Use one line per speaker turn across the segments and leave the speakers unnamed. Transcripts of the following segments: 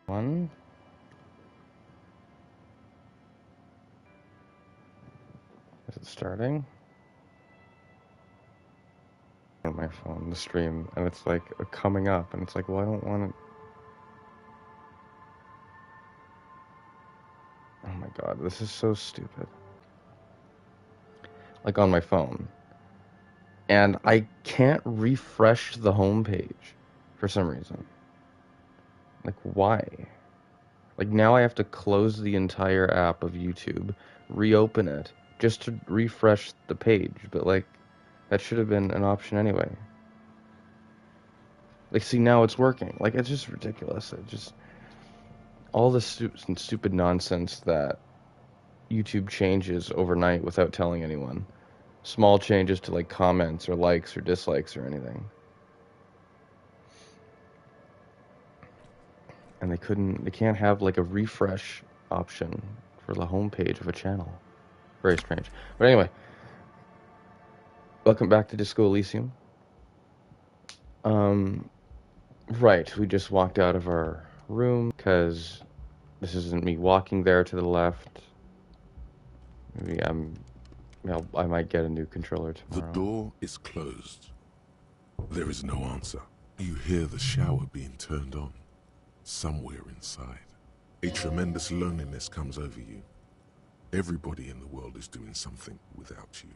One. Is it starting? On my phone, the stream, and it's like coming up, and it's like, well, I don't want it. Oh my god, this is so stupid. Like on my phone. And I can't refresh the home page for some reason. Like, why? Like, now I have to close the entire app of YouTube, reopen it, just to refresh the page. But, like, that should have been an option anyway. Like, see, now it's working. Like, it's just ridiculous. It just... all this stupid nonsense that YouTube changes overnight without telling anyone. Small changes to, like, comments or likes or dislikes or anything. And they can't have, like, a refresh option for the homepage of a channel. Very strange. But anyway, welcome back to Disco Elysium. Right, we just walked out of our room because this isn't me walking there to the left. Maybe I might get a new controller tomorrow.
The door is closed. There is no answer. You hear the shower being turned on. Somewhere inside, a tremendous loneliness comes over you. Everybody in the world is doing something without you.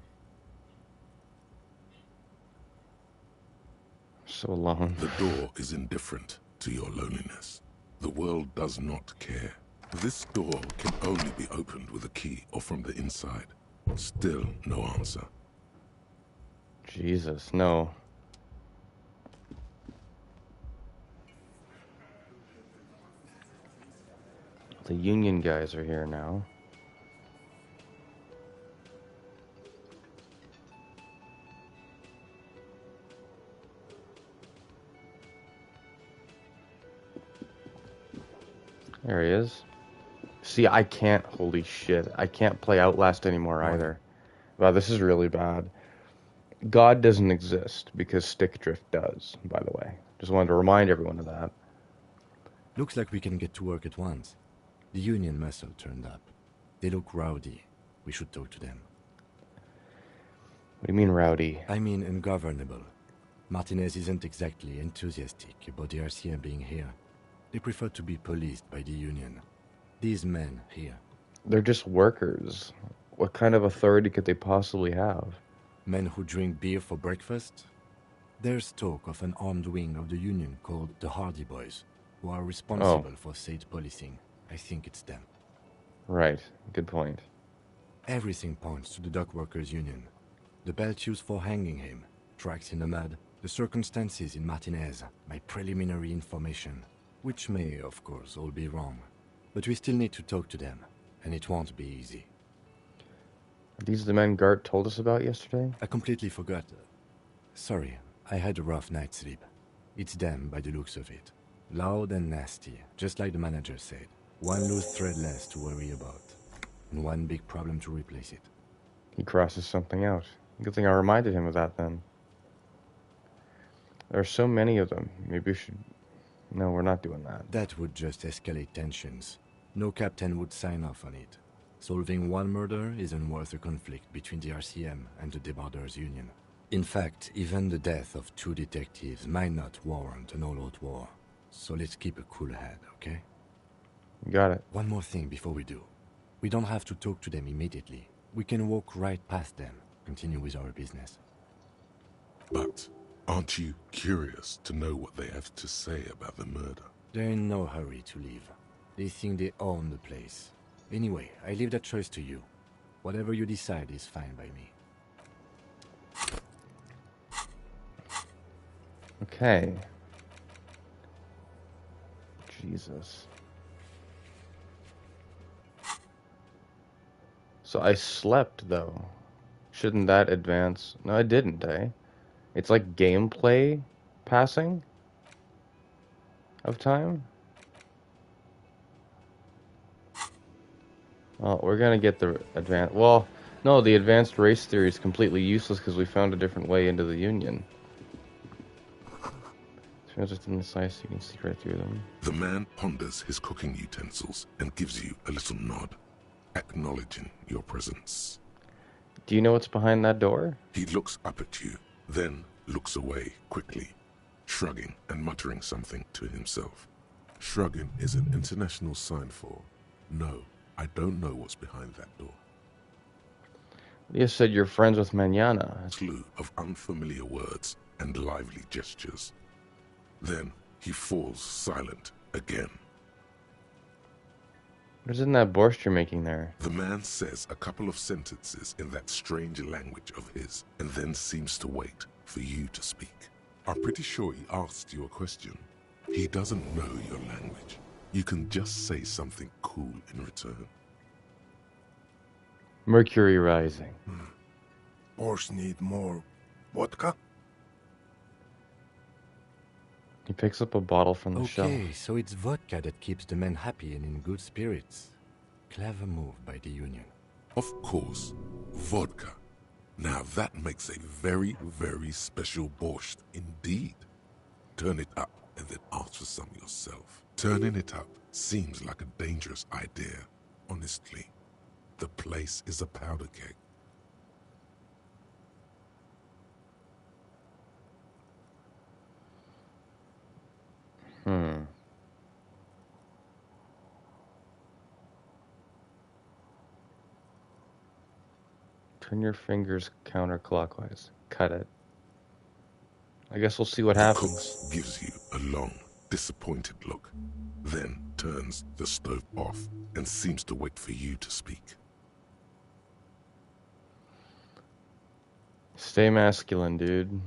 So alone.
The door is indifferent to your loneliness. The world does not care. This door can only be opened with a key or from the inside. Still no answer.
Jesus, no. The union guys are here now. There he is. See, I can't, holy shit, I can't play Outlast anymore either. Wow, this is really bad. God doesn't exist because stick drift does, by the way. Just wanted to remind everyone of that.
Looks like we can get to work at once. The Union muscle turned up. They look rowdy. We should talk to them.
What do you mean rowdy?
I mean ungovernable. Martinez isn't exactly enthusiastic about the RCM being here. They prefer to be policed by the Union. These men here.
They're just workers. What kind of authority could they possibly have?
Men who drink beer for breakfast? There's talk of an armed wing of the Union called the Hardy Boys, who are responsible for state policing. I think it's them.
Right. Good point.
Everything points to the dock workers' union. The belt used for hanging him, tracks in the mud, the circumstances in Martinez, my preliminary information, which may, of course, all be wrong. But we still need to talk to them, and it won't be easy.
Are these the men Gart told us about yesterday?
I completely forgot. Sorry, I had a rough night's sleep. It's them by the looks of it. Loud and nasty, just like the manager said. One loose thread less to worry about, and one big problem to replace it.
He crosses something out. Good thing I reminded him of that then. There are so many of them. Maybe we should... No, we're not doing that.
That would just escalate tensions. No captain would sign off on it. Solving one murder isn't worth a conflict between the RCM and the Debarders Union. In fact, even the death of 2 detectives might not warrant an all-out war. So let's keep a cool head, okay?
Got it.
One more thing before we do. We don't have to talk to them immediately. We can walk right past them, continue with our business.
But aren't you curious to know what they have to say about the murder?
They're in no hurry to leave. They think they own the place. Anyway, I leave that choice to you. Whatever you decide is fine by me.
Okay. Jesus. So I slept, though. Shouldn't that advance? No, I didn't, eh? It's like gameplay passing of time? Well, we're gonna get the advanced... Well, no, the advanced race theory is completely useless because we found a different way into the Union. Turns within the size so you can see right through them.
The man ponders his cooking utensils and gives you a little nod, acknowledging your presence.
Do you know what's behind that door?
He looks up at you, then looks away quickly, shrugging and muttering something to himself. Shrugging is an international sign for, no, I don't know what's behind that door.
You said you're friends with Manana.
A slew of unfamiliar words and lively gestures. Then he falls silent again.
What's in that borscht you're making there?
The man says a couple of sentences in that strange language of his, and then seems to wait for you to speak. I'm pretty sure he asked you a question. He doesn't know your language. You can just say something cool in return.
Mercury rising.
Borscht need more vodka?
He picks up a bottle from the shelf.
Okay, so it's vodka that keeps the men happy and in good spirits. Clever move by the Union.
Of course, vodka. Now that makes a very, very special borscht indeed. Turn it up and then ask for some yourself. Turning it up seems like a dangerous idea, honestly. The place is a powder keg.
Turn your fingers counterclockwise. Cut it. I guess we'll see what happens.
Cook gives you a long, disappointed look, then turns the stove off and seems to wait for you to speak.
Stay masculine, dude.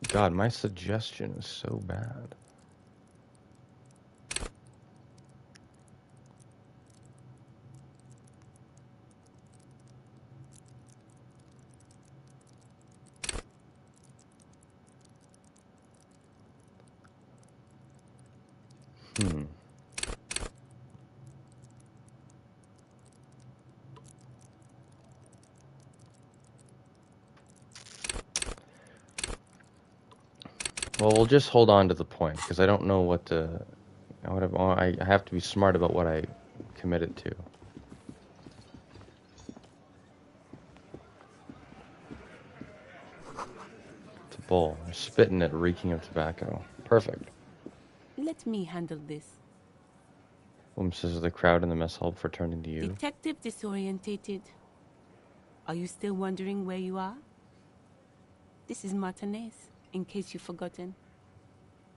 God, my suggestion is so bad. Well, we'll just hold on to the point, because I don't know what to... I have to be smart about what I committed to. It's a bowl. They're spitting it, reeking of tobacco. Perfect.
Let me handle this.
Says to the crowd in the mess hall before turning to you.
Detective disorientated. Are you still wondering where you are? This is Martinez, in case you've forgotten.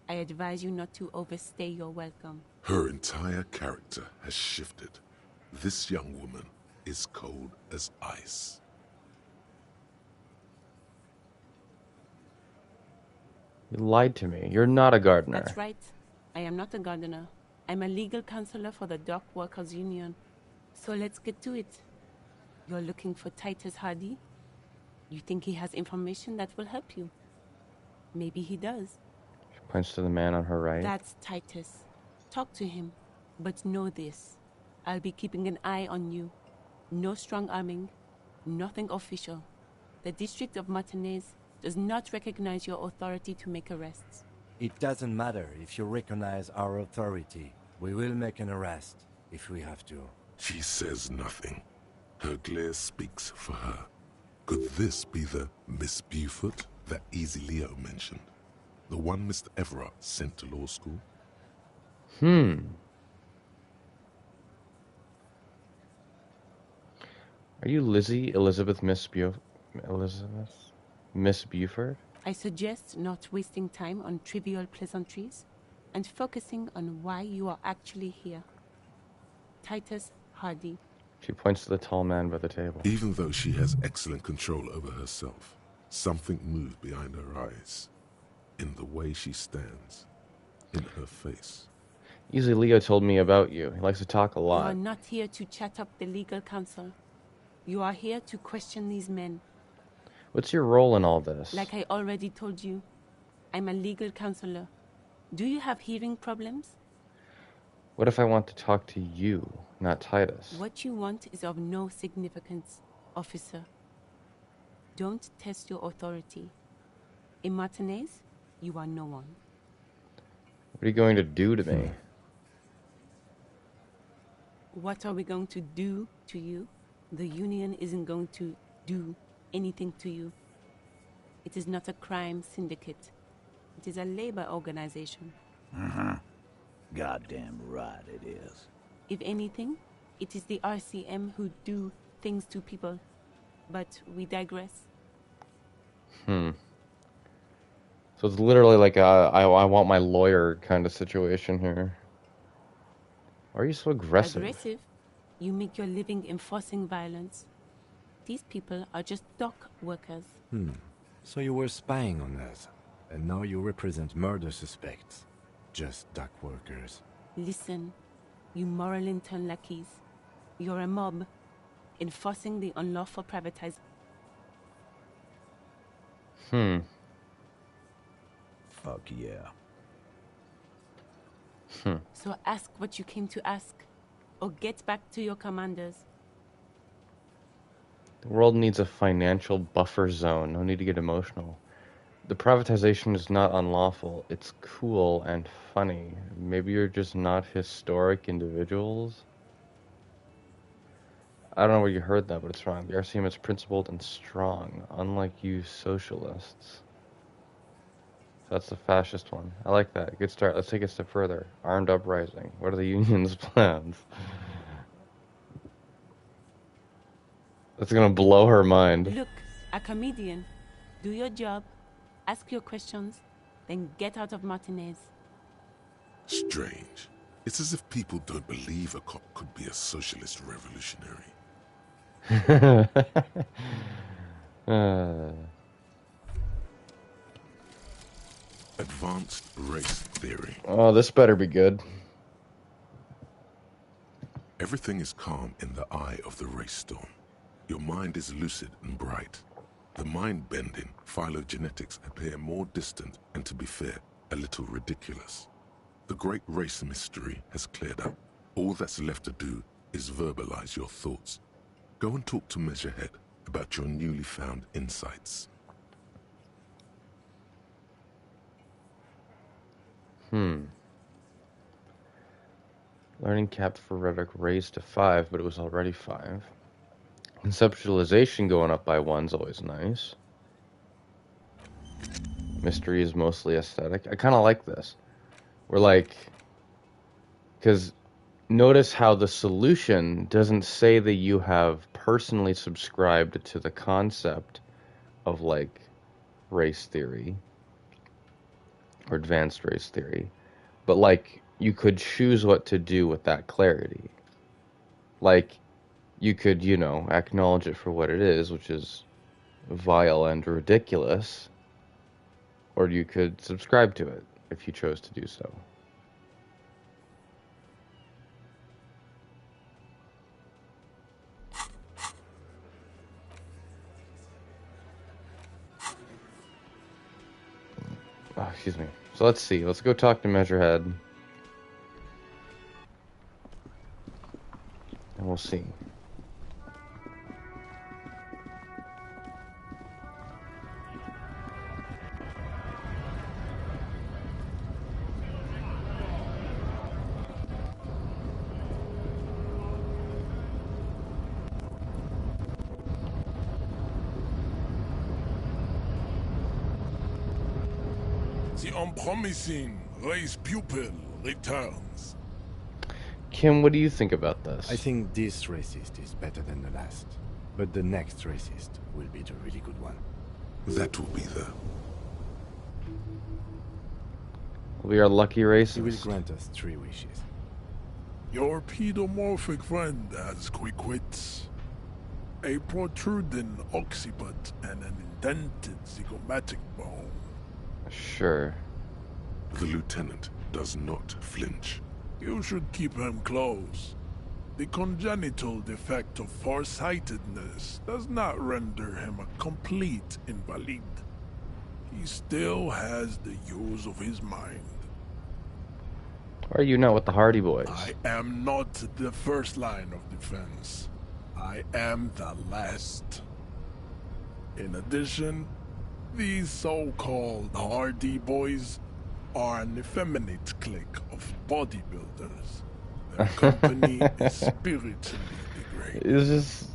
I advise you not to overstay your welcome.
Her entire character has shifted. This young woman is cold as ice.
You lied to me. You're not a gardener.
That's right. I am not a gardener. I'm a legal counselor for the Dock Workers Union. So let's get to it. You're looking for Titus Hardy? You think he has information that will help you? Maybe he does.
She points to the man on her right.
That's Titus. Talk to him. But know this. I'll be keeping an eye on you. No strong arming. Nothing official. The District of Martinez does not recognize your authority to make arrests.
It doesn't matter if you recognize our authority. We will make an arrest, if we have to.
She says nothing. Her glare speaks for her. Could this be the Miss Buford that Easy Leo mentioned? The one Mr. Everett sent to law school?
Are you Lizzie Elizabeth Miss Buford?
I suggest not wasting time on trivial pleasantries and focusing on why you are actually here. Titus Hardy.
She points to the tall man by the table.
Even though she has excellent control over herself, something moved behind her eyes, in the way she stands, in her face.
Easy Leo told me about you. He likes to talk a
You
lot.
are not here to chat up the legal counsel. You are here to question these men.
What's your role in all this?
Like I already told you, I'm a legal counselor. Do you have hearing problems?
What if I want to talk to you, not Titus?
What you want is of no significance, officer. Don't test your authority. In Martinez, you are no one.
What are you going to do to me?
What are we going to do to you? The Union isn't going to do anything to you. It is not a crime syndicate. It is a labor organization.
Goddamn right it is.
If anything, it is the RCM who do things to people. But we digress.
So it's literally like a I want my lawyer kind of situation here. Why are you so aggressive?
Aggressive? You make your living enforcing violence. These people are just dock workers.
So you were spying on us, and now you represent murder suspects. Just dock workers.
Listen, you moral intern lackeys. You're a mob, enforcing the unlawful privatization.
Fuck yeah.
So ask what you came to ask, or get back to your commanders.
The world needs a financial buffer zone. No need to get emotional. The privatization is not unlawful. It's cool and funny. Maybe you're just not historic individuals? I don't know where you heard that, but it's wrong. The RCM is principled and strong, unlike you socialists. So that's the fascist one. I like that. Good start. Let's take it a step further. Armed uprising. What are the union's plans? That's gonna blow her mind.
Look, a comedian. Do your job, ask your questions, then get out of Martinez.
Strange. It's as if people don't believe a cop could be a socialist revolutionary. Advanced race theory.
Oh, this better be good.
Everything is calm in the eye of the race storm. Your mind is lucid and bright. The mind-bending phylogenetics appear more distant and, to be fair, a little ridiculous. The great race mystery has cleared up. All that's left to do is verbalize your thoughts. Go and talk to Measurehead about your newly found insights.
Learning cap for rhetoric raised to 5, but it was already 5. Conceptualization going up by 1's always nice. Mystery is mostly aesthetic. I kind of like this. We're like... Because notice how the solution doesn't say that you have personally subscribed to the concept of, like, race theory. Or advanced race theory. But, like, you could choose what to do with that clarity. Like... You could, you know, acknowledge it for what it is, which is vile and ridiculous. Or you could subscribe to it, if you chose to do so. Oh, excuse me. So let's see. Let's go talk to Measurehead. And we'll see.
The unpromising race pupil returns.
Kim, what do you think about this?
I think this racist is better than the last. But the next racist will be the really good one.
That will be the...
We are lucky racist.
He will grant us 3 wishes.
Your pedomorphic friend has quick wits, a protruding occiput, and an indented zygomatic bone.
Sure.
The lieutenant does not flinch.
You should keep him close. The congenital defect of farsightedness does not render him a complete invalid. he still has the use of his mind.
Why are you not with the Hardy Boys?
I am not the first line of defense. I am the last. In addition, these so-called Hardy Boys are an effeminate clique of bodybuilders. Their company is spiritually degrading.
It's just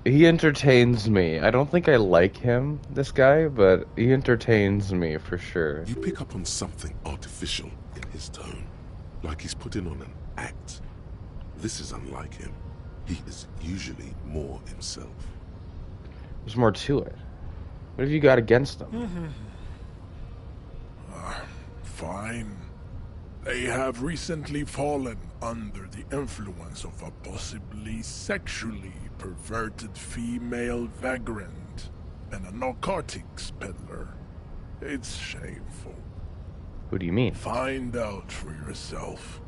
he entertains me. I don't think I like him, this guy, but he entertains me for sure.
You pick up on something artificial in his tone, like he's putting on an act. This is unlike him. He is usually more himself.
There's more to it. What have you got against him?
Fine. They have recently fallen under the influence of a possibly sexually perverted female vagrant and a narcotics peddler. It's shameful.
Who do you mean?
Find out for yourself.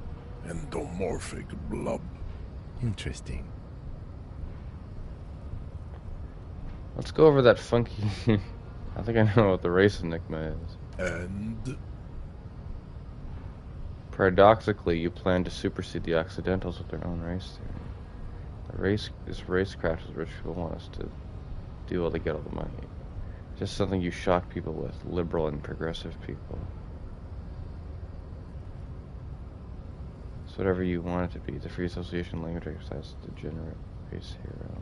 Endomorphic blob.
Interesting.
Let's go over that funky... I think I know what the race enigma is.
And
Paradoxically, you plan to supersede the Occidentals with their own race theory. This racecraft is rich people want us to do all to get all the money. Just something you shock people with, liberal and progressive people. It's whatever you want it to be. The free association language exercise, degenerate race hero.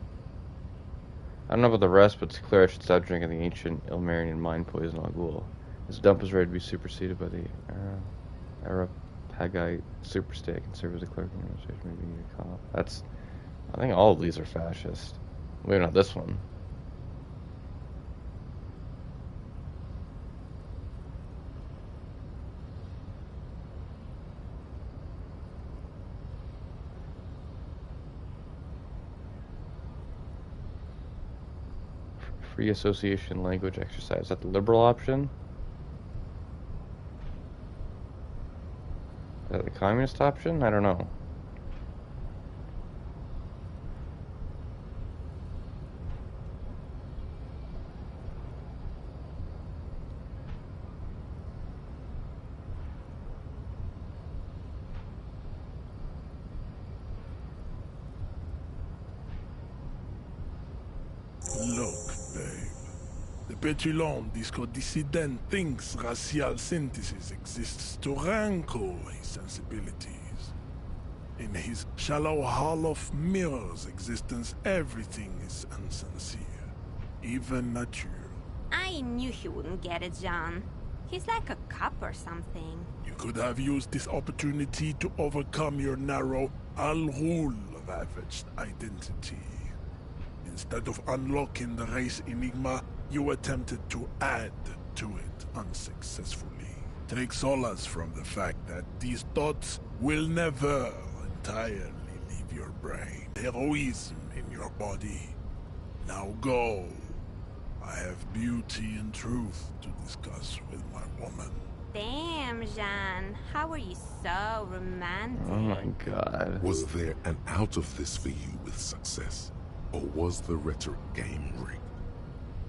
I don't know about the rest, but it's clear I should stop drinking the ancient Ilmarian mind poison al Ghul. This dump is ready to be superseded by the Arapagite superstate. I can serve as a clerk in the administration, maybe need a cop. That's... I think all of these are fascist. Maybe not this one. Free association language exercise. Is that the liberal option? Is that the communist option? I don't know.
look, babe. The Petulon Disco Dissident thinks racial synthesis exists to rankle his sensibilities. In his shallow hall of mirrors existence, everything is insincere, even natural.
I knew he wouldn't get it, John. He's like a cop or something.
You could have used this opportunity to overcome your narrow, Al-Ghul-ravaged identity. Instead of unlocking the race enigma, you attempted to add to it unsuccessfully. Take solace from the fact that these thoughts will never entirely leave your brain. Heroism in your body. Now go. I have beauty and truth to discuss with my woman.
Damn, Jean. How are you so romantic?
Oh my god.
Was there an out of this for you with success? Or was the rhetoric game rigged?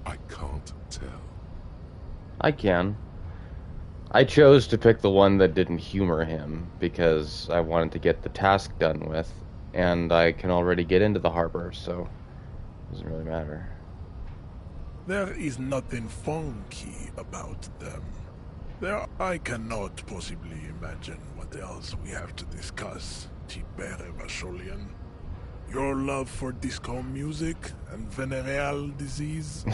I can't tell.
I can. I chose to pick the one that didn't humor him because I wanted to get the task done with, and I can already get into the harbor, so it doesn't really matter.
There is nothing funky about them. I cannot possibly imagine what else we have to discuss, Tibere Vacholian. Your love for disco music and venereal disease?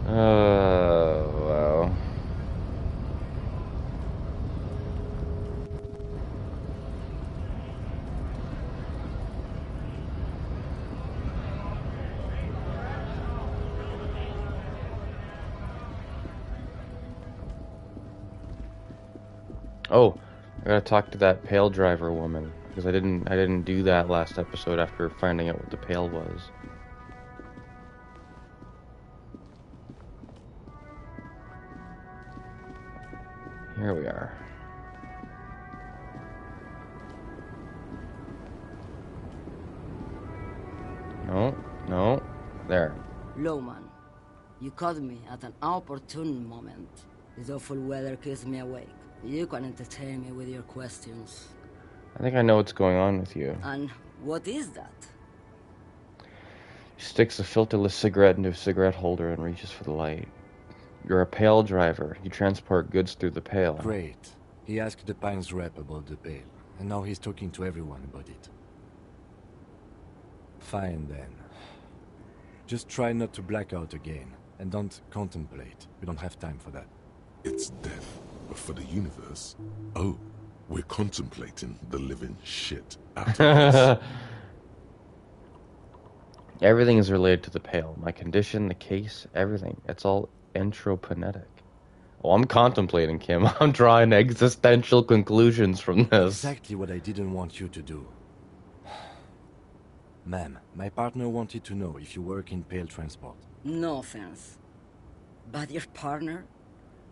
Wow. Oh, I gotta talk to that pail driver woman because I didn't do that last episode after finding out what the pail was. Here we are. No, no, there.
Lohman, You caught me at an opportune moment. This awful weather keeps me awake. You can entertain me with your questions.
I think I know what's going on with you.
And what is that?
She sticks a filterless cigarette into a cigarette holder and reaches for the light. You're a pail driver. You transport goods through the pail.
Great. He asked the Pines rep about the pail, and now he's talking to everyone about it. Fine then. Just try not to black out again, and don't contemplate. We don't have time for that.
It's death, but for the universe, oh, we're contemplating the living shit out of this.
Everything is related to the pail. My condition, the case, everything. It's all entroponetic. Oh, I'm contemplating, Kim. I'm drawing existential conclusions from this.
Exactly what I didn't want you to do. Ma'am, my partner wanted to know if you work in pail transport.
No offense. But your partner?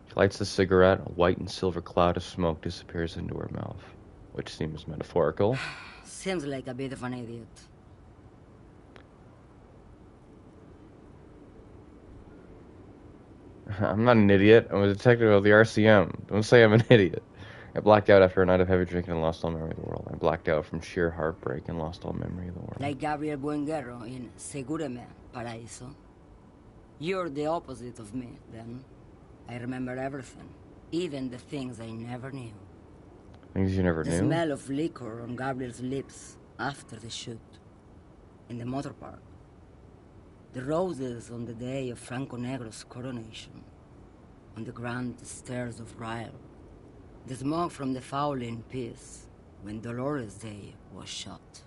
She lights the cigarette. A white and silver cloud of smoke disappears into her mouth, which seems metaphorical.
Seems like a bit of an idiot.
I'm not an idiot. I'm a detective of the RCM. Don't say I'm an idiot. I blacked out after a night of heavy drinking and lost all memory of the world. I blacked out from sheer heartbreak and lost all memory of the world.
Like Gabriel Buenguerro in Segúreme, Paraíso. You're the opposite of me, then. I remember everything. Even the things I never knew.
Things you never
The
knew?
smell of liquor on Gabriel's lips after the shoot. In the motor park. The roses on the day of Franco Negro's coronation. On the grand stairs of Ryle. The smoke from the Fowling piece when Dolores Day was shot.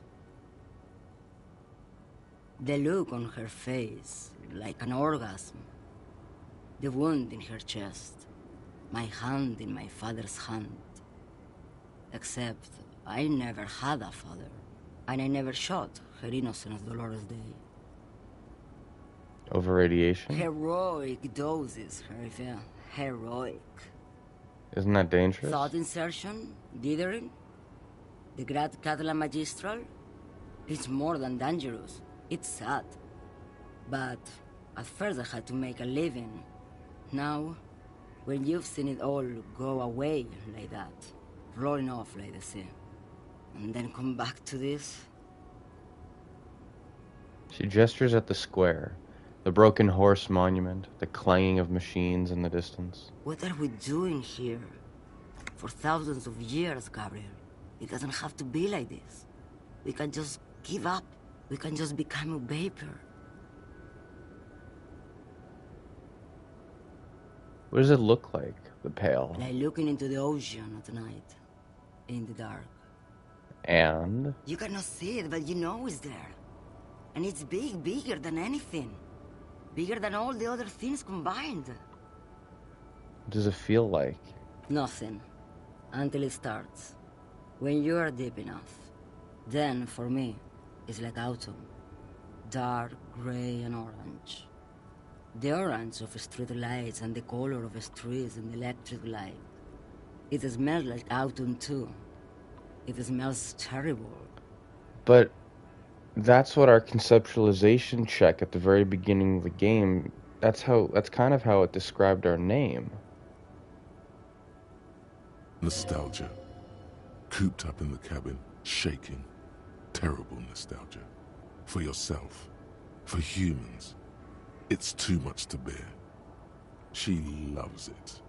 The look on her face, like an orgasm. The wound in her chest. My hand in my father's hand. Except I never had a father. And I never shot her innocent as Dolores Day.
Over radiation?
Heroic doses, Hervia. Heroic.
Isn't that dangerous?
Thought insertion? Dithering? The Grad Catala Magistral? It's more than dangerous. It's sad. But at first I had to make a living. Now, when you've seen it all go away like that, rolling off like the sea, and then come back to this...
She gestures at the square. The broken horse monument, the clanging of machines in the distance.
What are we doing here? For thousands of years, Gabriel. It doesn't have to be like this. We can just give up. We can just become a vapor.
What does it look like, the pail?
Like looking into the ocean at night. In the dark.
And?
You cannot see it, but you know it's there. And it's big, bigger than anything. Bigger than all the other things combined.
What does it feel like?
Nothing. Until it starts. When you are deep enough. Then, for me, it's like autumn. Dark, gray, and orange. The orange of street lights and the color of streets and electric light. It smells like autumn too. It smells terrible.
But that's what our conceptualization check at the very beginning of the game, that's kind of how it described our name.
Nostalgia. Cooped up in the cabin, shaking. Terrible nostalgia. For yourself. For humans. It's too much to bear. She loves it.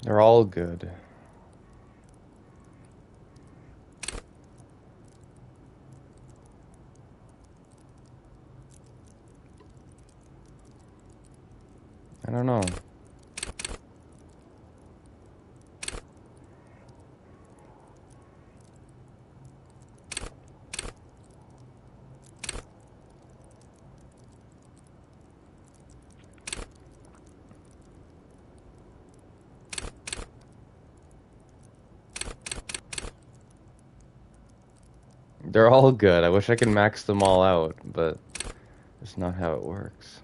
They're all good. don't know. They're all good. I wish I could max them all out, but that's not how it works.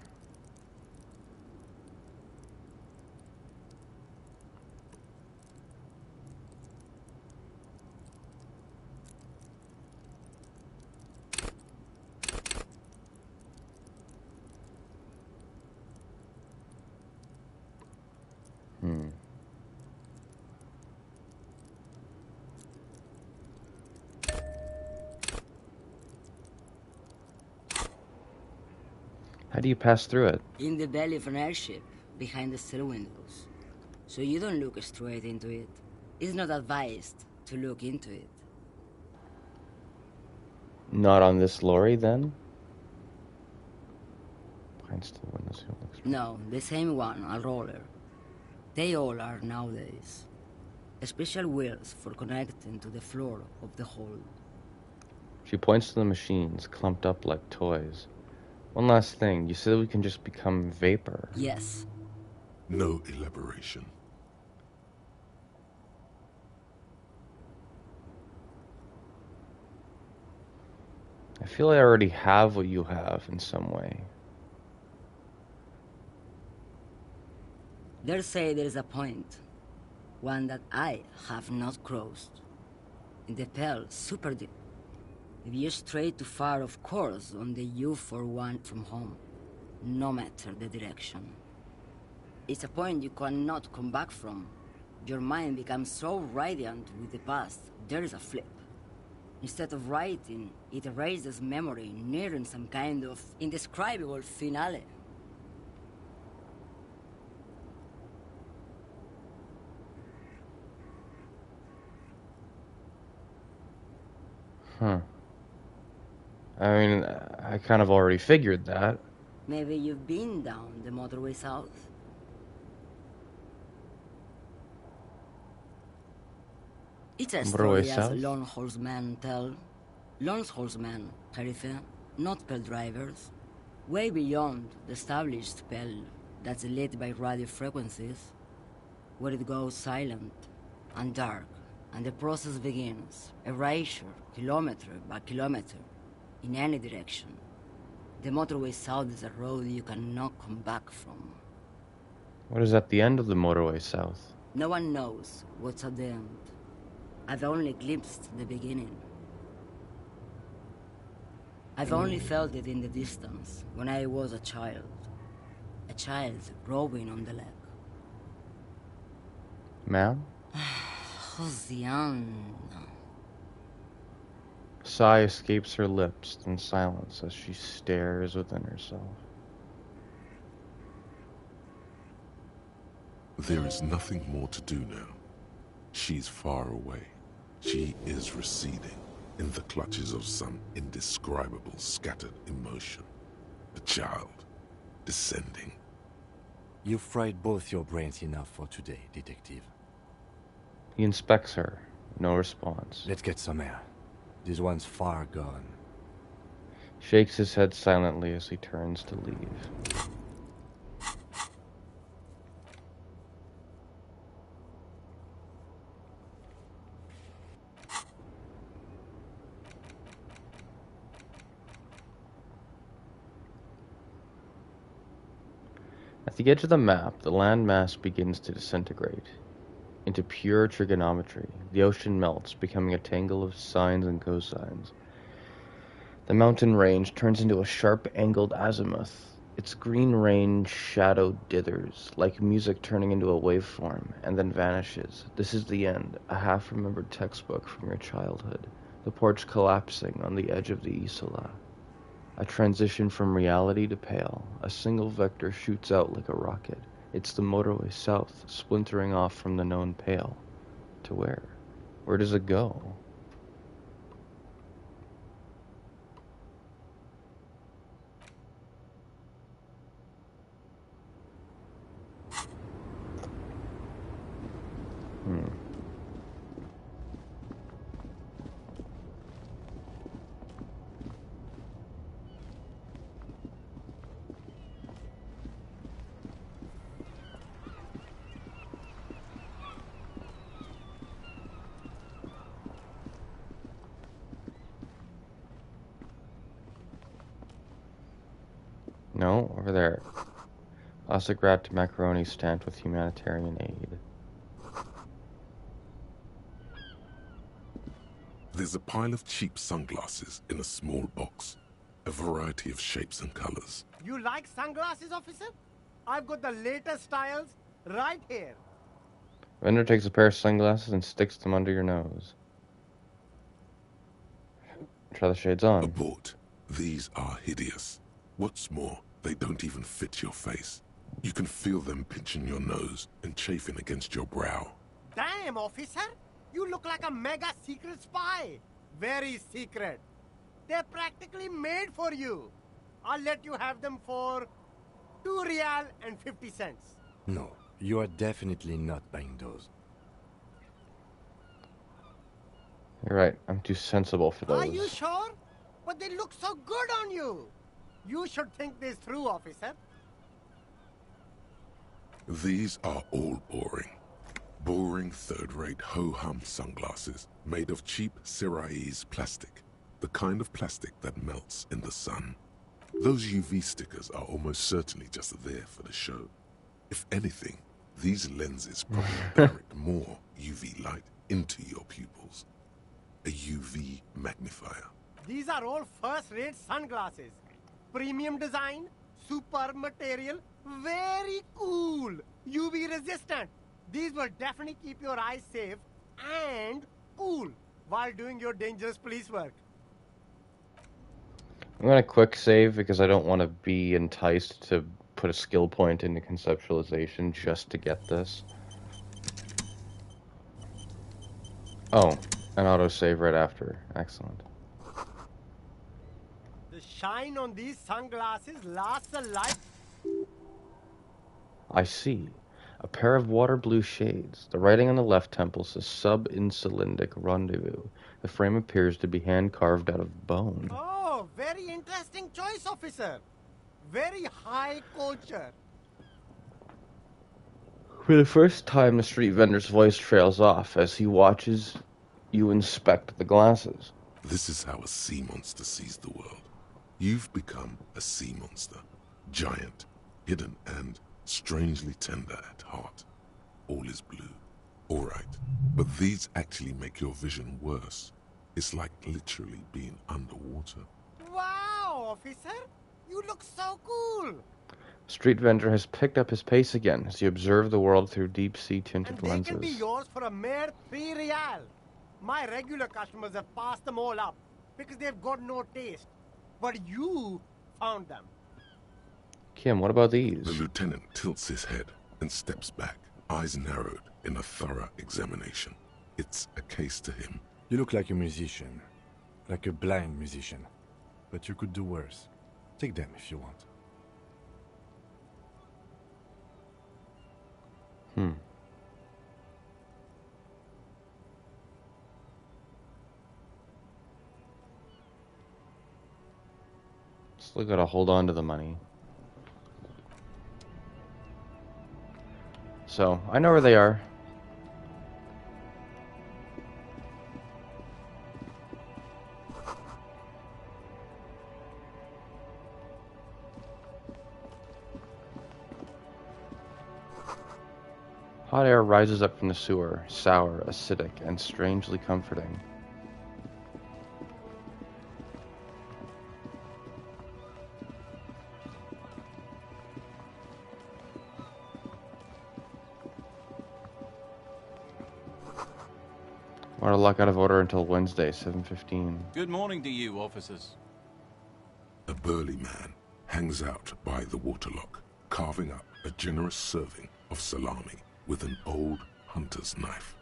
Hmm. How do you pass through it?
In the belly of an airship, behind the sail windows. So you don't look straight into it. It's not advised to look into it.
Not on this lorry, then? Behind still windows.
No, the same one, a roller. They all are nowadays. Special wheels for connecting to the floor of the hold.
She points to the machines, clumped up like toys. One last thing, you said we can just become vapor.
Yes.
No elaboration.
I feel I already have what you have in some way.
They say there is a point. One that I have not crossed. In the Pale, super deep. If you stray too far, of course, on the U41 from home. No matter the direction. It's a point you cannot come back from. Your mind becomes so radiant with the past, there is a flip. Instead of writing, it erases memory, nearing some kind of indescribable finale.
Huh. I mean, I kind of already figured that.
Maybe you've been down the motorway south? It's a
Motorway
story as
south?
lone horsemen tell. Lone horsemen, Sheriff, not Pale drivers. Way beyond the established Pale that's lit by radio frequencies, where it goes silent and dark, and the process begins. Erasure, kilometer by kilometer, in any direction. The motorway south is a road you cannot come back from.
What is at the end of the motorway south?
No one knows what's at the end. I've only glimpsed the beginning. I've only felt it in the distance, when I was a child. A child rowing on the lake.
Ma'am?
Josiane.
Sigh escapes her lips in silence as she stares within herself.
There is nothing more to do now. She's far away. She is receding in the clutches of some indescribable scattered emotion. A child descending.
You've fried both your brains enough for today, Detective.
He inspects her. No response.
Let's get some air. This one's far gone.
Shakes his head silently as he turns to leave. At the edge of the map, the landmass begins to disintegrate into pure trigonometry. The ocean melts, becoming a tangle of sines and cosines. The mountain range turns into a sharp-angled azimuth. Its green range shadow dithers, like music turning into a waveform, and then vanishes. This is the end, a half-remembered textbook from your childhood. The porch collapsing on the edge of the Isola. A transition from reality to pale. A single vector shoots out like a rocket. It's the motorway south, splintering off from the known pale. To where? Where does it go? Over there. Plastic wrapped macaroni stamped with humanitarian aid.
There's a pile of cheap sunglasses in a small box. A variety of shapes and colors.
You like sunglasses, officer? I've got the latest styles right here.
Vendor takes a pair of sunglasses and sticks them under your nose. Try the shades on.
Abort. These are hideous. What's more, they don't even fit your face. You can feel them pinching your nose and chafing against your brow.
Damn, officer! You look like a mega secret spy. Very secret. They're practically made for you. I'll let you have them for 2 real and 50 cents.
No, you are definitely not buying those.
You're right. I'm too sensible for those.
Are you sure? But they look so good on you. You should think this through, officer.
These are all boring. Boring third-rate ho-hum sunglasses made of cheap Syrahese plastic. The kind of plastic that melts in the sun. Those UV stickers are almost certainly just there for the show. If anything, these lenses probably direct more UV light into your pupils. A UV magnifier.
These are all first-rate sunglasses. Premium design, super material, very cool. UV resistant. These will definitely keep your eyes safe and cool while doing your dangerous police work.
I'm going to quick save because I don't want to be enticed to put a skill point into conceptualization just to get this. Oh, an autosave right after. Excellent.
The shine on these sunglasses lasts a life.
I see. A pair of water blue shades. The writing on the left temple says sub-insulindic rendezvous. The frame appears to be hand-carved out of bone.
Oh, very interesting choice, officer. Very high culture.
For the first time, the street vendor's voice trails off as he watches you inspect the glasses.
This is how a sea monster sees the world. You've become a sea monster. Giant, hidden, and strangely tender at heart. All is blue. All right, but these actually make your vision worse. It's like literally being underwater.
Wow, officer. You look so cool.
Street vendor has picked up his pace again as you observe the world through deep-sea tinted
And they
lenses.
can be yours for a mere 3 real. My regular customers have passed them all up because they've got no taste. But you found them.
Kim, what about
The
these?
lieutenant tilts his head and steps back, eyes narrowed in a thorough examination. It's a case to him.
You look like a musician. Like a blind musician. But you could do worse. Take them if you want.
Still gotta hold on to the money. So, I know where they are. Hot air rises up from the sewer, sour, acidic, and strangely comforting. Water lock out of order until Wednesday, 7:15.
Good morning to you, officers.
A burly man hangs out by the waterlock, carving up a generous serving of salami with an old hunter's knife.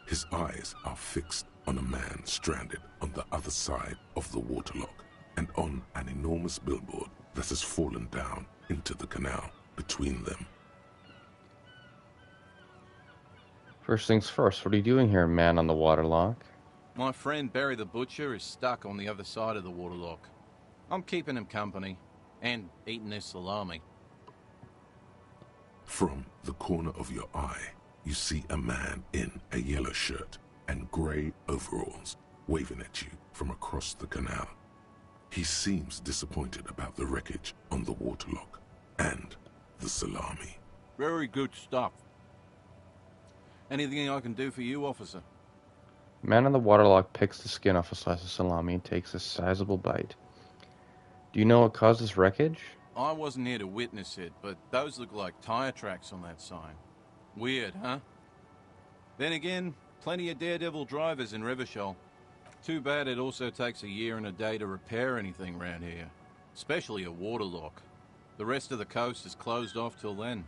His eyes are fixed on a man stranded on the other side of the waterlock and on an enormous billboard that has fallen down into the canal between them.
First things first, what are you doing here, man on the waterlock?
My friend Barry the Butcher is stuck on the other side of the waterlock. I'm keeping him company and eating his salami.
From the corner of your eye, you see a man in a yellow shirt and grey overalls waving at you from across the canal. He seems disappointed about the wreckage on the waterlock. And the salami.
Very good stuff. Anything I can do for you, officer?
Man in the waterlock picks the skin off a slice of salami and takes a sizable bite. Do you know what caused this wreckage?
I wasn't here to witness it, but those look like tire tracks on that sign. Weird, huh? Then again, plenty of daredevil drivers in Rivashol. Too bad it also takes a year and a day to repair anything around here. Especially a waterlock. The rest of the coast is closed off till then.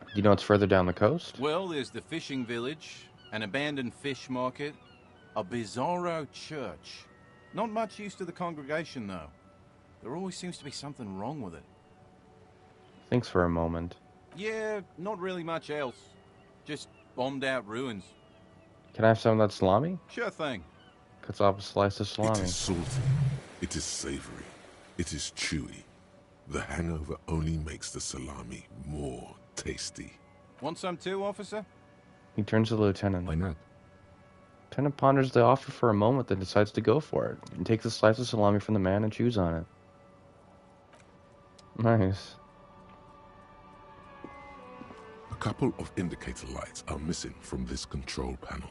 Do you know what's further down the coast?
Well, there's the fishing village, an abandoned fish market, a bizarro church. Not much use to the congregation, though. There always seems to be something wrong with it.
Thinks for a moment.
Yeah, not really much else. Just bombed out ruins.
Can I have some of that salami?
Sure thing.
Cuts off a slice of salami.
It is salty. It is savory. It is chewy. The hangover only makes the salami more tasty.
Want some too, officer?
He turns to the lieutenant.
Why not?
Lieutenant ponders the offer for a moment, then decides to go for it, and takes a slice of salami from the man and chews on it. Nice.
A couple of indicator lights are missing from this control panel.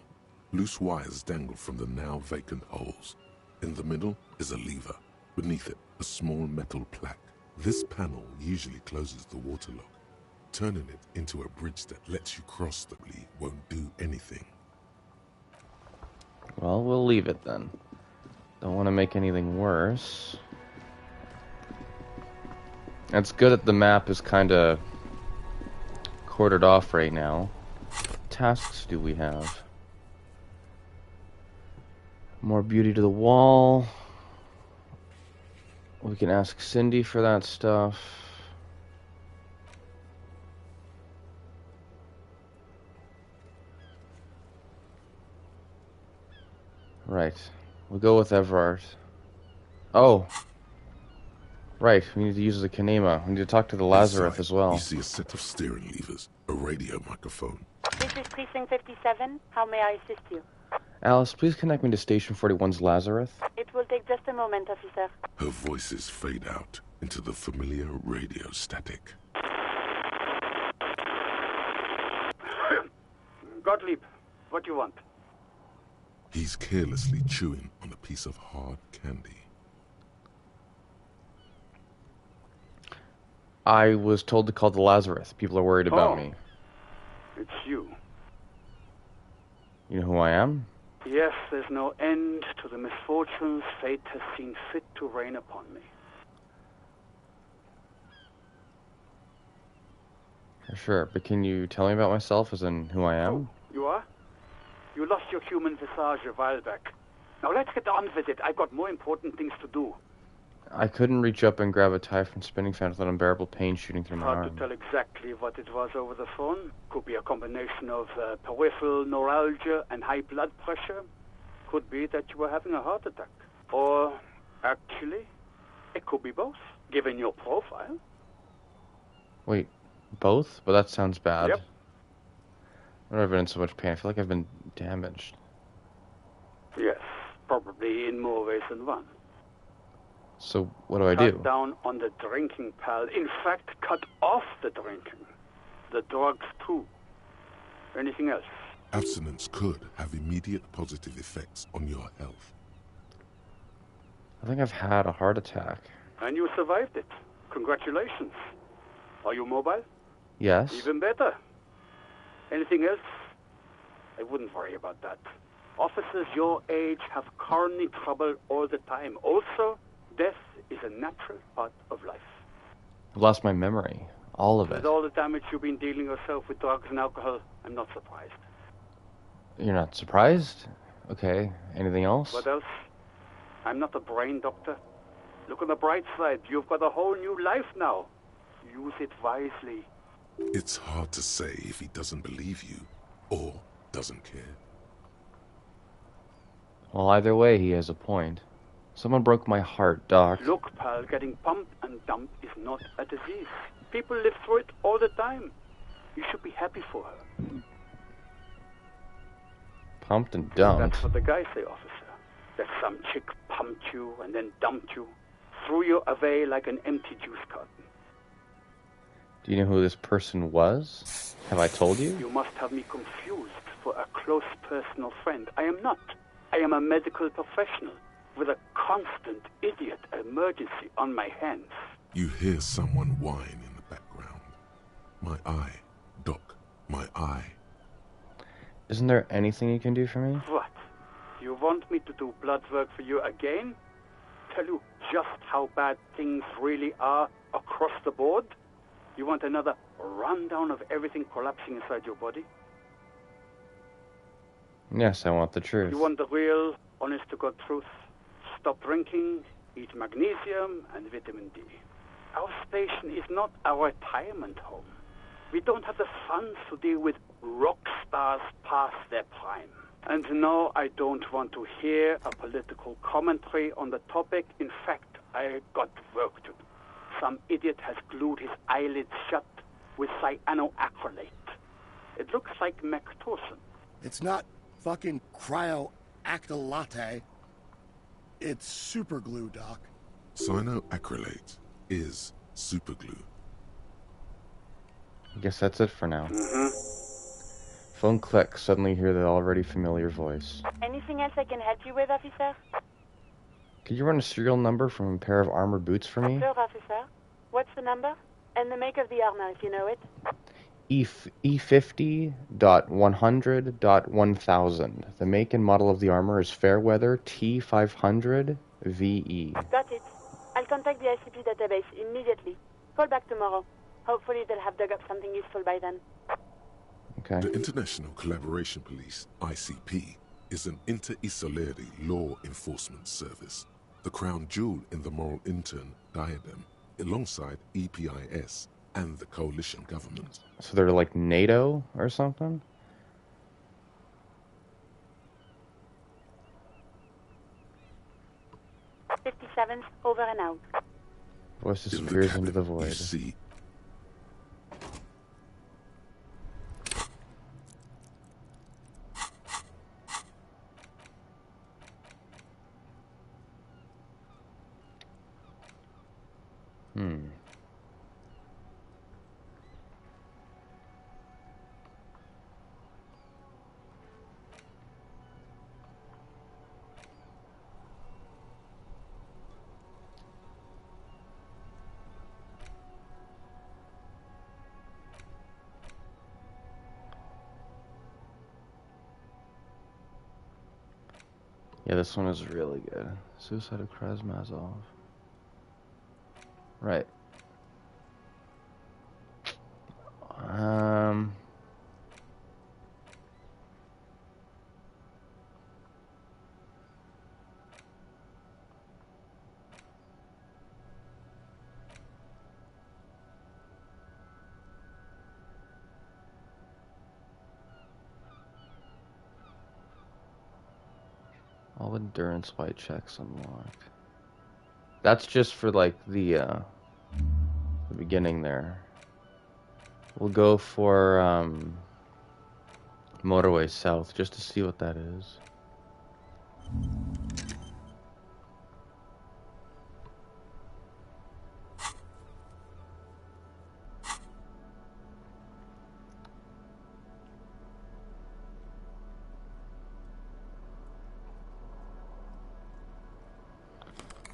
Loose wires dangle from the now vacant holes. In the middle is a lever. Beneath it, a small metal plaque. This panel usually closes the waterlock. Turning it into a bridge that lets you cross the bleed won't do anything.
Well, we'll leave it then. Don't want to make anything worse. It's good that the map is kind of quartered off right now. What tasks do we have? More beauty to the wall. We can ask Cindy for that stuff. Right. We'll go with Everard. Oh. Right, we need to use the Kanema. We need to talk to the Lazarus as well.
You see a set of steering levers, a radio microphone.
This is Precinct 57. How may I assist you?
Alice, please connect me to Station 41's Lazarus.
It will take just a moment, officer.
Her voices fade out into the familiar radio static.
Gottlieb, what do you want?
He's carelessly chewing on a piece of hard candy.
I was told to call the Lazarus. People are worried about me.
It's you.
You know who I am?
Yes, there's no end to the misfortunes fate has seen fit to rain upon me.
Sure, but can you tell me about myself, as in who I am?
Oh, you are? You lost your human visage a while back. Now let's get on with it. I've got more important things to do.
I couldn't reach up and grab a tie from spinning fan without unbearable pain shooting through my
Hard
arm.
to tell exactly what it was over the phone. Could be a combination of peripheral neuralgia and high blood pressure. Could be that you were having a heart attack. Or, actually, it could be both, given your profile.
Wait, both? But that sounds bad.
Yep.
I've never been in so much pain. I feel like I've been damaged.
Yes, probably in more ways than one.
So, what do I do?
Cut down on the drinking, pal. In fact, cut off the drinking. The drugs, too. Anything else?
Abstinence could have immediate positive effects on your health.
I think I've had a heart attack.
And you survived it. Congratulations. Are you mobile?
Yes.
Even better. Anything else? I wouldn't worry about that. Officers your age have coronary trouble all the time. Also, death is a natural part of life.
I've lost my memory. All of it.
With all the damage you've been dealing yourself with drugs and alcohol, I'm not surprised.
You're not surprised? Okay. Anything else?
What else? I'm not a brain doctor. Look on the bright side. You've got a whole new life now. Use it wisely.
It's hard to say if he doesn't believe you or doesn't care.
Well, either way, he has a point. Someone broke my heart, Doc.
Look, pal, getting pumped and dumped is not a disease. People live through it all the time. You should be happy for her.
Pumped and dumped.
That's what the guys say, officer. That some chick pumped you and then dumped you. Threw you away like an empty juice carton.
Do you know who this person was? Have I told you?
You must have me confused for a close personal friend. I am not. I am a medical professional with a constant idiot emergency on my hands.
You hear someone whine in the background. My eye, Doc, my eye.
Isn't there anything you can do for me?
What? You want me to do blood work for you again? Tell you just how bad things really are across the board? You want another rundown of everything collapsing inside your body?
Yes, I want the truth.
You want the real, honest-to-God truth? Stop drinking, eat magnesium and vitamin D. Our station is not a retirement home. We don't have the funds to deal with rock stars past their prime. And no, I don't want to hear a political commentary on the topic. In fact, I got work to do. Some idiot has glued his eyelids shut with cyanoacrylate. It looks like Mactorson.
It's not fucking cryoacrylate. It's super glue, Doc.
Cyanoacrylate is superglue.
I guess that's it for now. Phone clicks, suddenly hear the already familiar voice.
Anything else I can help you with, officer?
Could you run a serial number from a pair of armored boots for me?
Sure, officer. What's the number? And the make of the armor, if you know it.
E50.100.1000. The make and model of the armor is Fairweather T500 VE.
Got it. I'll contact the ICP database immediately. Call back tomorrow. Hopefully they'll have dug up something useful by then.
Okay.
The International Collaboration Police, ICP, is an inter-Isolari law enforcement service, the crown jewel in the moral intern diadem, alongside EPIS and the coalition government.
So they're like NATO or something?
'57's over and out.
Voice disappears into the void.
You see,
Yeah, this one is really good. Suicide of Krasmazov. Right. All endurance white checks unlocked. That's just for like the beginning there. We'll go for Motorway South just to see what that is.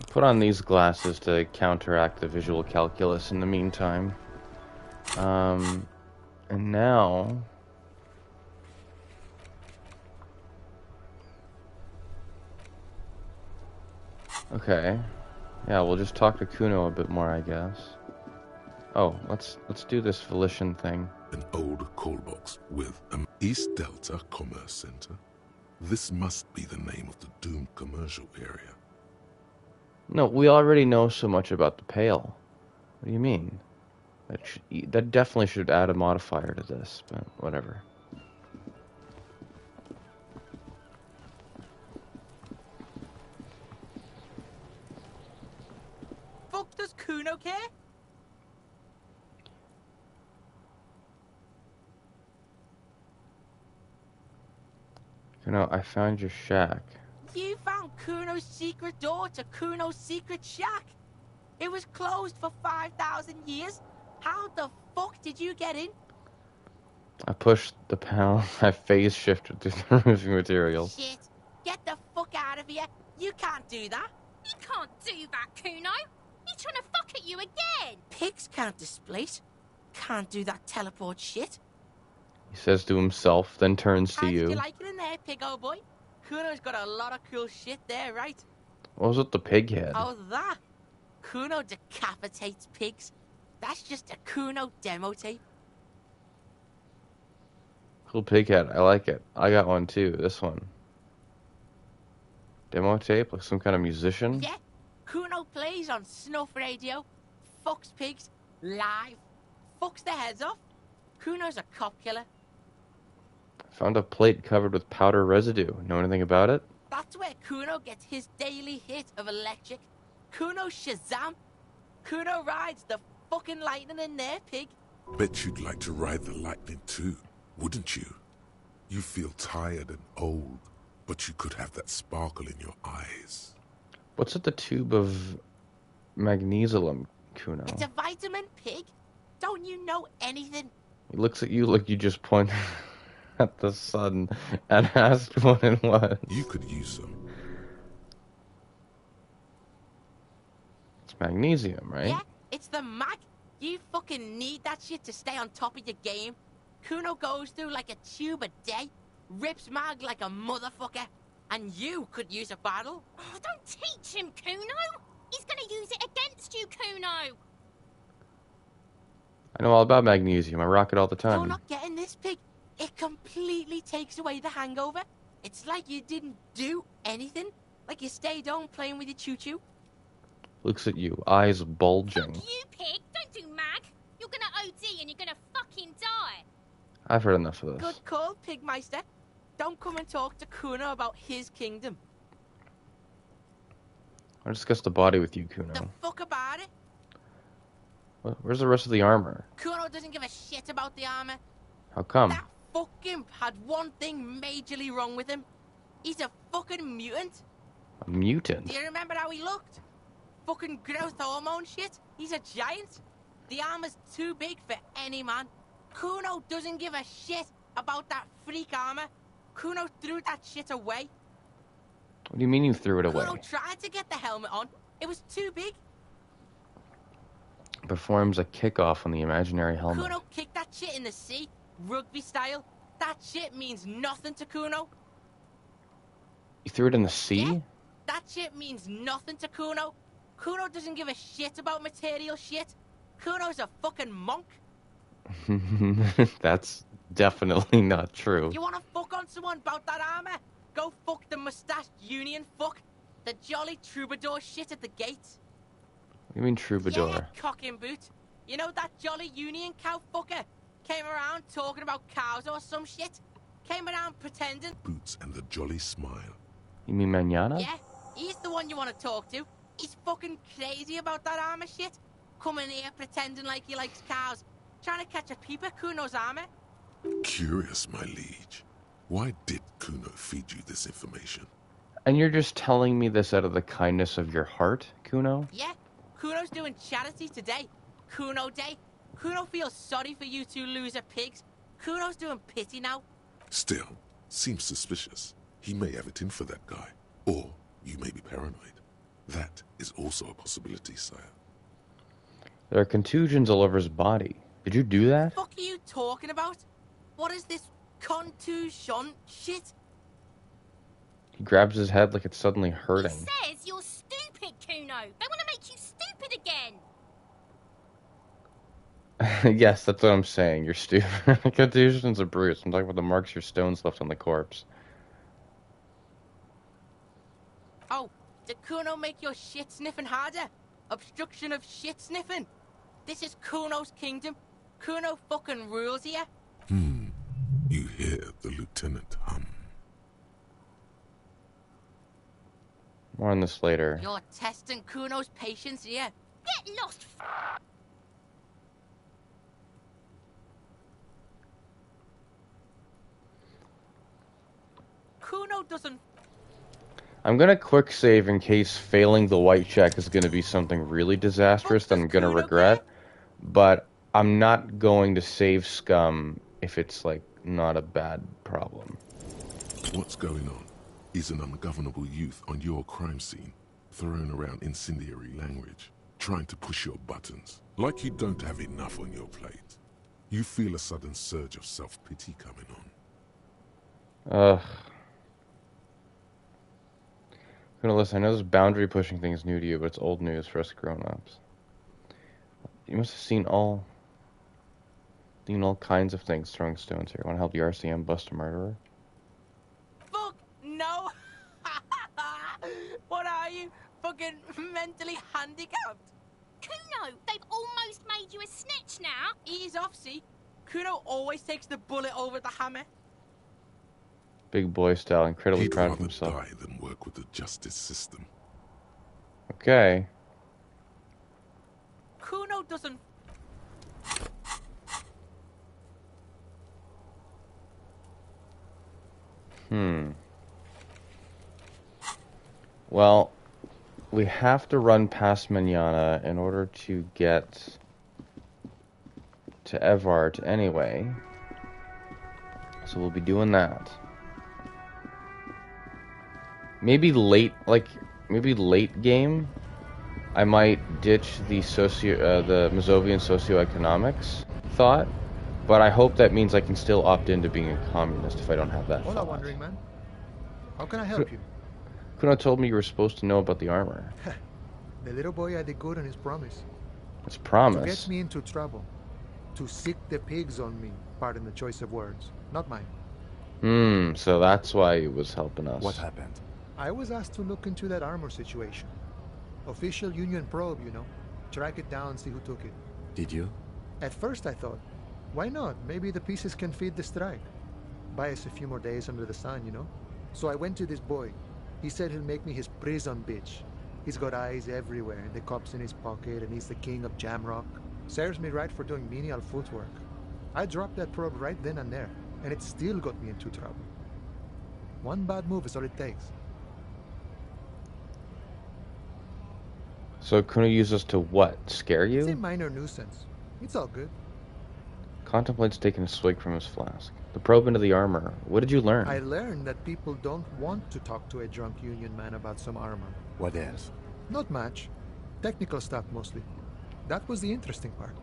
Put on these glasses to counteract the visual calculus in the meantime. And now... Okay. Yeah, we'll just talk to Kuno a bit more, I guess. Oh, let's do this Volition thing.
An old call box with an East Delta Commerce Center. This must be the name of the doomed commercial area.
No, we already know so much about the Pale. What do you mean? That definitely should add a modifier to this, but whatever.
Fuck, does Kuno care?
Kuno, I found your shack.
You found Kuno's secret door to Kuno's secret shack. It was closed for 5,000 years. How the fuck did you get in?
I pushed the pound. I phase shifted through the roofing materials.
Shit. Get the fuck out of here. You can't do that.
You can't do that, Kuno. He's trying to fuck at you again.
Pigs can't displace. Can't do that teleport shit.
He says to himself, then turns
How
to
did
you.
you like it in there, pig old boy? Kuno's got a lot of cool shit there, right?
What was with the pig head?
Oh, that? Kuno decapitates pigs. That's just a Kuno demo tape.
Cool pig head. I like it. I got one too. This one. Demo tape? Like some kind of musician?
Yeah. Kuno plays on snuff radio. Fucks pigs. Live. Fucks their heads off. Kuno's a cop killer.
Found a plate covered with powder residue. Know anything about it?
That's where Kuno gets his daily hit of electric. Kuno Shazam. Kuno rides the fucking lightning in there, pig.
Bet you'd like to ride the lightning too, wouldn't you? You feel tired and old, but you could have that sparkle in your eyes.
What's at the tube of magnesium, Kuno?
It's a vitamin, pig. Don't you know anything?
He looks at you like you just pointed at the sun and asked what it was.
You could use some.
It's magnesium, right?
Yeah, it's the mag. You fucking need that shit to stay on top of your game. Kuno goes through like a tube a day, rips mag like a motherfucker, and you could use a battle.
Oh, don't teach him, Kuno. He's gonna use it against you, Kuno.
I know all about magnesium. I rock it all the time.
You're not getting this, pig. It completely takes away the hangover. It's like you didn't do anything. Like you stayed home playing with your choo-choo.
Looks at you, eyes bulging.
Fuck you, pig. Don't do mag. You're gonna OD and you're gonna fucking die.
I've heard enough of this.
Good call, Pigmeister. Don't come and talk to Kuno about his kingdom.
I'll discuss the body with you, Kuno.
The fuck about it?
Where's the rest of the armor?
Kuno doesn't give a shit about the armor.
How come?
That fucking had one thing majorly wrong with him. He's a fucking mutant.
A mutant?
Do you remember how he looked? Fucking growth hormone shit. He's a giant. The armor's too big for any man. Kuno doesn't give a shit about that freak armor. Kuno threw that shit away.
What do you mean you threw it away?
Kuno tried to get the helmet on. It was too big.
Performs a kickoff on the imaginary helmet.
Kuno kicked that shit in the sea, rugby style. That shit means nothing to Kuno.
You threw it in the sea?
Yeah, that shit means nothing to Kuno. Kuno doesn't give a shit about material shit. Kuno's a fucking monk.
That's definitely not true.
You wanna fuck on someone about that armor? Go fuck the mustached union fuck. The jolly troubadour shit at the gates.
What do you mean troubadour?
Yeah, cock in boot. You know that jolly union cow fucker? Came around talking about cows or some shit? Came around pretending.
Boots and the jolly smile.
You mean Manana?
Yeah, he's the one you want to talk to. He's fucking crazy about that armor shit. Coming here pretending like he likes cows. Trying to catch a peep at Kuno's armor.
Curious, my liege. Why did Kuno feed you this information?
And you're just telling me this out of the kindness of your heart, Kuno?
Yeah, Kuno's doing charity today. Kuno Day. Kuno feels sorry for you two loser pigs. Kuno's doing pity now.
Still, seems suspicious. He may have it in for that guy. Or you may be paranoid. That is also a possibility, sire.
There are contusions all over his body. Did you do that?
What are you talking about? What is this contusion shit?
He grabs his head like it's suddenly hurting.
He says you're stupid, Kuno. They want to make you stupid again.
Yes, that's what I'm saying. You're stupid. Contusion's a bruise. I'm talking about the marks your stones left on the corpse.
Oh, did Kuno make your shit sniffing harder? Obstruction of shit sniffing? This is Kuno's kingdom. Kuno fucking rules here.
You hear the lieutenant hum.
More on this later.
You're testing Kuno's patience here.
Get lost.
Kuno doesn't.
I'm gonna quick save in case failing the white check is gonna be something really disastrous that I'm gonna regret. But I'm not going to save scum if it's, like, not a bad problem.
What's going on is an ungovernable youth on your crime scene, throwing around incendiary language, trying to push your buttons, like you don't have enough on your plate. You feel a sudden surge of self-pity coming on.
Ugh. Gonna listen, I know this boundary pushing thing is new to you, but it's old news for us grown-ups. You must have seen all kinds of things throwing stones here. Want to help the RCM bust a murderer?
Fuck no! What are you? Fucking mentally handicapped?
Kuno, they've almost made you a snitch now.
Ease off, see? Kuno always takes the bullet over the hammer.
Big boy style, incredibly
He'd
proud of
rather
himself.
die than work with the justice system.
Okay.
Kuno doesn't...
Well, we have to run past Manana in order to get to Evart anyway. So we'll be doing that. Maybe late game, I might ditch the Mazovian socioeconomics thought, but I hope that means I can still opt into being a communist if I don't have that
Hola,
thought.
Wandering Man. How can I help you?
Kuno told me you were supposed to know about the armor.
The little boy had it good on his promise.
It's
To
promise.
get me into trouble. To sick the pigs on me. Pardon the choice of words. Not mine.
So that's why he was helping us.
What happened?
I was asked to look into that armor situation. Official Union probe, you know. Track it down, see who took it.
Did you?
At first I thought, why not? Maybe the pieces can feed the strike. Buy us a few more days under the sun, you know? So I went to this boy. He said he'll make me his prison bitch. He's got eyes everywhere, and the cops in his pocket, and he's the king of Jamrock. Serves me right for doing menial footwork. I dropped that probe right then and there, and it still got me into trouble. One bad move is all it takes.
So Kuno used us to what? Scare
It's a
you?
minor nuisance. It's all good.
Contemplates taking a swig from his flask. The probe into the armor. What did you learn?
I learned that people don't want to talk to a drunk Union man about some armor.
What else?
Not much. Technical stuff mostly. That was the interesting part.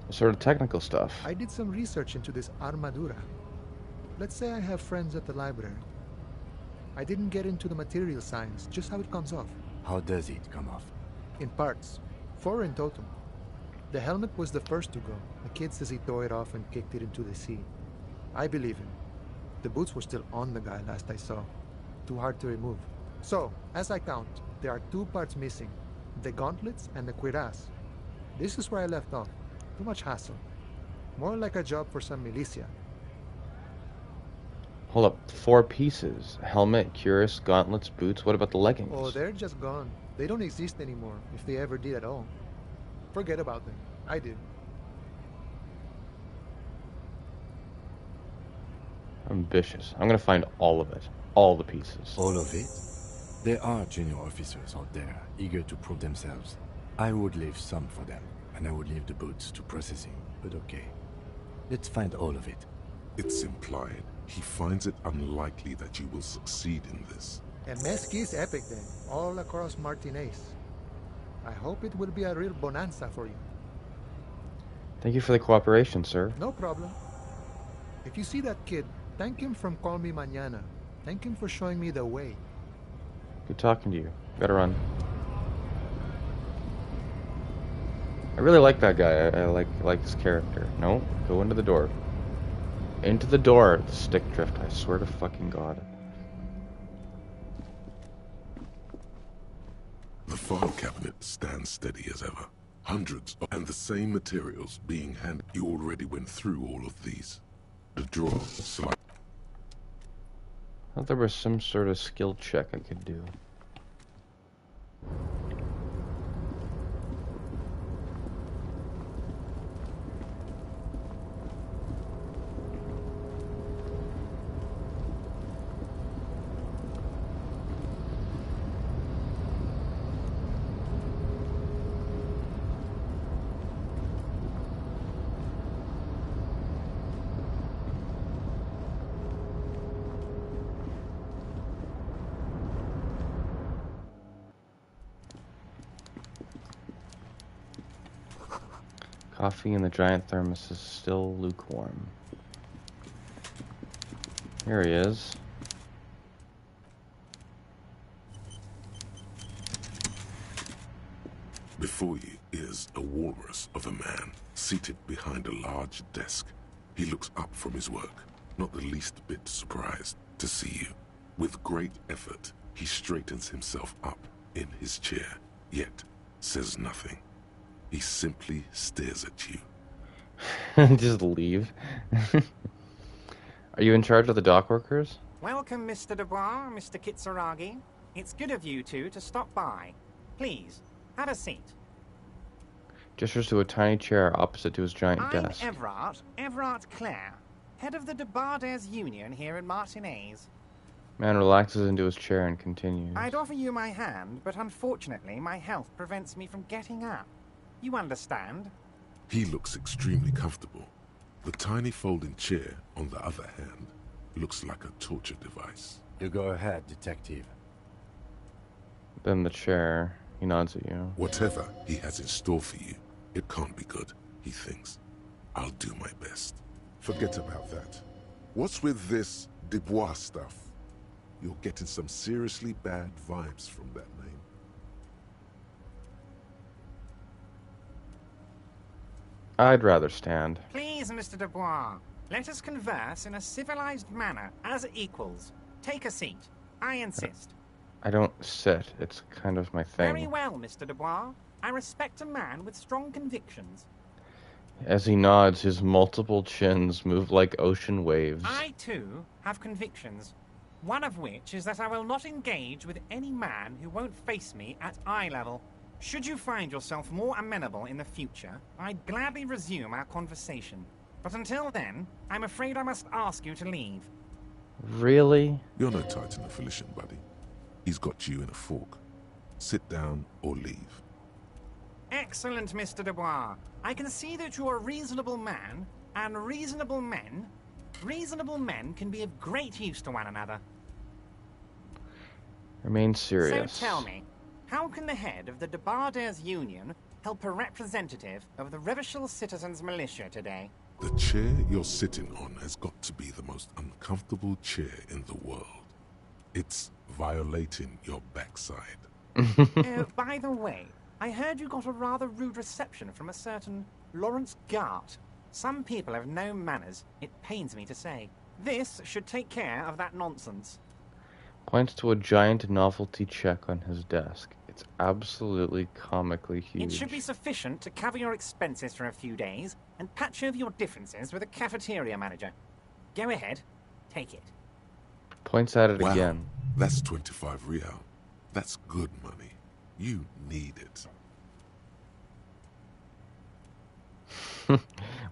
What sort of technical stuff?
I did some research into this armadura. Let's say I have friends at the library. I didn't get into the material science, just how it comes off.
How does it come off?
In parts. 4 in total. The helmet was the first to go. The kid says he tore it off and kicked it into the sea. I believe him. The boots were still on the guy last I saw. Too hard to remove. So, as I count, there are 2 parts missing. The gauntlets and the cuirass. This is where I left off. Too much hassle. More like a job for some militia.
Hold up. 4 pieces. Helmet, cuirass, gauntlets, boots. What about the leggings?
Oh, they're just gone. They don't exist anymore, if they ever did at all. Forget about them. I did.
Ambitious. I'm gonna find all of it. All the pieces.
All of it? There are junior officers out there, eager to prove themselves. I would leave some for them, and I would leave the boots to processing. But okay. Let's find all of it.
It's implied he finds it unlikely that you will succeed in this.
A Mesqui's epic then, all across Martinez. I hope it will be a real bonanza for you.
Thank you for the cooperation, sir.
No problem. If you see that kid, thank him from Call Me Mañana. Thank him for showing me the way.
Good talking to you. Gotta run. I really like that guy. I like his character. No, go into the door. Into the door. The stick drift. I swear to fucking God.
The file cabinet stands steady as ever. Hundreds and the same materials being handed. You already went through all of these. The drawer slide.
I thought there was some sort of skill check I could do. Coffee in the giant thermos is still lukewarm. Here he is.
Before you is a walrus of a man, seated behind a large desk. He looks up from his work, not the least bit surprised to see you. With great effort, he straightens himself up in his chair, yet says nothing. He simply stares at you.
Just leave. Are you in charge of the dock workers?
Welcome, Mr. Dubois, Mr. Kitsuragi. It's good of you two to stop by. Please, have a seat.
Gestures to a tiny chair opposite to his giant desk.
I'm Everard Clare, head of the Debarders Union here in Martinez.
Man relaxes into his chair and continues.
I'd offer you my hand, but unfortunately my health prevents me from getting up. You understand?
He looks extremely comfortable. The tiny folding chair, on the other hand, looks like a torture device.
You go ahead, detective.
Then the chair. He nods at you.
Whatever he has in store for you, it can't be good, he thinks. I'll do my best. Forget about that. What's with this Dubois stuff? You're getting some seriously bad vibes from that name.
I'd rather stand.
Please, Mr. Dubois, let us converse in a civilized manner, as equals. Take a seat. I insist.
I don't sit. It's kind of my thing.
Very well, Mr. Dubois. I respect a man with strong convictions.
As he nods, his multiple chins move like ocean waves.
I, too, have convictions. One of which is that I will not engage with any man who won't face me at eye level. Should you find yourself more amenable in the future, I'd gladly resume our conversation. But until then, I'm afraid I must ask you to leave.
Really?
You're no Titan affiliation, buddy. He's got you in a fork. Sit down or leave.
Excellent, Mr. Dubois. I can see that you're a reasonable man, and reasonable men can be of great use to one another.
Remain serious.
So tell me, how can the head of the Debarders Union help a representative of the Revachol Citizens Militia today?
The chair you're sitting on has got to be the most uncomfortable chair in the world. It's violating your backside.
Oh, by the way, I heard you got a rather rude reception from a certain Lawrence Gart. Some people have no manners, it pains me to say. This should take care of that nonsense.
Points to a giant novelty check on his desk. It's absolutely comically huge.
It should be sufficient to cover your expenses for a few days and patch over your differences with a cafeteria manager. Go ahead, take it.
Points at it
Wow,
again.
That's 25 real. That's good money. You need it.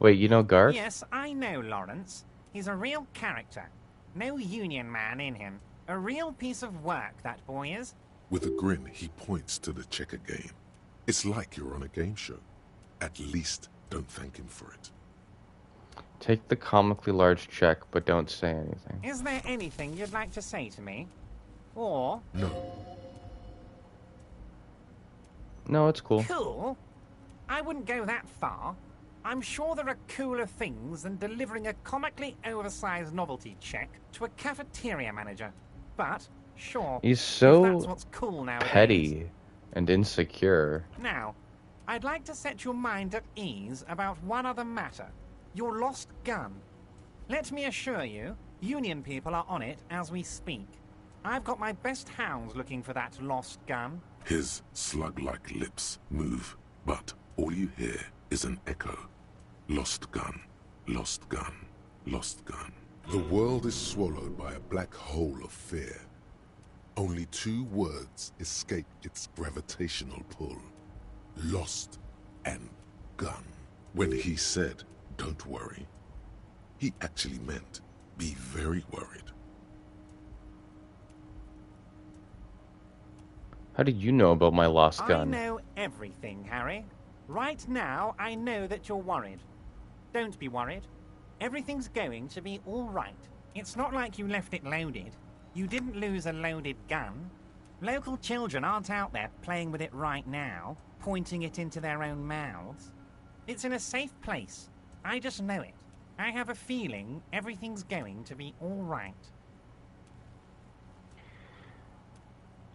Wait, you know Garth?
Yes, I know Lawrence. He's a real character. No union man in him. A real piece of work, that boy is.
With a grin, he points to the checker game. It's like you're on a game show. At least don't thank him for it.
Take the comically large check, but don't say anything.
Is there anything you'd like to say to me? Or...
No.
No, it's cool.
Cool? I wouldn't go that far. I'm sure there are cooler things than delivering a comically oversized novelty check to a cafeteria manager. But, sure,
He's
if
so
that's what's cool nowadays.
petty and insecure.
Now, I'd like to set your mind at ease about one other matter. Your lost gun. Let me assure you, Union people are on it as we speak. I've got my best hounds looking for that lost gun.
His slug-like lips move, but all you hear is an echo. Lost gun, lost gun, lost gun. The world is swallowed by a black hole of fear. Only two words escape its gravitational pull. Lost and gun. When he said, "Don't worry," he actually meant, be very worried.
How did you know about my lost gun?
I know everything, Harry. Right now, I know that you're worried. Don't be worried. Everything's going to be all right. It's not like you left it loaded. You didn't lose a loaded gun. Local children aren't out there playing with it right now, pointing it into their own mouths. It's in a safe place. I just know it. I have a feeling everything's going to be all right.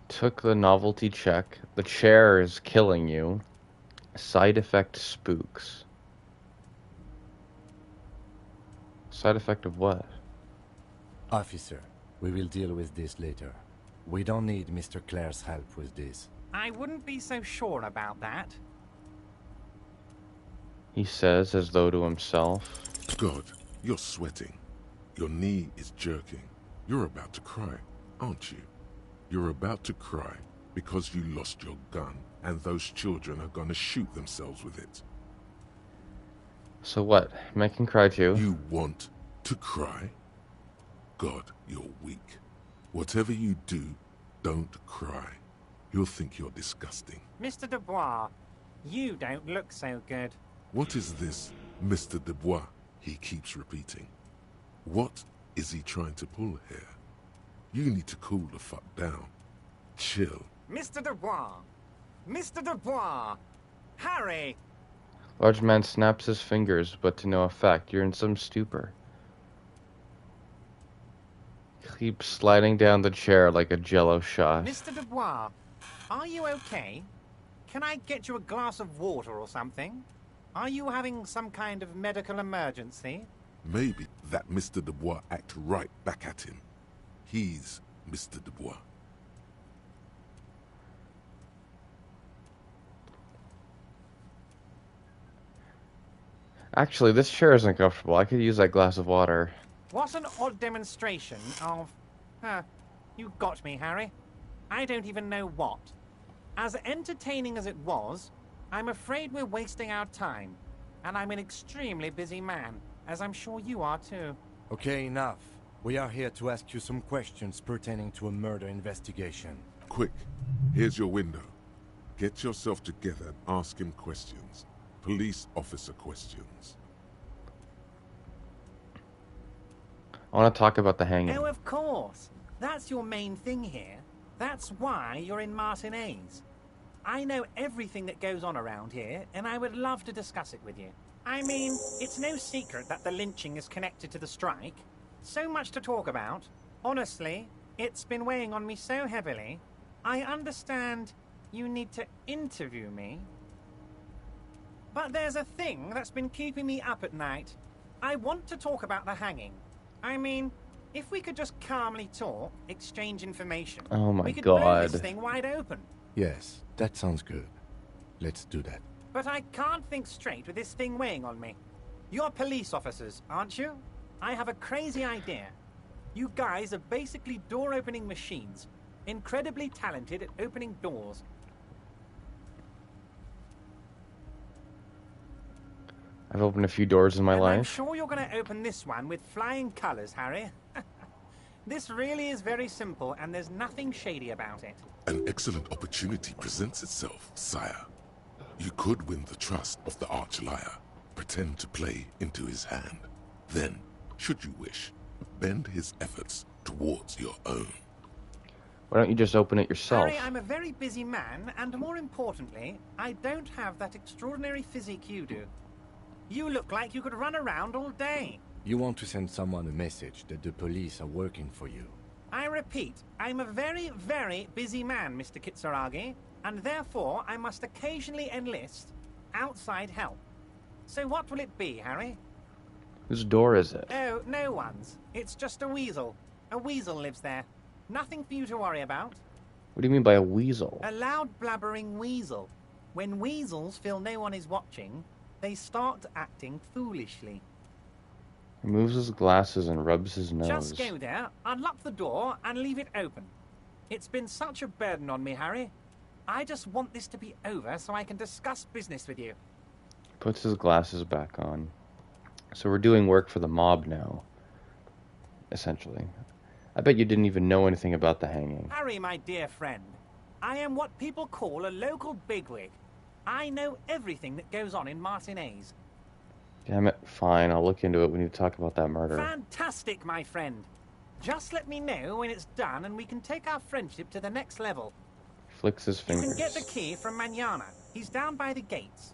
Took the novelty check. The chair is killing you. Side effect spooks. Side effect of what?
Officer, we will deal with this later. We don't need Mr. Clare's help with this.
I wouldn't be so sure about that.
He says as though to himself.
God, you're sweating. Your knee is jerking. You're about to cry, aren't you? You're about to cry because you lost your gun and those children are gonna shoot themselves with it.
So what? Make him cry too?
You want to cry? God, you're weak. Whatever you do, don't cry. He'll think you're disgusting.
Mr. Dubois, you don't look so good.
What is this, Mr. Dubois? He keeps repeating. What is he trying to pull here? You need to cool the fuck down. Chill.
Mr. Dubois! Mr. Dubois! Harry!
Large man snaps his fingers, but to no effect. You're in some stupor. Keeps sliding down the chair like a jello shot.
Mr. Dubois, are you okay? Can I get you a glass of water or something? Are you having some kind of medical emergency?
Maybe that Mr. Dubois act right back at him. He's Mr. Dubois.
Actually, this chair isn't comfortable. I could use that glass of water.
What an odd demonstration of... you got me, Harry. I don't even know what. As entertaining as it was, I'm afraid we're wasting our time. And I'm an extremely busy man, as I'm sure you are too.
Okay, enough. We are here to ask you some questions pertaining to a murder investigation.
Quick, here's your window. Get yourself together and ask him questions. Police officer questions.
I want to talk about the hanging.
Oh, of course. That's your main thing here. That's why you're in Martinez. I know everything that goes on around here, and I would love to discuss it with you. I mean, it's no secret that the lynching is connected to the strike. So much to talk about. Honestly, it's been weighing on me so heavily. I understand you need to interview me. But there's a thing that's been keeping me up at night. I want to talk about the hanging. I mean, if we could just calmly talk, exchange information,
oh my
we could
God.
blow this thing wide open.
Yes, that sounds good. Let's do that.
But I can't think straight with this thing weighing on me. You're police officers, aren't you? I have a crazy idea. You guys are basically door-opening machines, incredibly talented at opening doors.
I've opened a few doors in my life.
I'm sure you're going to open this one with flying colors, Harry. This really is very simple, and there's nothing shady about it.
An excellent opportunity presents itself, sire. You could win the trust of the arch-liar, pretend to play into his hand. Then, should you wish, bend his efforts towards your own.
Why don't you just open it yourself?
Harry, I'm a very busy man, and more importantly, I don't have that extraordinary physique you do. You look like you could run around all day.
You want to send someone a message that the police are working for you.
I repeat, I'm a very, very busy man, Mr. Kitsuragi, and therefore I must occasionally enlist outside help. So what will it be, Harry?
Whose door is it?
Oh, no one's. It's just a weasel. A weasel lives there. Nothing for you to worry about.
What do you mean by a weasel?
A loud blabbering weasel. When weasels feel no one is watching, they start acting foolishly.
He moves his glasses and rubs his nose.
Just go there, unlock the door, and leave it open. It's been such a burden on me, Harry. I just want this to be over so I can discuss business with you.
Puts his glasses back on. So we're doing work for the mob now. Essentially. I bet you didn't even know anything about the hanging.
Harry, my dear friend, I am what people call a local bigwig. I know everything that goes on in Martinez.
Damn it, fine, I'll look into it. We need to talk about that murder.
Fantastic, my friend. Just let me know when it's done and we can take our friendship to the next level.
Flicks his fingers.
You can get the key from Manana. He's down by the gates.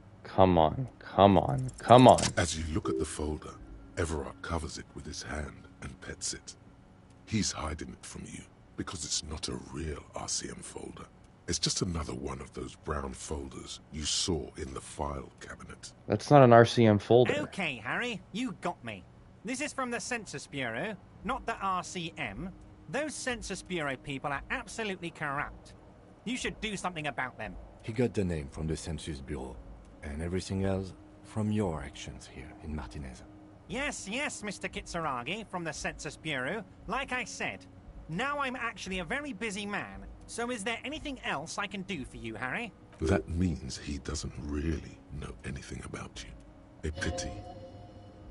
Come on, come on, come on.
As you look at the folder, Everard covers it with his hand and pets it. He's hiding it from you because it's not a real RCM folder. It's just another one of those brown folders you saw in the file cabinet.
That's not an RCM folder.
Okay, Harry, you got me. This is from the Census Bureau, not the RCM. Those Census Bureau people are absolutely corrupt. You should do something about them.
He got the name from the Census Bureau, and everything else from your actions here in Martinez.
Yes, Mr. Kitsuragi from the Census Bureau. Like I said, now I'm actually a very busy man, so is there anything else I can do for you, Harry?
That means he doesn't really know anything about you. A pity.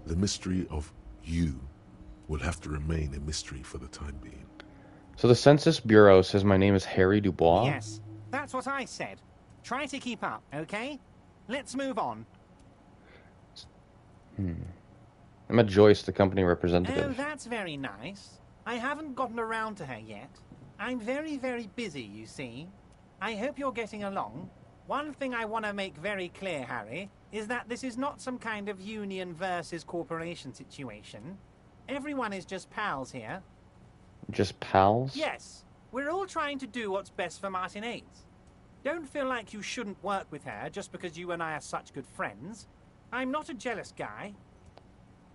The mystery of you will have to remain a mystery for the time being.
So the Census Bureau says my name is Harry Dubois?
Yes, that's what I said. Try to keep up, okay? Let's move on.
I'm at Joyce, the company representative.
Oh, that's very nice. I haven't gotten around to her yet. I'm very, very busy, you see. I hope you're getting along. One thing I want to make very clear, Harry, is that this is not some kind of union versus corporation situation. Everyone is just pals here.
Just pals?
Yes, we're all trying to do what's best for Martinez. Don't feel like you shouldn't work with her just because you and I are such good friends. I'm not a jealous guy.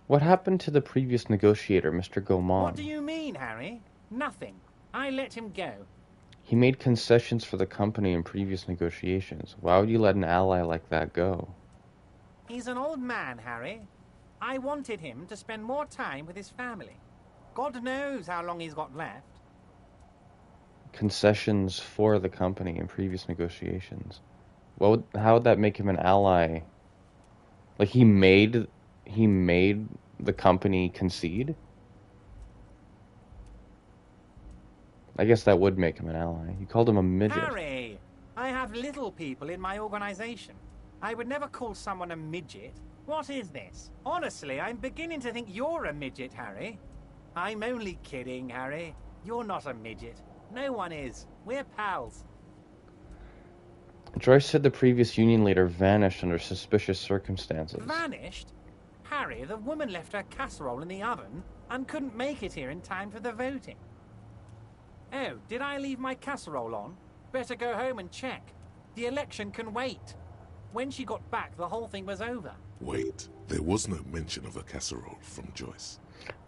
What happened to the previous negotiator, Mr. Gaumont?
What do you mean, Harry? Nothing. I let him go.
He made concessions for the company in previous negotiations. Why would you let an ally like that go?
He's an old man, Harry. I wanted him to spend more time with his family. God knows how long he's got left.
Concessions for the company in previous negotiations. How would that make him an ally? Like he made the company concede? I guess that would make him an ally. You called him a midget.
Harry, I have little people in my organization. I would never call someone a midget. What is this? Honestly, I'm beginning to think you're a midget, Harry. I'm only kidding, Harry. You're not a midget. No one is. We're pals.
Joyce said the previous union leader vanished under suspicious circumstances.
Vanished? Harry, the woman left her casserole in the oven and couldn't make it here in time for the voting. Oh, did I leave my casserole on? Better go home and check. The election can wait. When she got back, the whole thing was over.
Wait, there was no mention of a casserole from Joyce.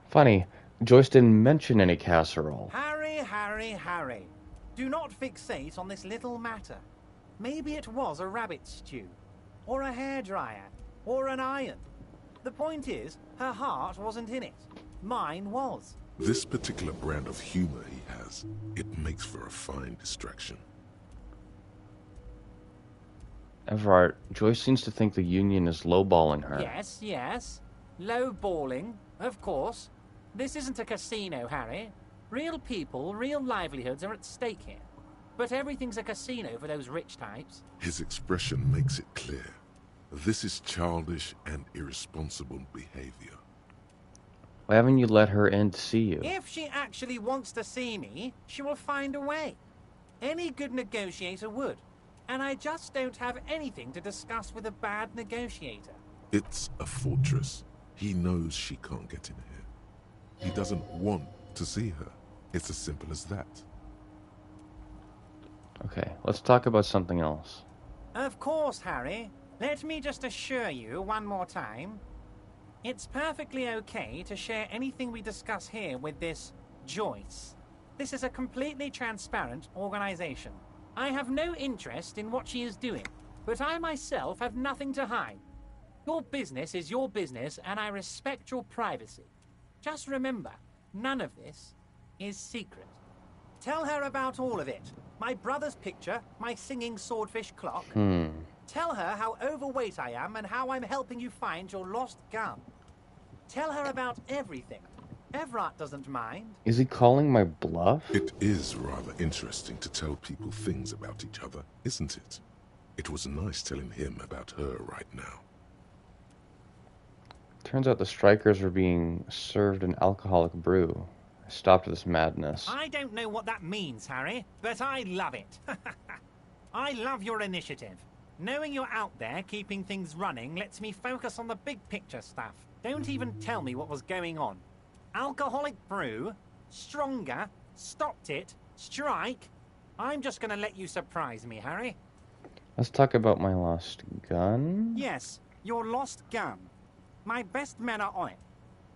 Funny, Joyce didn't mention any casserole.
Harry. Do not fixate on this little matter. Maybe it was a rabbit stew, or a hairdryer, or an iron. The point is, her heart wasn't in it. Mine was.
This particular brand of humor he has, it makes for a fine distraction.
Everard, Joyce seems to think the union is lowballing her.
Yes. Lowballing, of course. This isn't a casino, Harry. Real people, real livelihoods are at stake here. But everything's a casino for those rich types.
His expression makes it clear. This is childish and irresponsible behavior.
Why haven't you let her in to see you?
If she actually wants to see me, she will find a way. Any good negotiator would. And I just don't have anything to discuss with a bad negotiator.
It's a fortress. He knows she can't get in here. He doesn't want to see her. It's as simple as that.
Okay, let's talk about something else.
Of course, Harry. Let me just assure you one more time. It's perfectly okay to share anything we discuss here with this Joyce. This is a completely transparent organization. I have no interest in what she is doing, but I myself have nothing to hide. Your business is your business, and I respect your privacy. Just remember, none of this is secret. Tell her about all of it. My brother's picture, my singing swordfish clock. Tell her how overweight I am and how I'm helping you find your lost gun. Tell her about everything. Everard doesn't mind.
Is he calling my bluff?
It is rather interesting to tell people things about each other, isn't it? It was nice telling him about her right now.
Turns out the strikers were being served an alcoholic brew. I stopped this madness.
I don't know what that means, Harry, but I love it. I love your initiative. Knowing you're out there keeping things running lets me focus on the big picture stuff. Don't even tell me what was going on. Alcoholic brew, stronger, stopped it, strike. I'm just gonna let you surprise me, Harry.
Let's talk about my lost gun.
Yes, your lost gun. My best men are on it.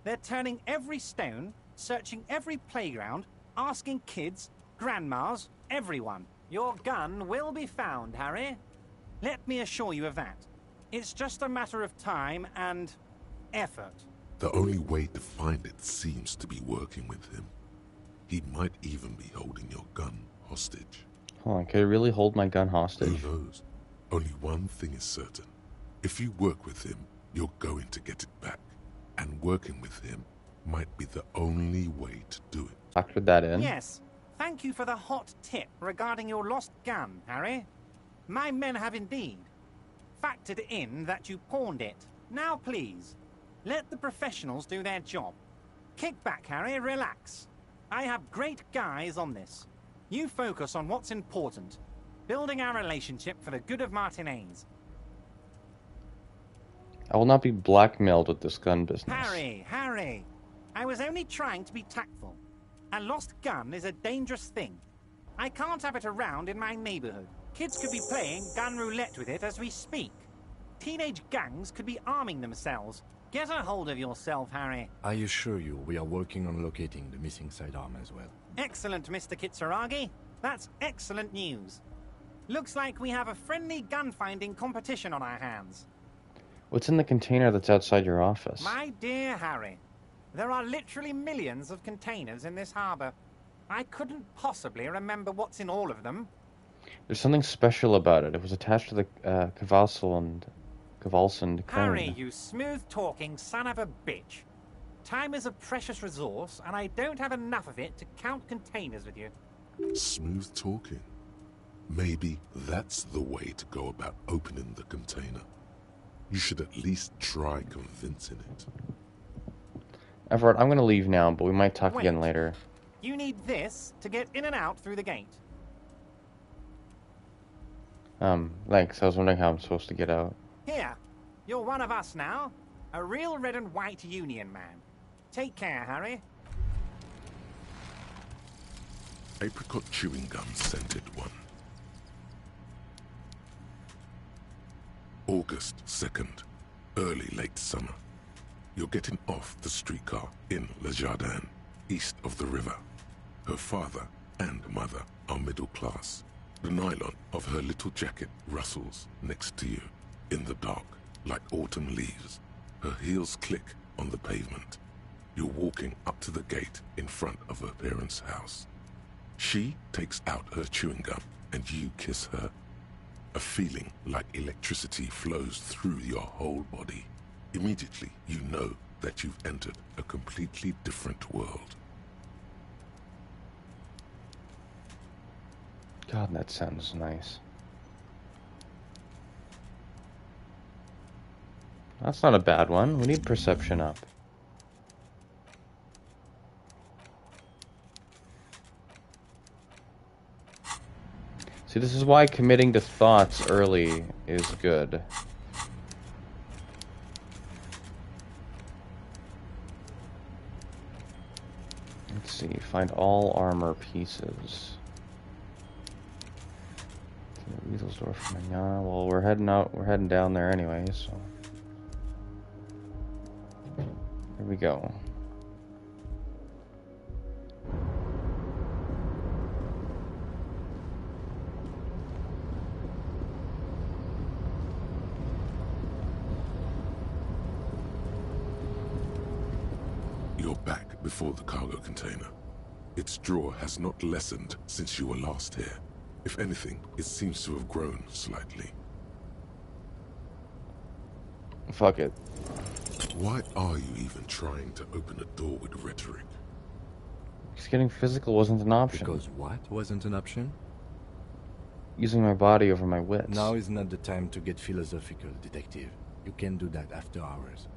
They're turning every stone, searching every playground, asking kids, grandmas, everyone. Your gun will be found, Harry. Let me assure you of that. It's just a matter of time and effort.
The only way to find it seems to be working with him. He might even be holding your gun hostage.
Hold on, can I really hold my gun hostage?
Who knows? Only one thing is certain. If you work with him, you're going to get it back. And working with him might be the only way to do it.
Factored that in?
Yes. Thank you for the hot tip regarding your lost gun, Harry. My men have indeed factored in that you pawned it. Now please, let the professionals do their job. Kick back, Harry, relax. I have great guys on this. You focus on what's important. Building our relationship for the good of Martinez.
I will not be blackmailed with this gun business.
Harry, I was only trying to be tactful. A lost gun is a dangerous thing. I can't have it around in my neighborhood. Kids could be playing gun roulette with it as we speak. Teenage gangs could be arming themselves. Get a hold of yourself, Harry.
I assure you, we are working on locating the missing sidearm as well.
Excellent, Mr. Kitsuragi. That's excellent news. Looks like we have a friendly gun-finding competition on our hands.
What's in the container that's outside your office?
My dear Harry, there are literally millions of containers in this harbor. I couldn't possibly remember what's in all of them.
There's something special about it. It was attached to the Kvalsund crane.
Harry, you smooth-talking son of a bitch. Time is a precious resource, and I don't have enough of it to count containers with you.
Smooth talking. Maybe that's the way to go about opening the container. You should at least try convincing it.
Everett, I'm gonna leave now, but we might talk
Wait.
again later.
You need this to get in and out through the gate.
Thanks. I was wondering how I'm supposed to get out.
Here, you're one of us now. A real red and white union man. Take care, Harry.
Apricot chewing gum scented one. August 2nd, early late summer. You're getting off the streetcar in Le Jardin, east of the river. Her father and mother are middle class. The nylon of her little jacket rustles next to you in the dark like autumn leaves. Her heels click on the pavement. You're walking up to the gate in front of her parents' house. She takes out her chewing gum and you kiss her. A feeling like electricity flows through your whole body. Immediately, you know that you've entered a completely different world.
God, that sounds nice. That's not a bad one. We need perception up. See, this is why committing to thoughts early is good. Let's see, find all armor pieces. Weasel's door for Mignon. Well, we're heading down there anyway, so. Here we go.
You're back before the cargo container. Its drawer has not lessened since you were last here. If anything, it seems to have grown slightly.
Fuck it.
Why are you even trying to open a door with rhetoric?
Because getting physical wasn't an option.
Because what wasn't an option?
Using my body over my wits.
Now is not the time to get philosophical, detective. You can do that after hours.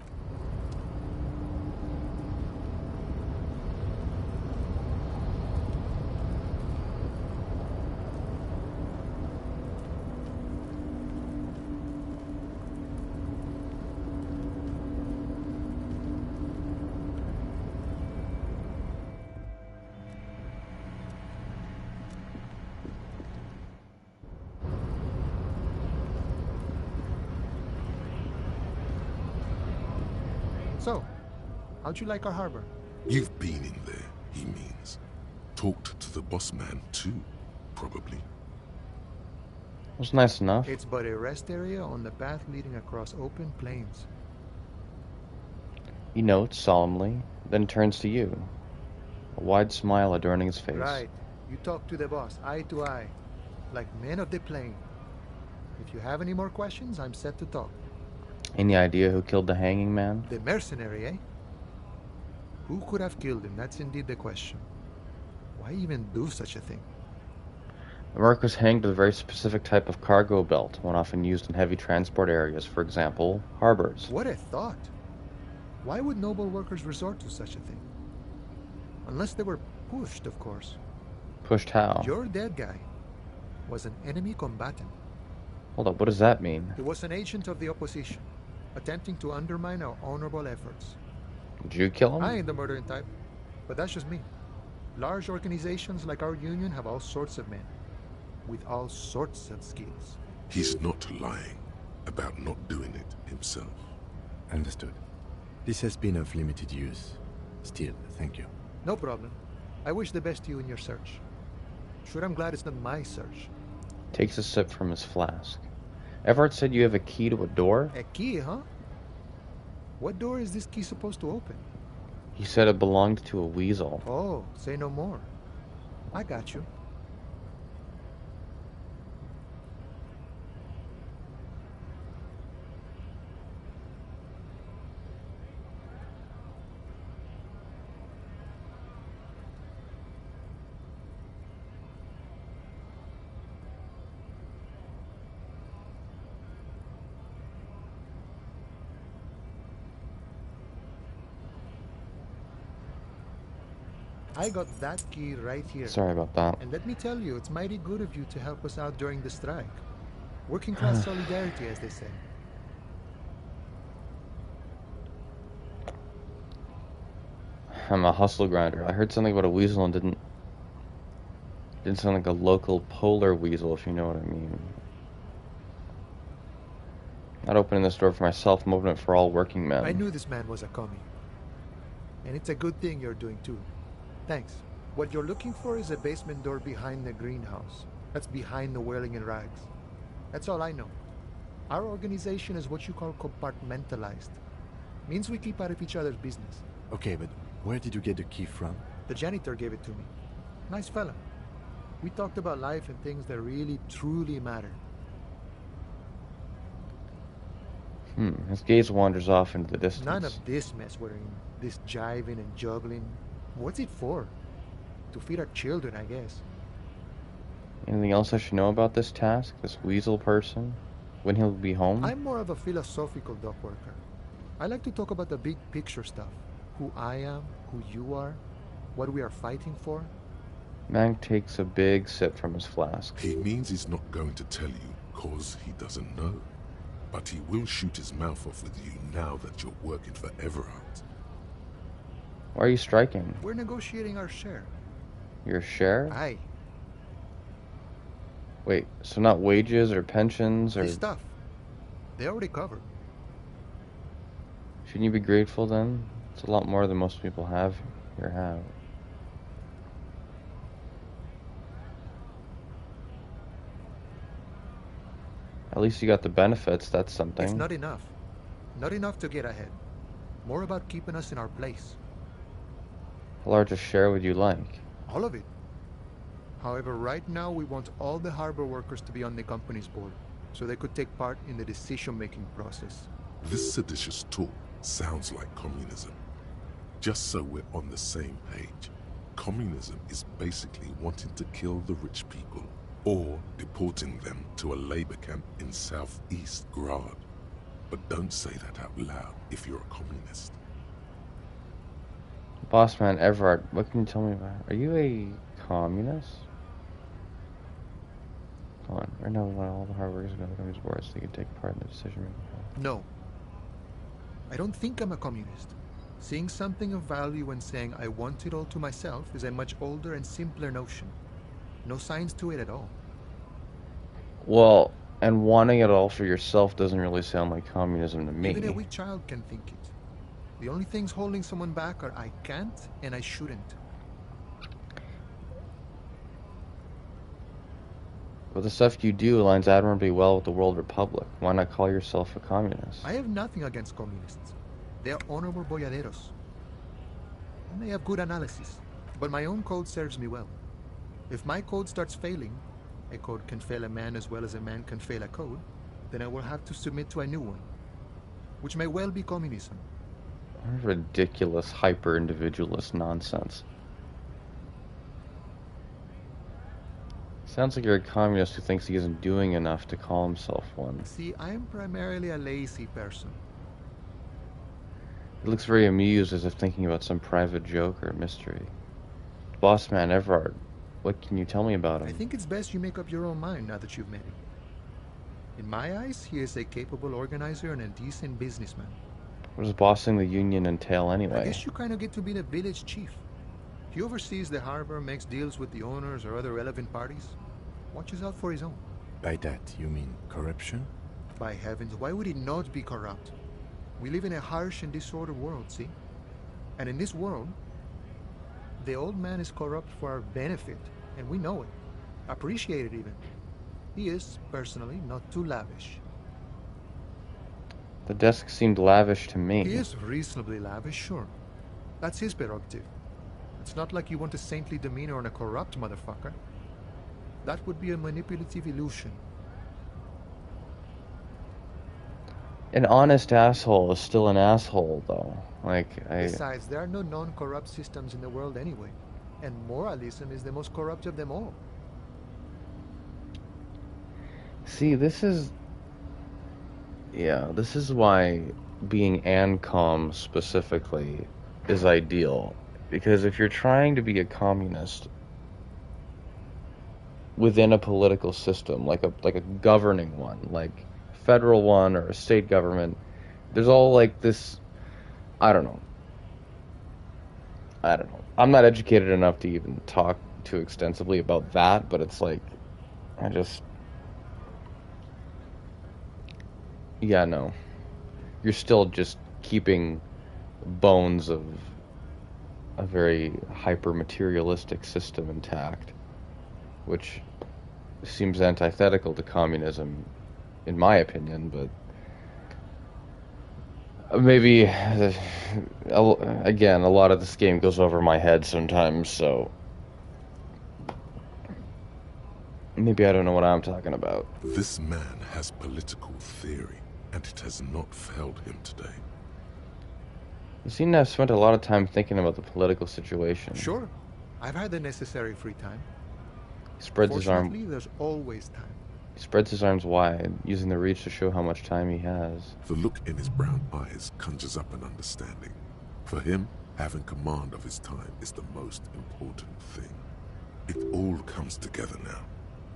So, how'd you like our harbor?
You've been in there, he means. Talked to the boss man too, probably.
It was nice enough.
It's but a rest area on the path leading across open plains.
He notes solemnly, then turns to you. A wide smile adorning his face.
Right. You talk to the boss, eye to eye, like men of the plain. If you have any more questions, I'm set to talk.
Any idea who killed the hanging man?
The mercenary, eh? Who could have killed him? That's indeed the question. Why even do such a thing?
The mark was hanged with a very specific type of cargo belt, one often used in heavy transport areas, for example, harbors.
What a thought! Why would noble workers resort to such a thing? Unless they were pushed, of course.
Pushed how?
Your dead guy was an enemy combatant.
Hold up, what does that mean?
He was an agent of the opposition, attempting to undermine our honorable efforts.
Did you kill him?
I ain't the murdering type, but that's just me. Large organizations like our union have all sorts of men, with all sorts of skills.
He's not lying about not doing it himself.
Understood. This has been of limited use. Still, thank you.
No problem. I wish the best to you in your search. Sure, I'm glad it's not my search.
Takes a sip from his flask. Everett said you have a key to a door?
A key, huh? What door is this key supposed to open?
He said it belonged to a weasel.
Oh, say no more. I got you. I got that key right here.
Sorry about that.
And let me tell you, it's mighty good of you to help us out during the strike. Working class solidarity, as they say.
I'm a hustle grinder. I heard something about a weasel and didn't sound like a local polar weasel, if you know what I mean. Not opening this door for myself, I'm opening it for all working men.
I knew this man was a commie. And it's a good thing you're doing too. Thanks. What you're looking for is a basement door behind the greenhouse. That's behind the whirling in rags. That's all I know. Our organization is what you call compartmentalized. Means we keep out of each other's business.
Okay, but where did you get the key from?
The janitor gave it to me. Nice fella. We talked about life and things that really, truly matter.
His gaze wanders off into the distance.
None of this mess we're in. This jiving and juggling. What's it for? To feed our children, I guess.
Anything else I should know about this task? This weasel person? When he'll be home?
I'm more of a philosophical dock worker. I like to talk about the big picture stuff. Who I am, who you are, what we are fighting for.
Mank takes a big sip from his flask.
He means he's not going to tell you, cause he doesn't know. But he will shoot his mouth off with you now that you're working for Everard.
Why are you striking?
We're negotiating our share.
Your share?
Aye.
Wait, so not wages or pensions or...
The stuff. They already covered.
Shouldn't you be grateful then? It's a lot more than most people have here. At least you got the benefits, that's something.
It's not enough. Not enough to get ahead. More about keeping us in our place.
How large a share would you like?
All of it. However, right now we want all the harbor workers to be on the company's board, so they could take part in the decision-making process.
This seditious talk sounds like communism. Just so we're on the same page, communism is basically wanting to kill the rich people or deporting them to a labor camp in southeast Grad. But don't say that out loud if you're a communist.
Bossman Everard, what can you tell me about? Are you a communist? Come on, right now we want all the hard workers to go to the company's board so they can take part in the decision-making process.
No. I don't think I'm a communist. Seeing something of value and saying I want it all to myself is a much older and simpler notion. No science to it at all.
Well, and wanting it all for yourself doesn't really sound like communism to me.
Even a weak child can think it. The only things holding someone back are I can't and I shouldn't.
But the stuff you do aligns admirably well with the World Republic. Why not call yourself a communist?
I have nothing against communists. They are honorable boyaderos. And they have good analysis. But my own code serves me well. If my code starts failing, a code can fail a man as well as a man can fail a code, then I will have to submit to a new one, which may well be communism.
Ridiculous, hyper-individualist nonsense. Sounds like you're a communist who thinks he isn't doing enough to call himself one.
See, I am primarily a lazy person.
He looks very amused, as if thinking about some private joke or mystery. Boss man Everard, what can you tell me about him?
I think it's best you make up your own mind now that you've met him. In my eyes, he is a capable organizer and a decent businessman.
What does bossing the union entail anyway?
I guess you kind of get to be the village chief. He oversees the harbor, makes deals with the owners or other relevant parties. Watches out for his own.
By that, you mean corruption?
By heavens, why would he not be corrupt? We live in a harsh and disordered world, see? And in this world, the old man is corrupt for our benefit, and we know it. Appreciate it even. He is, personally, not too lavish.
The desk seemed lavish to me.
He is reasonably lavish, sure. That's his prerogative. It's not like you want a saintly demeanor on a corrupt motherfucker. That would be a manipulative illusion.
An honest asshole is still an asshole, though.
Besides, there are no non-corrupt systems in the world anyway. And moralism is the most corrupt of them all.
See, this is why being ANCOM specifically is ideal. Because if you're trying to be a communist within a political system, like a governing one, like federal one or a state government, there's all like this, I don't know. I'm not educated enough to even talk too extensively about that, but it's like, yeah, no. You're still just keeping bones of a very hyper-materialistic system intact, which seems antithetical to communism, in my opinion, but maybe, again, a lot of this game goes over my head sometimes, so maybe I don't know what I'm talking about.
This man has political theory, and it has not failed him today.
You seem to have spent a lot of time thinking about the political situation.
Sure. I've had the necessary free time.
He spreads his arm.
Fortunately, there's always time.
He spreads his arms wide, using the reach to show how much time he has.
The look in his brown eyes conjures up an understanding. For him, having command of his time is the most important thing. It all comes together now.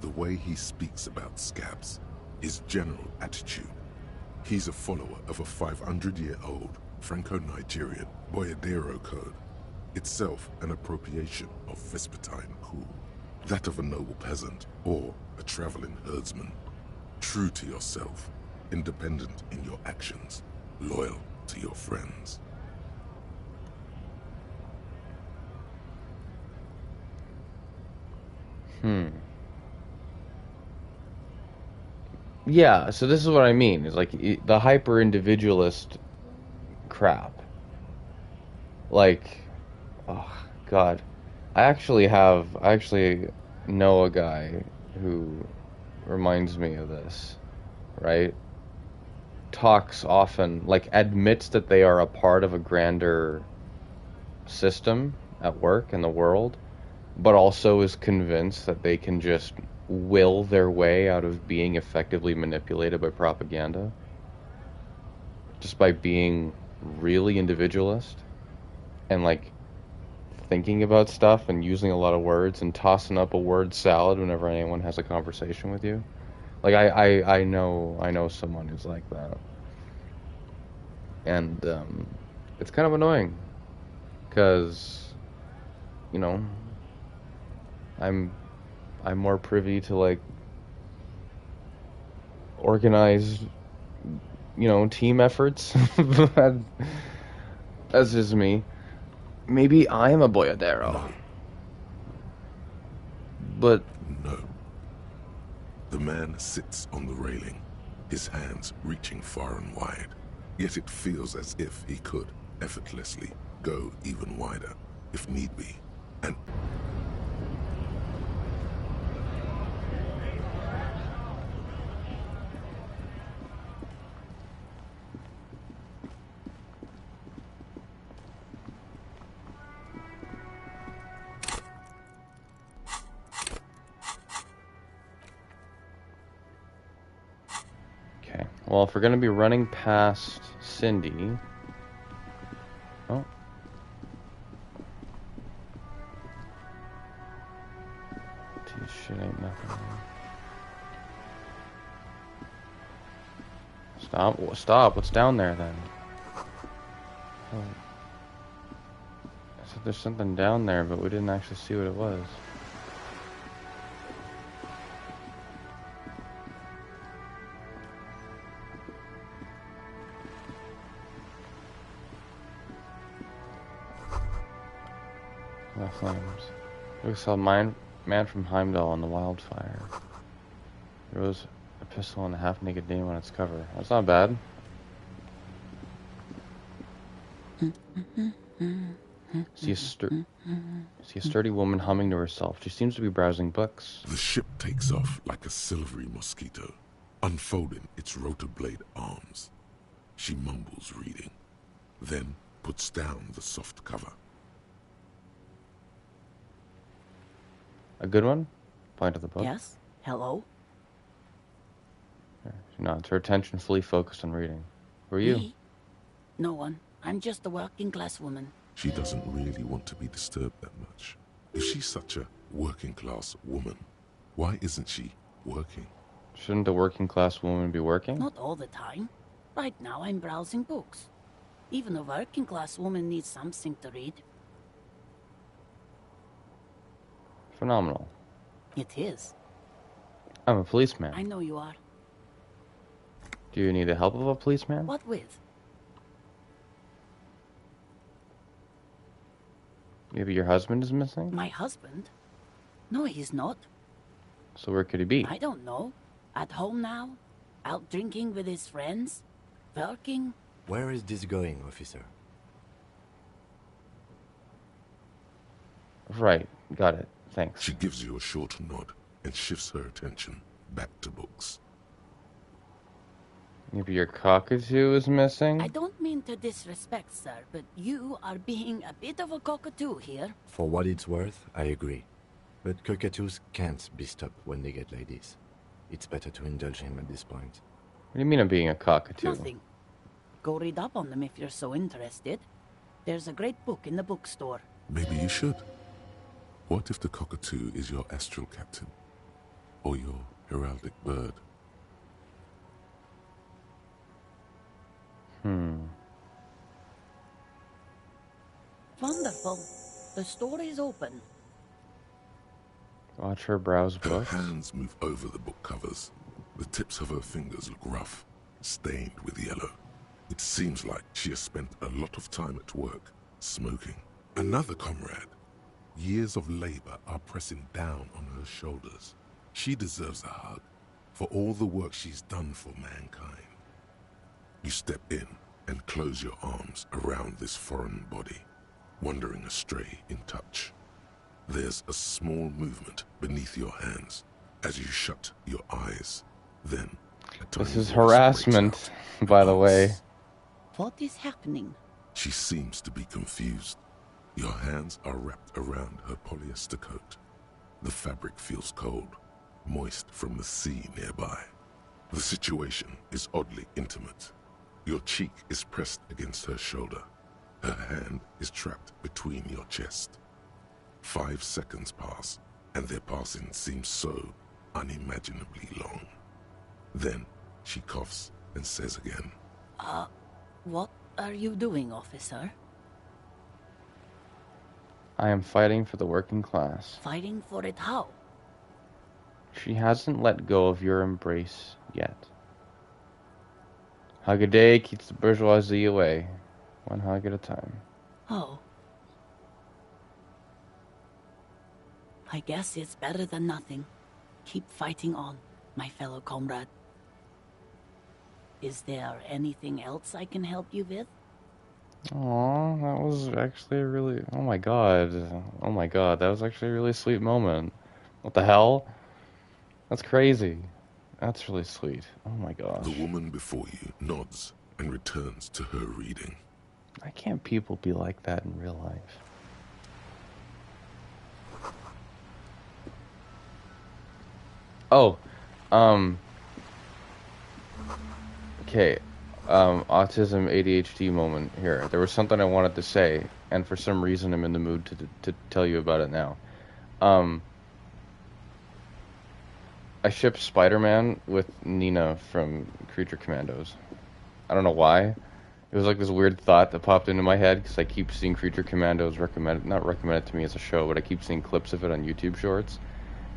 The way he speaks about scabs, his general attitude. He's a follower of a 500-year-old Franco-Nigerian Boyadero code, itself an appropriation of Vespertine cool. That of a noble peasant or a traveling herdsman. True to yourself, independent in your actions, loyal to your friends.
Yeah, so this is what I mean. It's like the hyper-individualist crap. Like, oh, God. I actually know a guy who reminds me of this, right? Talks often, like, admits that they are a part of a grander system at work in the world, but also is convinced that they can just will their way out of being effectively manipulated by propaganda just by being really individualist and like thinking about stuff and using a lot of words and tossing up a word salad whenever anyone has a conversation with you. Like I know someone who's like that, and it's kind of annoying because, you know, I'm more privy to like organized, you know, team efforts. That's just me. Maybe I am a boyadero.
No.
But...
No. The man sits on the railing, his hands reaching far and wide. Yet it feels as if he could, effortlessly, go even wider, if need be. And...
Okay, well, if we're gonna be running past Cindy... Oh. This shit ain't nothing. Stop, stop, what's down there then? Oh. I said there's something down there, but we didn't actually see what it was. The flames. We saw a man from Heimdall on the wildfire. There was a pistol and a half-naked dame on its cover. That's not bad. See a sturdy woman humming to herself. She seems to be browsing books.
The ship takes off like a silvery mosquito, unfolding its rotor blade arms. She mumbles reading, then puts down the soft cover.
A good one? Point to the book.
Yes? Hello?
She nods, her attention fully focused on reading. Who are you?
Me? No one. I'm just a working class woman.
She doesn't really want to be disturbed that much. If she's such a working class woman, why isn't she working?
Shouldn't a working class woman be working?
Not all the time. Right now I'm browsing books. Even a working class woman needs something to read.
Phenomenal.
It is.
I'm a policeman.
I know you are.
Do you need the help of a policeman?
What with?
Maybe your husband is missing?
My husband? No, he's not.
So where could he be?
I don't know. At home now? Out drinking with his friends? Working?
Where is this going, officer?
Right, got it. Thanks.
She gives you a short nod and shifts her attention back to books.
Maybe your cockatoo is missing?
I don't mean to disrespect, sir, but you are being a bit of a cockatoo here.
For what it's worth, I agree. But cockatoos can't be stopped when they get ladies. It's better to indulge him at this point.
What do you mean I'm being a cockatoo?
Nothing. Go read up on them if you're so interested. There's a great book in the bookstore.
Maybe you should. What if the cockatoo is your astral captain? Or your heraldic bird?
Wonderful. The store is open.
Watch her browse books.
Her hands move over the book covers. The tips of her fingers look rough, stained with yellow. It seems like she has spent a lot of time at work, smoking. Another comrade. Years of labor are pressing down on her shoulders. She deserves a hug for all the work she's done for mankind. You step in and close your arms around this foreign body, wandering astray in touch. There's a small movement beneath your hands as you shut your eyes. Then,
this is harassment, by the way.
What is happening?
She seems to be confused. Your hands are wrapped around her polyester coat. The fabric feels cold, moist from the sea nearby. The situation is oddly intimate. Your cheek is pressed against her shoulder. Her hand is trapped between your chest. 5 seconds pass, and their passing seems so unimaginably long. Then she coughs and says again,
What are you doing, officer?
I am fighting for the working class.
Fighting for it how?
She hasn't let go of your embrace yet. Hug a day keeps the bourgeoisie away. One hug at a time.
Oh. I guess it's better than nothing. Keep fighting on, my fellow comrade. Is there anything else I can help you with?
Aw, that was actually a really... Oh my god. Oh my god, that was actually a really sweet moment. What the hell? That's crazy. That's really sweet. Oh my gosh.
The woman before you nods and returns to her reading.
Why can't people be like that in real life? Oh, okay, autism ADHD moment here. There was something I wanted to say, and for some reason I'm in the mood to tell you about it now. I shipped Spider-Man with Nina from Creature Commandos. I don't know why. It was like this weird thought that popped into my head because I keep seeing Creature Commandos not recommended to me as a show, but I keep seeing clips of it on YouTube Shorts,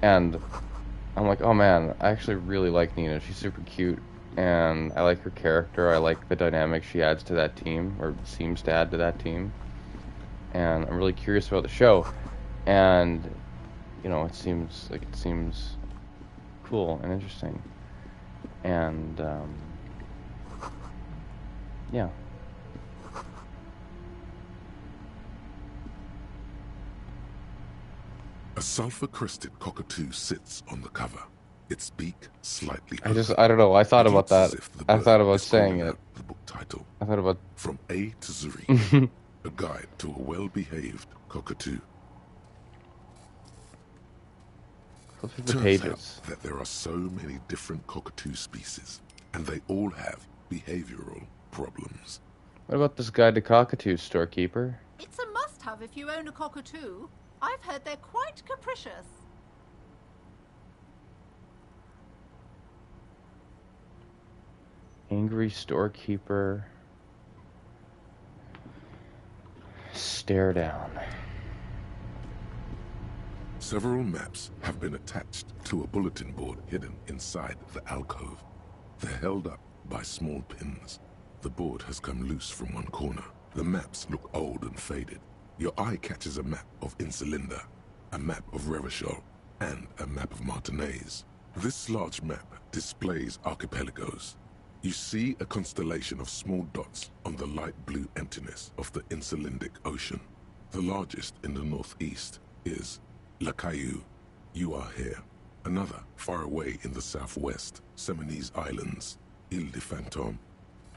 and I'm like, oh man, I actually really like Nina. She's super cute, and I like her character. I like the dynamic she adds to that team, or seems to add to that team. And I'm really curious about the show, and you know, it seems cool and interesting, and yeah.
A sulfur-crested cockatoo sits on the cover, its beak slightly
I don't know. I thought about that. I thought about saying it.
The book title.
I thought about
From A to Z, a guide to a well-behaved cockatoo.
Flip through the
Turns
pages.
out that there are so many different cockatoo species, and they all have behavioral problems.
What about this guide to cockatoos, storekeeper?
It's a must-have if you own a cockatoo. I've heard they're quite capricious.
Angry storekeeper. Stare down.
Several maps have been attached to a bulletin board hidden inside the alcove. They're held up by small pins. The board has come loose from one corner. The maps look old and faded. Your eye catches a map of Insulinda, a map of Revachol, and a map of Martinaise. This large map displays archipelagos. You see a constellation of small dots on the light blue emptiness of the Insulindic Ocean. The largest in the northeast is La Caillou. You are here. Another, far away in the southwest, Seminese Islands, Ile de Fantôme,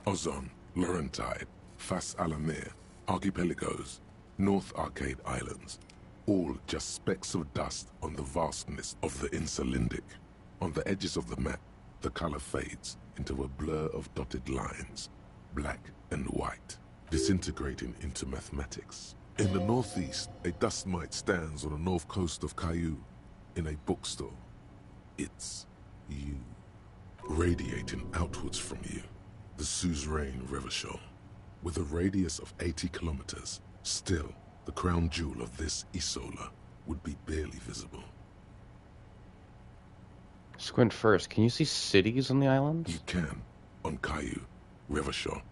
Ozon, Laurentide, Fas à la Mer, Archipelagos, North Arcade Islands, all just specks of dust on the vastness of the Insulindic. On the edges of the map, the color fades into a blur of dotted lines, black and white, disintegrating into mathematics. In the northeast, a dust mite stands on the north coast of Caillou, in a bookstore. It's you. Radiating outwards from you, the suzerain Revachol. With a radius of 80 kilometers, still, the crown jewel of this Isola would be barely visible.
Squint first. Can you see cities on the islands?
You can. On Caillou, Revachol,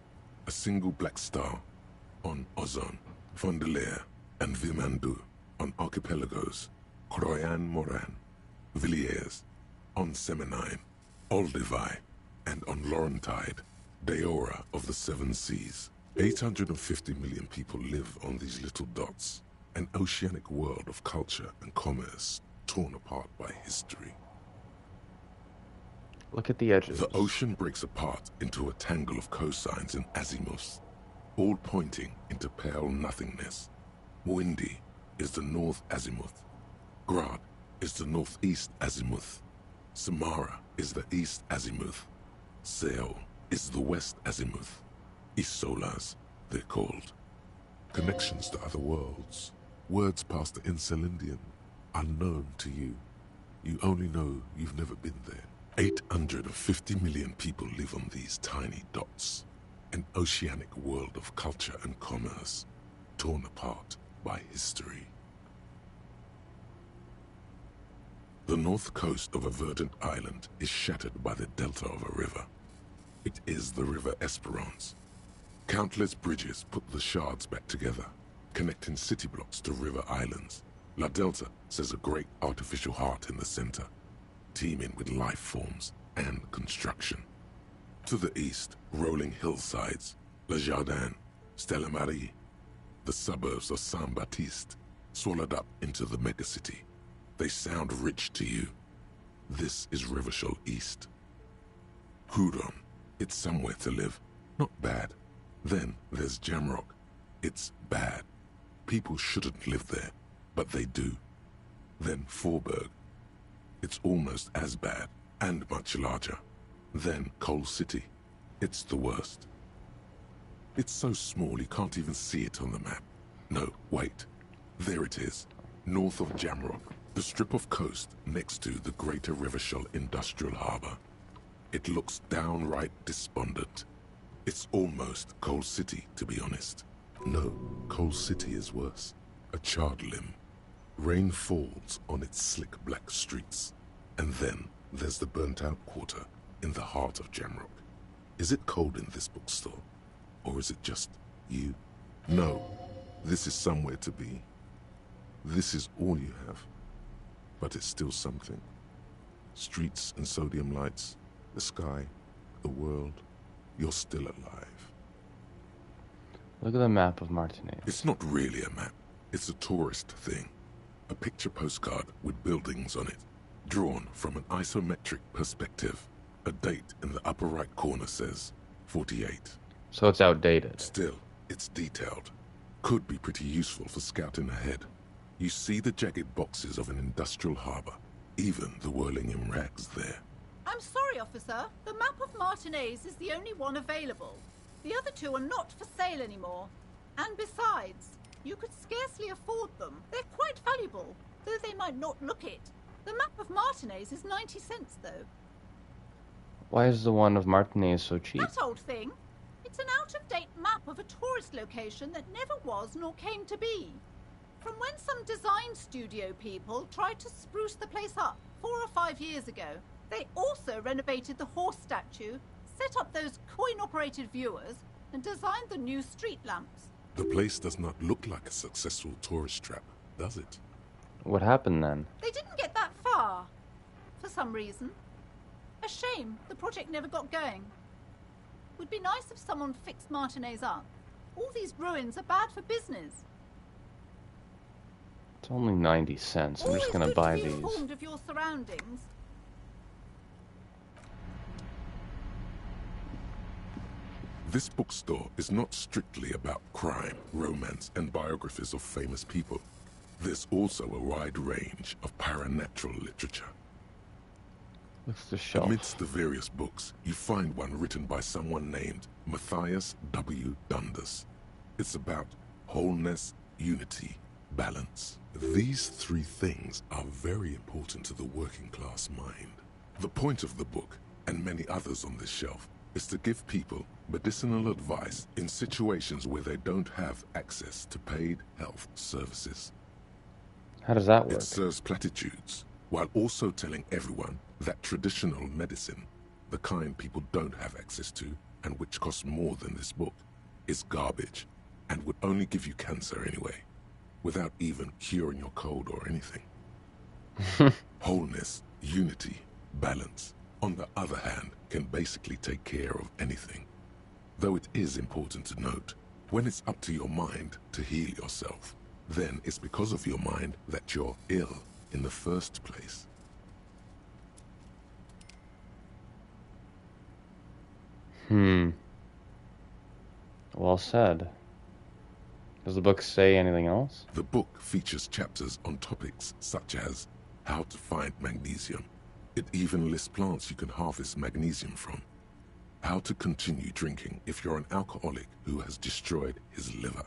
a single black star. On Ozon, Fondelier, and Vilmandu. On archipelagos, Croyan-Moran, Villiers. On Seminine, Olduvai, and on Laurentide, Deora of the Seven Seas. 850 million people live on these little dots, an oceanic world of culture and commerce torn apart by history.
Look at the edges.
The ocean breaks apart into a tangle of cosines and azimuths, all pointing into pale nothingness. Mwindi is the north azimuth. Grad is the northeast azimuth. Samara is the east azimuth. Seo is the west azimuth. Isolas, they're called. Connections to other worlds. Words past the Insulindian, unknown to you. You only know you've never been there. 850 million people live on these tiny dots. An oceanic world of culture and commerce, torn apart by history. The north coast of a verdant island is shattered by the delta of a river. It is the River Esperance. Countless bridges put the shards back together, connecting city blocks to river islands. La Delta says a great artificial heart in the center, teeming with life forms and construction. To the east, rolling hillsides, Le Jardin, Stella Marie, the suburbs of Saint-Baptiste, swallowed up into the megacity. They sound rich to you. This is Revachol East. Huron, it's somewhere to live, not bad. Then there's Jamrock. It's bad. People shouldn't live there, but they do. Then Forburg. It's almost as bad, and much larger. Then Coal City. It's the worst. It's so small you can't even see it on the map. No, wait. There it is, north of Jamrock, the strip of coast next to the Greater Revachol Industrial Harbor. It looks downright despondent. It's almost Coal City, to be honest. No, Coal City is worse. A charred limb. Rain falls on its slick black streets. And then there's the burnt-out quarter in the heart of Jamrock. Is it cold in this bookstore? Or is it just you? No, this is somewhere to be. This is all you have. But it's still something. Streets and sodium lights, the sky, the world. You're still alive.
Look at the map of Martinez.
It's not really a map. It's a tourist thing. A picture postcard with buildings on it, drawn from an isometric perspective. A date in the upper right corner says 48.
So it's outdated.
Still, it's detailed. Could be pretty useful for scouting ahead. You see the jagged boxes of an industrial harbor, even the whirling in rags there.
I'm sorry, officer. The map of Martinez is the only one available. The other two are not for sale anymore. And besides, you could scarcely afford them. They're quite valuable, though they might not look it. The map of Martinez is 90 cents, though.
Why is the one of Martinez so cheap?
That old thing. It's an out-of-date map of a tourist location that never was nor came to be. From when some design studio people tried to spruce the place up 4 or 5 years ago. They also renovated the horse statue, set up those coin-operated viewers, and designed the new street lamps.
The place does not look like a successful tourist trap, does it?
What happened then?
They didn't get that far, for some reason. A shame the project never got going. Would be nice if someone fixed Martinez up. All these ruins are bad for business.
It's only 90 cents. I'm just gonna buy these.
Always good to be informed of your surroundings.
This bookstore is not strictly about crime, romance, and biographies of famous people. There's also a wide range of paranatural literature.
What's the shelf?
Amidst the various books, you find one written by someone named Matthias W. Dundas. It's about wholeness, unity, balance. These three things are very important to the working class mind. The point of the book, and many others on this shelf, is to give people medicinal advice in situations where they don't have access to paid health services.
How does that work?
It serves platitudes, while also telling everyone that traditional medicine, the kind people don't have access to, and which costs more than this book, is garbage, and would only give you cancer anyway, without even curing your cold or anything. Wholeness, unity, balance, on the other hand, can basically take care of anything. Though it is important to note, when it's up to your mind to heal yourself, then it's because of your mind that you're ill in the first place.
Well said. Does the book say anything else?
The book features chapters on topics such as how to find magnesium. It even lists plants you can harvest magnesium from. How to continue drinking if you're an alcoholic who has destroyed his liver.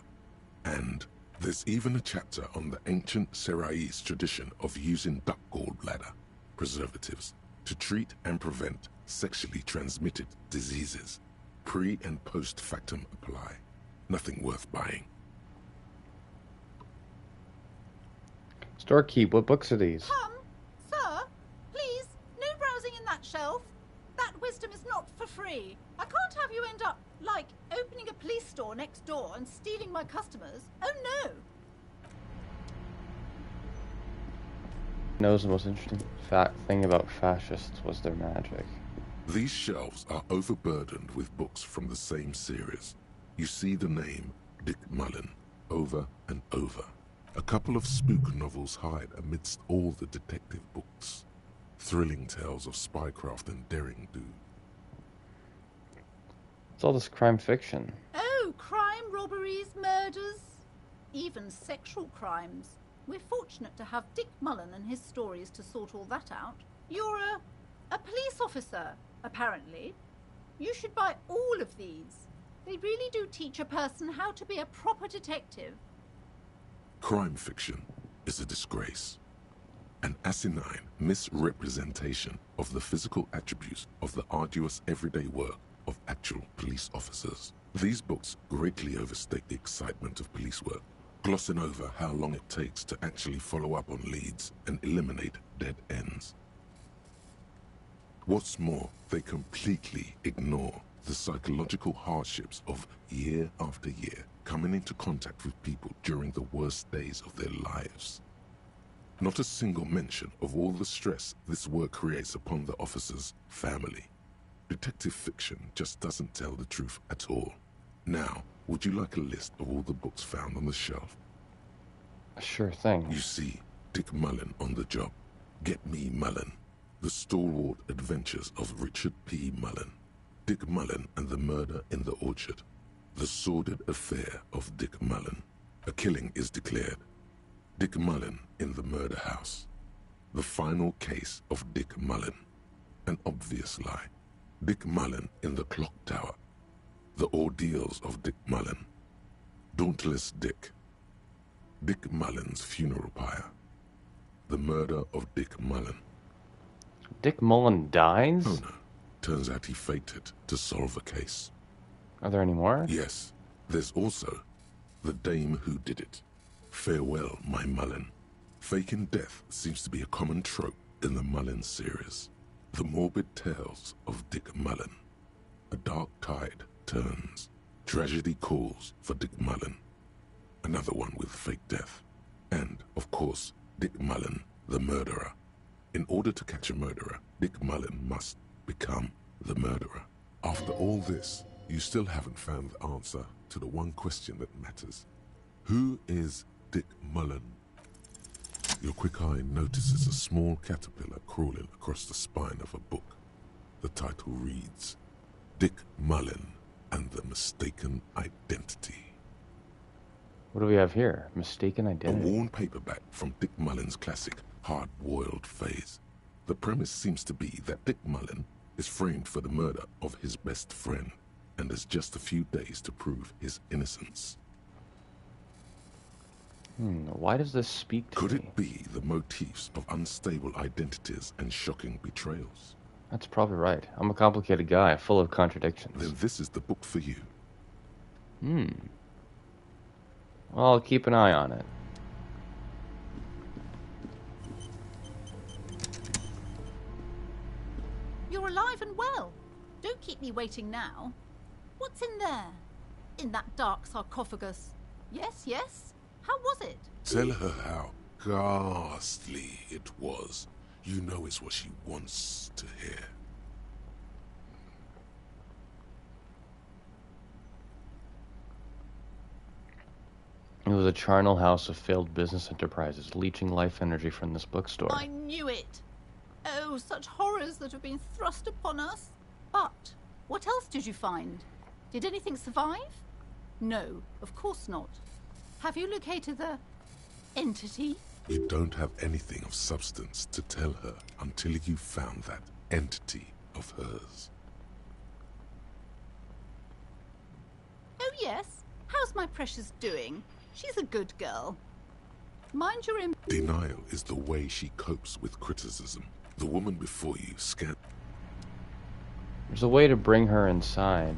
And there's even a chapter on the ancient Seraïs tradition of using duck gallbladder, preservatives, to treat and prevent sexually transmitted diseases. Pre- and post-factum apply. Nothing worth buying.
Storekeep, what books are these?
Sir, please, no browsing in that shelf. That wisdom is not for free. I can't have you end up, like, opening a police store next door and stealing my customers. Oh no!
Knows the most interesting thing about fascists was their magic.
These shelves are overburdened with books from the same series. You see the name Dick Mullen over and over. A couple of spook novels hide amidst all the detective books. Thrilling tales of spycraft and daring do.
It's all this crime fiction.
Oh, crime, robberies, murders, even sexual crimes. We're fortunate to have Dick Mullen and his stories to sort all that out. You're a police officer, apparently. You should buy all of these. They really do teach a person how to be a proper detective.
Crime fiction is a disgrace. An asinine misrepresentation of the physical attributes of the arduous everyday work of actual police officers. These books greatly overstate the excitement of police work, glossing over how long it takes to actually follow up on leads and eliminate dead ends. What's more, they completely ignore the psychological hardships of year after year coming into contact with people during the worst days of their lives. Not a single mention of all the stress this work creates upon the officer's family. Detective fiction just doesn't tell the truth at all. Now, would you like a list of all the books found on the shelf?
Sure thing.
You see Dick Mullen on the job. Get Me Mullen. The Stalwart Adventures of Richard P. Mullen. Dick Mullen and the Murder in the Orchard. The Sordid Affair of Dick Mullen. A killing is declared. Dick Mullen in the Murder House. The Final Case of Dick Mullen. An Obvious Lie. Dick Mullen in the Clock Tower. The Ordeals of Dick Mullen. Dauntless Dick. Dick Mullen's Funeral Pyre. The Murder of Dick Mullen.
Dick Mullen dies?
Oh no. Turns out he faked it to solve a case.
Are there any more?
Yes. There's also The Dame Who Did It. Farewell, My Mullen. Faking death seems to be a common trope in the Mullen series. The morbid tales of Dick Mullen. A dark tide turns. Tragedy calls for Dick Mullen. Another one with fake death. And, of course, Dick Mullen, the murderer. In order to catch a murderer, Dick Mullen must become the murderer. After all this, you still haven't found the answer to the one question that matters. Who is Dick Mullen? Your quick eye notices a small caterpillar crawling across the spine of a book. The title reads, Dick Mullen and the Mistaken Identity.
What do we have here? Mistaken
A
Identity.
worn paperback from Dick Mullen's classic Hard-Boiled Phase. The premise seems to be that Dick Mullen is framed for the murder of his best friend and has just a few days to prove his innocence.
Why does this speak to
Could
me?
it be the motifs of unstable identities and shocking betrayals?
That's probably right. I'm a complicated guy, full of contradictions.
Then this is the book for you.
Well, I'll keep an eye on it.
You're alive and well. Don't keep me waiting now. What's in there? In that dark sarcophagus? Yes, yes? How was it?
Tell her how ghastly it was. You know it's what she wants to hear.
It was a charnel house of failed business enterprises, leeching life energy from this bookstore.
I knew it. Oh, such horrors that have been thrust upon us. But what else did you find? Did anything survive? No, of course not. Have you located the entity?
You don't have anything of substance to tell her until you found that entity of hers.
Oh, yes. How's my precious doing? She's a good girl. Mind your
Denial is the way she copes with criticism. The woman before you scanned.
There's a way to bring her inside.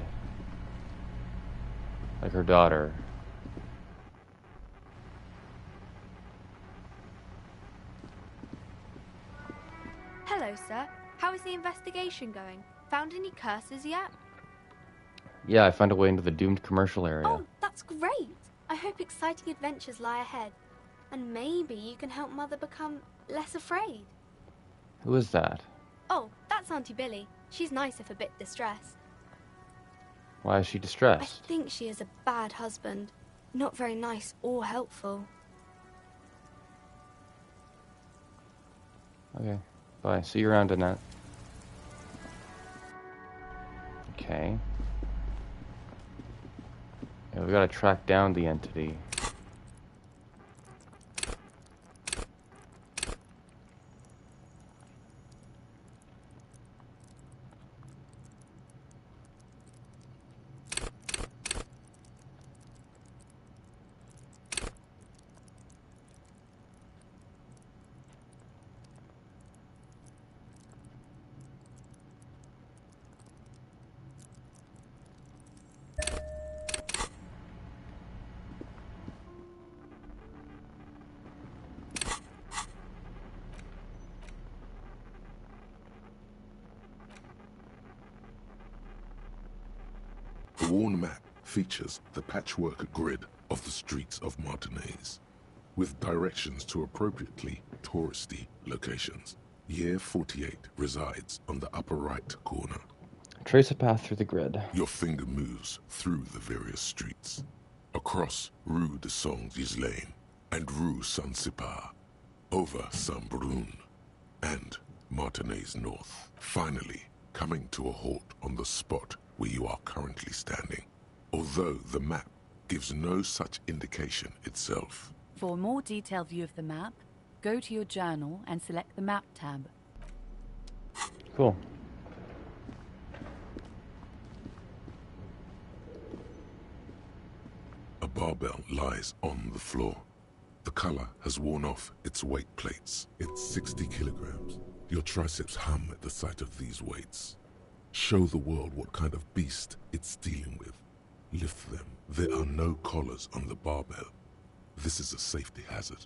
Like her daughter.
Hello, sir. How is the investigation going? Found any curses yet?
Yeah, I found a way into the doomed commercial area.
Oh, that's great! I hope exciting adventures lie ahead. And maybe you can help Mother become less afraid.
Who is that?
Oh, that's Auntie Billy. She's nice if a bit distressed.
Why is she
I
distressed?
think she is a bad husband. Not very nice or helpful.
Okay, bye. See you around, Annette. Okay. Yeah, we gotta track down the entity.
The worn map features the patchwork grid of the streets of Martinez, with directions to appropriately touristy locations. Year 48 resides on the upper right corner.
Trace a path through the grid.
Your finger moves through the various streets, across Rue de Saint-Ghislain and Rue Saint-Sipar, over Saint-Brun and Martinez North, finally coming to a halt on the spot where you are currently standing, although the map gives no such indication itself.
For a more detailed view of the map, go to your journal and select the Map tab.
Cool.
A barbell lies on the floor. The color has worn off its weight plates. It's 60 kilograms. Your triceps hum at the sight of these weights. Show the world what kind of beast it's dealing with. Lift them. There are no collars on the barbell. This is a safety hazard.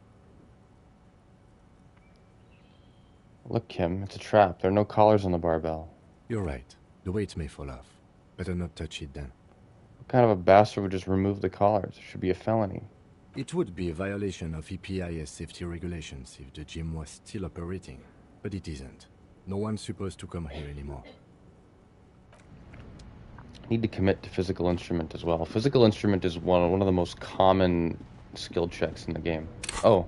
Look, Kim, it's a trap. There are no collars on the barbell.
You're right. The weight may fall off. Better not touch it then.
What kind of a bastard would just remove the collars? It should be a felony.
It would be a violation of EPIS safety regulations if the gym was still operating, but it isn't. No one's supposed to come here anymore.
Need to commit to physical instrument as well. Physical instrument is one of the most common skill checks in the game. Oh.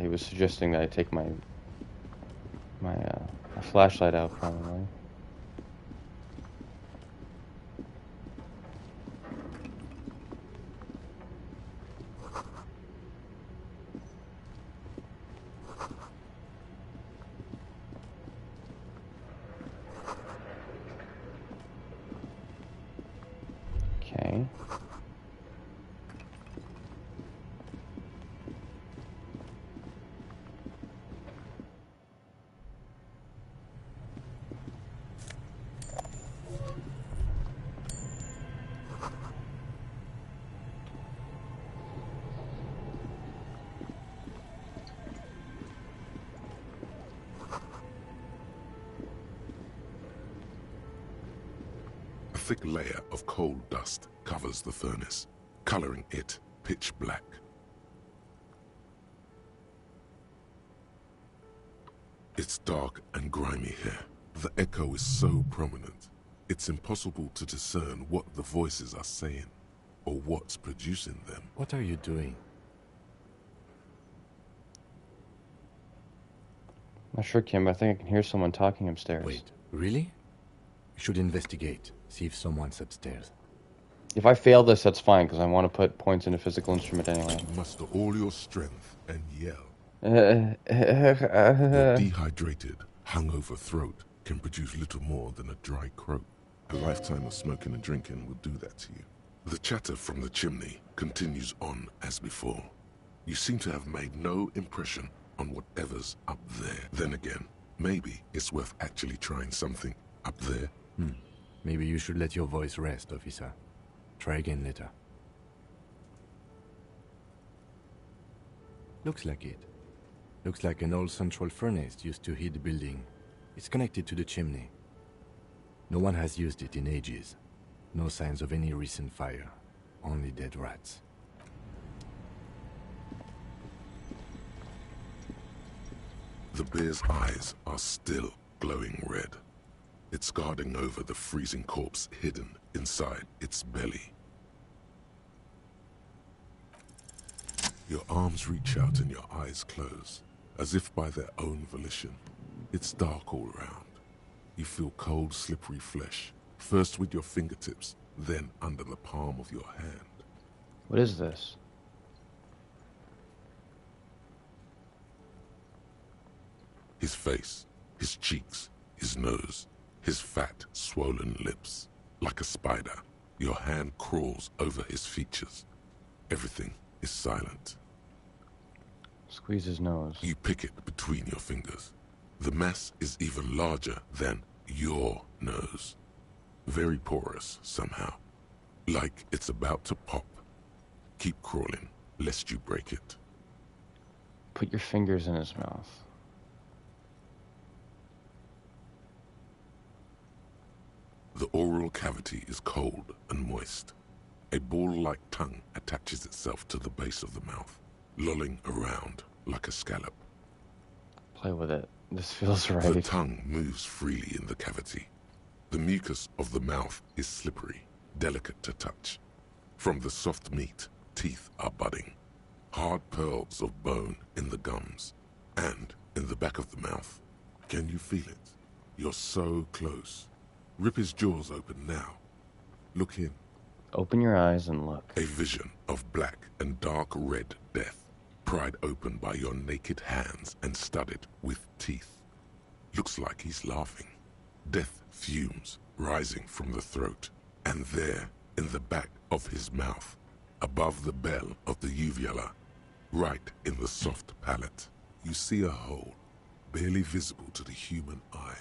He was suggesting that I take my flashlight out, probably. Okay.
A thick layer of coal dust covers the furnace, coloring it pitch black. It's dark and grimy here. The echo is so prominent, it's impossible to discern what the voices are saying, or what's producing them.
What are you doing?
Not sure, Kim, but I think I can hear someone talking upstairs.
Wait, really? You should investigate, see if someone's upstairs.
If I fail this, that's fine, because I want to put points into physical instrument anyway.
Muster all your strength and yell. Your dehydrated, hungover throat can produce little more than a dry croak. A lifetime of smoking and drinking will do that to you. The chatter from the chimney continues on as before. You seem to have made no impression on whatever's up there. Then again, maybe it's worth actually trying something up there.
Maybe you should let your voice rest, officer. Try again later. Looks like it. Looks like an old central furnace used to heat the building. It's connected to the chimney. No one has used it in ages. No signs of any recent fire. Only dead rats.
The bear's eyes are still glowing red. It's guarding over the freezing corpse hidden inside its belly. Your arms reach out and your eyes close, as if by their own volition. It's dark all around. You feel cold, slippery flesh, first with your fingertips, then under the palm of your hand.
What is this?
His face, his cheeks, his nose, his fat, swollen lips. Like a spider, your hand crawls over his features. Everything is silent.
Squeeze his nose.
You pick it between your fingers. The mass is even larger than your nose. Very porous somehow. Like it's about to pop. Keep crawling, lest you break it.
Put your fingers in his mouth.
The oral cavity is cold and moist. A ball-like tongue attaches itself to the base of the mouth, lolling around like a scallop.
Play with it. This feels right.
The tongue moves freely in the cavity. The mucus of the mouth is slippery, delicate to touch. From the soft meat, teeth are budding. Hard pearls of bone in the gums and in the back of the mouth. Can you feel it? You're so close. Rip his jaws open now. Look in.
Open your eyes and look.
A vision of black and dark red death, pried open by your naked hands and studded with teeth. Looks like he's laughing. Death fumes rising from the throat, and there, in the back of his mouth, above the bell of the uvula, right in the soft palate, you see a hole, barely visible to the human eye.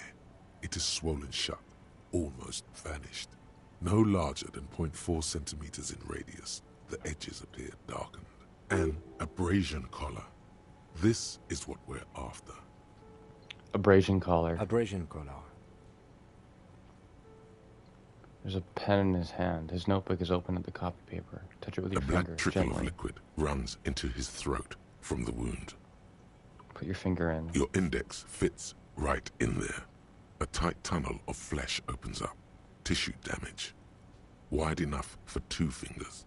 It is swollen shut, almost vanished. No larger than 0.4 centimeters in radius, the edges appear darkened. An abrasion collar. This is what we're after.
Abrasion collar.
Abrasion collar.
There's a pen in his hand. His notebook is open at the copy paper. Touch it with your finger,
A black trickle
gently.
of liquid runs into his throat from the wound.
Put your finger in.
Your index fits right in there. A tight tunnel of flesh opens up. Tissue damage. Wide enough for 2 fingers.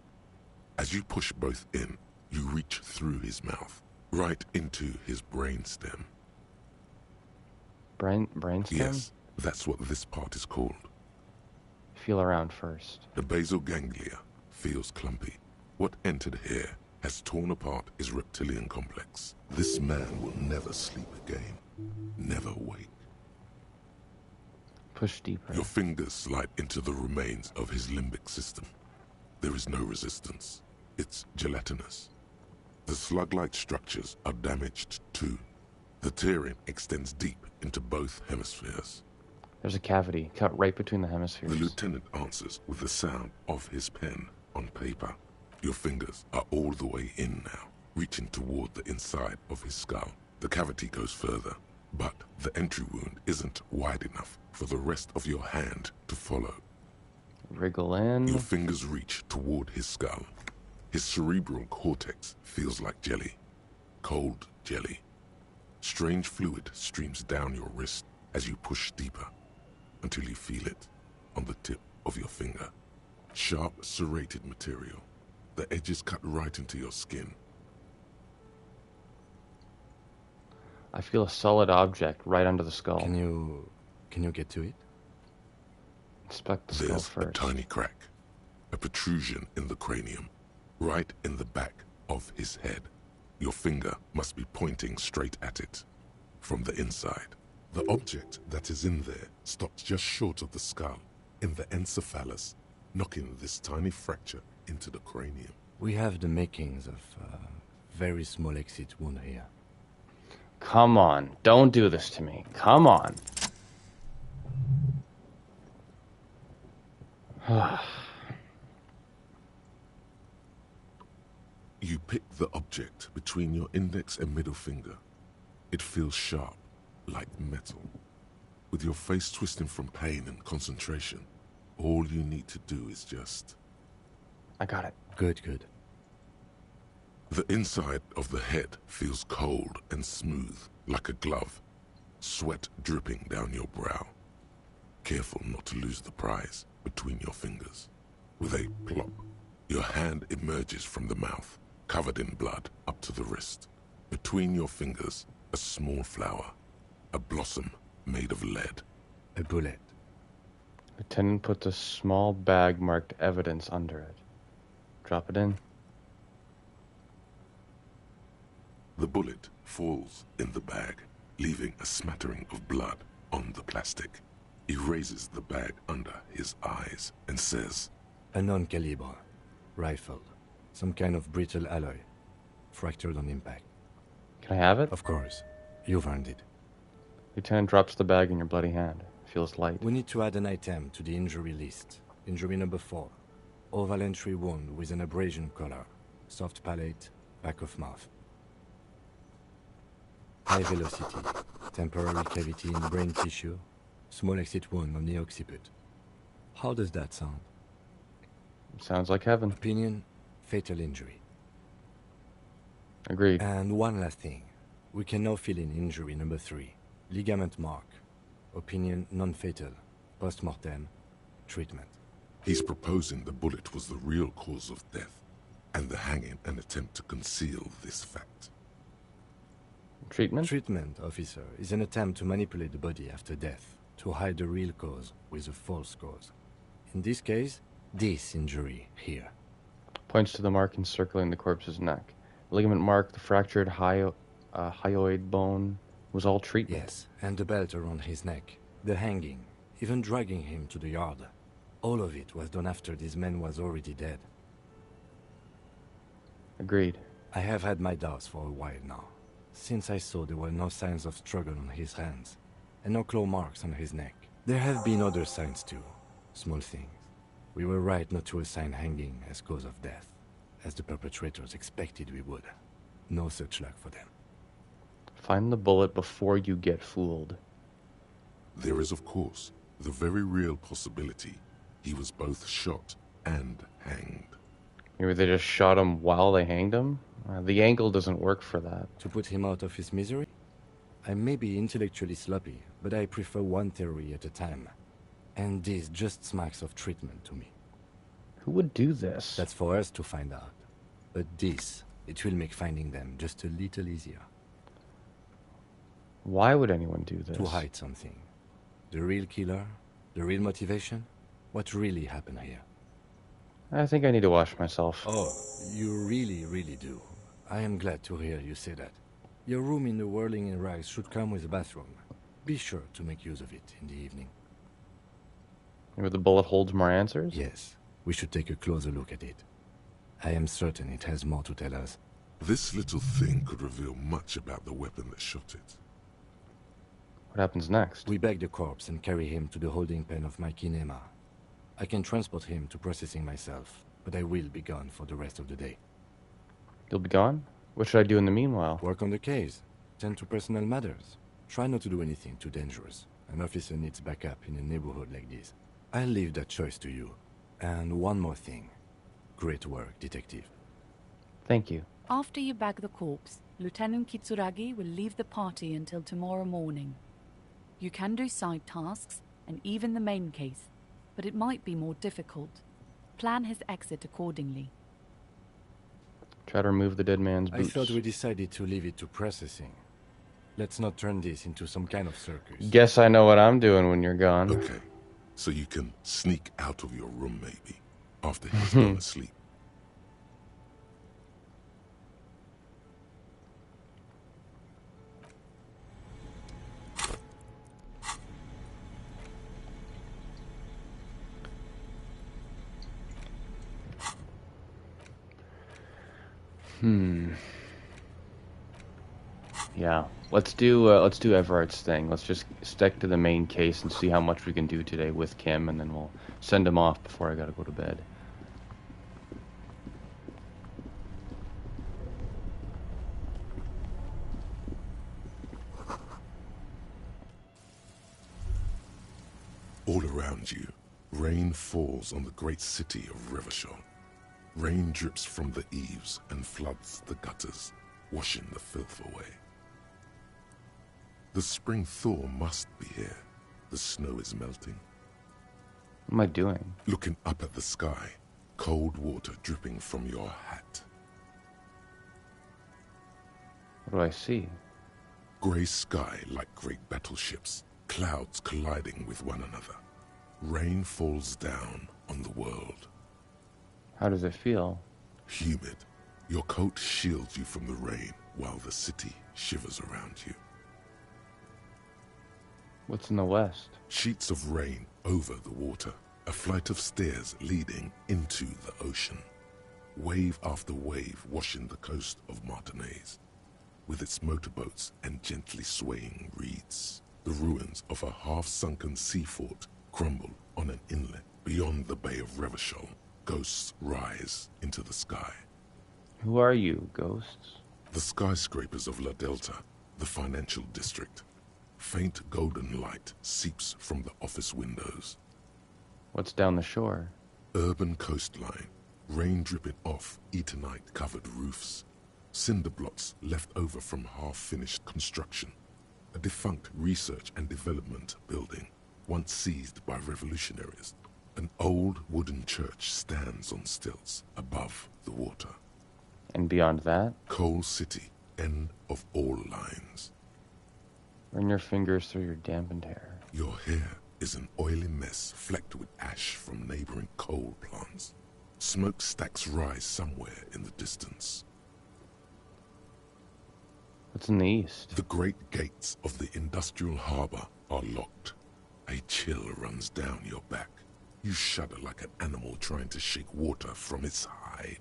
As you push both in, you reach through his mouth, right into his brainstem.
Brainstem?
Yes, that's what this part is called.
Feel around first.
The basal ganglia feels clumpy. What entered here has torn apart his reptilian complex. This man will never sleep again. Never wake.
Push deeper.
Your fingers slide into the remains of his limbic system. There is no resistance. It's gelatinous. The slug-like structures are damaged too. The tearing extends deep into both hemispheres.
There's a cavity cut right between the hemispheres.
The lieutenant answers with the sound of his pen on paper. Your fingers are all the way in now, reaching toward the inside of his skull. The cavity goes further, but the entry wound isn't wide enough for the rest of your hand to follow.
Wriggle in.
Your fingers reach toward his skull. His cerebral cortex feels like jelly. Cold jelly. Strange fluid streams down your wrist as you push deeper, until you feel it on the tip of your finger. Sharp, serrated material. The edges cut right into your skin.
I feel a solid object right under the skull.
Can you get to it?
Inspect the skull
There's
first.
a tiny crack. A protrusion in the cranium. Right in the back of his head. Your finger must be pointing straight at it. From the inside. The object that is in there stops just short of the skull, in the encephalus, knocking this tiny fracture into the cranium.
We have the makings of a very small exit wound here.
Come on. Don't do this to me. Come on.
You pick the object between your index and middle finger. It feels sharp, like metal. With your face twisting from pain and concentration, all you need to do is just...
I got it.
Good, good.
The inside of the head feels cold and smooth, like a glove. Sweat dripping down your brow. Careful not to lose the prize between your fingers. With a plop, your hand emerges from the mouth, covered in blood up to the wrist. Between your fingers, a small flower, a blossom made of lead.
A bullet.
Lieutenant puts a small bag marked evidence under it. Drop it in.
The bullet falls in the bag, leaving a smattering of blood on the plastic. He raises the bag under his eyes and says,
A non-caliber. Rifle. Some kind of brittle alloy. Fractured on impact.
Can I have it?
Of course. You've earned it.
Lieutenant drops the bag in your bloody hand. Feels light.
We need to add an item to the injury list. Injury number 4. Oval entry wound with an abrasion color. Soft palate, back of mouth. High velocity. Temporary cavity in brain tissue. Small exit wound on the occiput. How does that sound?
Sounds like heaven.
Opinion, fatal injury.
Agreed.
And one last thing. We can now fill in injury number 3. Ligament mark. Opinion non-fatal. Post-mortem. Treatment.
He's proposing the bullet was the real cause of death, and the hanging an attempt to conceal this fact.
Treatment?
Treatment, officer, is an attempt to manipulate the body after death, to hide the real cause with a false cause. In this case, this injury here.
Points to the mark encircling the corpse's neck. The ligament mark, the fractured hyoid bone, was all treatment.
Yes, and the belt around his neck, the hanging, even dragging him to the yard. All of it was done after this man was already dead.
Agreed.
I have had my doubts for a while now, since I saw there were no signs of struggle on his hands, and no claw marks on his neck. There have been other signs too, small things. We were right not to assign hanging as cause of death, as the perpetrators expected we would. No such luck for them.
Find the bullet before you get fooled.
There is, of course, the very real possibility he was both shot and hanged.
Maybe they just shot him while they hanged him? The angle doesn't work for that.
To put him out of his misery? I may be intellectually sloppy, but I prefer one theory at a time. And this just smacks of treatment to me.
Who would do this?
That's for us to find out. But this, it will make finding them just a little easier.
Why would anyone do this?
To hide something. The real killer? The real motivation? What really happened here?
I think I need to wash myself.
Oh, you really, really do. I am glad to hear you say that. Your room in the Whirling in Rags should come with a bathroom. Be sure to make use of it in the evening.
Maybe the bullet holds more answers?
Yes, we should take a closer look at it. I am certain it has more to tell us.
This little thing could reveal much about the weapon that shot it.
What happens next?
We bag the corpse and carry him to the holding pen of my kinema. I can transport him to processing myself, but I will be gone for the rest of the day.
You'll be gone? What should I do in the meanwhile?
Work on the case. Tend to personal matters. Try not to do anything too dangerous. An officer needs backup in a neighborhood like this. I'll leave that choice to you. And one more thing. Great work, detective.
Thank you.
After you bag the corpse, Lieutenant Kitsuragi will leave the party until tomorrow morning. You can do side tasks, and even the main case, but it might be more difficult. Plan his exit accordingly.
Try to remove the dead man's boots.
I thought we decided to leave it to processing. Let's not turn this into some kind of circus.
Guess I know what I'm doing when you're gone.
Okay, so you can sneak out of your room maybe, after he's gone to sleep.
Yeah, let's do Everart's thing. Let's just stick to the main case and see how much we can do today with Kim, and then we'll send him off before I gotta go to bed.
All around you, rain falls on the great city of Revachol. Rain drips from the eaves and floods the gutters, washing the filth away. The spring thaw must be here. The snow is melting.
What am I doing?
Looking up at the sky, cold water dripping from your hat.
What do I see?
Grey sky like great battleships, clouds colliding with one another. Rain falls down on the world.
How does it feel?
Humid. Your coat shields you from the rain while the city shivers around you.
What's in the west?
Sheets of rain over the water. A flight of stairs leading into the ocean. Wave after wave washing the coast of Martinaise, with its motorboats and gently swaying reeds. The ruins of a half-sunken sea fort crumble on an inlet beyond the Bay of Revachol. Ghosts rise into the sky.
Who are you, ghosts?
The skyscrapers of La Delta, the financial district. Faint golden light seeps from the office windows.
What's down the shore?
Urban coastline, rain dripping off Eternite-covered roofs. Cinder blocks left over from half-finished construction. A defunct research and development building, once seized by revolutionaries. An old wooden church stands on stilts above the water.
And beyond that?
Coal City, end of all lines.
Run your fingers through your dampened hair.
Your hair is an oily mess flecked with ash from neighboring coal plants. Smokestacks rise somewhere in the distance.
What's in the east?
The great gates of the industrial harbor are locked. A chill runs down your back. You shudder like an animal trying to shake water from its hide.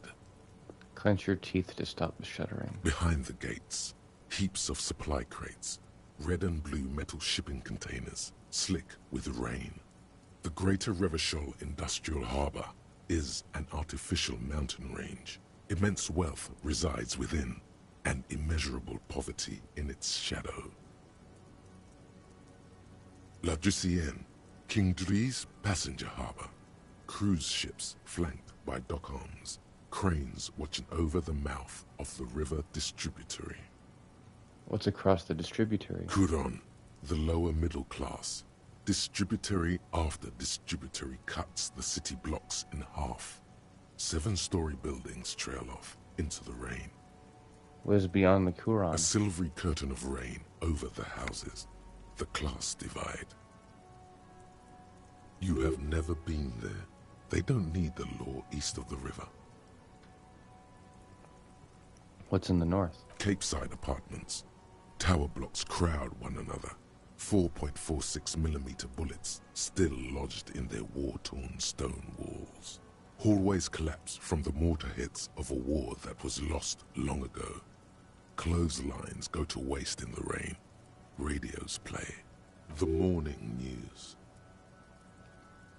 Clench your teeth to stop the shuddering.
Behind the gates, heaps of supply crates, red and blue metal shipping containers, slick with rain. The Greater Revachol Industrial Harbor is an artificial mountain range. Immense wealth resides within, and immeasurable poverty in its shadow. La Drusienne, King Dries passenger harbor. Cruise ships flanked by dock arms. Cranes watching over the mouth of the river distributary.
What's across the distributary?
Couronne, the lower middle class. Distributary after distributary cuts the city blocks in half. 7-story buildings trail off into the rain.
What is beyond the Couronne?
A silvery curtain of rain over the houses. The class divide. You have never been there. They don't need the law east of the river.
What's in the north?
Capeside apartments. Tower blocks crowd one another. 4.46mm bullets still lodged in their war-torn stone walls. Hallways collapse from the mortar hits of a war that was lost long ago. Clotheslines go to waste in the rain. Radios play. The morning news.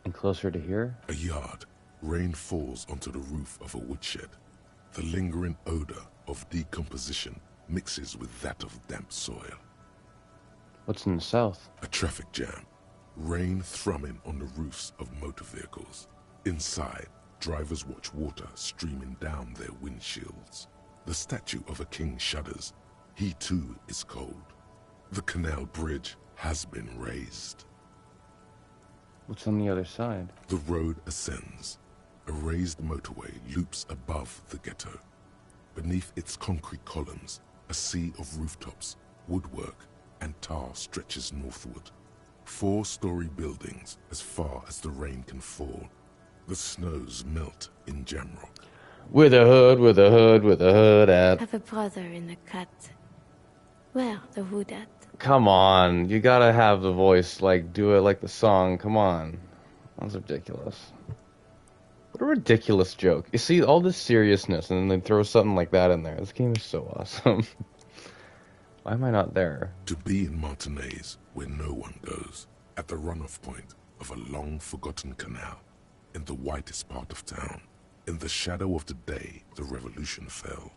And closer to here?
A yard. Rain falls onto the roof of a woodshed. The lingering odor of decomposition mixes with that of damp soil.
What's in the south?
A traffic jam. Rain thrumming on the roofs of motor vehicles. Inside, drivers watch water streaming down their windshields. The statue of a king shudders. He too is cold. The canal bridge has been raised.
What's on the other side?
The road ascends. A raised motorway loops above the ghetto. Beneath its concrete columns, a sea of rooftops, woodwork, and tar stretches northward. 4-story buildings as far as the rain can fall. The snows melt in Jamrock.
With a hood, with a hood, with a hood at.
I have a brother in the cut. Where the hood at?
Come on, you gotta have the voice, like, do it like the song, come on. That's ridiculous. What a ridiculous joke. You see, all this seriousness, and then they throw something like that in there. This game is so awesome. Why am I not there?
To be in Martinaise, where no one goes, at the runoff point of a long-forgotten canal, in the whitest part of town, in the shadow of the day the revolution fell.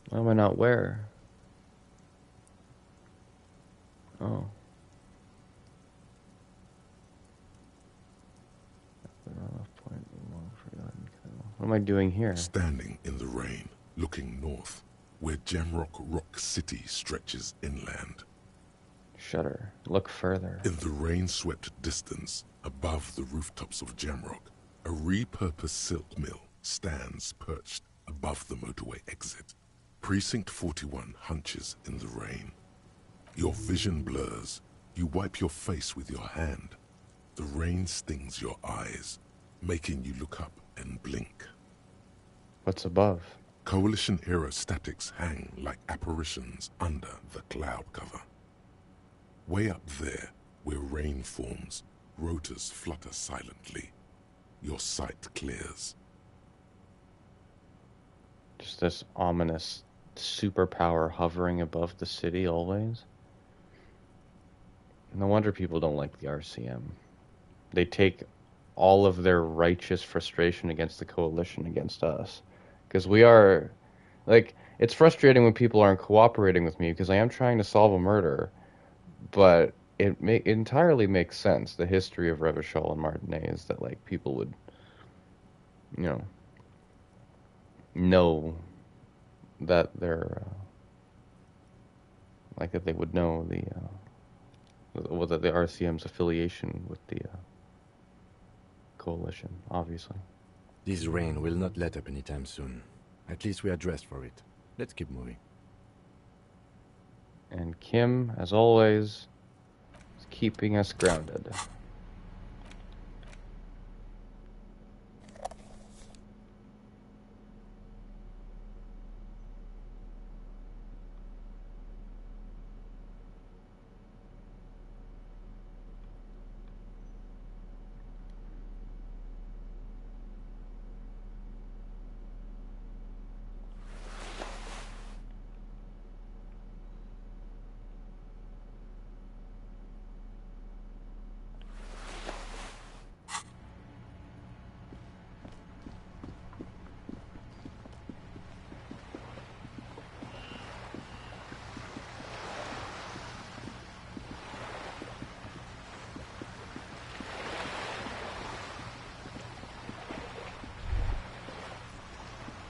Why am I not where? Oh. What am I doing here?
Standing in the rain, looking north, where Jamrock Rock City stretches inland.
Shudder. Look further.
In the rain-swept distance, above the rooftops of Jamrock, a repurposed silk mill stands perched above the motorway exit. Precinct 41 hunches in the rain. Your vision blurs. You wipe your face with your hand. The rain stings your eyes, making you look up and blink.
What's above?
Coalition-era statics hang like apparitions under the cloud cover. Way up there, where rain forms, rotors flutter silently. Your sight clears.
Just this ominous superpower hovering above the city always. No wonder people don't like the RCM. They take all of their righteous frustration against the coalition against us. Because we are, like, it's frustrating when people aren't cooperating with me because I am trying to solve a murder, but it entirely makes sense. The history of Revachol and Martinet is that, like, people would, know that they're, that they would know that the RCM's affiliation with the coalition, obviously.
This rain will not let up anytime soon. At least we are dressed for it. Let's keep moving.
And Kim, as always, is keeping us grounded.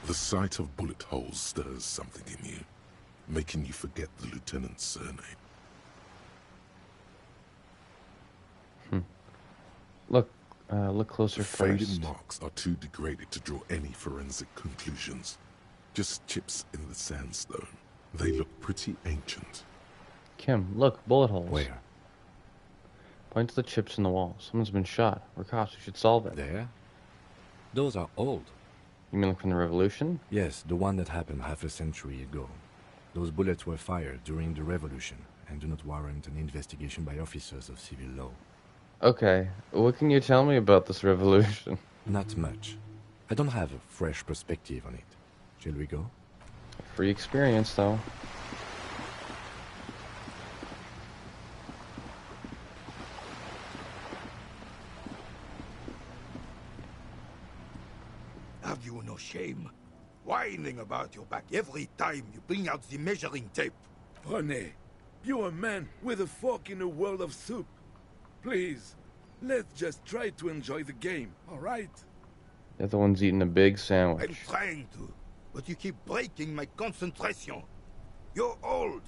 The sight of bullet holes stirs something in you, making you forget the lieutenant's surname.
Look closer
The
first.
faded marks are too degraded to draw any forensic conclusions. Just chips in the sandstone. They look pretty ancient.
Kim, look, bullet holes.
Where?
Point to the chips in the wall. Someone's been shot. We're cops. We should solve it.
There? Those are old.
You mean like from the Revolution?
Yes, the one that happened half a century ago. Those bullets were fired during the Revolution and do not warrant an investigation by officers of civil law.
Okay, what can you tell me about this revolution?
Not much. I don't have a fresh perspective on it. Shall we go?
Free experience, though.
Have you no shame? Whining about your back every time you bring out the measuring tape.
René, you're a man with a fork in a world of soup. Please, let's just try to enjoy the game, all right?
The other one's eating a big sandwich.
I'm trying to, but you keep breaking my concentration. You're old.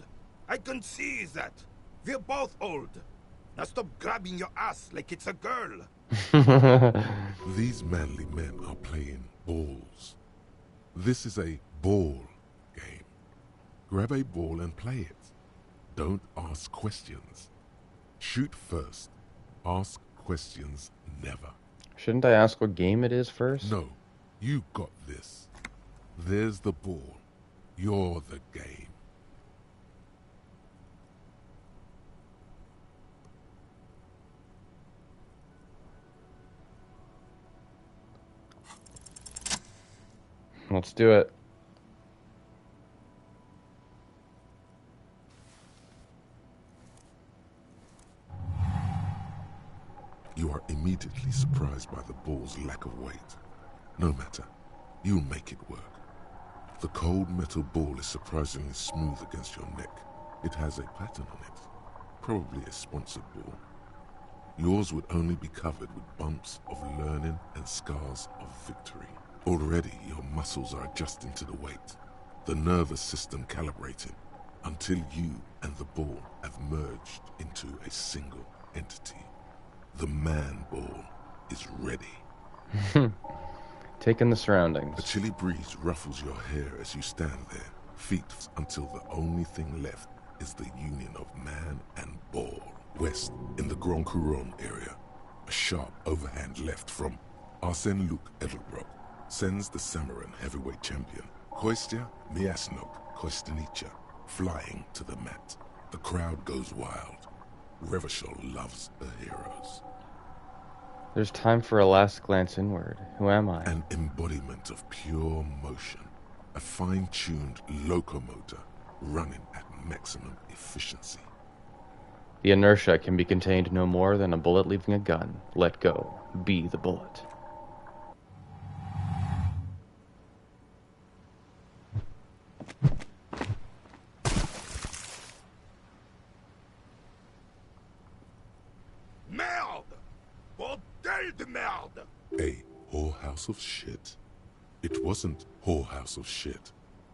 I can see that. We're both old. Now stop grabbing your ass like it's a girl.
These manly men are playing balls. This is a ball game. Grab a ball and play it. Don't ask questions. Shoot first. Ask questions never.
Shouldn't I ask what game it is first?
No, you got this. There's the ball. You're the game.
Let's do it.
You are immediately surprised by the ball's lack of weight. No matter, you'll make it work. The cold metal ball is surprisingly smooth against your neck. It has a pattern on it. Probably a sponsored ball. Yours would only be covered with bumps of learning and scars of victory. Already your muscles are adjusting to the weight, the nervous system calibrating, until you and the ball have merged into a single entity. The man ball is ready.
Taking the surroundings.
A chilly breeze ruffles your hair as you stand there, feet until the only thing left is the union of man and ball. West, in the Grand Couronne area, a sharp overhand left from Arsène Luc Edelbrock sends the Samaran heavyweight champion, Kostya Miasnok Kostenicha, flying to the mat. The crowd goes wild. Revachol loves her heroes.
There's time for a last glance inward. Who am I?
An embodiment of pure motion. A fine-tuned locomotor running at maximum efficiency.
The inertia can be contained no more than a bullet leaving a gun. Let go. Be the bullet.
Merde! Bordel de merde!
A whorehouse of shit? It wasn't whorehouse of shit.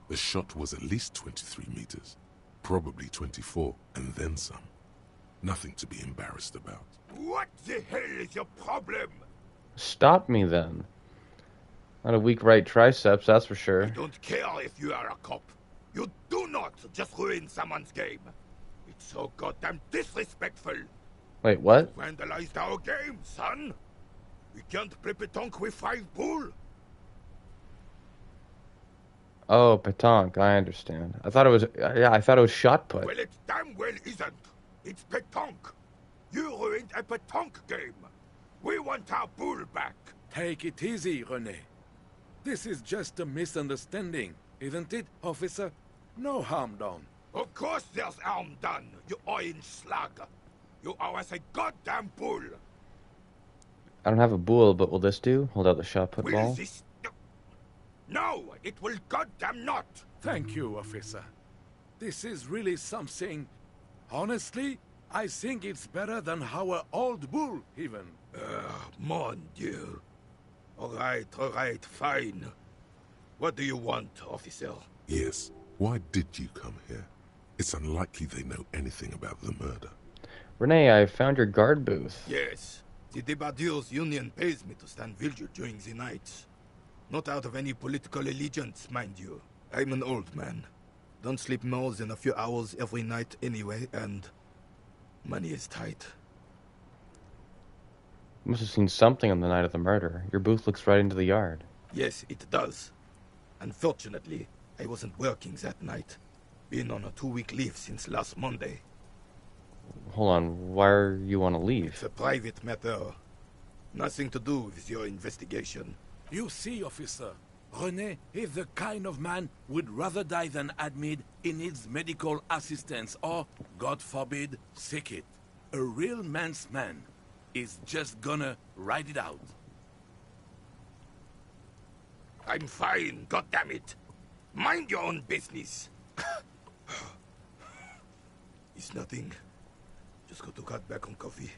The shot was at least 23 meters. Probably 24, and then some. Nothing to be embarrassed about.
What the hell is your problem?
Stop me then. Not a weak right triceps, that's for sure.
I don't care if you are a cop. You do not just ruin someone's game. It's so goddamn disrespectful.
Wait, what?
Vandalized our game, son. We can't play pétanque with 5 bull.
Oh, pétanque, I understand. I thought it was, yeah, I thought it was shot put.
Well, it damn well isn't. It's pétanque. You ruined a pétanque game. We want our bull back.
Take it easy, René. This is just a misunderstanding, isn't it, officer? No harm done.
Of course there's harm done, you orange slug. You owe us a goddamn bull.
I don't have a bull, but will this do? Hold out the shot put
Will
ball?
this... No, it will goddamn not.
Thank you, officer. This is really something. Honestly, I think it's better than our old bull, even.
Mon Dieu. All right, fine. What do you want, officer?
Yes. Why did you come here? It's unlikely they know anything about the murder.
Renee, I found your guard booth.
Yes. The Debardeurs Union pays me to stand vigil during the nights. Not out of any political allegiance, mind you. I'm an old man. Don't sleep more than a few hours every night anyway, and money is tight.
You must have seen something on the night of the murder. Your booth looks right into the yard.
Yes, it does. Unfortunately, I wasn't working that night. Been on a 2-week leave since last Monday.
Hold on, why are you on a leave?
It's a private matter. Nothing to do with your investigation.
You see, officer, René is the kind of man would rather die than admit he needs medical assistance or, God forbid, sick it. A real man's man is just gonna ride it out.
I'm fine, goddammit. Mind your own business. It's nothing. Just got to cut back on coffee.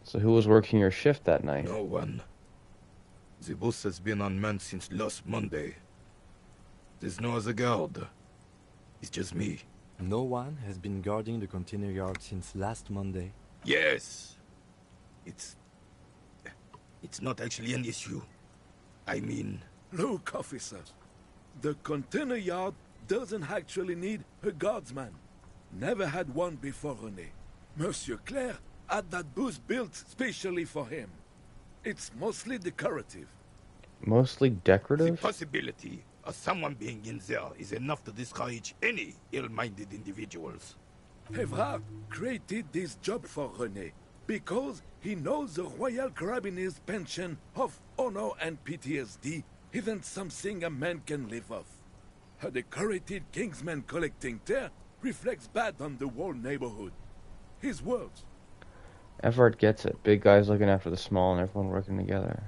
So who was working your shift that night?
No one. The boss has been unmanned since last Monday. There's no other guard. It's just me.
No one has been guarding the container yard since last Monday.
Yes. It's not actually an issue. I mean...
Look, officer. The container yard doesn't actually need a guardsman. Never had one before René. Monsieur Claire had that booth built specially for him. It's mostly decorative.
Mostly
The
decorative?
possibility of someone being in there is enough to discourage any ill-minded individuals.
Evrard created this job for René because he knows the Royal Carabiniers' pension of honor and PTSD isn't something a man can live off. A decorated Kingsman collecting tear reflects bad on the whole neighborhood. His words.
Everard gets it. Big guys looking after the small and everyone working together.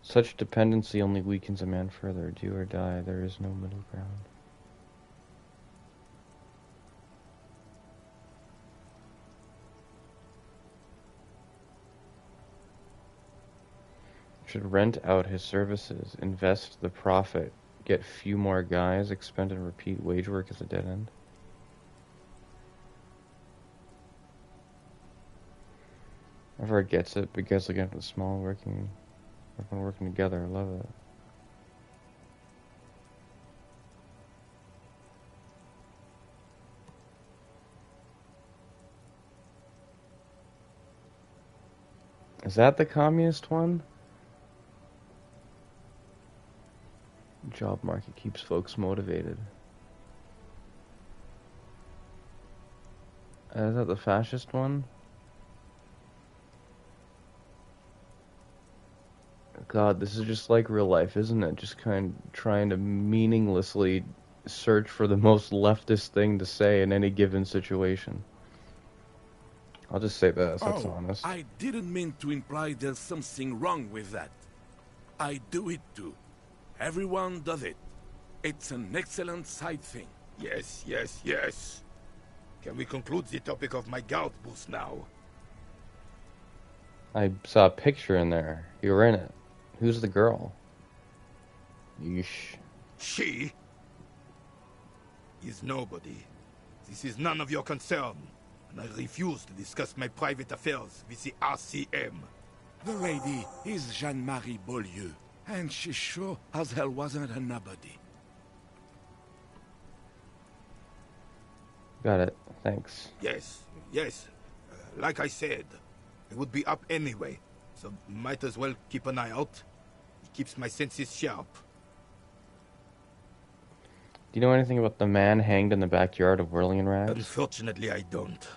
Such dependency only weakens a man further. Do or die. There is no middle ground. Should rent out his services, invest the profit, get few more guys, expend and repeat. Wage work is a dead end. Everyone gets it, but guys looking at the small everyone working together. I love it. Is that the communist one? Job market keeps folks motivated. Is that the fascist one? God, this is just like real life, isn't it? Just kind of trying to meaninglessly search for the most leftist thing to say in any given situation. I'll just say this, that's honest.
I didn't mean to imply there's something wrong with that. I do it too. Everyone does it. It's an excellent side thing.
Yes, yes, yes. Can we conclude the topic of my guard boost now?
I saw a picture in there. You were in it. Who's the girl? Yeesh.
She is nobody. This is none of your concern. And I refuse to discuss my private affairs with the RCM.
The lady is Jeanne-Marie Beaulieu, and she sure as hell wasn't a nobody.
Got it. Thanks.
Yes, yes. Like I said, I would be up anyway, so might as well keep an eye out. It keeps my senses sharp.
Do you know anything about the man hanged in the backyard of Whirling in Rags?
Unfortunately, I don't.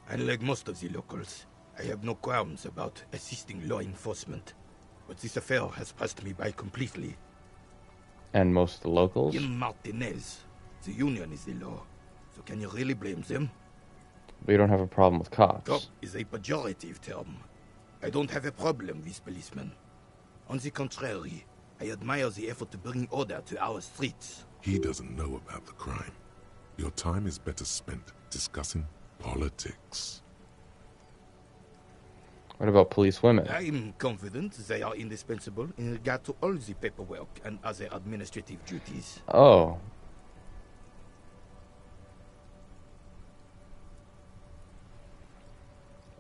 Unlike most of the locals, I have no qualms about assisting law enforcement. But this affair has passed me by completely.
And most of the locals?
In Martinez, the union is the law. So can you really blame them?
We don't have a problem with cops.
Cop is a pejorative term. I don't have a problem with policemen. On the contrary, I admire the effort to bring order to our streets.
He doesn't know about the crime. Your time is better spent discussing politics.
What about police women?
I'm confident they are indispensable in regard to all the paperwork and other administrative duties.
Oh.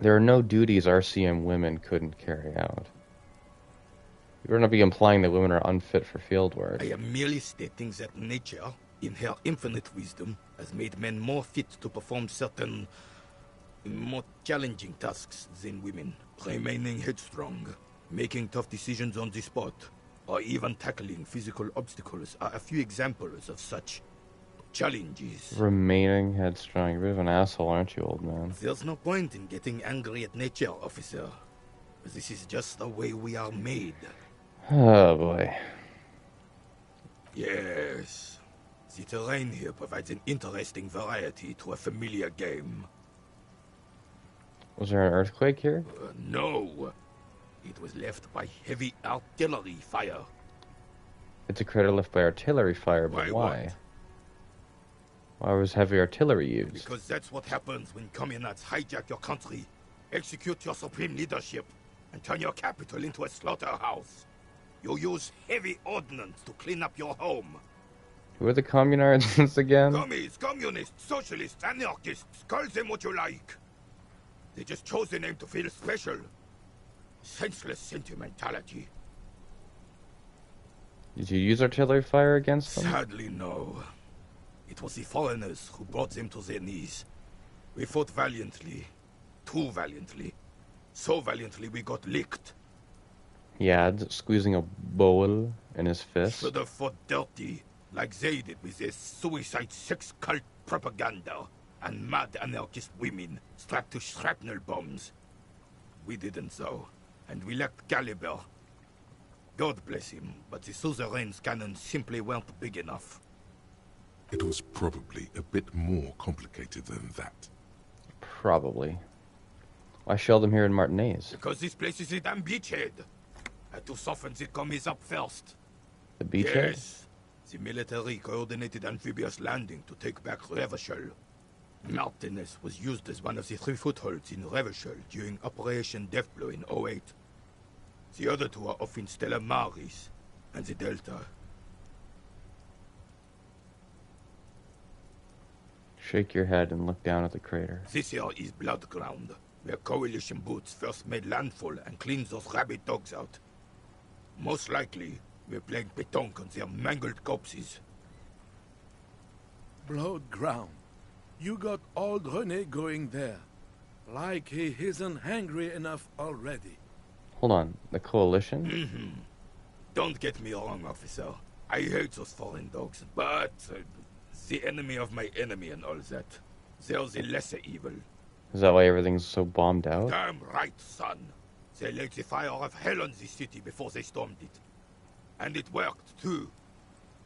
There are no duties RCM women couldn't carry out. You better not be implying that women are unfit for field work.
I am merely stating that nature, in her infinite wisdom, has made men more fit to perform certain, more challenging tasks than women. Remaining headstrong, making tough decisions on the spot, or even tackling physical obstacles are a few examples of such challenges.
Remaining headstrong. You're a bit of an asshole, aren't you, old man?
There's no point in getting angry at nature, officer. This is just the way we are made.
Oh, boy.
Yes. The terrain here provides an interesting variety to a familiar game.
Was there an earthquake here?
No. It was left by heavy artillery fire.
It's a crater left by artillery fire, but why? Why was heavy artillery used?
Because that's what happens when communists hijack your country, execute your supreme leadership, and turn your capital into a slaughterhouse. You use heavy ordnance to clean up your home.
Who are the communards again?
Commies, communists, socialists, anarchists, call them what you like. They just chose the name to feel special. Senseless sentimentality.
Did you use artillery fire against them?
Sadly, no. It was the foreigners who brought them to their knees. We fought valiantly. Too valiantly. So valiantly we got licked.
Yeah, squeezing a bowl in his fist.
Should have fought dirty, like they did with their suicide sex cult propaganda and mad anarchist women strapped to shrapnel bombs. We didn't though, and we lacked caliber. God bless him, but the suzerain's cannons simply weren't big enough.
It was probably a bit more complicated than that.
Probably. Why shelled him here in Martinez?
Because this place is a damn beachhead. Had to soften the commies up first.
The beachhead?
Yes. The military coordinated amphibious landing to take back Revachol. Martinez was used as one of the 3 footholds in Revachol during Operation Deathblow in 08. The other two are off in Stella Maris and the Delta.
Shake your head and look down at the crater.
This here is Blood Ground, where Coalition boots first made landfall and cleaned those rabid dogs out. Most likely, we're playing pétanque on their mangled corpses.
Blood Ground. You got old René going there. Like he isn't hungry enough already.
Hold on, the Coalition?
Mm-hmm. Don't get me wrong, officer. I hate those foreign dogs, but the enemy of my enemy and all that. They're the lesser evil.
Is that why everything's so bombed out?
Damn right, son. They laid the fire of hell on the city before they stormed it. And it worked, too.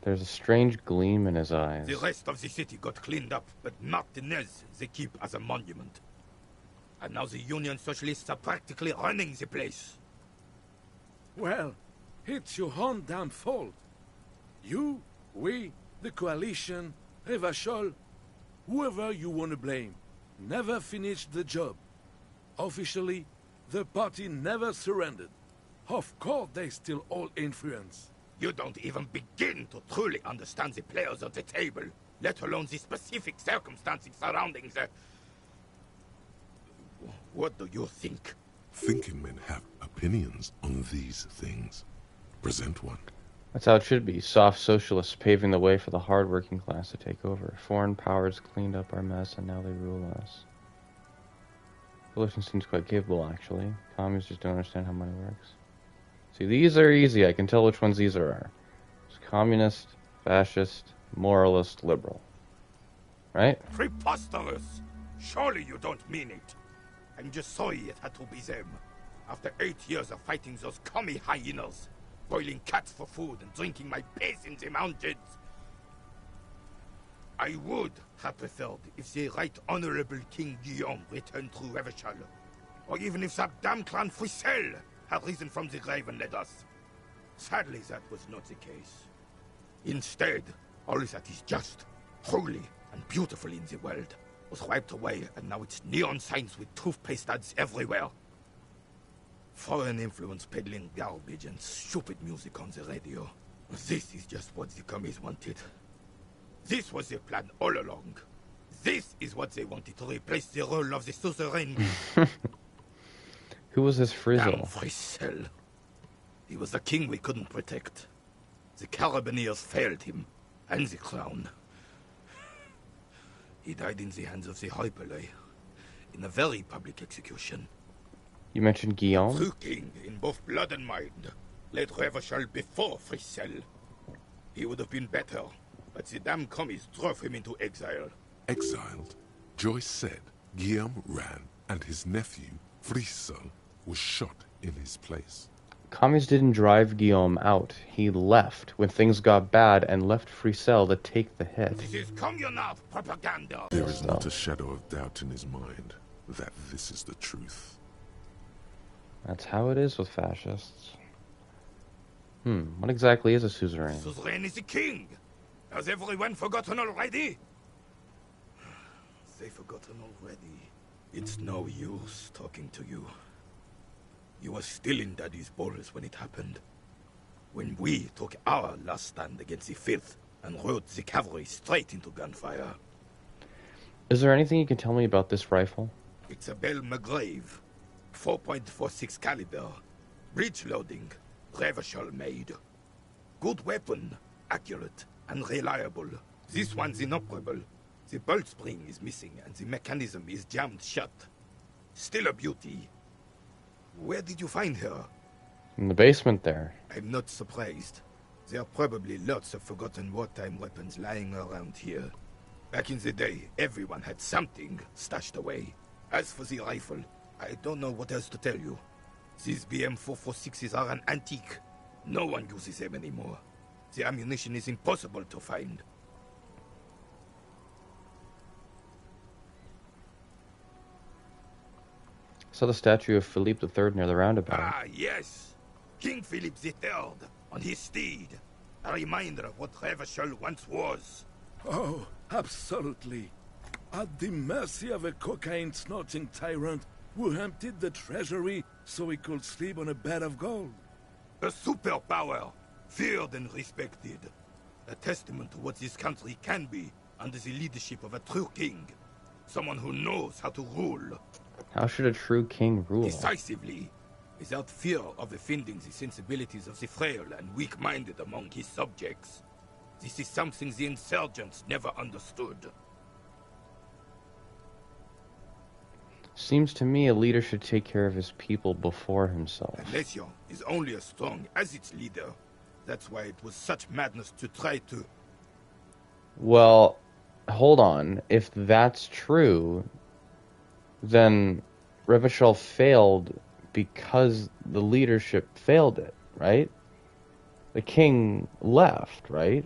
There's a strange gleam in his eyes.
The rest of the city got cleaned up, but Martinez they keep as a monument. And now the Union Socialists are practically running the place.
Well, it's your own damn fault. You, we, the Coalition, Revachol, whoever you want to blame, never finished the job. Officially, the party never surrendered. Of course they still all influence.
You don't even begin to truly understand the players at the table, let alone the specific circumstances surrounding the... What do you think?
Thinking men have opinions on these things. Present one.
That's how it should be. Soft socialists paving the way for the hard-working class to take over. Foreign powers cleaned up our mess, and now they rule us. Coalition seems quite capable, actually. Communists just don't understand how money works. See, these are easy. I can tell which ones these are. It's communist, fascist, moralist, liberal. Right?
Preposterous! Surely you don't mean it. I'm just sorry it had to be them. After 8 years of fighting those commie hyenas, boiling cats for food and drinking my piss in the mountains. I would have preferred if the Right Honorable King Guillaume returned through Revachol, or even if that damn clan Frisel had risen from the grave and led us. Sadly, that was not the case. Instead, all that is just, holy, and beautiful in the world was wiped away, and now it's neon signs with toothpaste ads everywhere. Foreign influence peddling garbage and stupid music on the radio. This is just what the commies wanted. This was their plan all along. This is what they wanted to replace the role of the suzerain.
Who was this Frizzle?
Damn Frisel. He was the king we couldn't protect. The Carabineers failed him, and the crown. He died in the hands of the Hyperlay, in a very public execution.
You mentioned Guillaume?
True king, in both blood and mind, led Revachol before Frisel. He would have been better, but the damn commies drove him into exile.
Exiled? Joyce said Guillaume ran, and his nephew, Frisel, was shot in his place.
Commies didn't drive Guillaume out. He left when things got bad and left Frisel to take the hit.
This is communal propaganda.
There is not a shadow of doubt in his mind that this is the truth.
That's how it is with fascists. What exactly is a suzerain?
Suzerain is the king. Has everyone forgotten already? They've forgotten already. It's no use talking to you. You were still in Daddy's balls when it happened. When we took our last stand against the Filth and rode the cavalry straight into gunfire.
Is there anything you can tell me about this rifle?
It's a Bell McGrave. 4.46 caliber. Breech loading. Revachol made. Good weapon. Accurate and reliable. This one's inoperable. The bolt spring is missing and the mechanism is jammed shut. Still a beauty. Where did you find her?
In the basement there.
I'm not surprised. There are probably lots of forgotten wartime weapons lying around here. Back in the day, everyone had something stashed away. As for the rifle, I don't know what else to tell you. These BM-446s are an antique. No one uses them anymore. The ammunition is impossible to find.
I saw the statue of Philippe III near the roundabout.
Ah, yes. King Philip III, on his steed. A reminder of what Revachol once was.
Oh, absolutely. At the mercy of a cocaine-snorting tyrant who emptied the treasury so he could sleep on a bed of gold.
A superpower, feared and respected. A testament to what this country can be under the leadership of a true king. Someone who knows how to rule.
How should a true king rule?
Decisively, without fear of offending the sensibilities of the frail and weak-minded among his subjects. This is something the insurgents never understood.
Seems to me a leader should take care of his people before himself.
Elysium is only as strong as its leader. That's why it was such madness to try to...
Well, hold on. If that's true, then Revachol failed because the leadership failed it, right? The king left, right?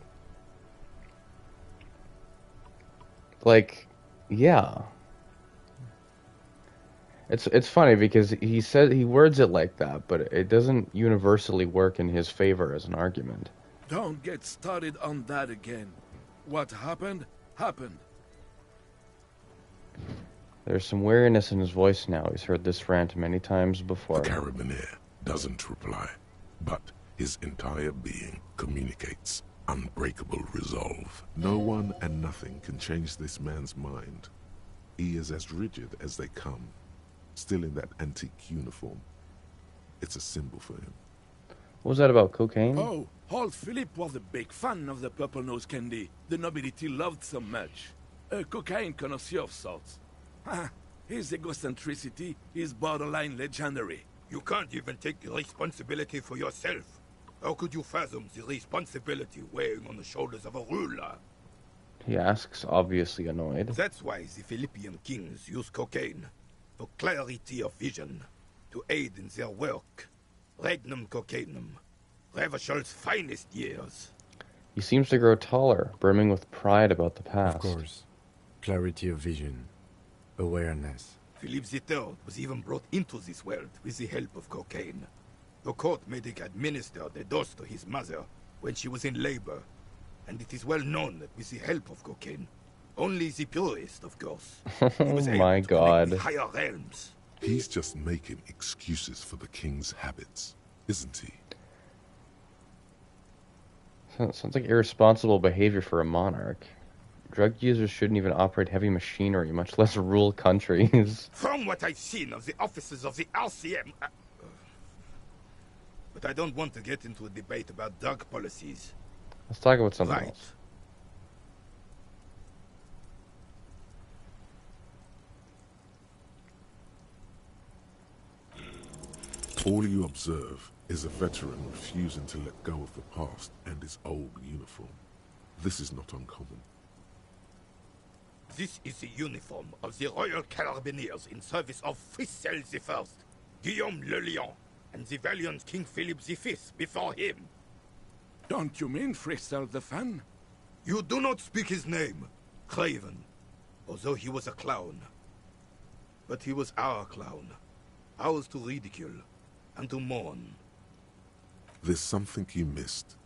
Like, yeah. It's funny because he words it like that, but it doesn't universally work in his favor as an argument.
Don't get started on that again. What happened, happened.
There's some weariness in his voice now. He's heard this rant many times before.
The Carabiner doesn't reply, but his entire being communicates unbreakable resolve. No one and nothing can change this man's mind. He is as rigid as they come, still in that antique uniform. It's a symbol for him.
What was that about, cocaine?
Oh, old Philip was a big fan of the purple nose candy the nobility loved so much. A cocaine connoisseur of sorts. His egocentricity is borderline legendary.
You can't even take responsibility for yourself. How could you fathom the responsibility weighing on the shoulders of a ruler?
He asks, obviously annoyed.
That's why the Philippian kings use cocaine. For clarity of vision. To aid in their work. Regnum cocainum. Revachol's finest years.
He seems to grow taller, brimming with pride about the past.
Of course. Clarity of vision. Awareness.
Philip III was even brought into this world with the help of cocaine. The court medic administered a dose to his mother when she was in labor, and it is well known that with the help of cocaine, only the purest, of course, he was
Oh
able
my
to
God.
connect with higher realms.
He's just making excuses for the king's habits, isn't he?
Sounds like irresponsible behavior for a monarch. Drug users shouldn't even operate heavy machinery, much less rule countries.
From what I've seen of the officers of the RCM... But I don't want to get into a debate about drug policies.
Let's talk about something
Right.
else.
All you observe is a veteran refusing to let go of the past and his old uniform. This is not uncommon.
This is the uniform of the Royal Carabiniers in service of Frissel I, Guillaume le Lion, and the valiant King Philip V before him.
Don't you mean Frissel the Fan?
You do not speak his name, Craven, although he was a clown. But he was our clown, ours to ridicule and to mourn.
There's something you missed.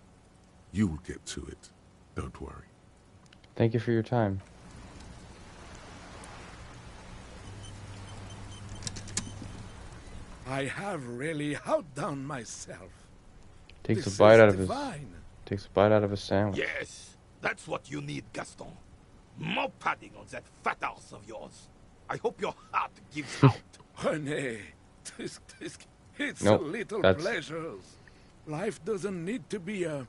You will get to it. Don't worry.
Thank you for your time.
I have really outdone myself.
Takes
This
a bite
is
out of
divine.
Takes a bite out of his sandwich.
Yes, that's what you need, Gaston. More padding on that fat arse of yours. I hope your heart gives out.
René, it's
Nope,
a little
that's-
pleasures. Life doesn't need to be a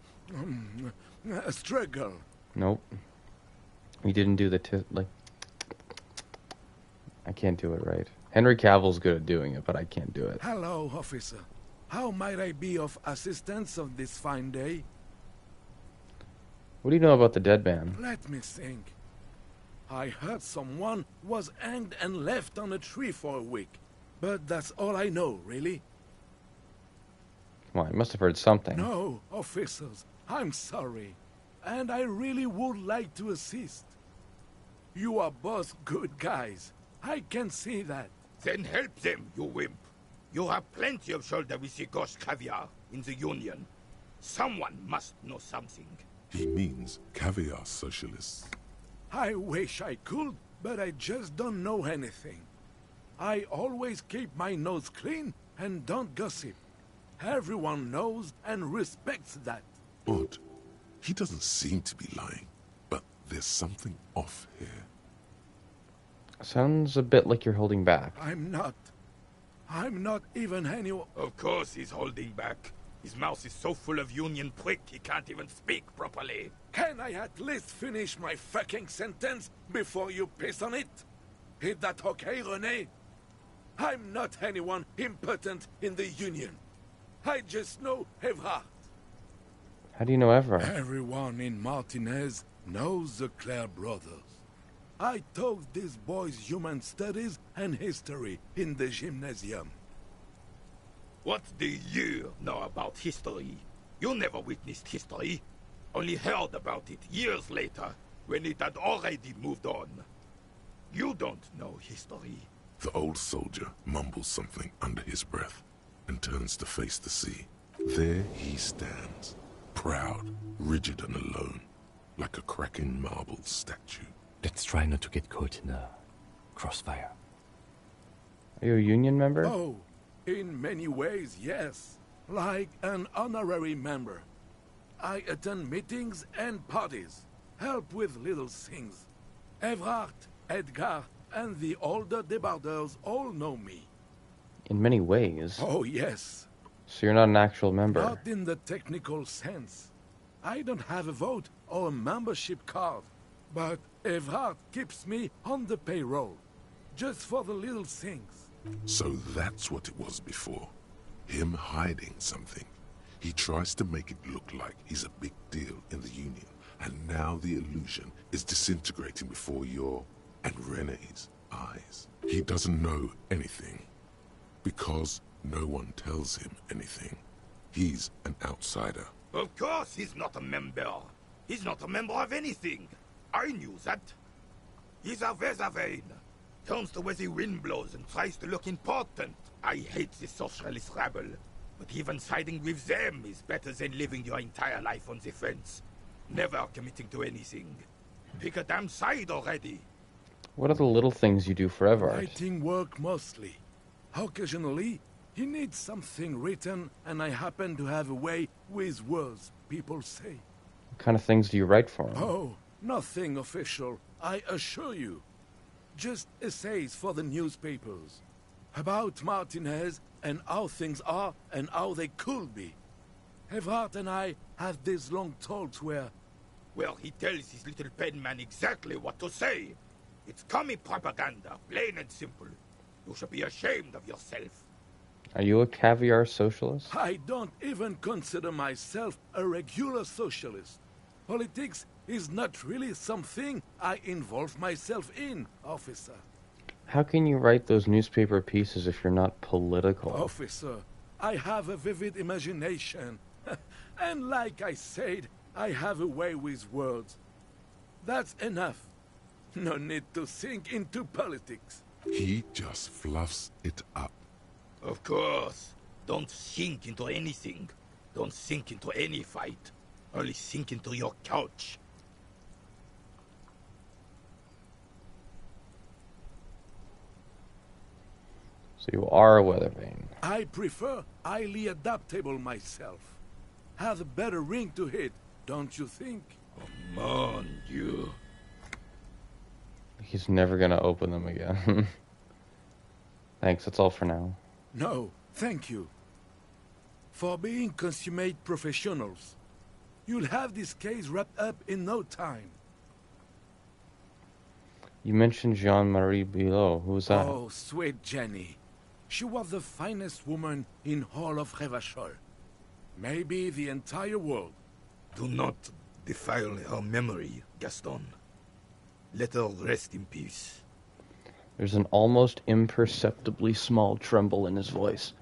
struggle.
Nope. He didn't do the like. I can't do it right. Henry Cavill's good at doing it, but I can't do it.
Hello, officer. How might I be of assistance on this fine day?
What do you know about the dead man?
Let me think. I heard someone was hanged and left on a tree for a week. But that's all I know, really.
Well, I must have heard something.
No, officers, I'm sorry. And I really would like to assist. You are both good guys. I can see that.
Then help them, you wimp. You have plenty of shoulder with the ghost caviar in the Union. Someone must know something.
He means caviar socialists.
I wish I could, but I just don't know anything. I always keep my nose clean and don't gossip. Everyone knows and respects that.
Odd. He doesn't seem to be lying, but there's something off here.
Sounds a bit like you're holding back.
I'm not even anyone.
Of course he's holding back. His mouth is so full of Union prick he can't even speak properly.
Can I at least finish my fucking sentence before you piss on it? Is that okay, René? I'm not anyone important in the Union. I just know Evrard.
How do you know Evrard?
Everyone in Martinez knows the Clare brothers. I taught these boys human studies and history in the gymnasium.
What do you know about history? You never witnessed history. Only heard about it years later, when it had already moved on. You don't know history.
The old soldier mumbles something under his breath and turns to face the sea. There he stands, proud, rigid and alone, like a cracking marble statue.
Let's try not to get caught in a crossfire.
Are you a Union member?
Oh, in many ways, yes. Like an honorary member. I attend meetings and parties, help with little things. Evrard, Edgar, and the older debarders all know me.
In many ways?
Oh, yes.
So you're not an actual member?
Not in the technical sense. I don't have a vote or a membership card, but Evrard keeps me on the payroll, just for the little things.
So that's what it was before. Him hiding something. He tries to make it look like he's a big deal in the Union, and now the illusion is disintegrating before your and René's eyes. He doesn't know anything, because no one tells him anything. He's an outsider.
Of course he's not a member. He's not a member of anything. I knew that. He's a Weservein. Turns to where the wind blows and tries to look important. I hate the socialist rabble. But even siding with them is better than living your entire life on the fence. Never committing to anything. Pick a damn side already.
What are the little things you do for Evrard?
Writing work mostly. Occasionally, he needs something written, and I happen to have a way with words, people say.
What kind of things do you write for him?
Oh, nothing official, I assure you. Just essays for the newspapers. About Martinez and how things are and how they could be. Evrard and I had these long talks where...
Well, he tells his little penman exactly what to say. It's commie propaganda, plain and simple. You should be ashamed of yourself.
Are you a caviar socialist?
I don't even consider myself a regular socialist. Politics is not really something I involve myself in, officer.
How can you write those newspaper pieces if you're not political?
Officer, I have a vivid imagination. And like I said, I have a way with words. That's enough. No need to sink into politics.
He just fluffs it up.
Of course. Don't sink into anything. Don't sink into any fight. Only sink into your couch.
So you are a Weathervane.
I prefer highly adaptable myself. Has a better ring to hit, don't you think?
Come on, you.
He's never gonna open them again. Thanks, that's all for now.
No, thank you. For being consummate professionals. You'll have this case wrapped up in no time.
You mentioned Jean-Marie Bilot. Who was that?
Oh, sweet Jenny. She was the finest woman in all of Revachol. Maybe the entire world.
Do not defile her memory, Gaston. Let her rest in peace.
There's an almost imperceptibly small tremble in his voice.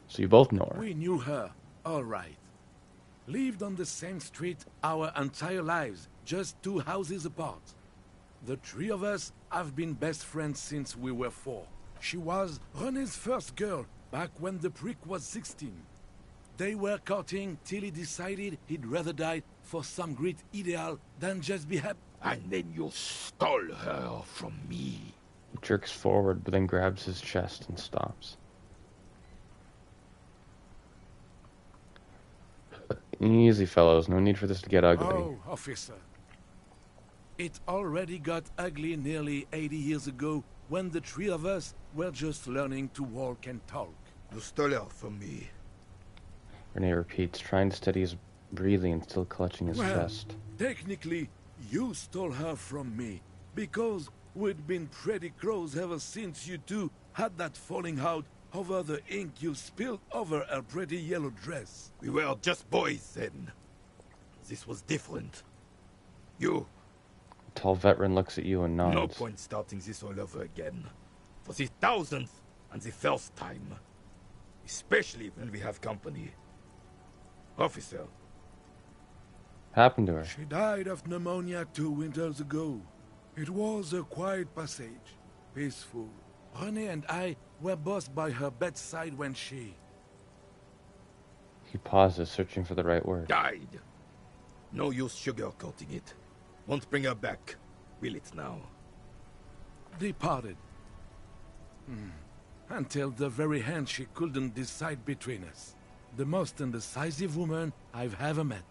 So you both know her.
We knew her, all right. Lived on the same street our entire lives, just 2 houses apart. The 3 of us have been best friends since we were 4. She was René's first girl, back when the prick was 16. They were courting till he decided he'd rather die for some great ideal than just be happy.
And then you stole her from me.
He jerks forward, but then grabs his chest and stops. Easy, fellows. No need for this to get ugly.
Oh, officer. It already got ugly nearly 80 years ago when the three of us were just learning to walk and talk.
You stole her from me.
Rene repeats, trying to steady his breathing and still clutching his
Well,
chest.
technically, you stole her from me, because we'd been pretty close ever since you two had that falling out over the ink you spilled over her pretty yellow dress.
We were just boys then. This was different. You...
The tall veteran looks at you and nods.
No point starting this all over again. For the 1000th and the first time. Especially when we have company. Officer.
Happened to her?
She died of pneumonia 2 winters ago. It was a quiet passage, peaceful. René and I were both by her bedside when she...
He pauses, searching for the right word.
Died. No use sugarcoating it. Won't bring her back. Will it now?
Departed. Until the very end she couldn't decide between us. The most indecisive woman I've ever met.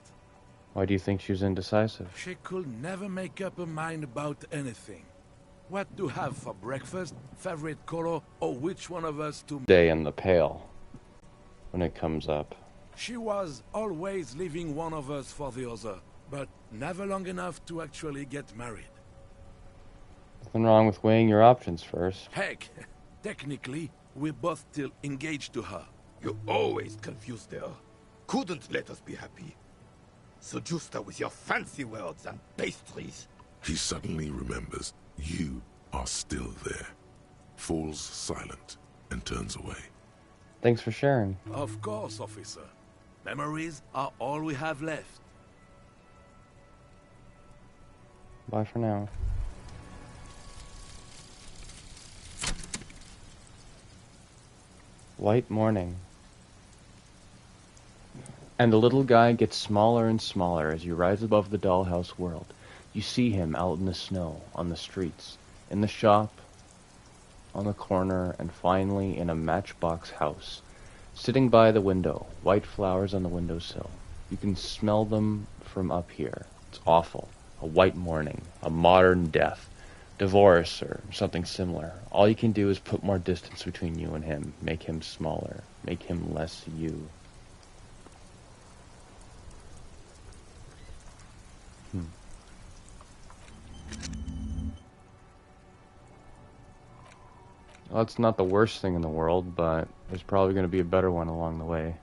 Why do you think she was indecisive?
She could never make up her mind about anything. What to have for breakfast, favorite color, or which one of us to...
Day in the pail. When it comes up.
She was always leaving one of us for the other, but never long enough to actually get married.
Nothing wrong with weighing your options first.
Heck, technically, we're both still engaged to her.
You always confused her. Couldn't let us be happy. Seduced her with your fancy words and pastries.
He suddenly remembers you are still there. Falls silent and turns away.
Thanks for sharing.
Of course, officer. Memories are all we have left.
Bye for now. White morning. And the little guy gets smaller and smaller as you rise above the dollhouse world. You see him out in the snow, on the streets, in the shop, on the corner, and finally in a matchbox house. Sitting by the window, white flowers on the windowsill. You can smell them from up here. It's awful. A white morning, a modern death, divorce, or something similar. All you can do is put more distance between you and him, make him smaller, make him less you. Well, it's not the worst thing in the world, but there's probably going to be a better one along the way.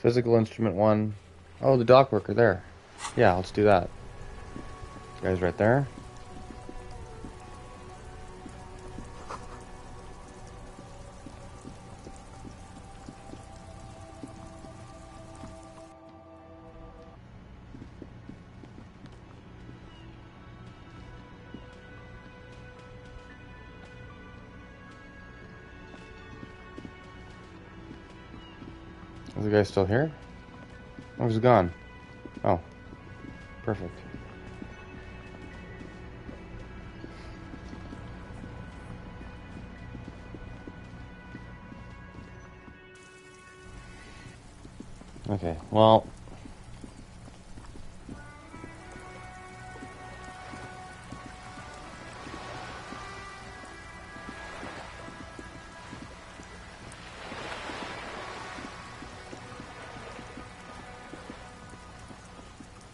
Physical instrument 1. Oh, the dock worker there. Yeah, let's do that. This guy's right there. Is the guy still here? Oh, he's gone. Oh, perfect. Okay, well...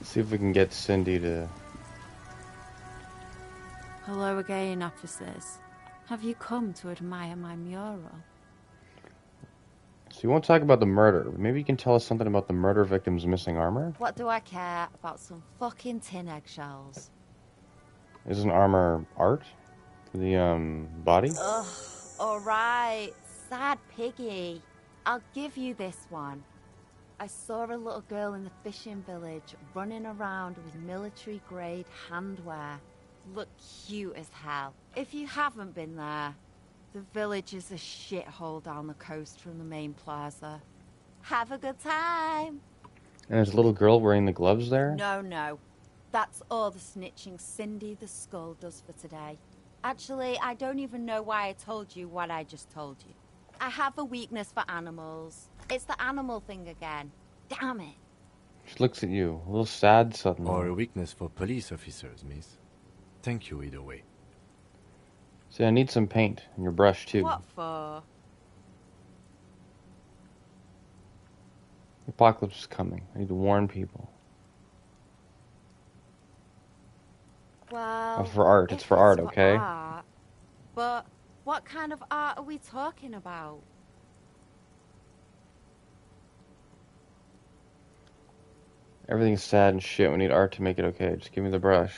see if we can get Cindy to
Hello again, officers. Have you come to admire my mural?
So you won't talk about the murder, but maybe you can tell us something about the murder victim's missing armor?
What do I care about some fucking tin eggshells?
Isn't armor art? The, body?
Ugh, alright. Sad piggy. I'll give you this one. I saw a little girl in the fishing village running around with military-grade handwear. Looked cute as hell. If you haven't been there, the village is a shithole down the coast from the main plaza. Have a good time!
And there's a little girl wearing the gloves there?
No. That's all the snitching Cindy the Skull does for today. Actually, I don't even know why I told you what I just told you. I have a weakness for animals. It's the animal thing again. Damn it.
She looks at you, a little sad suddenly.
Or a weakness for police officers, miss. Thank you either way.
See, I need some paint, and your brush too.
What for?
The apocalypse is coming. I need to warn people.
Well,
for art. It's for art, okay?
Art, but what kind of art are we talking about?
Everything's sad and shit. We need art to make it okay. Just give me the brush.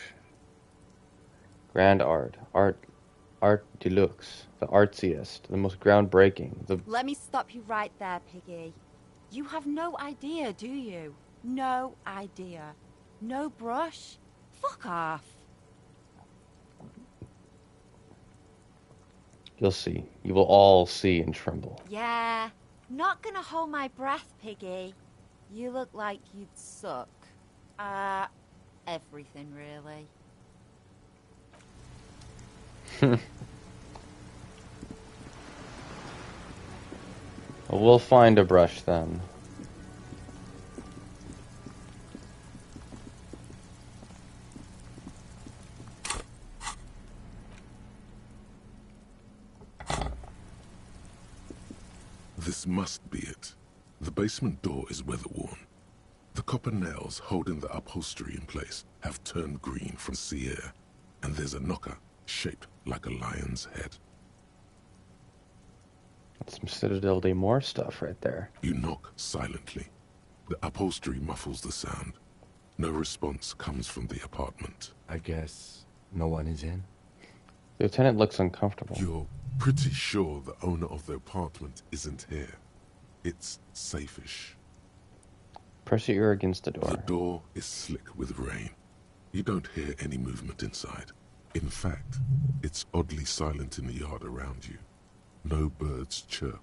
Grand art. Art deluxe. The artsiest. The most groundbreaking.
Let me stop you right there, Piggy. You have no idea, do you? No idea. No brush? Fuck off.
You'll see. You will all see and tremble.
Yeah. Not gonna hold my breath, Piggy. You look like you'd suck. Everything, really.
Well, we'll find a brush then.
This must be it. The basement door is weather-worn. The copper nails holding the upholstery in place have turned green from sea air, and there's a knocker shaped like a lion's head.
That's some Citadel de Moore stuff right there.
You knock silently. The upholstery muffles the sound. No response comes from the apartment.
I guess no one is in?
The lieutenant looks uncomfortable.
You're pretty sure the owner of the apartment isn't here. It's safe-ish.
Press your ear against the door.
The door is slick with rain. You don't hear any movement inside. In fact, it's oddly silent in the yard around you. No birds chirp.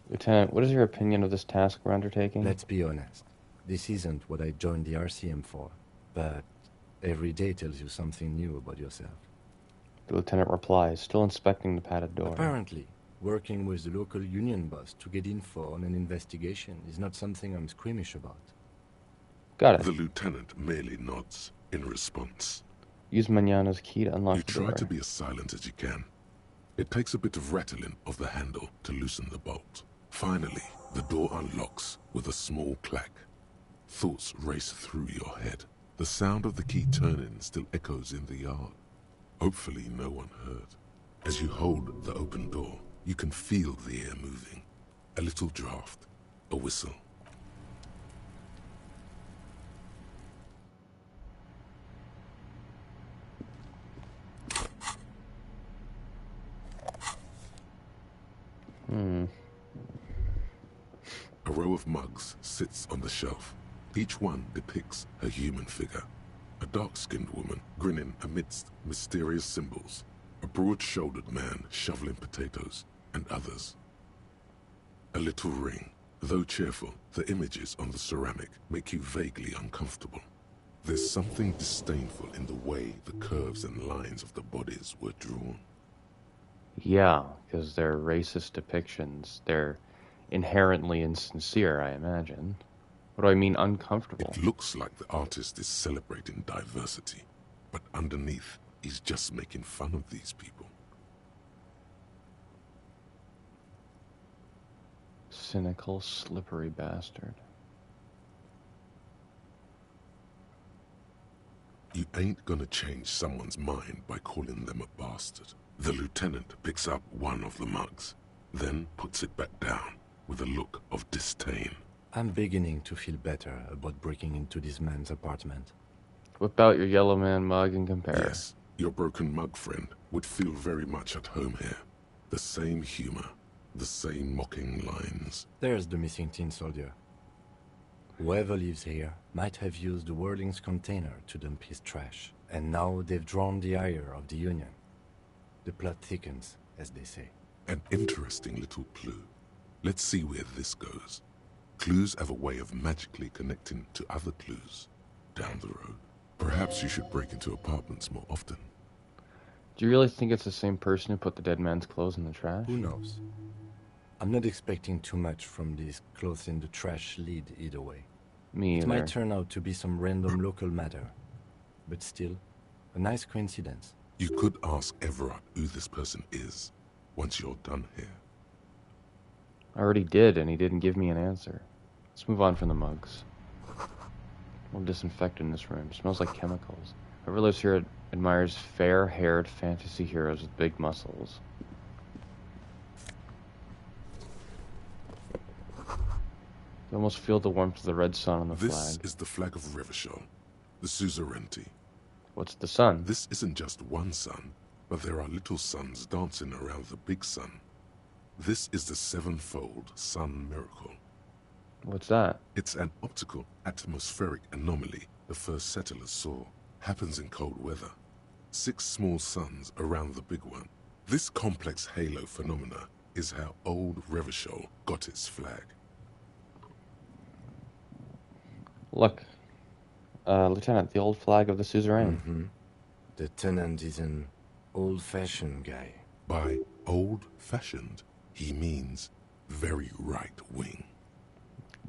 Lieutenant, what is your opinion of this task we're undertaking?
Let's be honest. This isn't what I joined the RCM for, but every day tells you something new about yourself.
The lieutenant replies, still inspecting the padded door.
Apparently, working with the local union boss to get info on an investigation is not something I'm squeamish about.
Got it.
The lieutenant merely nods in response.
Use Manana's key to unlock the door.
You try to be as silent as you can. It takes a bit of rattling of the handle to loosen the bolt. Finally, the door unlocks with a small clack. Thoughts race through your head. The sound of the key turning still echoes in the yard. Hopefully no one heard. As you hold the open door, you can feel the air moving. A little draft, a whistle. A row of mugs sits on the shelf. Each one depicts a human figure. A dark-skinned woman grinning amidst mysterious symbols. A broad-shouldered man shoveling potatoes, and others. A little ring. Though cheerful, the images on the ceramic make you vaguely uncomfortable. There's something disdainful in the way the curves and lines of the bodies were drawn.
Yeah, because they're racist depictions. They're inherently insincere, I imagine. What do I mean uncomfortable?
It looks like the artist is celebrating diversity, but underneath, he's just making fun of these people.
Cynical, slippery bastard.
You ain't gonna change someone's mind by calling them a bastard. The lieutenant picks up one of the mugs, then puts it back down with a look of disdain.
I'm beginning to feel better about breaking into this man's apartment.
Whip out your yellow man mug and compare.
Yes, your broken mug friend would feel very much at home here. The same humor, the same mocking lines.
There's the missing tin soldier. Whoever lives here might have used the Whirling's container to dump his trash, and now they've drawn the ire of the Union. The plot thickens, as they say.
An interesting little clue. Let's see where this goes. Clues have a way of magically connecting to other clues down the road. Perhaps you should break into apartments more often.
Do you really think it's the same person who put the dead man's clothes in the trash?
Who knows? I'm not expecting too much from these clothes in the trash lead either way.
Me either.
It might turn out to be some random local matter, but still, a nice coincidence.
You could ask Everard who this person is once you're done here.
I already did, and he didn't give me an answer. Let's move on from the mugs. We'll disinfect in this room. It smells like chemicals. Whoever lives here admires fair-haired fantasy heroes with big muscles. You almost feel the warmth of the red sun on the flag.
This is the flag of Revachol, the suzerainty.
What's the sun?
This isn't just one sun, but there are little suns dancing around the big sun. This is the sevenfold sun miracle.
What's that?
It's an optical atmospheric anomaly the first settlers saw. Happens in cold weather. 6 small suns around the big one. This complex halo phenomena is how old Revachol got its flag.
Look, Lieutenant, the old flag of the suzerain.
Mm-hmm. The tenant is an old-fashioned guy.
By old-fashioned, he means very right-wing.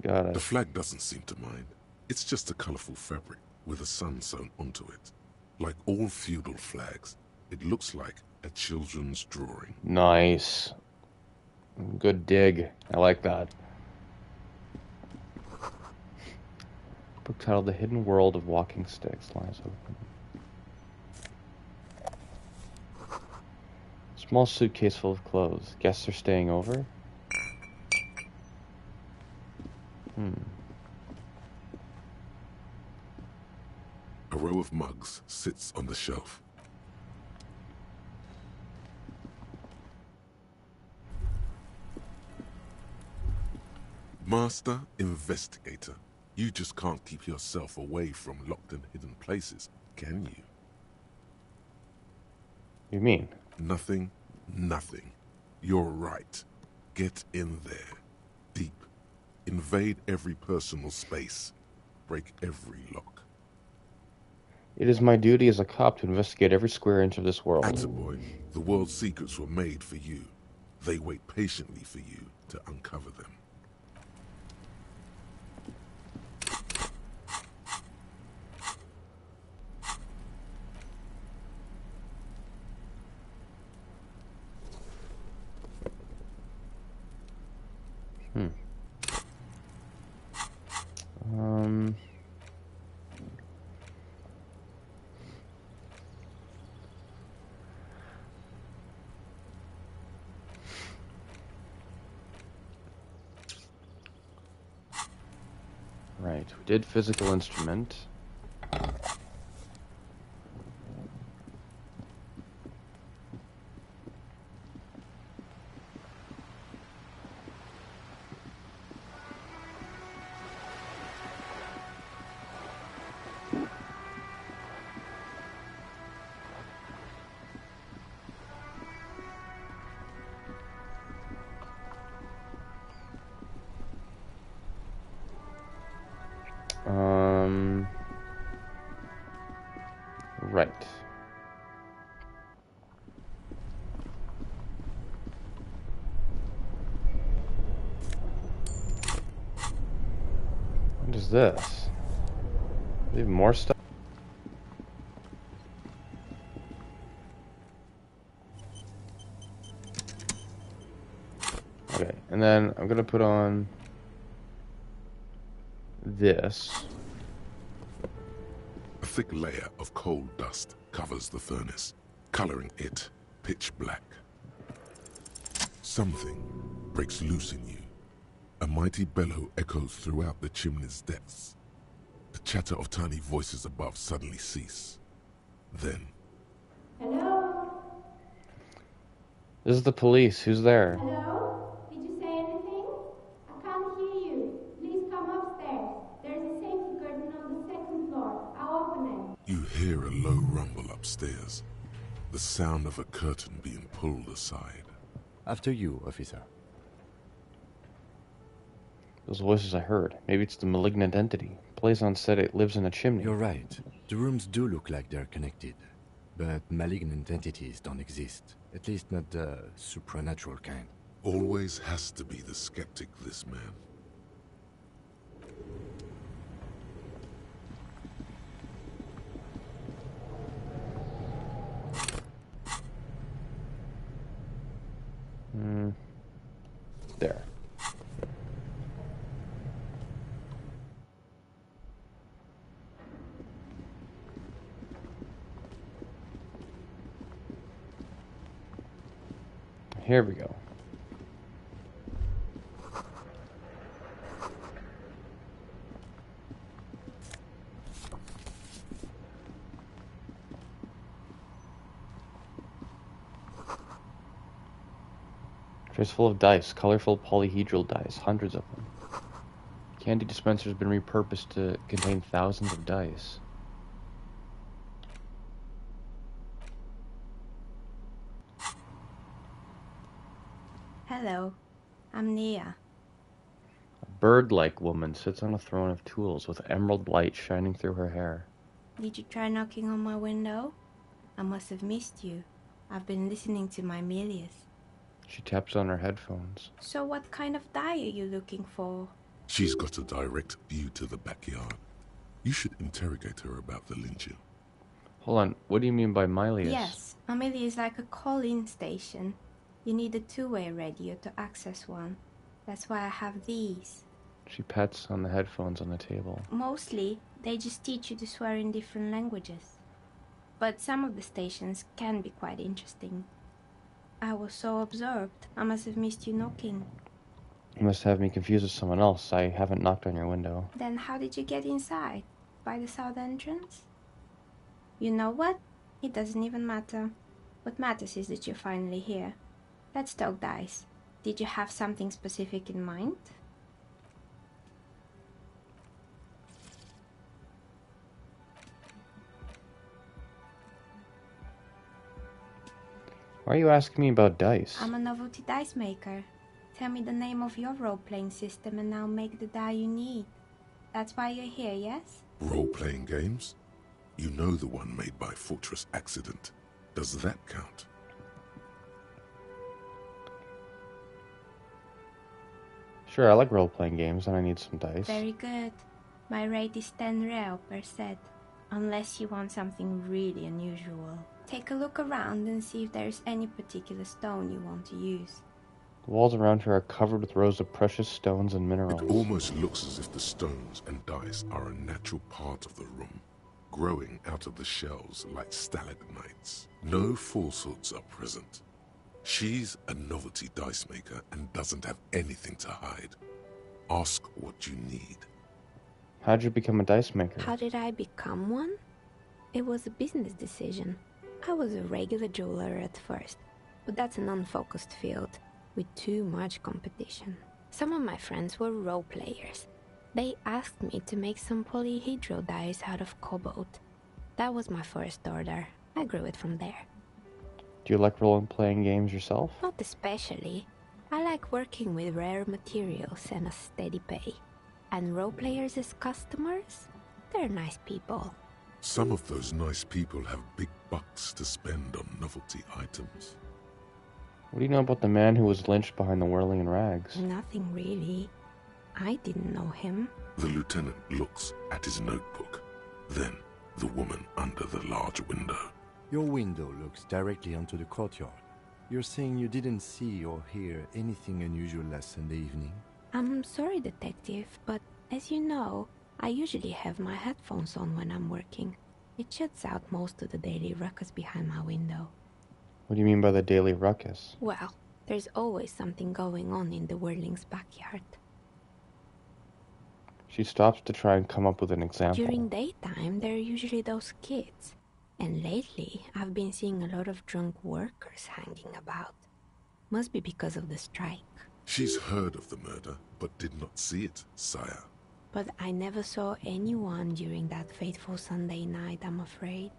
Got it.
The flag doesn't seem to mind. It's just a colorful fabric with a sun sewn onto it. Like all feudal flags, it looks like a children's drawing.
Nice. Good dig. I like that. Book titled The Hidden World of Walking Sticks lies open. Small suitcase full of clothes. Guests are staying over?
A row of mugs sits on the shelf. Master Investigator, you just can't keep yourself away from locked and hidden places, can you?
You mean?
Nothing, nothing. You're right. Get in there. Deep. Invade every personal space. Break every lock.
It is my duty as a cop to investigate every square inch of this world.
Attaboy, the world's secrets were made for you. They wait patiently for you to uncover them.
Right, we did physical instrument. Right. What is this? Even more stuff? Okay, and then I'm gonna put on this.
thick layer of coal dust covers the furnace, coloring it pitch black. Something breaks loose in you. A mighty bellow echoes throughout the chimney's depths. The chatter of tiny voices above suddenly cease. Then...
Hello?
This is the police. Who's there?
Hello? Did you say anything? I can't hear you. Please come upstairs. There's a safety curtain on the second floor. I'll open it.
You hear a low rumble upstairs. The sound of a curtain being pulled aside.
After you, officer.
Those voices I heard. Maybe it's the malignant entity. Blazon said it lives in a chimney.
You're right. The rooms do look like they're connected. But malignant entities don't exist. At least not the supernatural kind.
Always has to be the skeptic, this man.
There. Here we go. Trays full of dice, colorful polyhedral dice, hundreds of them. Candy dispenser has been repurposed to contain thousands of dice.
Hello, I'm Nia.
A bird-like woman sits on a throne of tools with emerald light shining through her hair.
Did you try knocking on my window? I must have missed you. I've been listening to my Melius.
She taps on her headphones.
So what kind of dye are you looking for?
She's got a direct view to the backyard. You should interrogate her about the lynching.
Hold on, what do you mean by Mylius?
Yes, Amelia is like a call-in station. You need a two-way radio to access one. That's why I have these.
She pats on the headphones on the table.
Mostly, they just teach you to swear in different languages. But some of the stations can be quite interesting. I was so absorbed, I must have missed you knocking.
You must have me confused with someone else. I haven't knocked on your window.
Then how did you get inside? By the south entrance? You know what? It doesn't even matter. What matters is that you're finally here. Let's talk dice. Did you have something specific in mind?
Why are you asking me about dice?
I'm a novelty dice maker. Tell me the name of your role-playing system and I'll make the die you need. That's why you're here, yes?
Role-playing games? You know the one made by Fortress Accident. Does that count?
Sure, I like role-playing games and I need some dice.
Very good. My rate is 10 real per set. Unless you want something really unusual. Take a look around and see if there's any particular stone you want to use.
The walls around her are covered with rows of precious stones and minerals.
It almost looks as if the stones and dice are a natural part of the room, growing out of the shelves like stalagmites. No falsehoods are present. She's a novelty dice maker and doesn't have anything to hide. Ask what you need.
How'd you become a dice maker?
How did I become one? It was a business decision. I was a regular jeweler at first, but that's an unfocused field with too much competition. Some of my friends were role players. They asked me to make some polyhedral dice out of cobalt. That was my first order. I grew it from there.
Do you like role-playing games yourself?
Not especially. I like working with rare materials and a steady pay. And role players as customers? They're nice people.
Some of those nice people have big bucks to spend on novelty items.
What do you know about the man who was lynched behind the whirling rags?
Nothing really. I didn't know him.
The lieutenant looks at his notebook. Then, the woman under the large window.
Your window looks directly onto the courtyard. You're saying you didn't see or hear anything unusual last Sunday evening?
I'm sorry, detective, but as you know, I usually have my headphones on when I'm working. It shuts out most of the daily ruckus behind my window.
What do you mean by the daily ruckus?
Well, there's always something going on in the Whirling's backyard.
She stops to try and come up with an example.
During daytime, there are usually those kids. And lately, I've been seeing a lot of drunk workers hanging about. Must be because of the strike.
She's heard of the murder, but did not see it, sire.
But I never saw anyone during that fateful Sunday night, I'm afraid.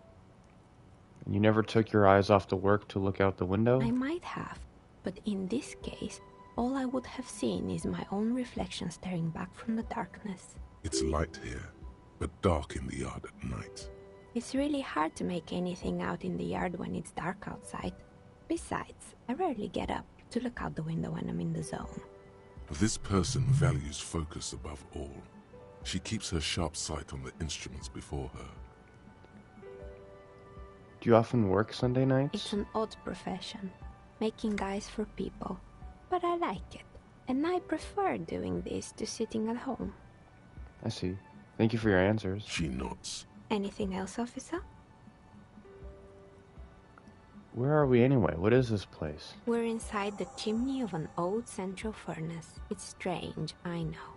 And you never took your eyes off the work to look out the window?
I might have, but in this case, all I would have seen is my own reflection staring back from the darkness.
It's light here, but dark in the yard at night.
It's really hard to make anything out in the yard when it's dark outside. Besides, I rarely get up to look out the window when I'm in the zone.
This person values focus above all. She keeps her sharp sight on the instruments before her.
Do you often work Sunday nights?
It's an odd profession, making dice for people. But I like it, and I prefer doing this to sitting at home.
I see. Thank you for your answers.
She nods.
Anything else, officer?
Where are we anyway? What is this place?
We're inside the chimney of an old central furnace. It's strange, I know.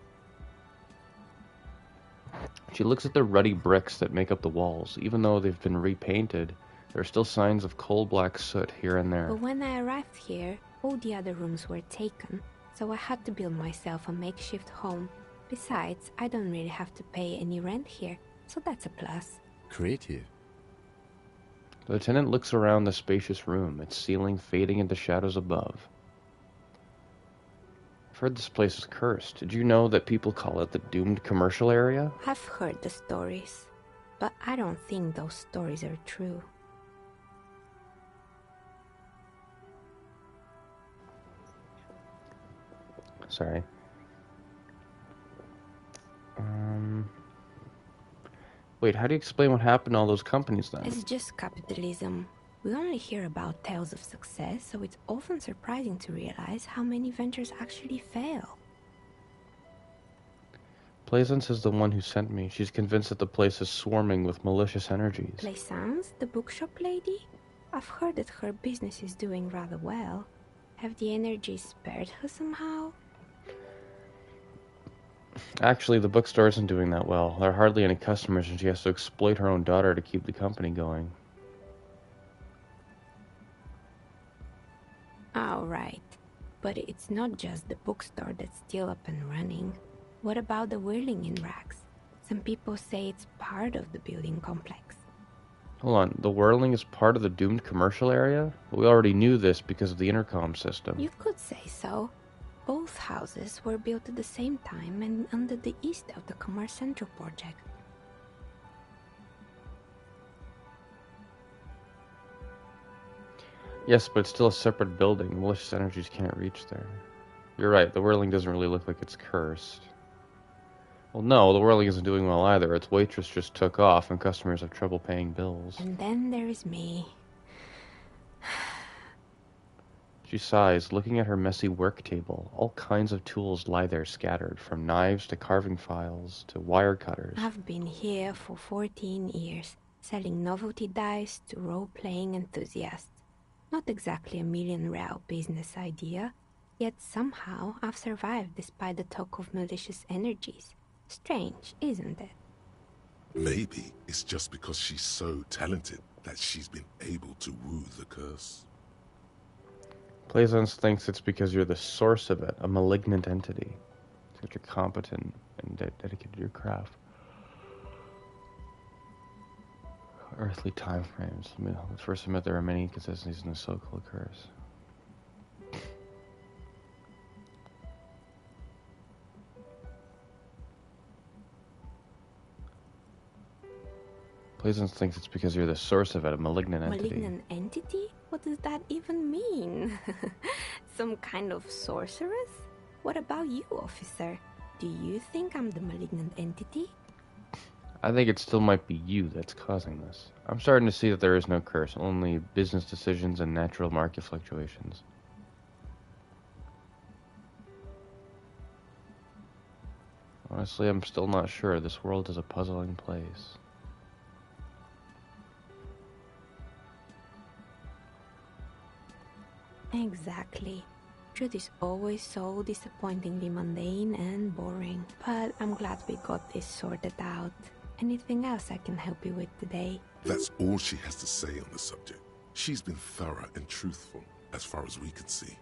She looks at the ruddy bricks that make up the walls. Even though they've been repainted, there are still signs of coal-black soot here and there.
But when I arrived here, all the other rooms were taken, so I had to build myself a makeshift home. Besides, I don't really have to pay any rent here, so that's a plus.
Creative.
The lieutenant looks around the spacious room, its ceiling fading into shadows above. I've heard this place is cursed. Did you know that people call it the doomed commercial area?
I've heard the stories, but I don't think those stories are true.
Sorry. Wait, how do you explain what happened to all those companies then?
It's just capitalism. We only hear about tales of success, so it's often surprising to realize how many ventures actually fail.
Plaisance is the one who sent me. She's convinced that the place is swarming with malicious energies.
Plaisance, the bookshop lady? I've heard that her business is doing rather well. Have the energies spared her somehow?
Actually, the bookstore isn't doing that well. There are hardly any customers, and she has to exploit her own daughter to keep the company going.
All right. But it's not just the bookstore that's still up and running. What about the Whirling in rags? Some people say it's part of the building complex.
Hold on, the Whirling is part of the doomed commercial area? We already knew this because of the intercom system.
You could say so. Both houses were built at the same time and under the east of the Commerce Central project.
Yes, but it's still a separate building. Malicious energies can't reach there. You're right, the Whirling doesn't really look like it's cursed. Well, no, the Whirling isn't doing well either. Its waitress just took off and customers have trouble paying bills.
And then there is me.
She sighs, looking at her messy work table. All kinds of tools lie there scattered, from knives to carving files to wire cutters.
I've been here for 14 years, selling novelty dice to role-playing enthusiasts. Not exactly a million-real business idea, yet somehow I've survived despite the talk of malicious energies. Strange, isn't it?
Maybe it's just because she's so talented that she's been able to woo the curse.
Plaisance thinks it's because you're the source of it, a malignant entity. That you're competent and dedicated to your craft. Earthly time frames. Let's first admit there are many inconsistencies in the so-called curse. Plaisance thinks it's because you're the source of it, a malignant entity.
Malignant entity? What does that even mean? Some kind of sorceress? What about you, officer? Do you think I'm the malignant entity?
I think it still might be you that's causing this. I'm starting to see that there is no curse, only business decisions and natural market fluctuations. Honestly, I'm still not sure. This world is a puzzling place.
Exactly. Truth is always so disappointingly mundane and boring. But I'm glad we got this sorted out. Anything else I can help you with today?
That's all she has to say on the subject. She's been thorough and truthful, as far as we could see.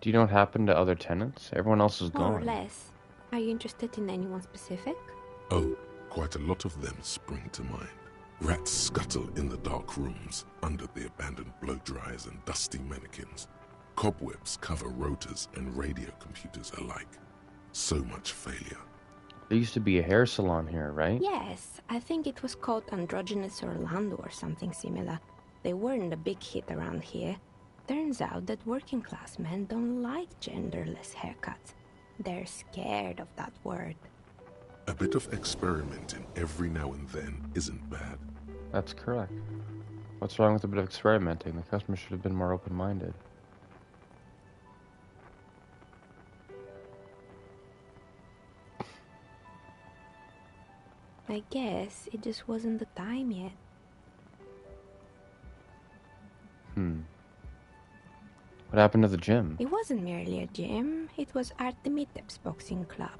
Do you know what happened to other tenants? Everyone else is
More or
gone.
less. Are you interested in anyone specific?
Oh, quite a lot of them spring to mind. Rats scuttle in the dark rooms, under the abandoned blow dryers and dusty mannequins. Cobwebs cover rotors and radio computers alike. So much failure.
There used to be a hair salon here, right?
Yes, I think it was called Androgynous Orlando or something similar. They weren't a big hit around here. Turns out that working class men don't like genderless haircuts. They're scared of that word.
A bit of experimenting every now and then isn't bad.
That's correct. What's wrong with a bit of experimenting? The customer should have been more open-minded.
I guess it just wasn't the time yet.
What happened to the gym?
It wasn't merely a gym, it was Artemitep's boxing club.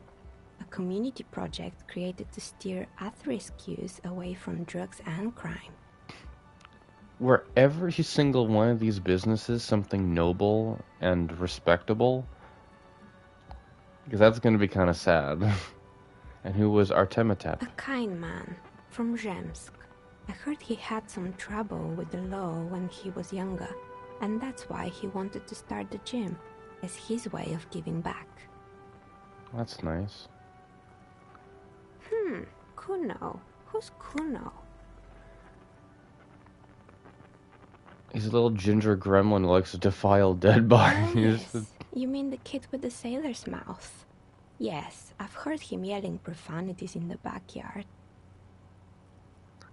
A community project created to steer at-risk youth away from drugs and crime.
Were every single one of these businesses something noble and respectable? Because that's going to be kind of sad. And who was Artemitep?
A kind man from Zemsk. I heard he had some trouble with the law when he was younger, and that's why he wanted to start the gym, as his way of giving back.
That's nice.
Kuno. Who's Kuno?
He's a little ginger gremlin who likes to defile dead bodies.
You mean the kid with the sailor's mouth? Yes, I've heard him yelling profanities in the backyard.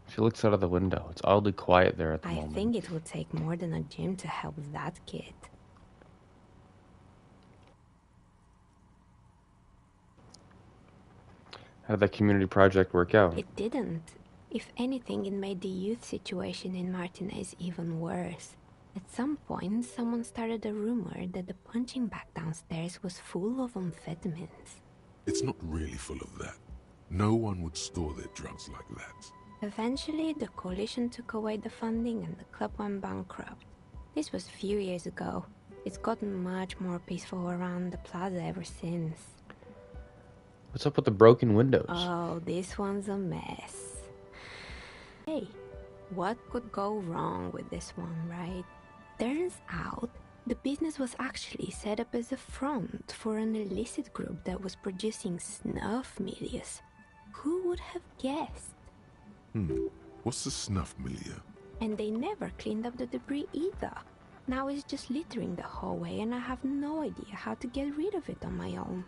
She looks out of the window. It's oddly quiet there at the
I
moment.
think it would take more than a gym to help that kid.
How did that community project work out?
It didn't. If anything, it made the youth situation in Martinez even worse. At some point, someone started a rumor that the punching bag downstairs was full of amphetamines.
It's not really full of that. No one would store their drugs like that.
Eventually, the coalition took away the funding and the club went bankrupt. This was a few years ago. It's gotten much more peaceful around the plaza ever since.
What's up with the broken windows?
Oh, this one's a mess. Hey, what could go wrong with this one, right? Turns out, the business was actually set up as a front for an illicit group that was producing snuff milieux. Who would have guessed?
What's the snuff milieu?
And they never cleaned up the debris either. Now it's just littering the hallway and I have no idea how to get rid of it on my own.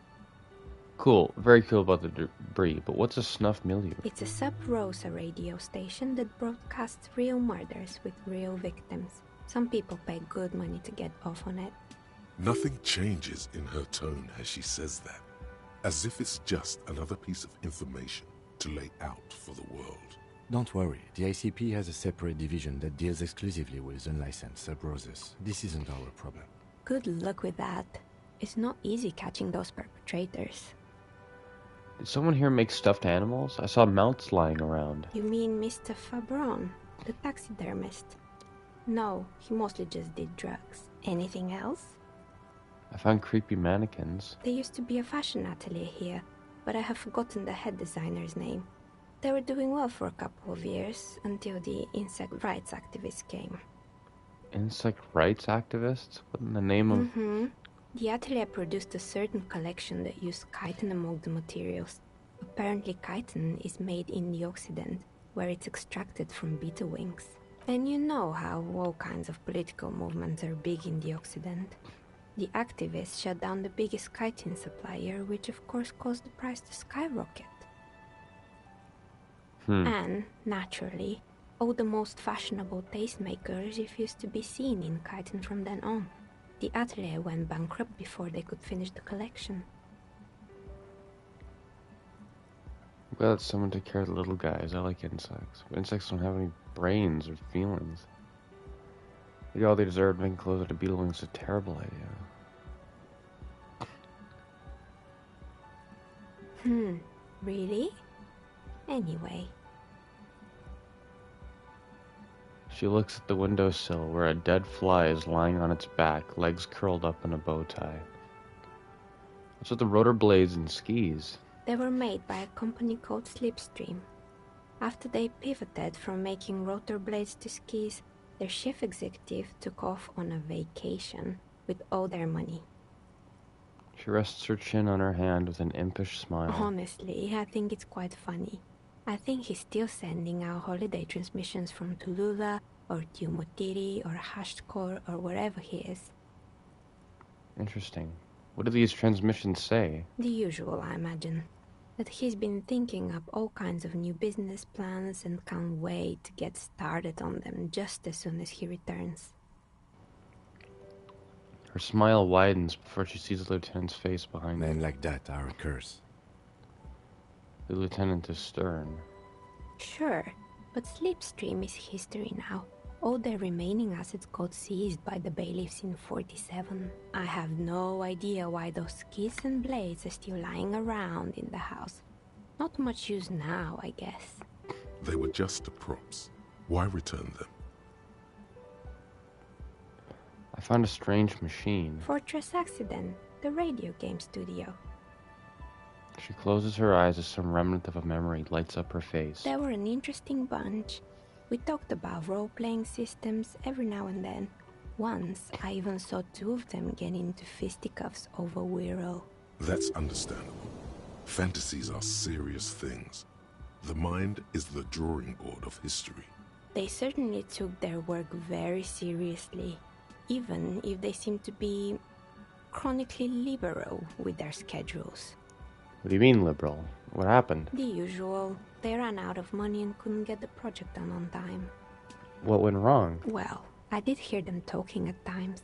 Cool. Very cool about the debris, but what's a snuff milieu?
It's a sub-Rosa radio station that broadcasts real murders with real victims. Some people pay good money to get off on it.
Nothing changes in her tone as she says that. As if it's just another piece of information to lay out for the world.
Don't worry, the ICP has a separate division that deals exclusively with unlicensed sub-Roses. This isn't our problem.
Good luck with that. It's not easy catching those perpetrators.
Did someone here make stuffed animals? I saw mounts lying around.
You mean Mr. Fabron, the taxidermist? No, he mostly just did drugs. Anything else?
I found creepy mannequins.
There used to be a fashion atelier here, but I have forgotten the head designer's name. They were doing well for a couple of years, until the insect rights activists came.
Insect rights activists? What in the name of...
The atelier produced a certain collection that used chitin among the materials. Apparently chitin is made in the Occident, where it's extracted from beetle wings. And you know how all kinds of political movements are big in the Occident. The activists shut down the biggest chitin supplier, which of course caused the price to skyrocket. And, naturally, all the most fashionable tastemakers refused to be seen in chitin from then on. The atelier went bankrupt before they could finish the collection.
I'm glad that someone took care of the little guys. I like insects. But insects don't have any brains or feelings. Maybe all they deserve making closer to beetle wings is a terrible idea.
Really? Anyway.
She looks at the windowsill where a dead fly is lying on its back, legs curled up in a bow tie. What's with the rotor blades and skis?
They were made by a company called Slipstream. After they pivoted from making rotor blades to skis, their chief executive took off on a vacation with all their money.
She rests her chin on her hand with an impish smile.
Honestly, I think it's quite funny. I think he's still sending out holiday transmissions from Tulula or Tiumotiri or Hashtkor or wherever he is.
Interesting. What do these transmissions say?
The usual, I imagine. That he's been thinking up all kinds of new business plans and can't wait to get started on them just as soon as he returns.
Her smile widens before she sees the lieutenant's face behind her.
Men like that are a curse.
The lieutenant is stern.
Sure, but Slipstream is history now. All their remaining assets got seized by the bailiffs in 47. I have no idea why those skis and blades are still lying around in the house. Not much use now, I guess.
They were just the props. Why return them?
I found a strange machine.
Fortress Accident, the radio game studio.
She closes her eyes as some remnant of a memory lights up her face.
They were an interesting bunch. We talked about role-playing systems every now and then. Once, I even saw two of them get into fisticuffs over Wiro.
That's understandable. Fantasies are serious things. The mind is the drawing board of history.
They certainly took their work very seriously, even if they seem to be chronically liberal with their schedules.
What do you mean, liberal? What happened?
The usual. They ran out of money and couldn't get the project done on time.
What went wrong?
Well, I did hear them talking at times.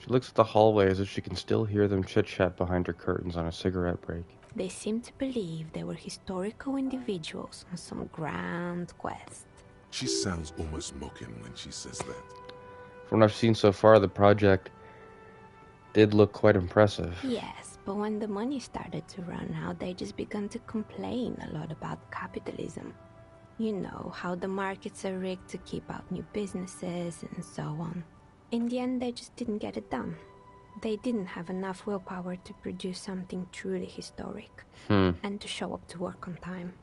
She looks at the hallway as if she can still hear them chit-chat behind her curtains on a cigarette break.
They seemed to believe they were historical individuals on some grand quest.
She sounds almost mocking when she says that.
From what I've seen so far, the project did look quite impressive.
Yes, but when the money started to run out, they just began to complain a lot about capitalism. You know, how the markets are rigged to keep out new businesses and so on. In the end, they just didn't get it done. They didn't have enough willpower to produce something truly historic and to show up to work on time.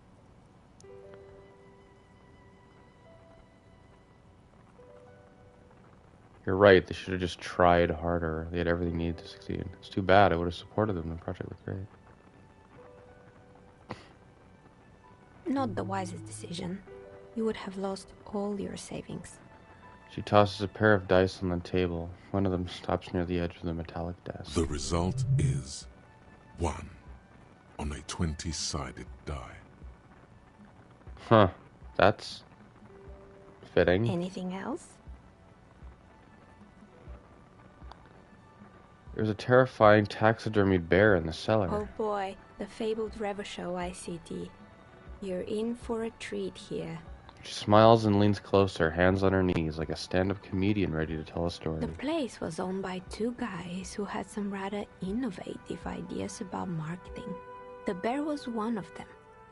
You're right, they should have just tried harder. They had everything needed to succeed. It's too bad, I would have supported them. The project looked great.
Not the wisest decision. You would have lost all your savings.
She tosses a pair of dice on the table. One of them stops near the edge of the metallic desk.
The result is 1 on a 20-sided die.
Huh. That's fitting.
Anything else?
There's a terrifying taxidermied bear in the cellar.
Oh boy, the fabled Revachol ICT. You're in for a treat here.
She smiles and leans closer, hands on her knees, like a stand-up comedian ready to tell a story.
The place was owned by two guys who had some rather innovative ideas about marketing. The bear was one of them.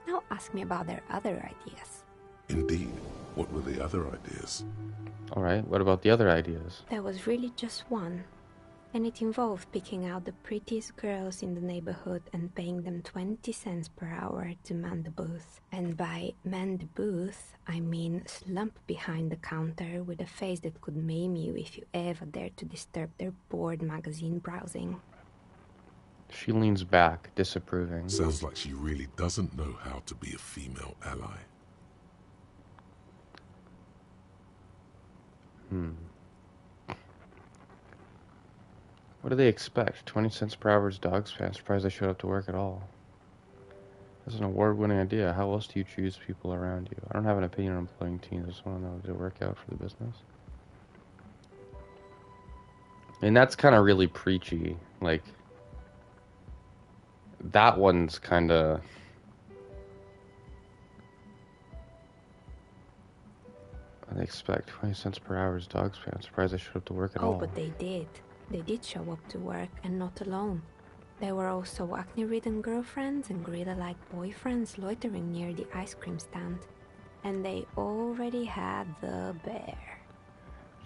Now ask me about their other ideas.
Indeed. What were the other ideas?
Alright, what about the other ideas?
There was really just one. And it involved picking out the prettiest girls in the neighborhood and paying them 20 cents per hour to man the booth. And by man the booth, I mean slump behind the counter with a face that could maim you if you ever dared to disturb their bored magazine browsing.
She leans back, disapproving.
Sounds like she really doesn't know how to be a female ally.
What do they expect? 20 cents per hour is dog's pants. Surprised they showed up to work at all. That's an award-winning idea. How else do you choose people around you? I don't have an opinion on employing teams. I just want to know, did it work out for the business? And that's kind of really preachy. Like, that one's kind of They expect 20 cents per hour as dog pay. I'm surprised they showed up to work at
Oh,
all.
but they did. They did show up to work, and not alone. There were also acne-ridden girlfriends and gorilla-like boyfriends loitering near the ice cream stand. And they already had the bear.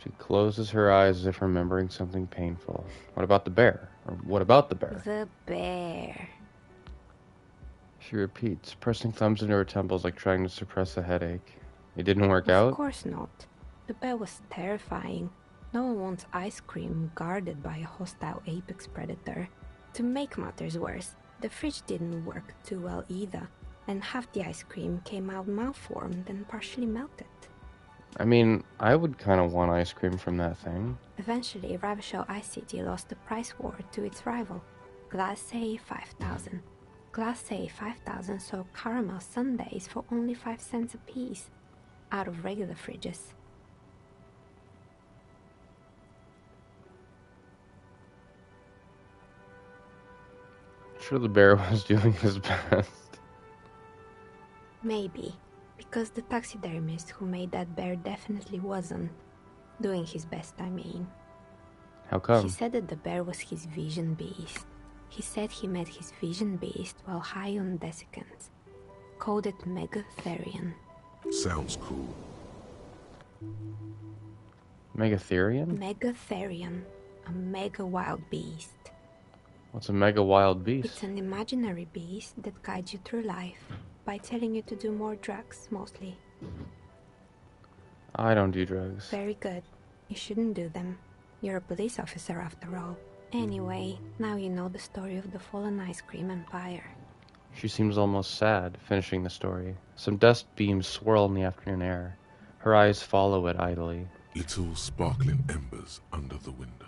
She closes her eyes as if remembering something painful. What about the bear? Or what about the bear?
The bear.
She repeats, pressing thumbs into her temples like trying to suppress a headache. It didn't work out?
Of course not. The bear was terrifying. No one wants ice cream guarded by a hostile apex predator. To make matters worse, the fridge didn't work too well either, and half the ice cream came out malformed and partially melted.
I mean, I would kind of want ice cream from that thing.
Eventually, Ravishell Ice City lost the price war to its rival, Glacé 5000. Glacé 5000 sold caramel sundaes for only 5 cents a piece, out of regular fridges.
Sure, the bear was doing his best.
Maybe, because the taxidermist who made that bear definitely wasn't. Doing his best, I mean.
How come?
He said that the bear was his vision beast. He said he met his vision beast while high on desiccants. Called it Megatherion.
Sounds cool.
Megatherion?
Megatherion, a mega wild beast.
What's a mega wild beast?
It's an imaginary beast that guides you through life by telling you to do more drugs, mostly.
I don't do drugs.
Very good. You shouldn't do them. You're a police officer after all. Anyway, now you know the story of the fallen ice cream empire.
She seems almost sad, finishing the story. Some dust beams swirl in the afternoon air. Her eyes follow it idly.
Little sparkling embers under the window.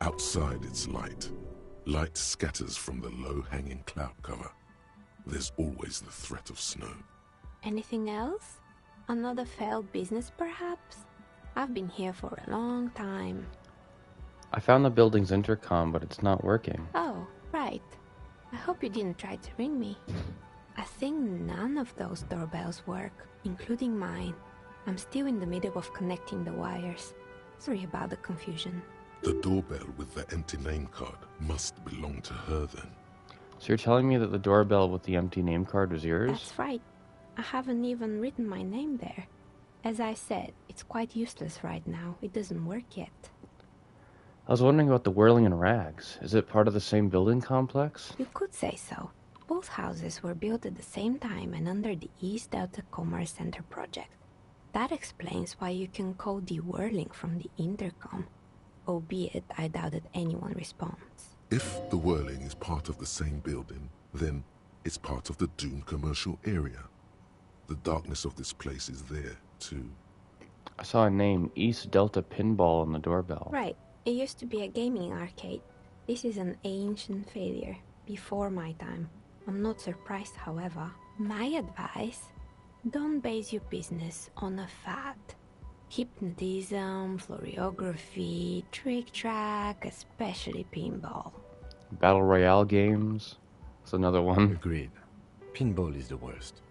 Outside it's light. Light scatters from the low-hanging cloud cover. There's always the threat of snow.
Anything else? Another failed business, perhaps? I've been here for a long time.
I found the building's intercom, but it's not working.
Oh, right. I hope you didn't try to ring me. I think none of those doorbells work, including mine. I'm still in the middle of connecting the wires. Sorry about the confusion.
The doorbell with the empty name card must belong to her then.
So you're telling me that the doorbell with the empty name card was yours?
That's right. I haven't even written my name there. As I said, it's quite useless right now. It doesn't work yet.
I was wondering about the whirling in rags. Is it part of the same building complex?
You could say so. Both houses were built at the same time and under the East Delta Commerce Center project. That explains why you can call the whirling from the intercom. Albeit, I doubt that anyone responds.
If the whirling is part of the same building, then it's part of the Dune commercial area. The darkness of this place is there, too.
I saw a name, East Delta Pinball, on the doorbell.
Right. It used to be a gaming arcade. This is an ancient failure, before my time. I'm not surprised, however. My advice, don't base your business on a fad. Hypnotism, floriography, trick-track, especially pinball.
Battle Royale games. That's another one.
Agreed. Pinball is the worst.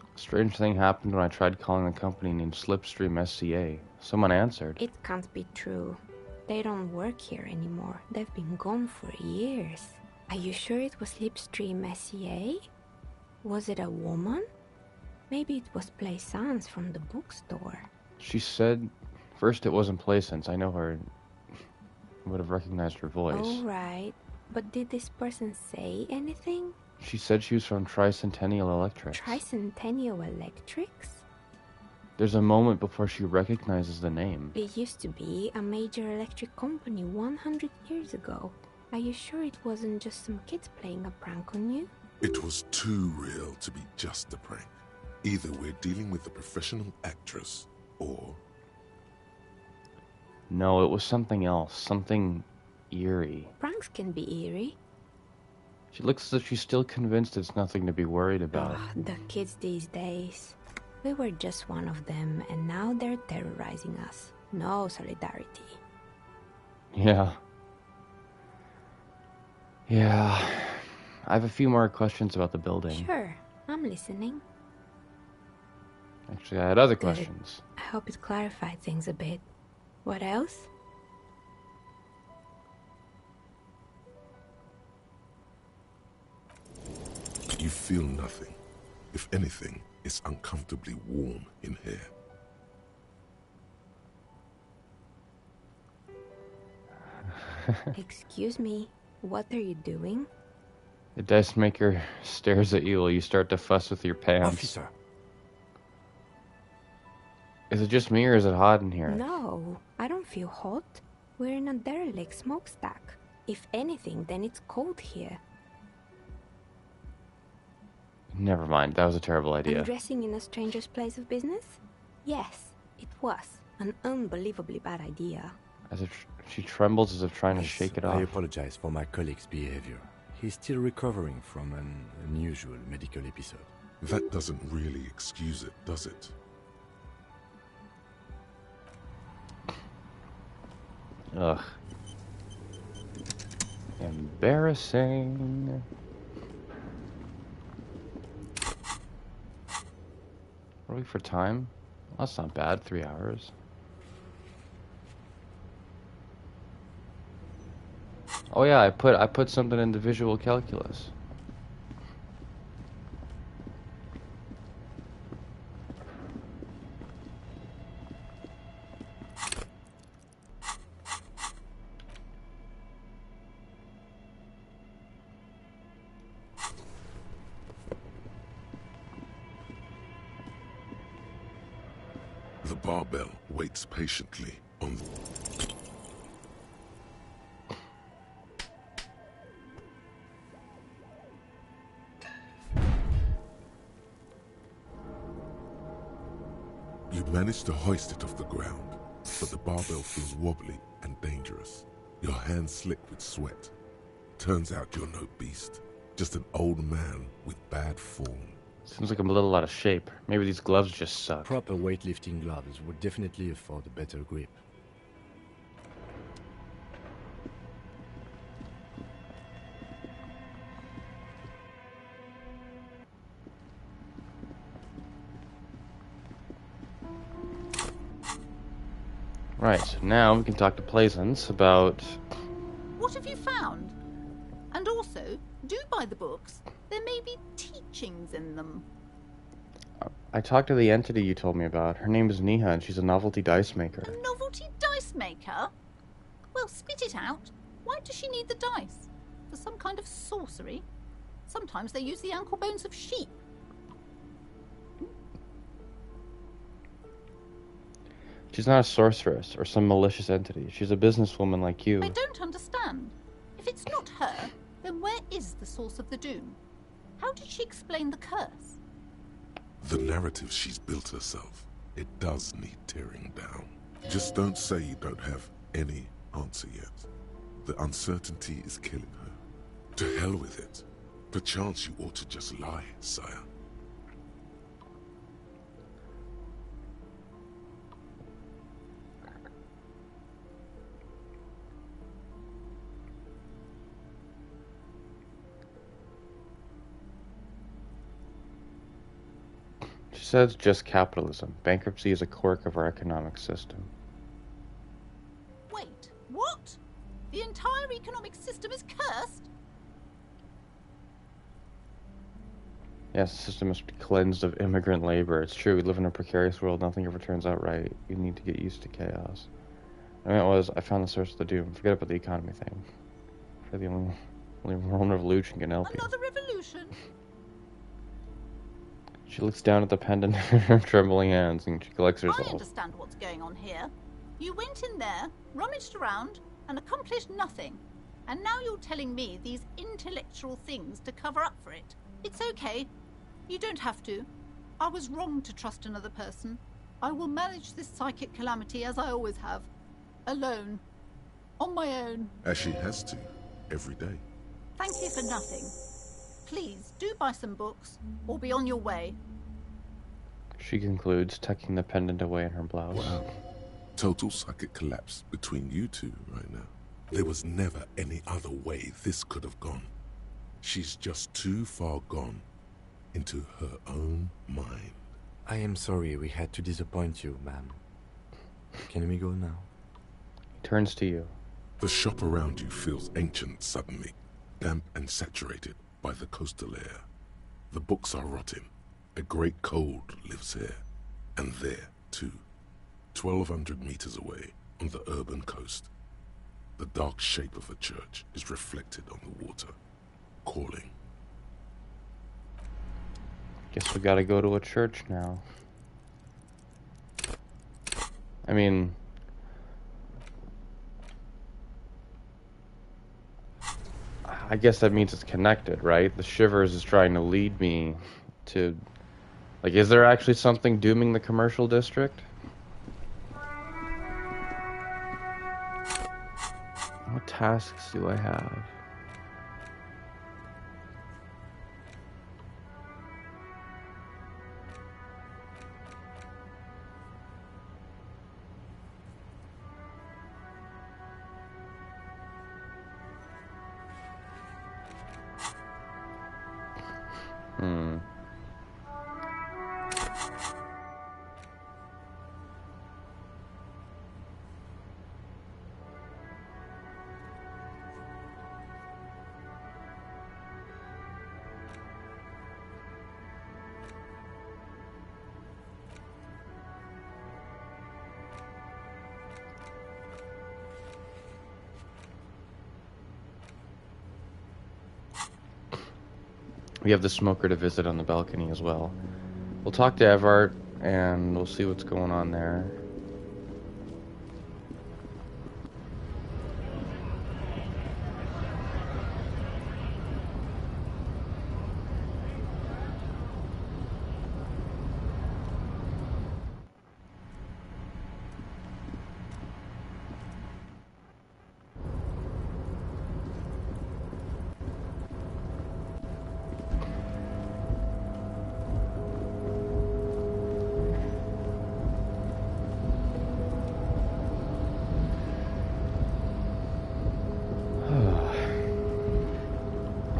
A strange thing happened when I tried calling a company named Slipstream SCA. Someone answered.
It can't be true. They don't work here anymore. They've been gone for years. Are you sure it was Slipstream SCA? Was it a woman? Maybe it was Plaisance from the bookstore.
She said, first it wasn't Plaisance. I know her. I would have recognized her voice.
All right. But did this person say anything?
She said she was from Tricentennial Electrics.
Tricentennial Electrics?
There's a moment before she recognizes the name.
It used to be a major electric company 100 years ago. Are you sure it wasn't just some kids playing a prank on you?
It was too real to be just a prank. Either we're dealing with a professional actress, or...
No, it was something else. Something eerie.
Pranks can be eerie.
She looks as if she's still convinced it's nothing to be worried about.
Ugh, the kids these days. We were just one of them, and now they're terrorizing us. No solidarity.
Yeah. I have a few more questions about the building.
Sure, I'm listening.
I Actually, I had other
Good.
questions.
I hope it clarified things a bit. What else?
You feel nothing. If anything, it's uncomfortably warm in here.
Excuse me, what are you doing?
The desk maker stares at you while you start to fuss with your pants.
Officer.
Is it just me or is it hot in here?
No, I don't feel hot. We're in a derelict smokestack. If anything, then it's cold here.
Never mind, that was a terrible idea.
Undressing in a stranger's place of business? Yes, it was. An unbelievably bad idea.
As if she trembles as if trying to shake it off.
I apologize for my colleague's behavior. He's still recovering from an unusual medical episode.
That doesn't really excuse it, does it?
Ugh. Embarrassing. What are we for time? Well, that's not bad, 3 hours. Oh yeah, I put something into visual calculus.
The barbell waits patiently on the... You manage to hoist it off the ground, but the barbell feels wobbly and dangerous. Your hands slick with sweat. Turns out you're no beast, just an old man with bad form.
Seems like I'm a little out of shape. Maybe these gloves just suck.
Proper weightlifting gloves would definitely afford a better grip.
Right, so now we can talk to Plaisance about...
What have you found? And also, do buy the books. There may be teachings in them.
I talked to the entity you told me about. Her name is Niha, and she's a novelty dice maker.
A novelty dice maker? Well, spit it out. Why does she need the dice? For some kind of sorcery? Sometimes they use the ankle bones of sheep.
She's not a sorceress or some malicious entity. She's a businesswoman like you.
I don't understand. If it's not her, then where is the source of the doom? How did she explain the curse?
The narrative she's built herself, it does need tearing down. Just don't say you don't have any answer yet. The uncertainty is killing her. To hell with it. Perchance you ought to just lie, sire.
She says just capitalism. Bankruptcy is a quirk of our economic system.
Wait, what? The entire economic system is cursed?
Yes, the system must be cleansed of immigrant labor. It's true, we live in a precarious world. Nothing ever turns out right. You need to get used to chaos. I mean, I found the source of the doom. Forget about the economy thing. For the only world revolution can help you.
Another revolution?
She looks down at the pendant in her trembling hands and she collects
I
herself.
understand what's going on here. You went in there, rummaged around, and accomplished nothing. And now you're telling me these intellectual things to cover up for it. It's okay. You don't have to. I was wrong to trust another person. I will manage this psychic calamity as I always have. Alone. On my own.
As she has to, every day.
Thank you for nothing. Please, do buy some books, or be on your way.
She concludes, tucking the pendant away in her blouse.
Wow. Total psychic collapse between you two right now. There was never any other way this could have gone. She's just too far gone into her own mind.
I am sorry we had to disappoint you, ma'am. Can we go now?
He turns to you.
The shop around you feels ancient suddenly, damp and saturated by the coastal air. The books are rotting. A great cold lives here, and there, too. 1,200 meters away, on the urban coast, the dark shape of a church is reflected on the water, calling.
Guess we gotta go to a church now. I mean... I guess that means it's connected, right? The Shivers is trying to lead me to... Like, is there actually something dooming the commercial district? What tasks do I have? We have the smoker to visit on the balcony as well. We'll talk to Evart, and we'll see what's going on there.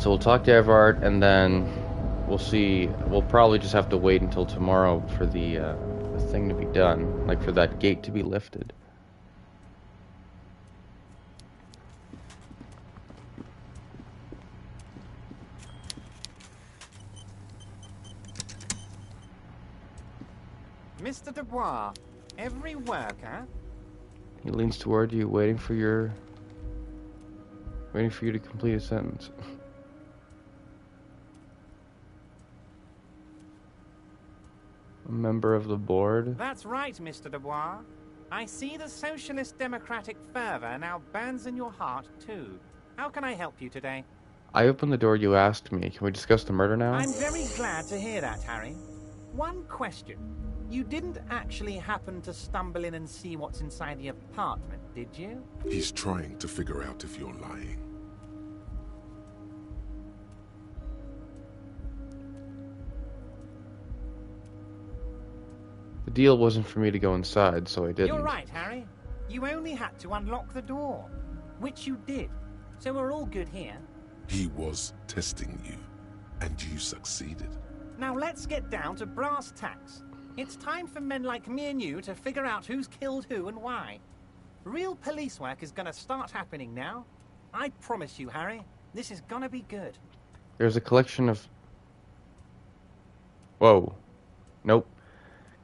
So we'll talk to Evart, and then we'll see. We'll probably just have to wait until tomorrow for the thing to be done, like for that gate to be lifted.
Mr. Dubois, every worker...
He leans toward you, waiting for you to complete a sentence. A member of the board?
That's right, Mr. Dubois. I see the socialist democratic fervor now burns in your heart, too. How can I help you today?
I opened the door you asked me. Can we discuss the murder now?
I'm very glad to hear that, Harry. One question. You didn't actually happen to stumble in and see what's inside the apartment, did you?
He's trying to figure out if you're lying.
The deal wasn't for me to go inside, so I didn't.
You're right, Harry. You only had to unlock the door, which you did. So we're all good here.
He was testing you, and you succeeded.
Now let's get down to brass tacks. It's time for men like me and you to figure out who's killed who and why. Real police work is gonna start happening now. I promise you, Harry, this is gonna be good.
There's a collection of... Whoa. Nope.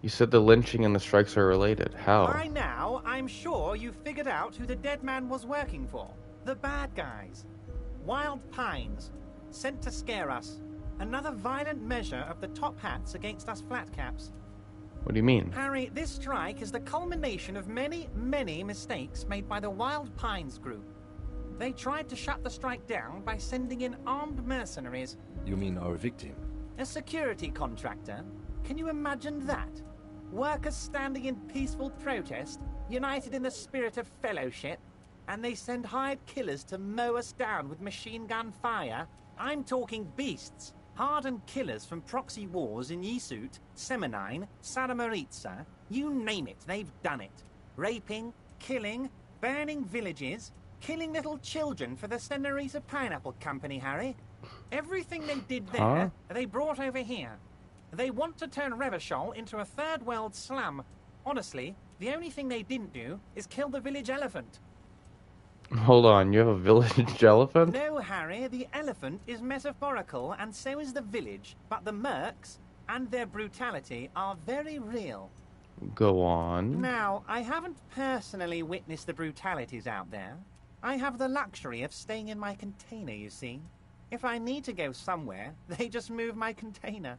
You said the lynching and the strikes are related. How?
By now, I'm sure you've figured out who the dead man was working for. The bad guys. Wild Pines. Sent to scare us. Another violent measure of the top hats against us flatcaps.
What do you mean?
Harry, this strike is the culmination of many, many mistakes made by the Wild Pines group. They tried to shut the strike down by sending in armed mercenaries.
You mean our victim?
A security contractor. Can you imagine that? Workers standing in peaceful protest, united in the spirit of fellowship, and they send hired killers to mow us down with machine gun fire? I'm talking beasts. Hardened killers from proxy wars in Yisut, Semenine, Saramaritsa, you name it, they've done it. Raping, killing, burning villages, killing little children for the Senorita Pineapple Company, Harry. Everything they did there, they brought over here. They want to turn Revachol into a third world slum. Honestly, the only thing they didn't do is kill the village elephant.
Hold on, you have a village elephant?
No, Harry, the elephant is metaphorical, and so is the village. But the mercs and their brutality are very real.
Go on.
Now, I haven't personally witnessed the brutalities out there. I have the luxury of staying in my container, you see. If I need to go somewhere, they just move my container.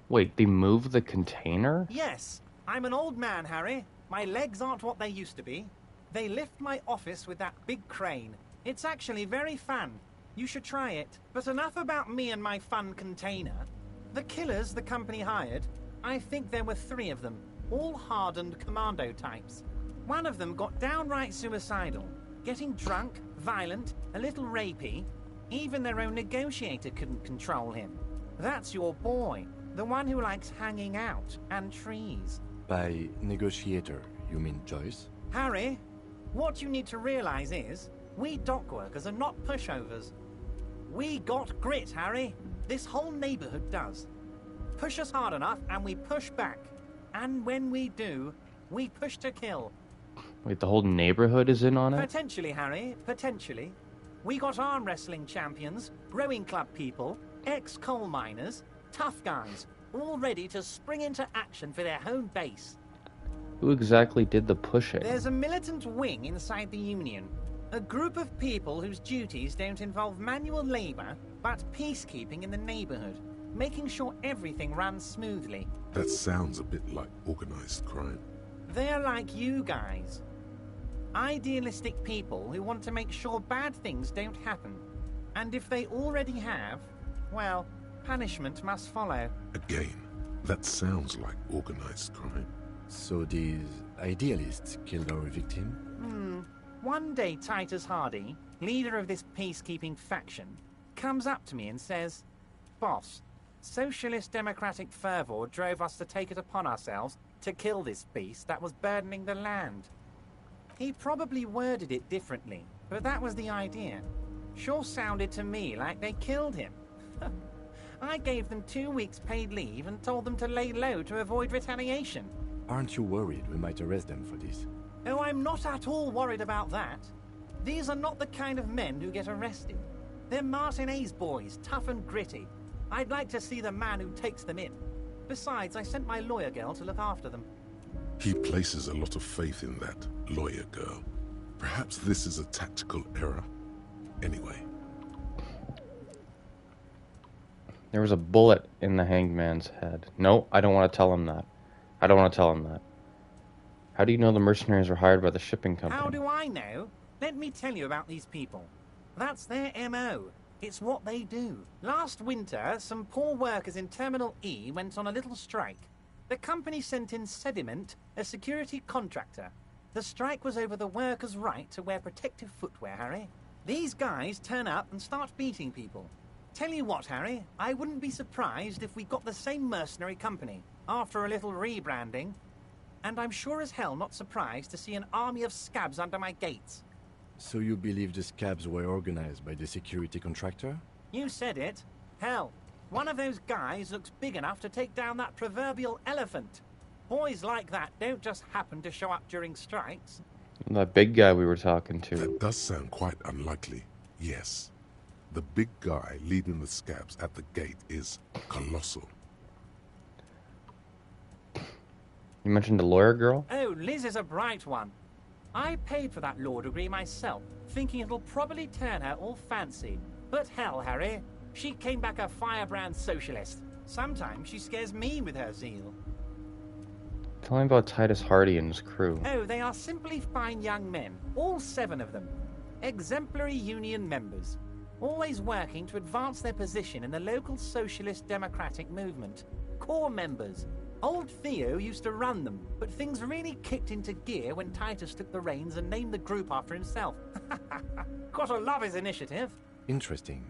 Wait, they move the container?
Yes, I'm an old man, Harry. My legs aren't what they used to be. They lift my office with that big crane. It's actually very fun. You should try it. But enough about me and my fun container. The killers the company hired, I think there were 3 of them, all hardened commando types. One of them got downright suicidal, getting drunk, violent, a little rapey. Even their own negotiator couldn't control him. That's your boy, the one who likes hanging out and trees.
By negotiator, you mean Joyce?
Harry, what you need to realize is, we dock workers are not pushovers. We got grit, Harry. This whole neighborhood does. Push us hard enough and we push back. And when we do, we push to kill.
Wait, the whole neighborhood is in on it?
Potentially, Harry, potentially. We got arm wrestling champions, rowing club people, ex-coal miners, tough guys, all ready to spring into action for their home base.
Who exactly did the pushing?
There's a militant wing inside the Union. A group of people whose duties don't involve manual labor, but peacekeeping in the neighborhood, making sure everything runs smoothly.
That sounds a bit like organized crime.
They're like you guys. Idealistic people who want to make sure bad things don't happen. And if they already have, well, punishment must follow.
Again, that sounds like organized crime.
So these idealists killed our victim?
One day Titus Hardy, leader of this peacekeeping faction, comes up to me and says, "Boss, socialist democratic fervor drove us to take it upon ourselves to kill this beast that was burdening the land." He probably worded it differently, but that was the idea. Sure sounded to me like they killed him. I gave them 2 weeks paid leave and told them to lay low to avoid retaliation.
Aren't you worried we might arrest them for this?
Oh, I'm not at all worried about that. These are not the kind of men who get arrested. They're Martinez boys, tough and gritty. I'd like to see the man who takes them in. Besides, I sent my lawyer girl to look after them.
He places a lot of faith in that lawyer girl. Perhaps this is a tactical error. Anyway.
There was a bullet in the hangman's head. No, I don't want to tell him that. I don't want to tell him that. How do you know the mercenaries were hired by the shipping company?
How do I know? Let me tell you about these people. That's their MO. It's what they do. Last winter, some poor workers in Terminal E went on a little strike. The company sent in Sediment, a security contractor. The strike was over the workers' right to wear protective footwear, Harry. These guys turn up and start beating people. Tell you what, Harry, I wouldn't be surprised if we got the same mercenary company, after a little rebranding. And I'm sure as hell not surprised to see an army of scabs under my gates.
So you believe the scabs were organized by the security contractor?
You said it. Hell, one of those guys looks big enough to take down that proverbial elephant. Boys like that don't just happen to show up during strikes.
That big guy we were talking to.
That does sound quite unlikely, yes. The big guy leading the scabs at the gate is colossal.
You mentioned the lawyer girl?
Oh, Liz is a bright one. I paid for that law degree myself, thinking it'll probably turn her all fancy. But hell, Harry, she came back a firebrand socialist. Sometimes she scares me with her zeal.
Tell me about Titus Hardy and his crew.
Oh, they are simply fine young men, all 7 of them. Exemplary union members, always working to advance their position in the local socialist democratic movement. Core members. Old Theo used to run them, but things really kicked into gear when Titus took the reins and named the group after himself. Gotta love his initiative.
Interesting.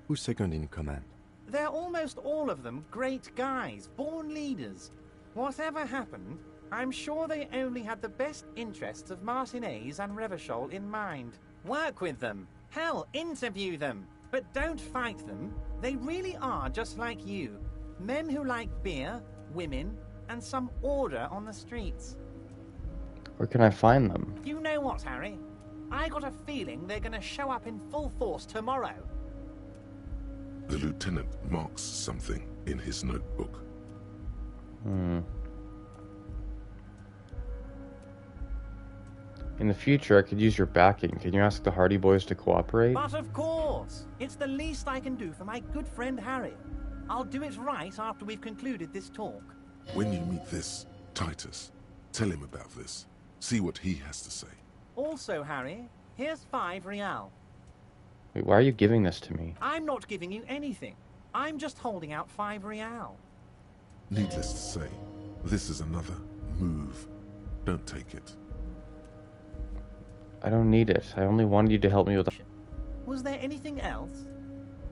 Who's second in command?
They're almost all of them great guys, born leaders. Whatever happened, I'm sure they only had the best interests of Martinez and Revachol in mind. Work with them. Hell, interview them. But don't fight them. They really are just like you. Men who like beer, women, and some order on the streets.
Where can I find them?
You know what, Harry? I got a feeling they're gonna show up in full force tomorrow.
The lieutenant marks something in his notebook.
In the future, I could use your backing. Can you ask the Hardy Boys to cooperate?
But of course! It's the least I can do for my good friend Harry. I'll do it right after we've concluded this talk.
When you meet this Titus, tell him about this. See what he has to say.
Also, Harry, here's 5 real.
Wait, why are you giving this to me?
I'm not giving you anything. I'm just holding out 5 real.
Needless to say, this is another move. Don't take it.
I don't need it. I only wanted you to help me with...
Was there anything else?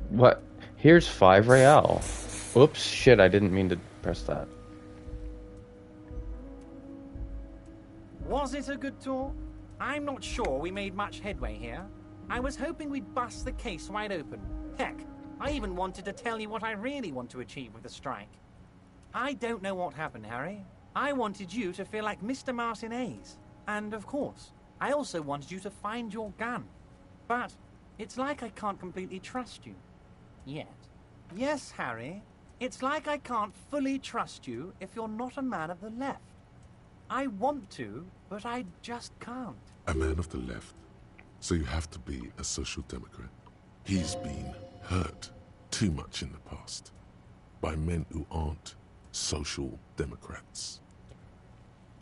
What? Here's 5 real. Oops, shit, I didn't mean to press that.
Was it a good talk? I'm not sure we made much headway here. I was hoping we'd bust the case wide open. Heck, I even wanted to tell you what I really want to achieve with the strike. I don't know what happened, Harry. I wanted you to feel like Mr. Martinez. And of course, I also wanted you to find your gun. But it's like I can't completely trust you. Yet. Yes, Harry. It's like I can't fully trust you if you're not a man of the left. I want to, but I just can't.
A man of the left. So you have to be a social democrat. He's been hurt too much in the past by men who aren't social democrats.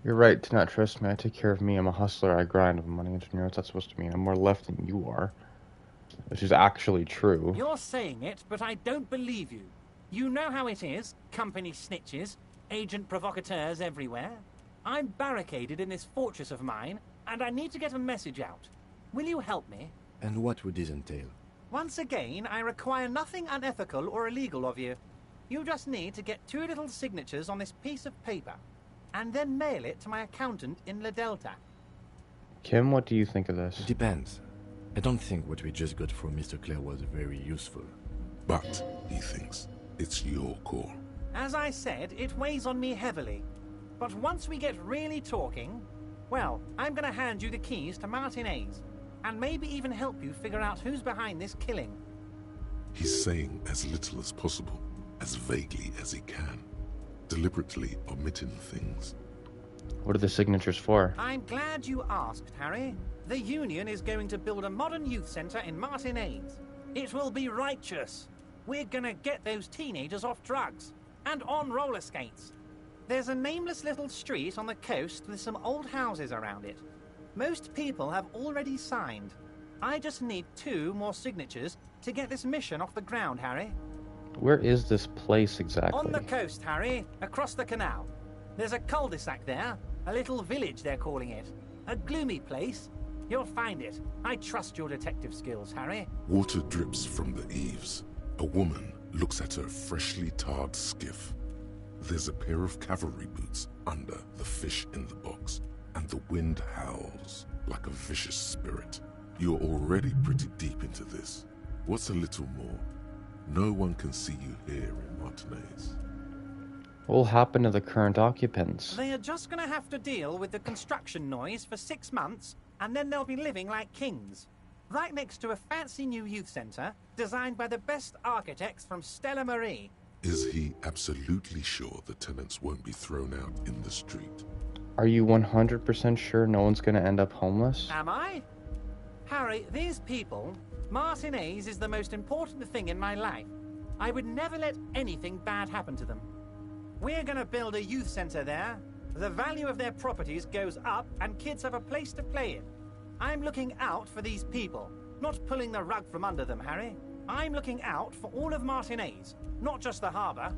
You're right to not trust me. I take care of me. I'm a hustler. I grind. I'm a money engineer. What's that supposed to mean? I'm more left than you are. Which is actually true.
You're saying it, but I don't believe you. You know how it is. Company snitches, agent provocateurs everywhere. I'm barricaded in this fortress of mine, and I need to get a message out. Will you help me?
And what would this entail?
Once again, I require nothing unethical or illegal of you. You just need to get 2 little signatures on this piece of paper, and then mail it to my accountant in La Delta.
Kim, what do you think of this?
Depends. I don't think what we just got from Mr. Clare was very useful.
But, he thinks, it's your call.
As I said, it weighs on me heavily. But once we get really talking, well, I'm gonna hand you the keys to Martinez, and maybe even help you figure out who's behind this killing.
He's saying as little as possible, as vaguely as he can, deliberately omitting things.
What are the signatures for?
I'm glad you asked, Harry. The Union is going to build a modern youth centre in Martinez. It will be righteous. We're gonna get those teenagers off drugs, and on roller skates. There's a nameless little street on the coast with some old houses around it. Most people have already signed. I just need 2 more signatures to get this mission off the ground, Harry.
Where is this place exactly?
On the coast, Harry, across the canal. There's a cul-de-sac there, a little village they're calling it. A gloomy place. You'll find it. I trust your detective skills, Harry.
Water drips from the eaves. A woman looks at her freshly tarred skiff. There's a pair of cavalry boots under the fish in the box, and the wind howls like a vicious spirit. You're already pretty deep into this. What's a little more? No one can see you here in Martinez.
What will happen to the current occupants?
They are just gonna have to deal with the construction noise for 6 months, and then they'll be living like kings. Right next to a fancy new youth centre, designed by the best architects from Stella Marie.
Is he absolutely sure the tenants won't be thrown out in the street?
Are you 100% sure no one's gonna end up homeless?
Am I? Harry, these people, Martinez is the most important thing in my life. I would never let anything bad happen to them. We're gonna build a youth centre there. The value of their properties goes up and kids have a place to play in. I'm looking out for these people, not pulling the rug from under them, Harry. I'm looking out for all of Martinez, not just the harbour.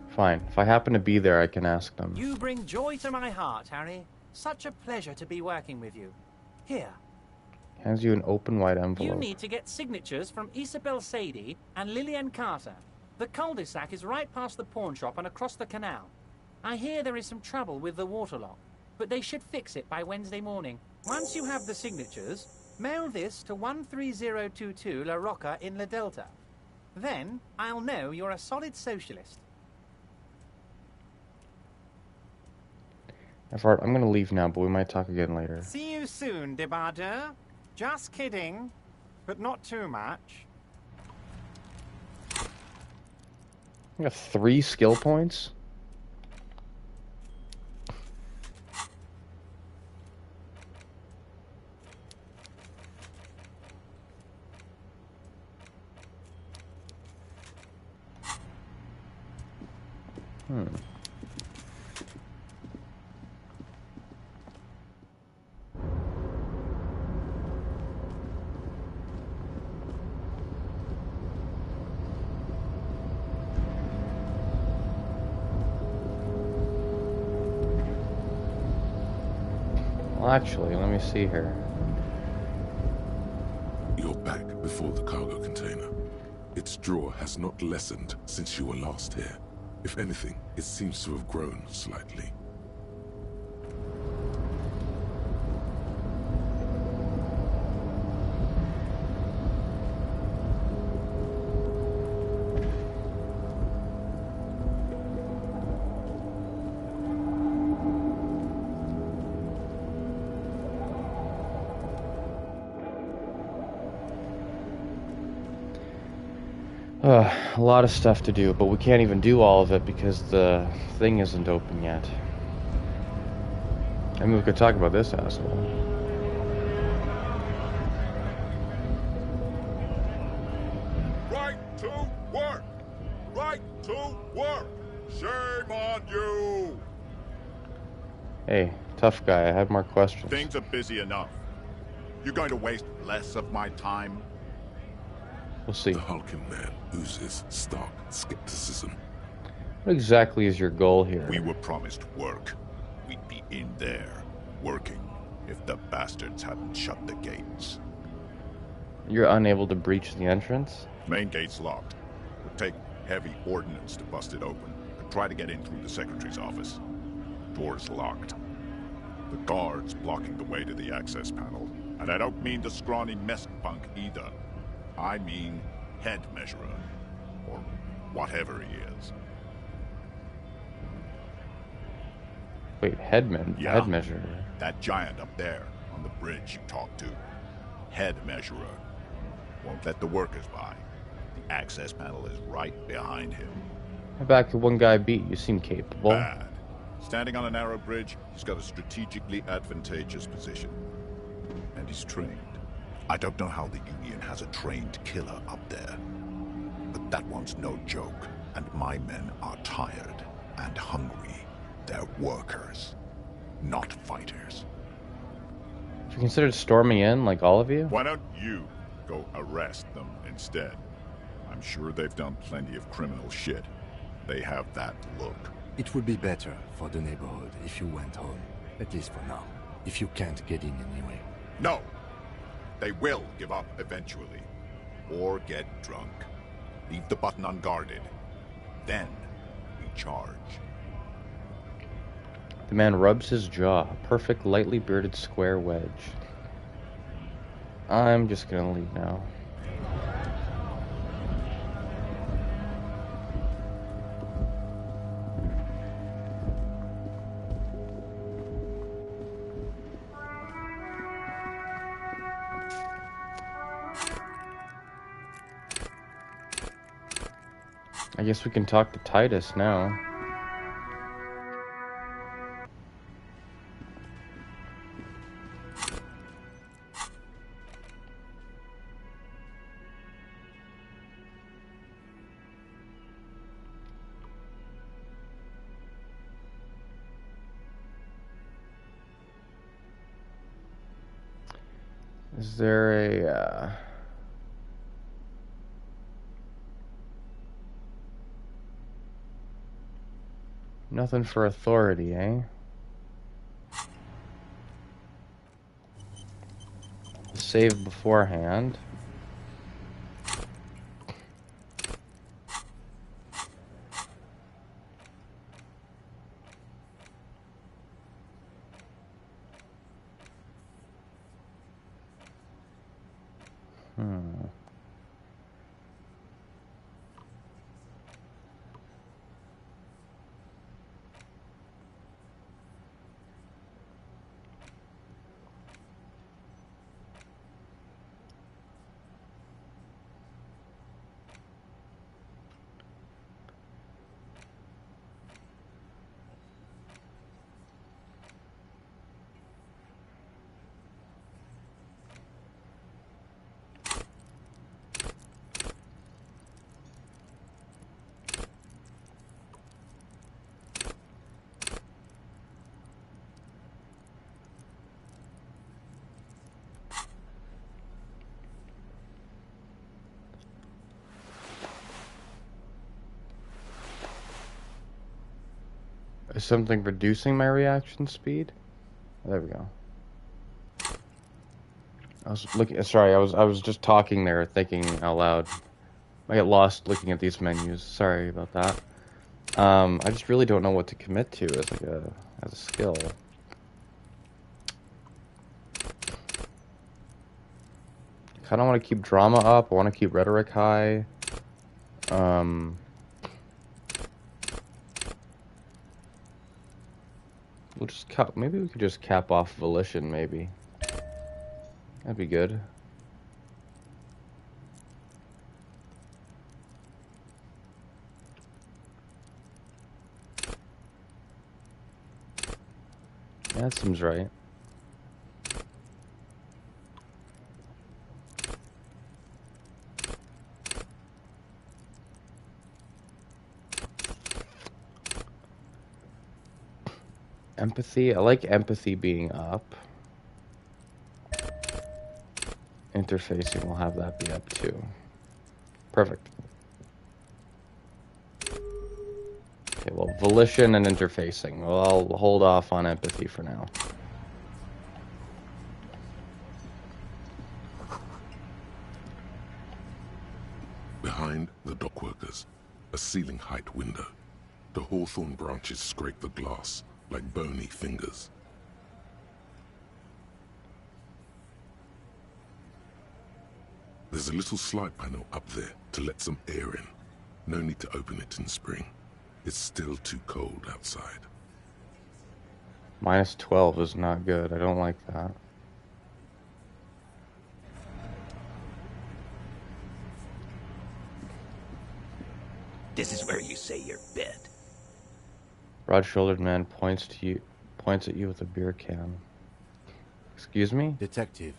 Fine. If I happen to be there, I can ask them.
You bring joy to my heart, Harry. Such a pleasure to be working with you. Here.
Hands you an open white
You
envelope.
need to get signatures from Isabel Sadie and Lillian Carter. The cul-de-sac is right past the pawn shop and across the canal. I hear there is some trouble with the water lock, but they should fix it by Wednesday morning.
Once you have the signatures, mail this to 13022 La Rocca in La Delta. Then I'll know you're a solid socialist.
I'm gonna leave now, but we might talk again later.
See you soon, debardeur. Just kidding, but not too much.
I got 3 skill points. Well, actually, let me see here.
You're back before the cargo container. Its drawer has not lessened since you were last here. If anything, it seems to have grown slightly.
A lot of stuff to do, but we can't even do all of it because the thing isn't open yet. I mean, we could talk about this asshole.
Right to work! Right to work! Shame on you!
Hey, tough guy, I have more questions.
Things are busy enough. You're going to waste less of my time?
We'll see.
The hulking man oozes stark skepticism.
What exactly is your goal here?
We were promised work. We'd be in there, working, if the bastards hadn't shut the gates.
You're unable to breach the entrance?
Main gate's locked. Would take heavy ordnance to bust it open. Could try to get in through the secretary's office. Door's locked. The guard's blocking the way to the access panel. And I don't mean the scrawny mess punk either. I mean head measurer. Or whatever he is.
Wait, head measurer?
That giant up there, on the bridge you talked to. Head measurer. Won't let the workers by. The access panel is right behind him.
How back could one guy be? You seem capable.
Bad. Standing on a narrow bridge, he's got a strategically advantageous position. And he's trained. I don't know how the Union has a trained killer up there. But that one's no joke. And my men are tired and hungry. They're workers, not fighters.
Have you considered storming in, like all of you?
Why don't you go arrest them instead? I'm sure they've done plenty of criminal shit. They have that look.
It would be better for the neighborhood if you went home. At least for now. If you can't get in anyway.
No! They will give up eventually. Or get drunk. Leave the button unguarded. Then we charge.
The man rubs his jaw. Perfect, lightly bearded square wedge. I'm just gonna leave now. I guess we can talk to Titus now. Is there a, nothing for authority, eh? Save beforehand. Is something reducing my reaction speed? There we go. I was looking. Sorry, I was just talking there, thinking out loud. I get lost looking at these menus. Sorry about that. I just really don't know what to commit to as like a skill. I kind of want to keep drama up. I want to keep rhetoric high. We'll just cap. Maybe we could just cap off volition. Maybe that'd be good. Yeah, that seems right. Empathy. I like empathy being up. Interfacing, we'll have that be up too. Perfect. Okay, well, volition and interfacing. Well, I'll hold off on empathy for now.
Behind the dockworkers, a ceiling-height window. The hawthorn branches scrape the glass like bony fingers. There's a little slide panel up there to let some air in. No need to open it in spring. It's still too cold outside.
Minus 12 is not good. I don't like that.
This is where you say your bid.
Broad-shouldered man points at you with a beer can. Excuse me?
Detective.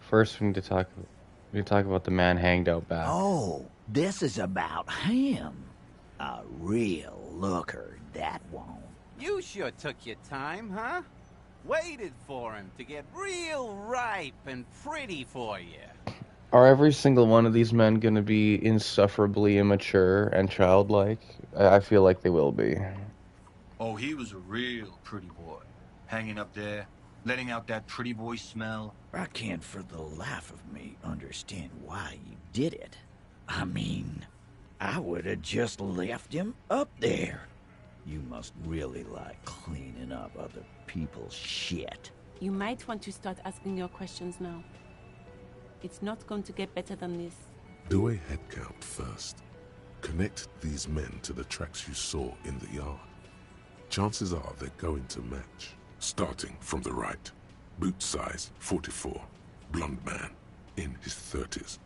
First, we need to talk about the man hanged out back.
Oh, this is about him. A real looker, that won't.
You sure took your time, huh? Waited for him to get real ripe and pretty for you.
Are every single one of these men going to be insufferably immature and childlike? I feel like they will be.
Oh, he was a real pretty boy. Hanging up there, letting out that pretty boy smell.
I can't for the life of me understand why you did it. I mean, I would have just left him up there. You must really like cleaning up other people's shit.
You might want to start asking your questions now. It's not going to get better than this.
Do a head count first. Connect these men to the tracks you saw in the yard. Chances are they're going to match. Starting from the right. Boot size 44. Blonde man. In his 30s.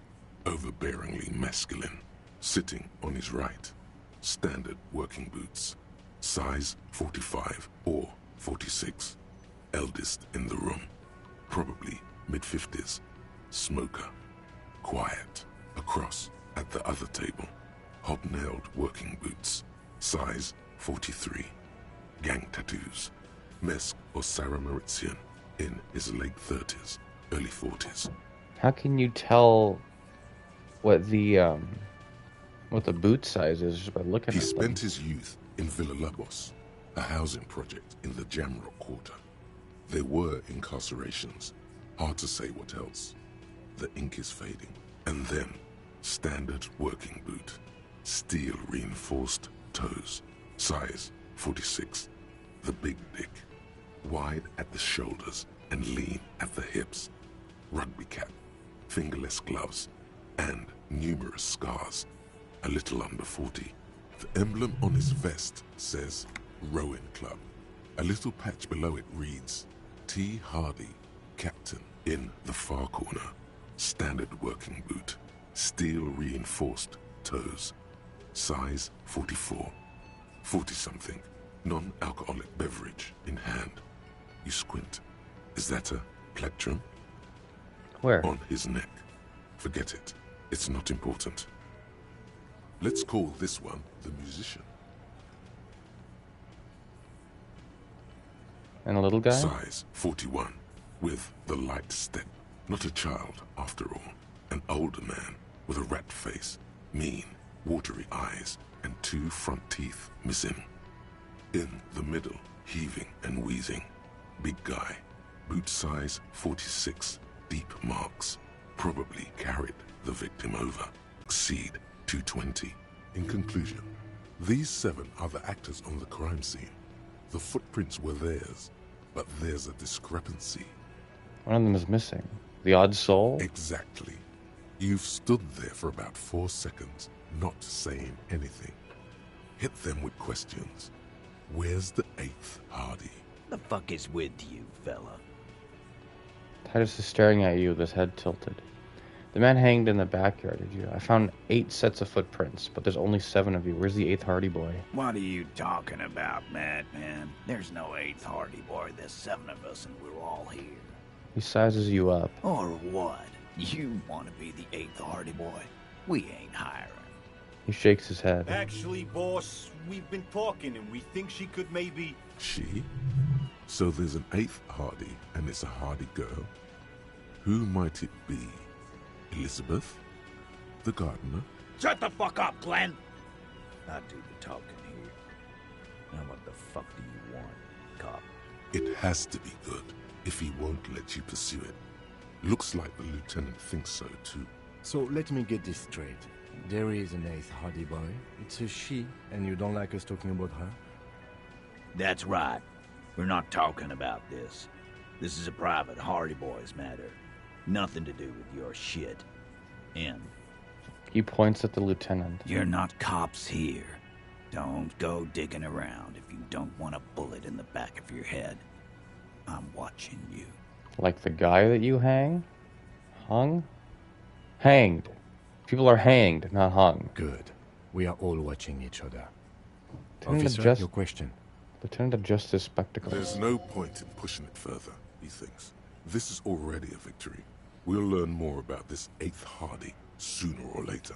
Overbearingly masculine. Sitting on his right. Standard working boots. Size 45 or 46. Eldest in the room. Probably mid-50s. Smoker. Quiet. Across at the other table. Hobnailed working boots. Size 43. Gang tattoos. Mesk or Sarah Mauritian. In his late 30s. Early 40s.
How can you tell what the boot size is just by looking at them?
He spent his youth in Villa Labos, a housing project in the Jamrock Quarter. There were incarcerations. Hard to say what else. The ink is fading. And then, standard working boot. Steel reinforced toes. Size 46. The big dick. Wide at the shoulders and lean at the hips. Rugby cap. Fingerless gloves. And numerous scars. A little under 40. The emblem on his vest says Rowing Club. A little patch below it reads T. Hardy, Captain. In the far corner. Standard working boot. Steel reinforced toes. Size 44. 40-something. Non-alcoholic beverage in hand. You squint. Is that a plectrum?
Where?
On his neck. Forget it. It's not important. Let's call this one the musician.
And a little guy?
Size 41. With the light step. Not a child, after all. An older man with a rat face, mean, watery eyes, and 2 front teeth missing. In the middle, heaving and wheezing. Big guy, boot size 46, deep marks. Probably carried the victim over. Exceed 220. In conclusion, these 7 are the actors on the crime scene. The footprints were theirs, but there's a discrepancy.
One of them is missing. The odd soul?
Exactly. You've stood there for about 4 seconds, not saying anything. Hit them with questions. Where's the 8th Hardy?
The fuck is with you, fella?
Titus is staring at you with his head tilted. The man hanged in the backyard, did you? I found 8 sets of footprints, but there's only 7 of you. Where's the 8th Hardy boy?
What are you talking about, madman? There's no 8th Hardy boy. There's 7 of us and we're all here.
He sizes you up.
Or what? You want to be the 8th Hardy boy? We ain't hiring.
He shakes his head.
Actually, boss, we've been talking and we think she could maybe...
She? So there's an 8th Hardy, and it's a Hardy girl? Who might it be? Elizabeth? The gardener?
Shut the fuck up, Glenn! I do the talking here. Now what the fuck do you want, cop?
It has to be good, if he won't let you pursue it. Looks like the lieutenant thinks so, too.
So let me get this straight. There is an 8th Hardy boy. It's a she, and you don't like us talking about her?
That's right. We're not talking about this. This is a private Hardy Boys matter. Nothing to do with your shit. And
he points at the lieutenant.
You're not cops here. Don't go digging around if you don't want a bullet in the back of your head. I'm watching you.
Like the guy that you hung? Hanged. People are hanged, not hung.
Good. We are all watching each other.
Lieutenant
Officer, your question.
Lieutenant adjusts his spectacles.
There's no point in pushing it further, he thinks. This is already a victory. We'll learn more about this 8th Hardy sooner or later.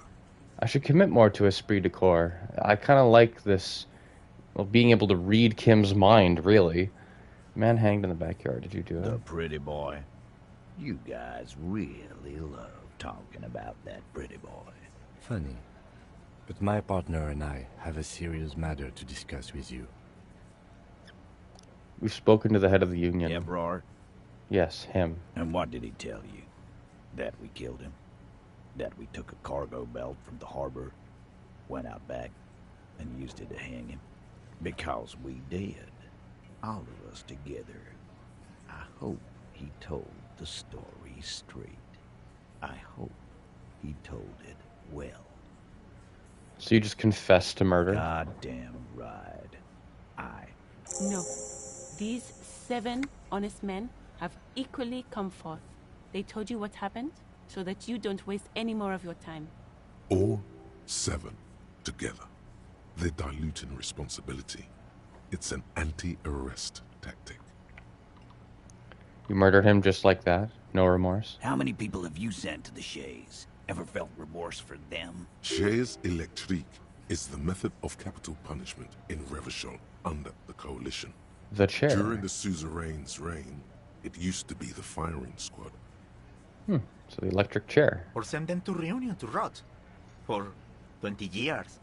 I should commit more to esprit de corps. I kind of like this, well, being able to read Kim's mind, really. Man hanged in the backyard. Did you do it?
The pretty boy. You guys really love talking about that pretty boy.
Funny. But my partner and I have a serious matter to discuss with you.
We've spoken to the head of the union.
Ebrard?
Yes, him.
And what did he tell you? That we killed him? That we took a cargo belt from the harbor, went out back, and used it to hang him? Because we did. All of us together. I hope he told the story straight. I hope he told it well.
So you just confessed to murder?
Goddamn right.
No. These 7 honest men have equally come forth. They told you what happened, so that you don't waste any more of your time.
All 7 together. They're diluting responsibility. It's an anti-arrest tactic.
You murdered him just like that? No remorse?
How many people have you sent to the Shays? Ever felt remorse for them?
Chaise électrique is the method of capital punishment in Revachol under the Coalition.
The chair?
During the suzerain's reign, it used to be the firing squad.
So the electric chair.
Or send them to Reunion to rot. For 20 years.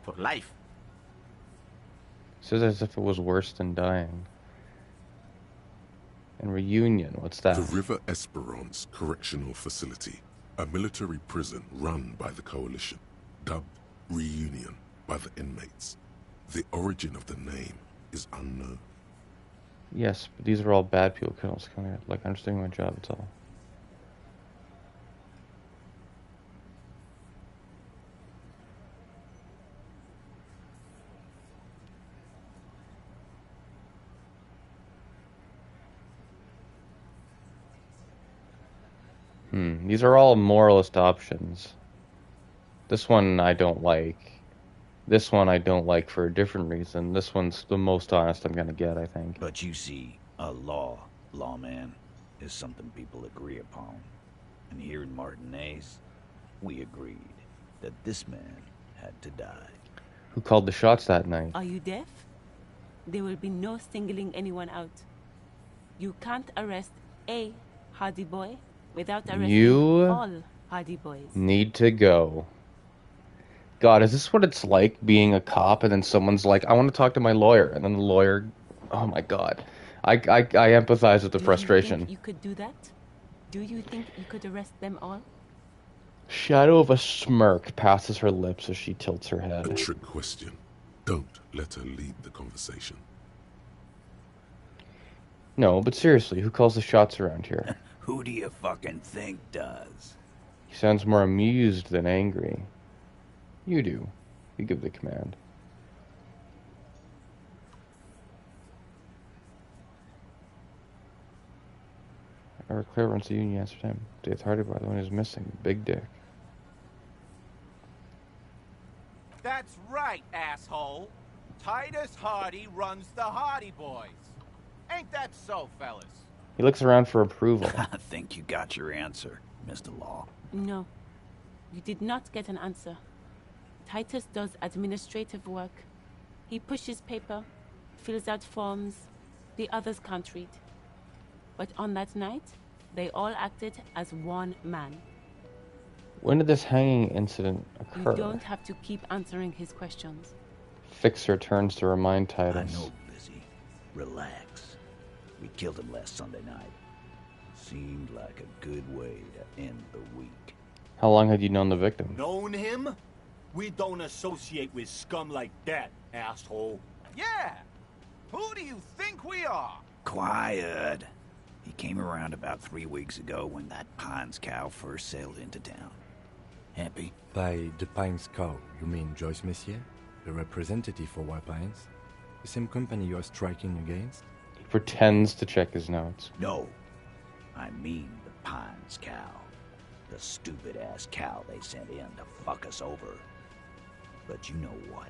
For life.
Says as if it was worse than dying. And Reunion, what's that?
The River Esperance Correctional Facility, a military prison run by the Coalition, dubbed Reunion by the inmates. The origin of the name is unknown.
Yes, but these are all bad people. Come here. Like, I'm just doing my job, it's all. These are all moralist options. This one I don't like. This one I don't like for a different reason. This one's the most honest I'm gonna get, I think.
But you see, a lawman, is something people agree upon. And here in Martinez, we agreed that this man had to die.
Who called the shots that night?
Are you deaf? There will be no singling anyone out. You can't arrest a Hardy boy without arresting
You
all Hardy boys.
need to go. God, is this what it's like being a cop and then someone's like, I want to talk to my lawyer, and then the lawyer, oh my God. I empathize with the frustration.
Do you think you could do that? Do you think you could arrest them all?
Shadow of a smirk passes her lips as she tilts her head.
A trick question. Don't let her lead the conversation.
No, but seriously, who calls the shots around here?
Who do you fucking think does?
He sounds more amused than angry. You do. You give the command. Ever clear runs the Union answered him. The authority by the one who's missing. Big dick.
That's right, asshole. Titus Hardy runs the Hardy Boys. Ain't that so, fellas?
He looks around for approval.
I think you got your answer, Mr. Law.
No. You did not get an answer. Titus does administrative work. He pushes paper, fills out forms. The others can't read. But on that night, they all acted as one man.
When did this hanging incident occur?
You don't have to keep answering his questions.
Fixer turns to remind Titus.
I know, Lizzie. Relax. We killed him last Sunday night. Seemed like a good way to end the week.
How long had you known the victim?
Known him? We don't associate with scum like that, asshole.
Yeah! Who do you think we are?
Quiet. He came around about 3 weeks ago when that Pines cow first sailed into town. Happy?
By the Pines cow, you mean Joyce Messier? The representative for White Pines? The same company you are striking against?
He pretends to check his notes.
No. I mean the Pines cow. The stupid-ass cow they sent in to fuck us over. But you know what?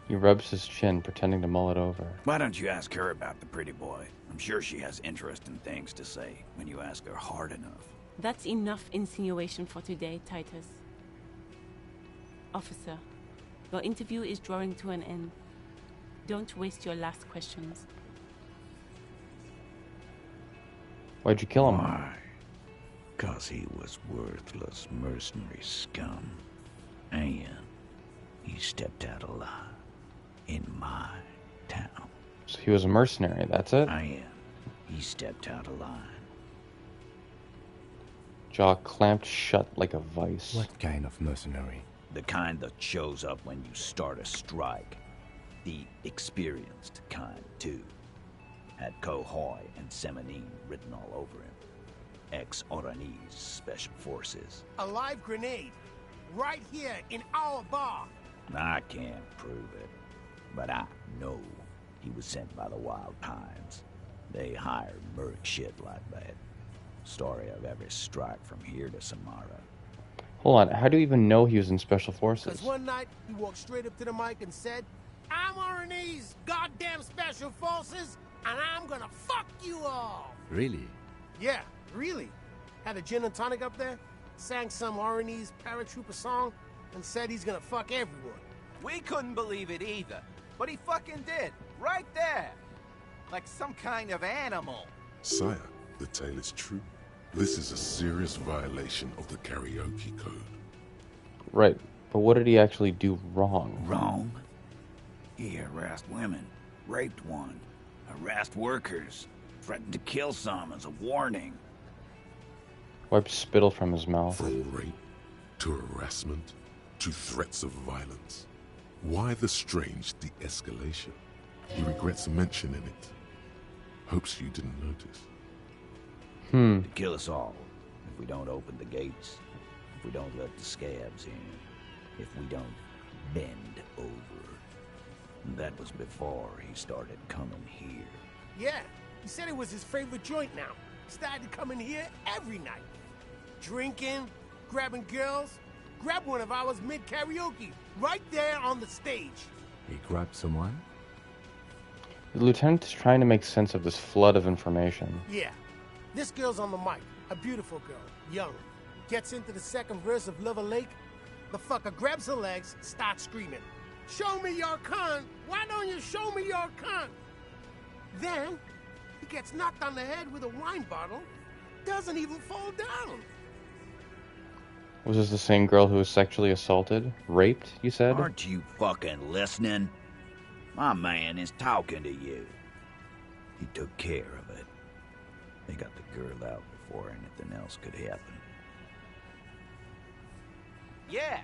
He rubs his chin, pretending to mull it over.
Why don't you ask her about the pretty boy? I'm sure she has interesting things to say when you ask her hard enough.
That's enough insinuation for today, Titus. Officer, your interview is drawing to an end. Don't waste your last questions.
Why'd you kill him?
Why? 'Cause he was worthless mercenary scum. And he stepped out alive in my town.
So he was a mercenary, that's it?
I am. He stepped out of line.
Jaw clamped shut like a vice.
What kind of mercenary?
The kind that shows up when you start a strike. The experienced kind, too. Had Cohoy and Semenine written all over him. Ex-Oranese Special Forces.
A live grenade. Right here in our bar.
I can't prove it, but I know he was sent by the Wild Pines. They hired merc shit like that. Story of every strike from here to Samara.
Hold on, how do you even know he was in Special Forces?
Because one night, he walked straight up to the mic and said, I'm Oranese goddamn Special Forces, and I'm gonna fuck you all.
Really?
Yeah, really. Had a gin and tonic up there, sang some Oranese paratrooper song, and said he's gonna fuck everyone.
We couldn't believe it either, but he fucking did, right there. Like some kind of animal.
Sire, the tale is true. This is a serious violation of the karaoke code.
Right, but what did he actually do wrong?
Wrong? He harassed women, raped one, harassed workers, threatened to kill some as a warning.
Wiped spittle from his mouth.
From rape to harassment to threats of violence. Why the strange de-escalation? He regrets mentioning it. Hopes you didn't notice.
To kill us all, if we don't open the gates, if we don't let the scabs in, if we don't bend over. And that was before he started coming here.
Yeah, he said it was his favorite joint now. Started coming here every night. Drinking, grabbing girls. Grab one of ours mid-karaoke, right there on the stage.
He grabbed someone?
The lieutenant is trying to make sense of this flood of information.
Yeah. This girl's on the mic. A beautiful girl. Young. Gets into the second verse of Lover Lake. The fucker grabs her legs, starts screaming. Show me your cunt! Why don't you show me your cunt? Then, he gets knocked on the head with a wine bottle. Doesn't even fall down.
Was this the same girl who was sexually assaulted? Raped, you said?
Aren't you fucking listening? My man is talking to you. He took care of it. They got the girl out before anything else could happen.
Yeah,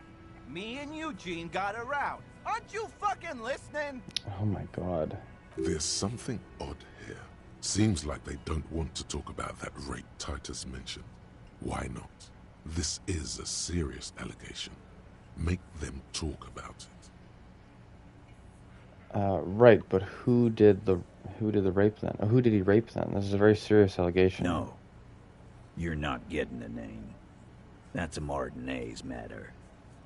me and Eugene got around. Aren't you fucking listening?
Oh my god.
There's something odd here. Seems like they don't want to talk about that rape Titus mentioned. Why not? This is a serious allegation. Make them talk about it.
Right, but who did the rape then? Who did he rape then? This is a very serious allegation.
No. You're not getting the name. That's a Martinez matter.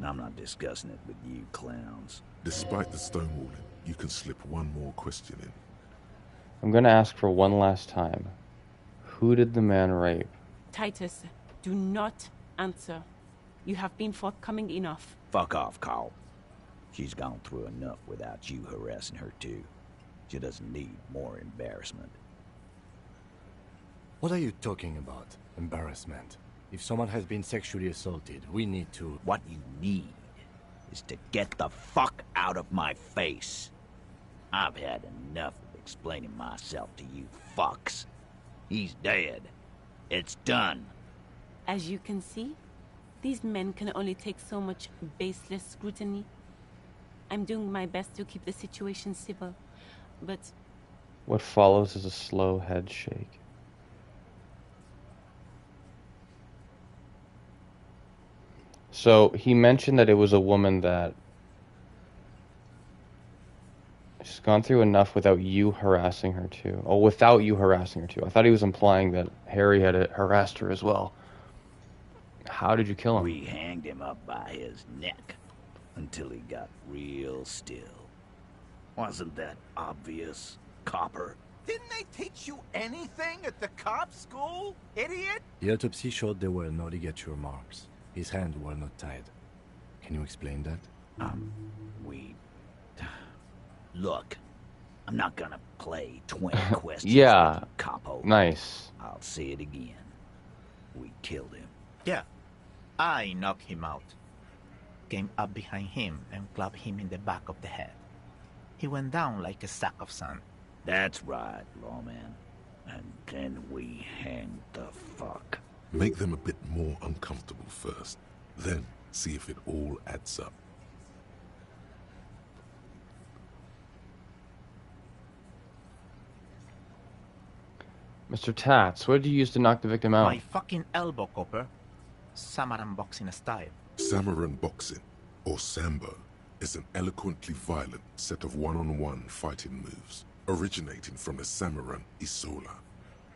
I'm not discussing it with you clowns.
Despite the stonewalling, you can slip one more question in.
I'm gonna ask for one last time. Who did the man rape?
Titus, do not answer. You have been forthcoming enough.
Fuck off, Carl. She's gone through enough without you harassing her too. She doesn't need more embarrassment.
What are you talking about? Embarrassment? If someone has been sexually assaulted, we need to...
What you need is to get the fuck out of my face. I've had enough of explaining myself to you fucks. He's dead. It's done.
As you can see, these men can only take so much baseless scrutiny. I'm doing my best to keep the situation civil, but...
What follows is a slow head shake. So, he mentioned that it was a woman that... She's gone through enough without you harassing her too. Oh, without you harassing her too. I thought he was implying that Harry had harassed her as well. How did you kill him?
We hanged him up by his neck until he got real still. Wasn't that obvious, copper?
Didn't they teach you anything at the cop school, idiot?
The autopsy showed there were no ligature marks. His hands were not tied. Can you explain that?
Look, I'm not gonna play 20 questions.
Yeah,
with you, capo.
nice.
I'll say it again. We killed him.
Yeah, I knocked him out. Came up behind him and clubbed him in the back of the head. He went down like a sack of sand.
That's right, lawman. And then we hanged the fuck.
Make them a bit more uncomfortable first. Then see if it all adds up.
Mr. Tats, what did you use to knock the victim out?
My fucking elbow, copper. Samaran boxing style.
Samaran boxing, or Sambo, is an eloquently violent set of one-on-one fighting moves, originating from the Samaran Isola.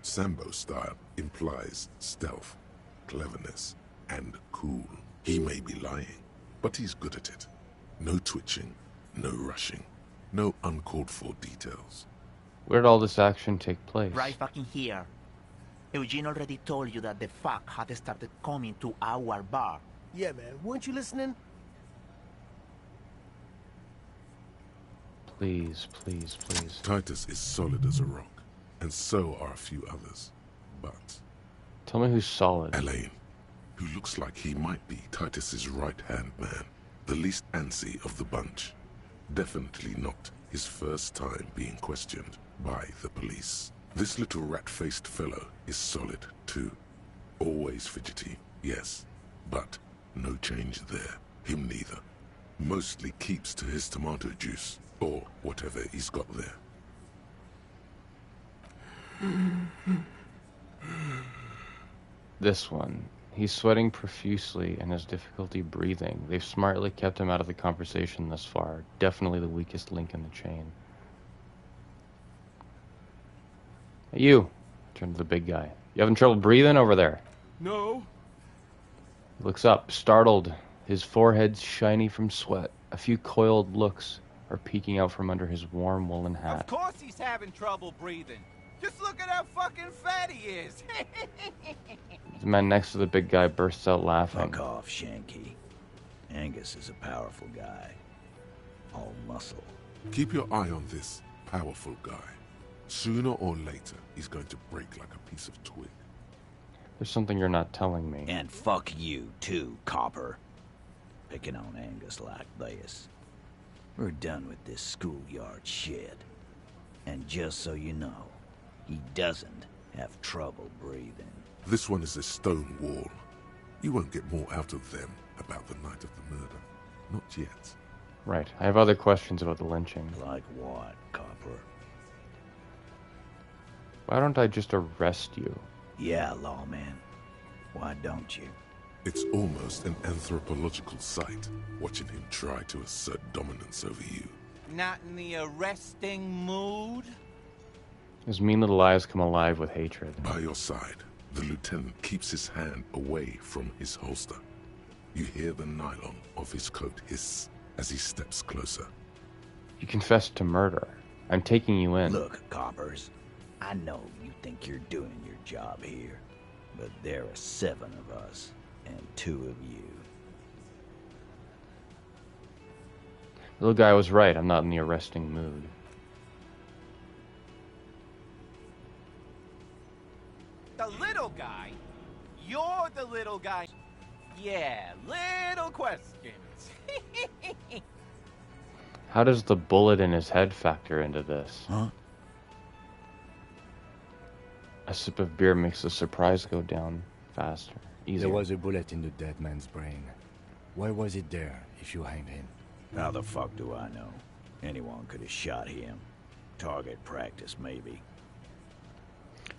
Sambo style implies stealth, cleverness, and cool. He may be lying, but he's good at it. No twitching, no rushing, no uncalled for details.
Where did all this action take place?
Right fucking here. Eugene already told you that the fuck had started coming to our bar.
Yeah, man. Weren't you listening?
Please, please, please.
Titus is solid as a rock, and so are a few others. But...
Tell me who's solid.
Elaine, who looks like he might be Titus's right-hand man. The least antsy of the bunch. Definitely not his first time being questioned by the police. This little rat-faced fellow is solid, too. Always fidgety, yes, but no change there. Him neither. Mostly keeps to his tomato juice, or whatever he's got there.
This one. He's sweating profusely and has difficulty breathing. They've smartly kept him out of the conversation thus far. Definitely the weakest link in the chain. Hey, you. Turn to the big guy. You having trouble breathing over there?
No.
He looks up, startled. His forehead's shiny from sweat. A few coiled looks are peeking out from under his warm woolen hat.
Of course he's having trouble breathing. Just look at how fucking fat he is.
The man next to the big guy bursts out laughing.
Fuck off, Shanky. Angus is a powerful guy. All muscle.
Keep your eye on this powerful guy. Sooner or later, he's going to break like a piece of twig.
There's something you're not telling me.
And fuck you, too, copper. Picking on Angus like this. We're done with this schoolyard shit. And just so you know, he doesn't have trouble breathing.
This one is a stone wall. You won't get more out of them about the night of the murder. Not yet.
Right. I have other questions about the lynching.
Like what, copper?
Why don't I just arrest you?
Yeah, lawman. Why don't you?
It's almost an anthropological sight, watching him try to assert dominance over you.
Not in the arresting mood?
His mean little eyes come alive with hatred.
By your side, the lieutenant keeps his hand away from his holster. You hear the nylon of his coat hiss as he steps closer.
You confessed to murder. I'm taking you in.
Look, coppers, I know you think you're doing your job here, but there are 7 of us, and 2 of you.
The little guy was right. I'm not in the arresting mood.
The little guy? You're the little guy. Yeah, little questions.
How does the bullet in his head factor into this?
Huh?
A sip of beer makes the surprise go down faster, easier.
There was a bullet in the dead man's brain. Why was it there if you hanged him?
How the fuck do I know? Anyone could have shot him. Target practice, maybe.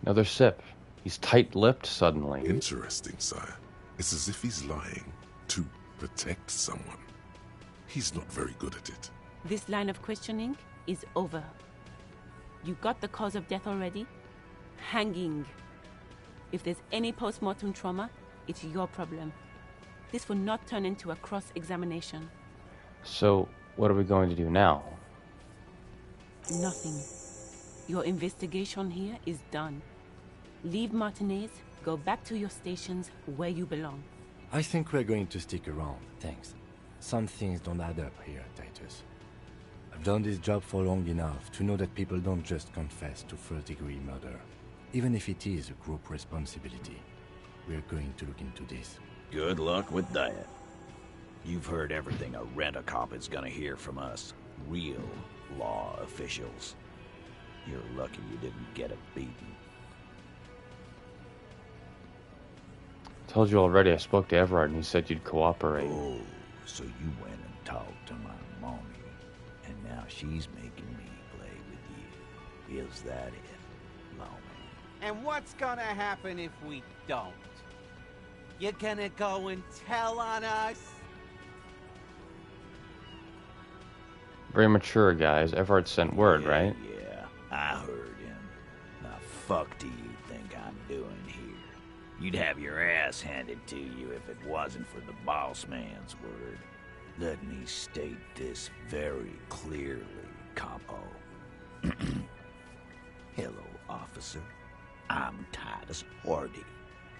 Another sip. He's tight-lipped suddenly.
Interesting, sire. It's as if he's lying to protect someone. He's not very good at it.
This line of questioning is over. You got the cause of death already? Hanging. If there's any post-mortem trauma, it's your problem. This will not turn into a cross-examination.
So, what are we going to do now?
Nothing. Your investigation here is done. Leave Martinez, go back to your stations where you belong.
I think we're going to stick around, thanks. Some things don't add up here, Titus. I've done this job for long enough to know that people don't just confess to first-degree murder. Even if it is a group responsibility, we're going to look into this.
Good luck with that. You've heard everything a rent-a-cop is gonna hear from us, real law officials. You're lucky you didn't get a beating.
Told you already, I spoke to Everard and he said you'd cooperate.
Oh, so you went and talked to my mommy, and now she's making me play with you. Is that it, lawman?
And what's gonna happen if we don't? You're gonna go and tell on us?
Very mature, guys. Everard sent word, right?
Yeah, I heard him. Now fuck do you think I'm doing here? You'd have your ass handed to you if it wasn't for the boss man's word. Let me state this very clearly, capo. Hello, officer. I'm Titus Hardy,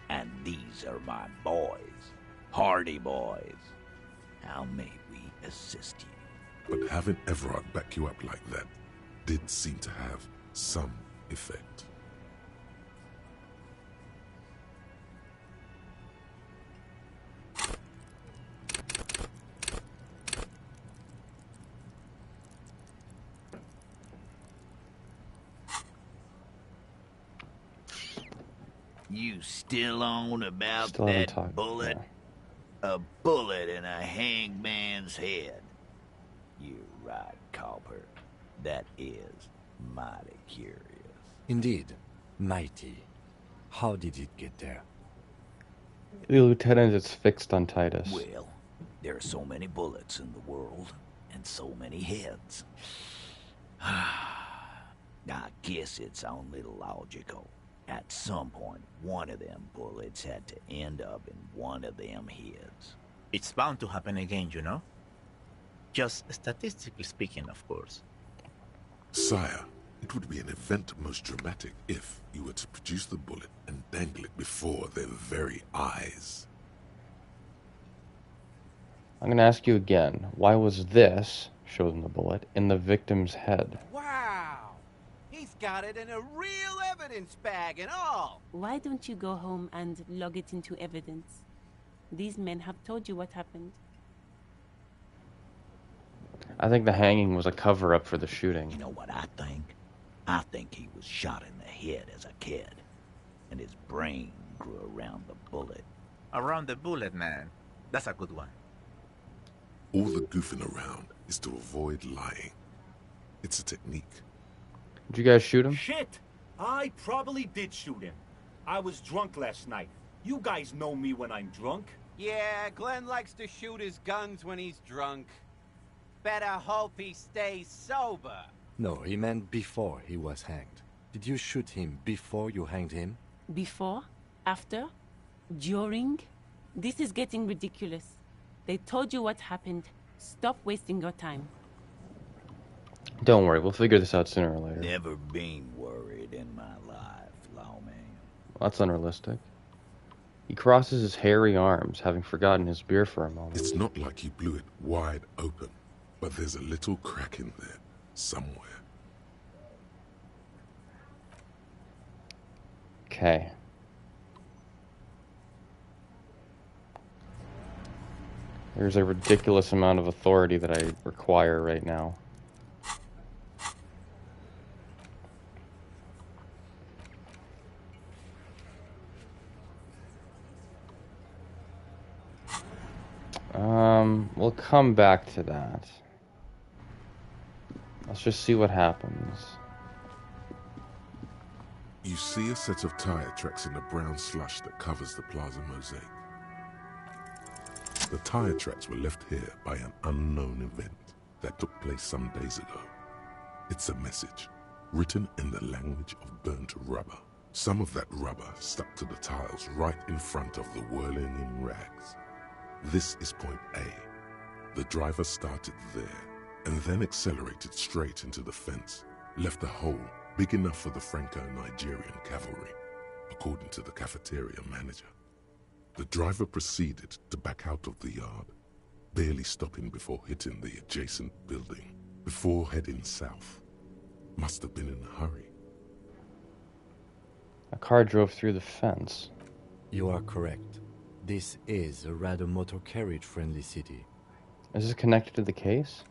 and these are my boys. Hardy boys. How may we assist you?
But having Everard back you up like that did seem to have some effect.
You still on about
Still haven't
that
talked,
bullet?
yeah.
A bullet in a hangman's head. You're right, Copper. That is mighty curious.
Indeed, mighty. How did it get there?
The lieutenant is fixed on Titus.
Well, there are so many bullets in the world, and so many heads. I guess it's only logical. At some point, one of them bullets had to end up in one of them heads.
It's bound to happen again, you know? Just statistically speaking, of course.
Sire, it would be an event most dramatic if you were to produce the bullet and dangle it before their very eyes.
I'm going to ask you again. Why was this, showing the bullet, in the victim's head?
Wow! He's got it in a real evidence bag and all.
Why don't you go home and log it into evidence? These men have told you what happened.
I think the hanging was a cover-up for the shooting.
You know what I think? I think he was shot in the head as a kid, and his brain grew around the bullet.
Around the bullet, man. That's a good one.
All the goofing around is to avoid lying. It's a technique.
Did you guys shoot him?
Shit! I probably did shoot him. I was drunk last night. You guys know me when I'm drunk.
Yeah, Glenn likes to shoot his guns when he's drunk. Better hope he stays sober.
No, he meant before he was hanged. Did you shoot him before you hanged him?
Before? After? During? This is getting ridiculous. They told you what happened. Stop wasting your time.
Don't worry, we'll figure this out sooner or later.
Never been worried in my life, lawman.
That's unrealistic. He crosses his hairy arms, having forgotten his beer for a moment.
It's not like he blew it wide open, but there's a little crack in there, somewhere.
Okay. There's a ridiculous amount of authority that I require right now. We'll come back to that. Let's just see what happens.
You see a set of tire tracks in the brown slush that covers the plaza mosaic. The tire tracks were left here by an unknown event that took place some days ago. It's a message, written in the language of burnt rubber. Some of that rubber stuck to the tiles right in front of the whirling in rags. This is point A. The driver started there, and then accelerated straight into the fence, left a hole big enough for the Franco-Nigerian cavalry, according to the cafeteria manager. The driver proceeded to back out of the yard, barely stopping before hitting the adjacent building, before heading south. Must have been in a hurry.
A car drove through the fence.
You are correct. This is a rather motor carriage-friendly city.
Is this connected to the case?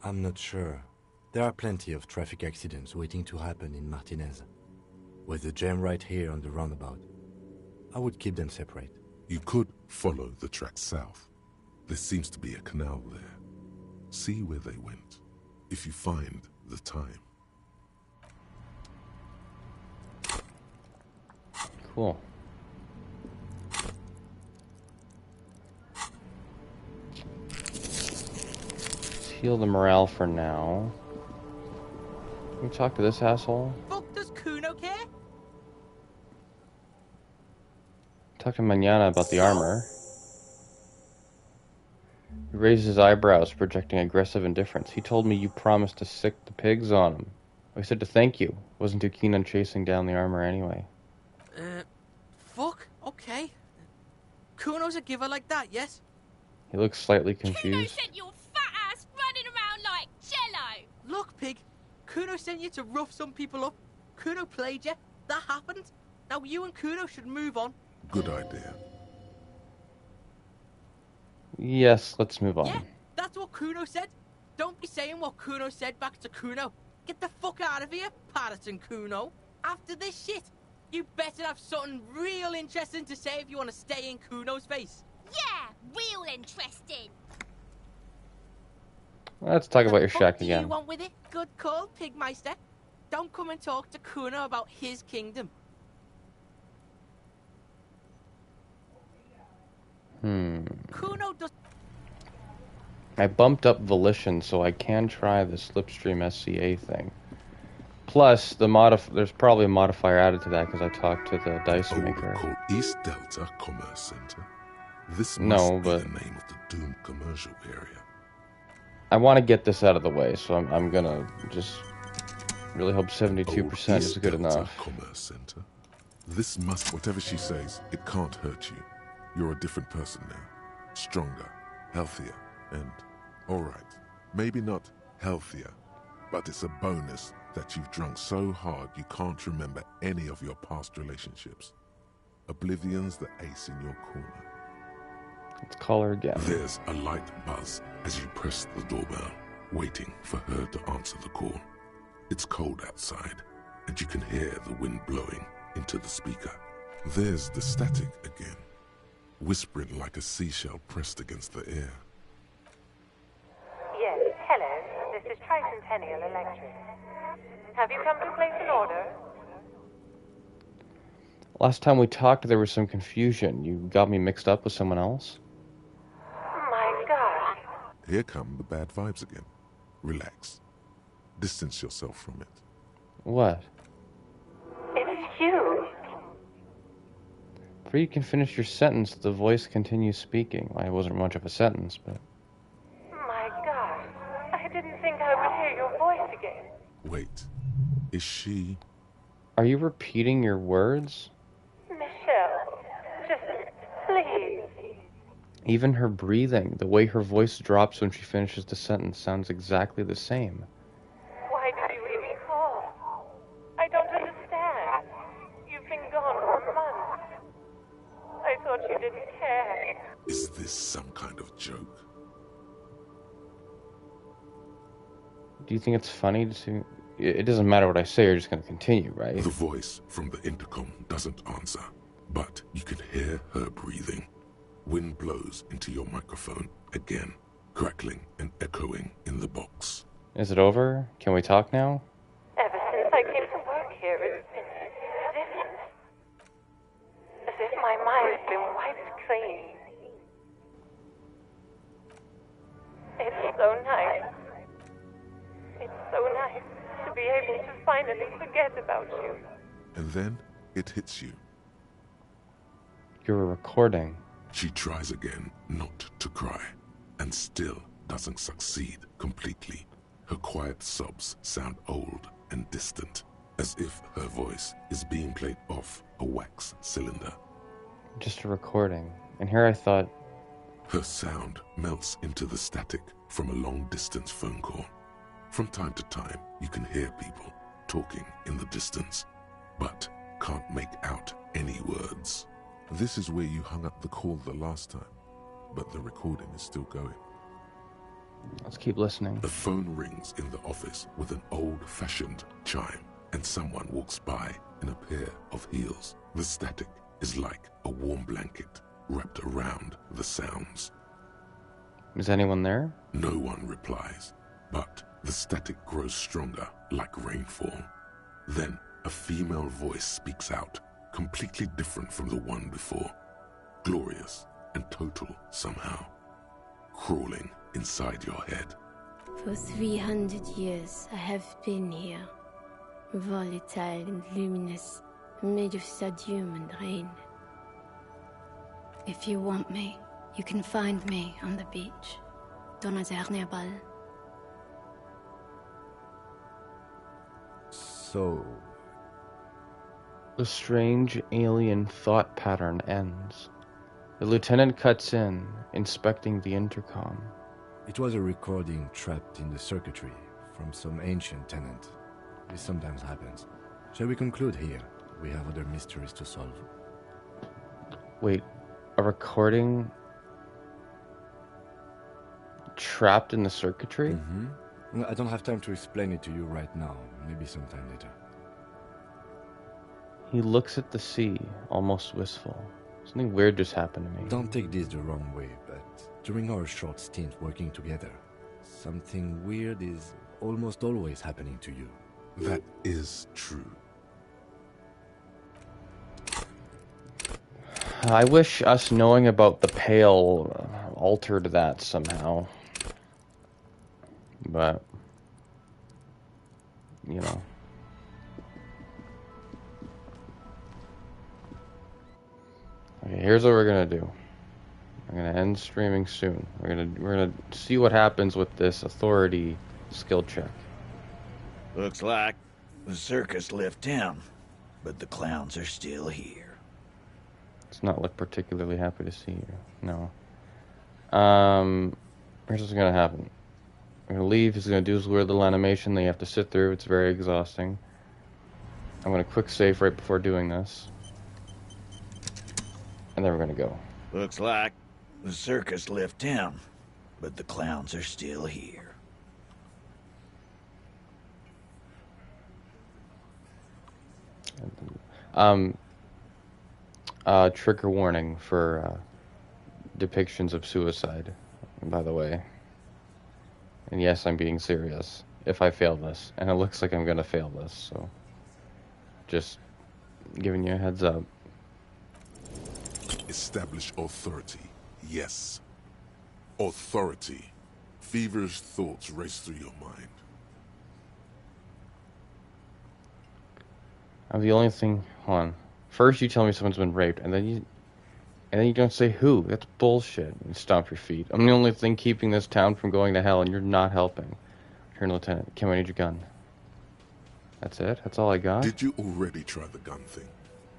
I'm not sure. There are plenty of traffic accidents waiting to happen in Martinez. With the jam right here on the roundabout, I would keep them separate.
You could follow the tracks south. There seems to be a canal there. See where they went, if you find the time.
Cool. Heal the morale for now. Can we talk to this asshole?
Fuck does Kuno care?
Talk to Manana about the armor. He raised his eyebrows, projecting aggressive indifference. He told me you promised to sick the pigs on him. I said to thank you. Wasn't too keen on chasing down the armor anyway.
Fuck? Okay. Kuno's a giver like that, yes?
He looks slightly confused.
sent your fat ass running around like jello! Look, pig. Kuno sent you to rough some people up. Kuno played you. That happened. Now you and Kuno should move on.
Good idea.
Yes, let's move on.
Yeah, that's what Kuno said. Don't be saying what Kuno said back to Kuno. Get the fuck out of here, Patterson Kuno. After this shit, you better have something real interesting to say if you want to stay in Kuno's face.
Yeah, real interesting.
Let's talk about your
What
shack
do
again.
you want with it? Good call, Pigmeister. Don't come and talk to Kuno about his kingdom. Kuno does.
I bumped up Volition so I can try the Slipstream SCA thing. Plus, there's probably a modifier added to that because I talked to the dice maker.
Called East Delta Commerce Center. This
No,
must be
but
the name of the doomed commercial area.
I want to get this out of the way, so I'm gonna just really hope 72% is
East
good
Delta
enough.
Commerce Center. This must, whatever she says, it can't hurt you. You're a different person now. Stronger, healthier, and, alright, maybe not healthier, But it's a bonus that you've drunk so hard you can't remember any of your past relationships. Oblivion's the ace in your corner.
Let's call her again.
There's a light buzz as you press the doorbell, waiting for her to answer the call. It's cold outside, and you can hear the wind blowing into the speaker. There's the static again, whispering like a seashell pressed against the air.
Yes, hello. This is Tricentennial Electric. Have you come to place an order?
Last time we talked, there was some confusion. You got me mixed up with someone else?
My God.
Here come the bad vibes again. Relax. Distance yourself from it.
What?
It's you.
Before you can finish your sentence, the voice continues speaking. Well, it wasn't much of a sentence, but...
My God. I didn't think I would hear your voice again.
Wait. Is she...
Are you repeating your words?
Michelle, just please.
Even her breathing, the way her voice drops when she finishes the sentence, sounds exactly the same.
Why did you even call? I don't understand. You've been gone for months. I thought you didn't care.
Is this some kind of joke?
Do you think it's funny to... It doesn't matter what I say, you're just going to continue, right?
The voice from the intercom doesn't answer, but you can hear her breathing. Wind blows into your microphone again, crackling and echoing in the box.
Is it over? Can we talk now?
Ever since I came to work here, it's been different. As if my mind's been wiped clean. It's so nice. It's so nice to be able to finally forget about you.
And then it hits you.
You're recording.
She tries again not to cry, and still doesn't succeed completely. Her quiet sobs sound old and distant, as if her voice is being played off a wax cylinder.
Just a recording. And here I thought...
Her sound melts into the static from a long-distance phone call. From time to time, you can hear people talking in the distance, but can't make out any words. This is where you hung up the call the last time, but the recording is still going.
Let's keep listening.
The phone rings in the office with an old-fashioned chime, and someone walks by in a pair of heels. The static is like a warm blanket wrapped around the sounds.
Is anyone there?
No one replies, but the static grows stronger like rainfall. Then a female voice speaks out, completely different from the one before. Glorious and total somehow. Crawling inside your head.
For 300 years I have been here, volatile and luminous, made of sodium and rain. If you want me, you can find me on the beach. Dans la dernière balle.
So...
The strange alien thought pattern ends. The lieutenant cuts in, inspecting the intercom.
It was a recording trapped in the circuitry from some ancient tenant. This sometimes happens. Shall we conclude here? We have other mysteries to solve.
Wait, a recording trapped in the circuitry?
Mm-hmm. I don't have time to explain it to you right now. Maybe sometime later.
He looks at the sea, almost wistful. Something weird just happened to me.
Don't take this the wrong way, but during our short stint working together, something weird is almost always happening to you.
That is true.
I wish us knowing about the Pale altered that somehow. But, you know. Okay, here's what we're gonna do. We're gonna end streaming soon. We're gonna see what happens with this authority skill check.
Looks like the circus left town, but the clowns are still here.
It's not look particularly happy to see you. No. Here's what's gonna happen. I'm gonna leave. He's gonna do his weird little animation that you have to sit through. It's very exhausting. I'm gonna quick save right before doing this. And then we're gonna go.
Looks like the circus left town, but the clowns are still here.
Trigger warning for depictions of suicide, by the way. And yes, I'm being serious. If I fail this, and it looks like I'm gonna fail this, so just giving you a heads up.
Establish authority. Yes. Authority. Feverish thoughts race through your mind.
I'm the only thing. Hold on. First, you tell me someone's been raped, and then you don't say who. That's bullshit. You stomp your feet. I'm the only thing keeping this town from going to hell, and you're not helping. Colonel Lieutenant, Kim, I need your gun. That's it? That's all I got?
Did you already try the gun thing?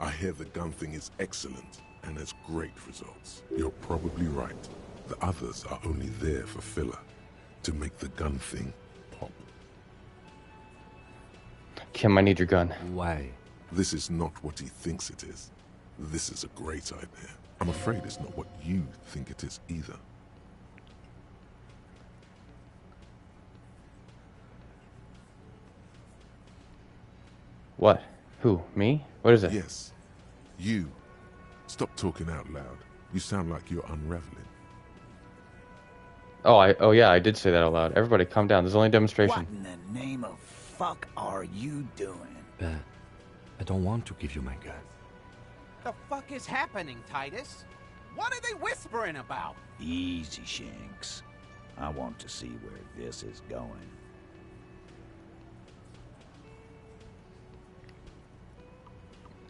I hear the gun thing is excellent and has great results. You're probably right. The others are only there for filler, to make the gun thing pop.
Kim, I need your gun.
Why?
This is not what he thinks it is. This is a great idea. I'm afraid it's not what you think it is either.
What? Who? Me? What is it?
Yes. You. Stop talking out loud. You sound like you're unraveling.
Oh yeah, I did say that out loud. Everybody calm down. There's only a demonstration.
What in the name of fuck are you doing?
I don't want to give you my gun.
The fuck is happening, Titus? What are they whispering about?
Easy, Shanks. I want to see where this is going.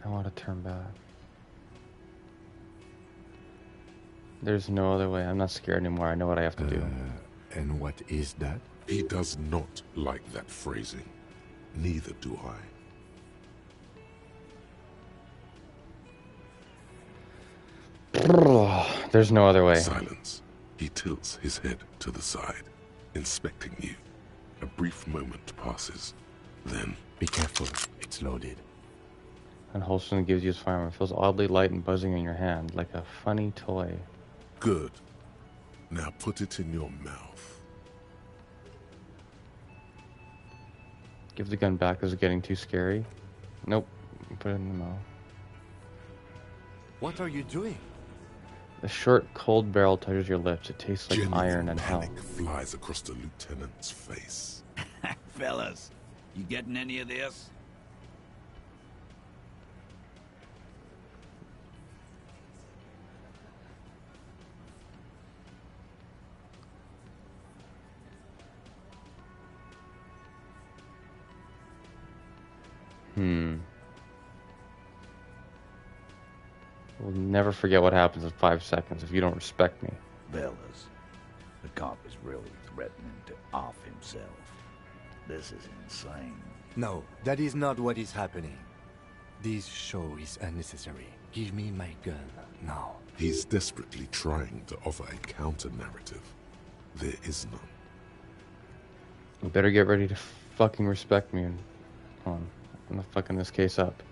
I want to turn back. There's no other way. I'm not scared anymore. I know what I have to do.
And what is that?
He does not like that phrasing. Neither do I.
There's no other way.
Silence. He tilts his head to the side, inspecting you. A brief moment passes. Then...
Be careful. It's loaded.
And Holston gives you his firearm. It feels oddly light and buzzing in your hand, like a funny toy.
Good. Now put it in your mouth.
Give the gun back. Is it getting too scary? Nope. Put it in the mouth.
What are you doing?
The short, cold barrel touches your lips. It tastes like
Genuine
iron and hell.
panic flies across the lieutenant's face.
Fellas, you getting any of this?
We'll never forget what happens in 5 seconds if you don't respect me.
Fellas, the cop is really threatening to off himself. This is insane.
No, that is not what is happening. This show is unnecessary. Give me my gun, now.
He's desperately trying to offer a counter-narrative. There is none.
You better get ready to fucking respect me. Hold on. I'm not fucking this case up.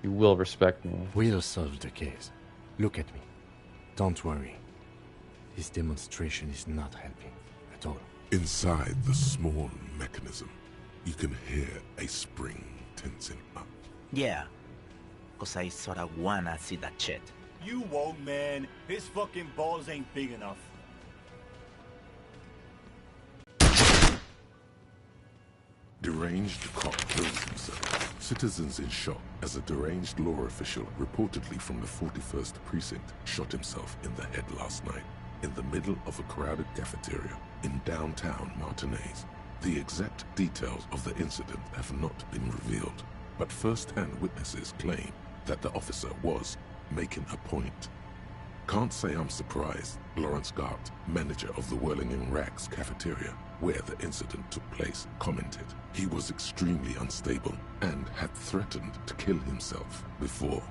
You will respect me.
We'll solve the case. Look at me. Don't worry. This demonstration is not helping at all.
Inside the small mechanism, you can hear a spring tensing up.
Yeah, cause I sorta wanna see that shit.
You won't, man. His fucking balls ain't big enough.
Deranged cop kills himself. Citizens in shock as a deranged law official reportedly from the 41st precinct shot himself in the head last night in the middle of a crowded cafeteria in downtown Martinez. The exact details of the incident have not been revealed, but first-hand witnesses claim that the officer was making a point. Can't say I'm surprised. Lawrence Gart, manager of the Whirling in Rags cafeteria, where the incident took place, commented he was extremely unstable and had threatened to kill himself before.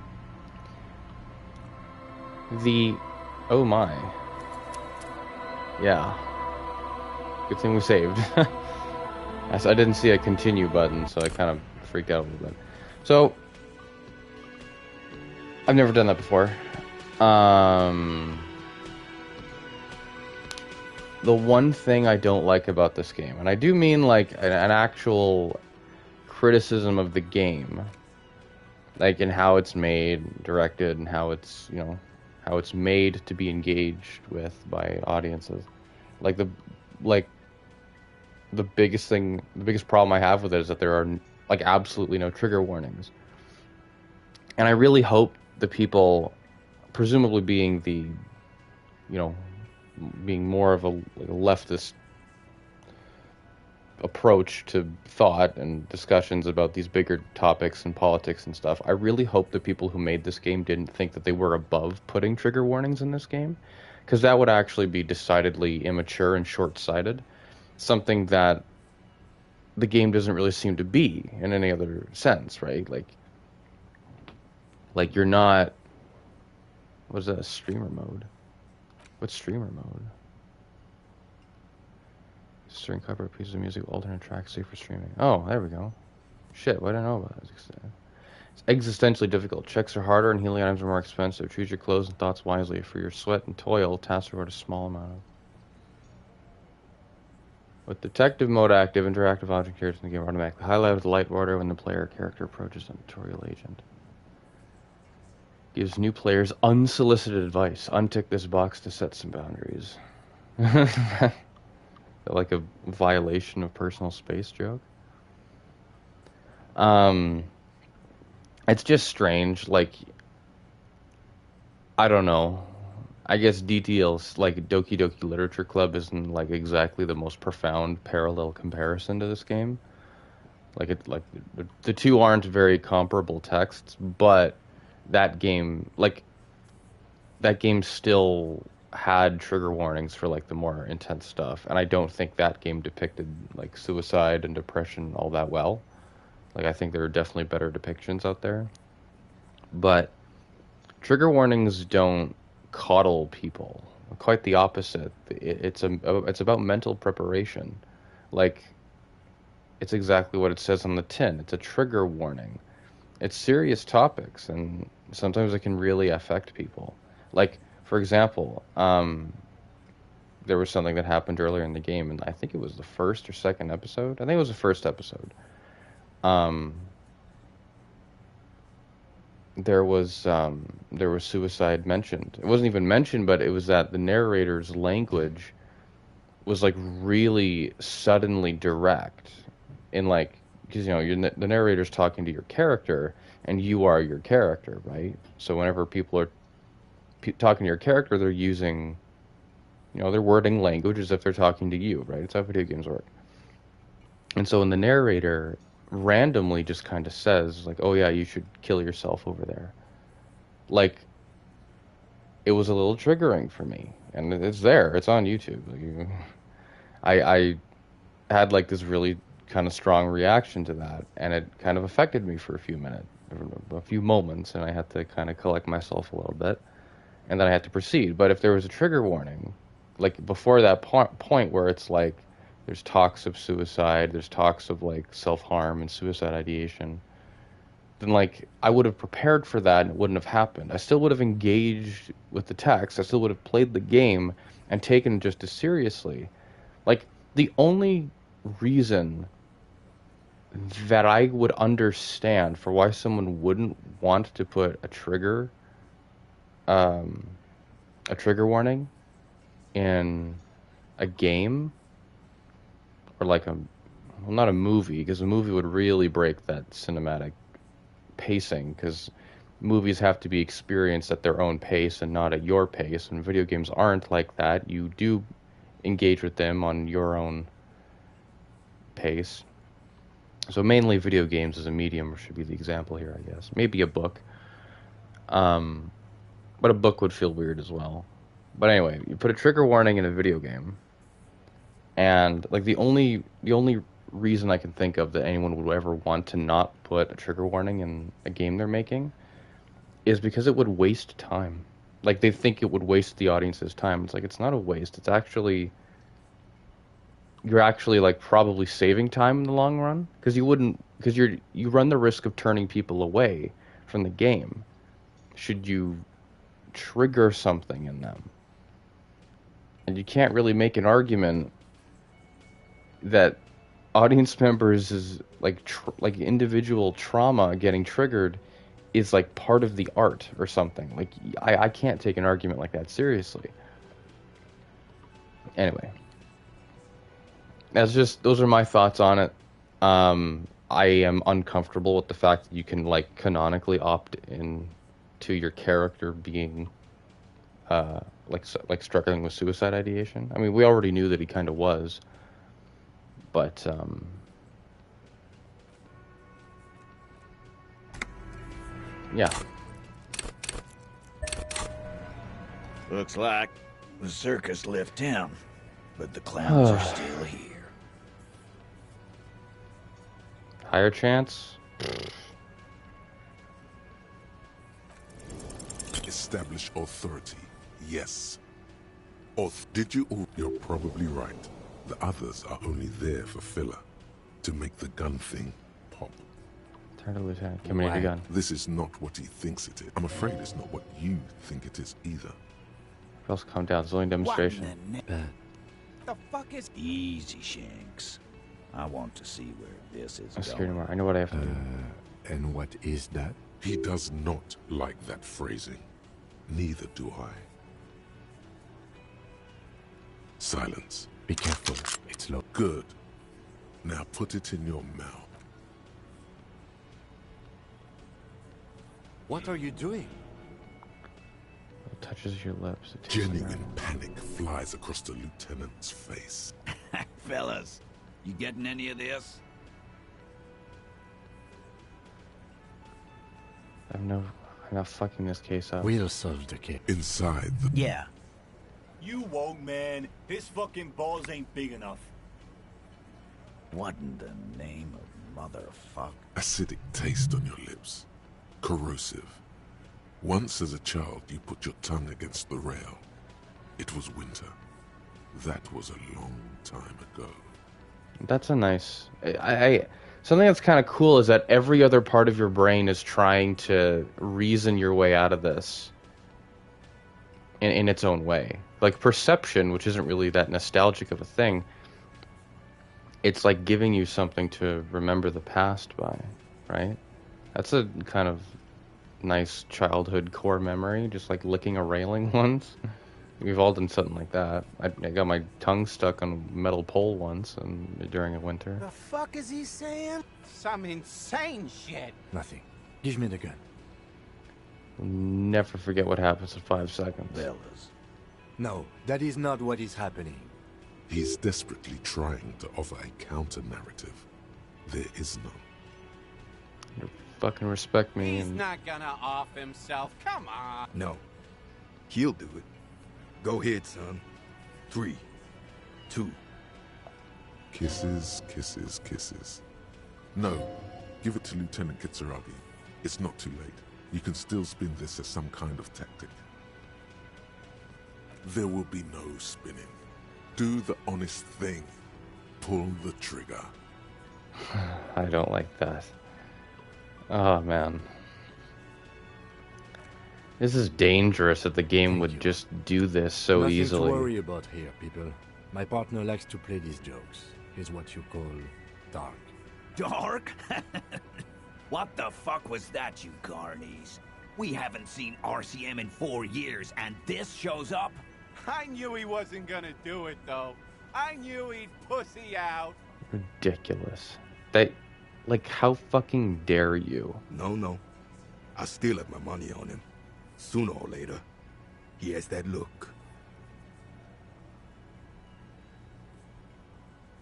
Oh my. Yeah. Good thing we saved. I didn't see a continue button, so I kind of freaked out a little bit. So, I've never done that before. The one thing I don't like about this game, and I do mean like an actual criticism of the game, like in how it's made, directed, and how it's, you know, how it's made to be engaged with by audiences. Like the biggest problem I have with it is that there are like absolutely no trigger warnings. And I really hope the people, presumably being the, you know, being more of a leftist approach to thought and discussions about these bigger topics and politics and stuff, I really hope the people who made this game didn't think that they were above putting trigger warnings in this game, because that would actually be decidedly immature and short-sighted, something that the game doesn't really seem to be in any other sense, right? Like you're not, what is that, streamer mode? What's streamer mode? Certain cover pieces of music, alternate tracks, safe for streaming. Oh, there we go. Shit, what did I know about it? It's existentially difficult. Checks are harder and healing items are more expensive. Choose your clothes and thoughts wisely. For your sweat and toil, tasks are but a small amount of. With detective mode active, interactive object characters in the game automatically highlight with the light border when the player character approaches an tutorial agent. Gives new players unsolicited advice. Untick this box to set some boundaries. Like a violation of personal space joke. It's just strange. Like, I don't know. I guess DTL's like Doki Doki Literature Club isn't like exactly the most profound parallel comparison to this game. Like the two aren't very comparable texts, but that game still had trigger warnings for like the more intense stuff, and I don't think that game depicted like suicide and depression all that well. Like, I think there are definitely better depictions out there, but trigger warnings don't coddle people. Quite the opposite. It's about mental preparation. Like, it's exactly what it says on the tin. It's a trigger warning. It's serious topics, and sometimes it can really affect people. Like, for example, there was something that happened earlier in the game, and I think it was the first or second episode. I think it was the first episode. There was suicide mentioned. It wasn't even mentioned, but it was that the narrator's language was like really suddenly direct, in like, because, you know, the narrator's talking to your character, and you are your character, right? So whenever people are talking to your character, they're using, you know, they're wording language as if they're talking to you, right? It's how video games work. And so when the narrator randomly just kind of says, like, oh yeah, you should kill yourself over there, like, it was a little triggering for me. And it's on YouTube. Like, I had like this really kind of strong reaction to that, and it kind of affected me for a few moments, and I had to kind of collect myself a little bit, and then I had to proceed. But if there was a trigger warning, like before that point where it's like there's talks of suicide, there's talks of like self-harm and suicide ideation, then like I would have prepared for that and it wouldn't have happened. I still would have engaged with the text, I still would have played the game and taken it just as seriously. Like, the only reason that I would understand for why someone wouldn't want to put a trigger warning in a game, or like not a movie, because a movie would really break that cinematic pacing, because movies have to be experienced at their own pace and not at your pace, and video games aren't like that. You do engage with them on your own pace. So mainly video games as a medium should be the example here, I guess. Maybe a book. But a book would feel weird as well. But anyway, you put a trigger warning in a video game, and like the only reason I can think of that anyone would ever want to not put a trigger warning in a game they're making is because it would waste time. Like, they think it would waste the audience's time. It's like, it's not a waste. It's actually you're actually like probably saving time in the long run because you run the risk of turning people away from the game should you trigger something in them. And you can't really make an argument that audience members is like individual trauma getting triggered is like part of the art or something. Like I can't take an argument like that seriously. Anyway, those are my thoughts on it. I am uncomfortable with the fact that you can like canonically opt in to your character being like struggling with suicide ideation. I mean, we already knew that he kind of was, but yeah.
Looks like the circus left town, but the clowns are still here.
Higher chance?
Establish authority. Yes. Did you all? You're probably right. The others are only there for filler. To make the gun thing pop.
Turn to Lieutenant. Give me the gun.
This is not what he thinks it is. I'm afraid it's not what you think it is either.
Else calm down. It's only a demonstration.
The fuck is... Easy, Shanks. I want to see where this is
I'm scared
going.
anymore. I know what I have to do.
And what is that?
He does not like that phrasing. Neither do I. Silence.
Be careful. It's low.
Good. Now put it in your mouth.
What are you doing?
It touches your lips.
Genuine panic flies across the lieutenant's face.
Fellas, you getting any of this?
I'm not fucking this case up.
We'll solve the case.
Inside the...
Yeah.
You won't, man. His fucking balls ain't big enough.
What in the name of motherfuck?
Acidic taste on your lips. Corrosive. Once as a child, you put your tongue against the rail. It was winter. That was a long time ago.
That's a nice... Something that's kind of cool is that every other part of your brain is trying to reason your way out of this in its own way. Like perception, which isn't really that nostalgic of a thing, it's like giving you something to remember the past by, right? That's a kind of nice childhood core memory, just like licking a railing once. We've all done something like that. I got my tongue stuck on a metal pole once during a winter.
The fuck is he saying?
Some insane shit.
Nothing. Give me the gun.
Never forget what happens in 5 seconds.
Fellas.
No, that is not what is happening.
He's desperately trying to offer a counter-narrative. There is none.
You fucking respect me.
He's not gonna off himself. Come on.
No. He'll do it. Go ahead, son. 3, 2.
Kisses, kisses, kisses. No, give it to Lieutenant Kitsuragi. It's not too late. You can still spin this as some kind of tactic. There will be no spinning. Do the honest thing. Pull the trigger.
I don't like that. Oh, man. This is dangerous that the game would just do this so
Nothing
easily.
to worry about here, people. My partner likes to play these jokes. He's what you call dark.
Dark? What the fuck was that, you carnies? We haven't seen RCM in 4 years, and this shows up?
I knew he wasn't gonna do it, though. I knew he'd pussy out.
Ridiculous. Like, how fucking dare you?
No. I still have my money on him. Sooner or later, he has that look.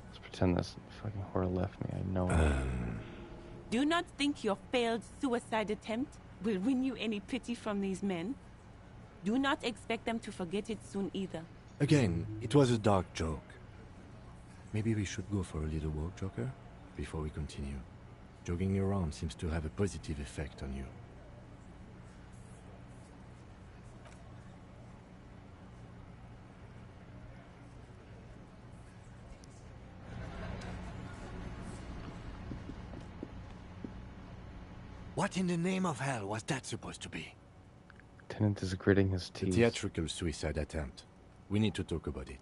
Let's pretend this fucking whore left me. I know it.
Do not think your failed suicide attempt will win you any pity from these men. Do not expect them to forget it soon either.
Again, it was a dark joke. Maybe we should go for a little walk, Joker, before we continue. Jogging around seems to have a positive effect on you. What in the name of hell was that supposed to be?
Tenant is gritting his
The
teeth.
theatrical suicide attempt. We need to talk about it.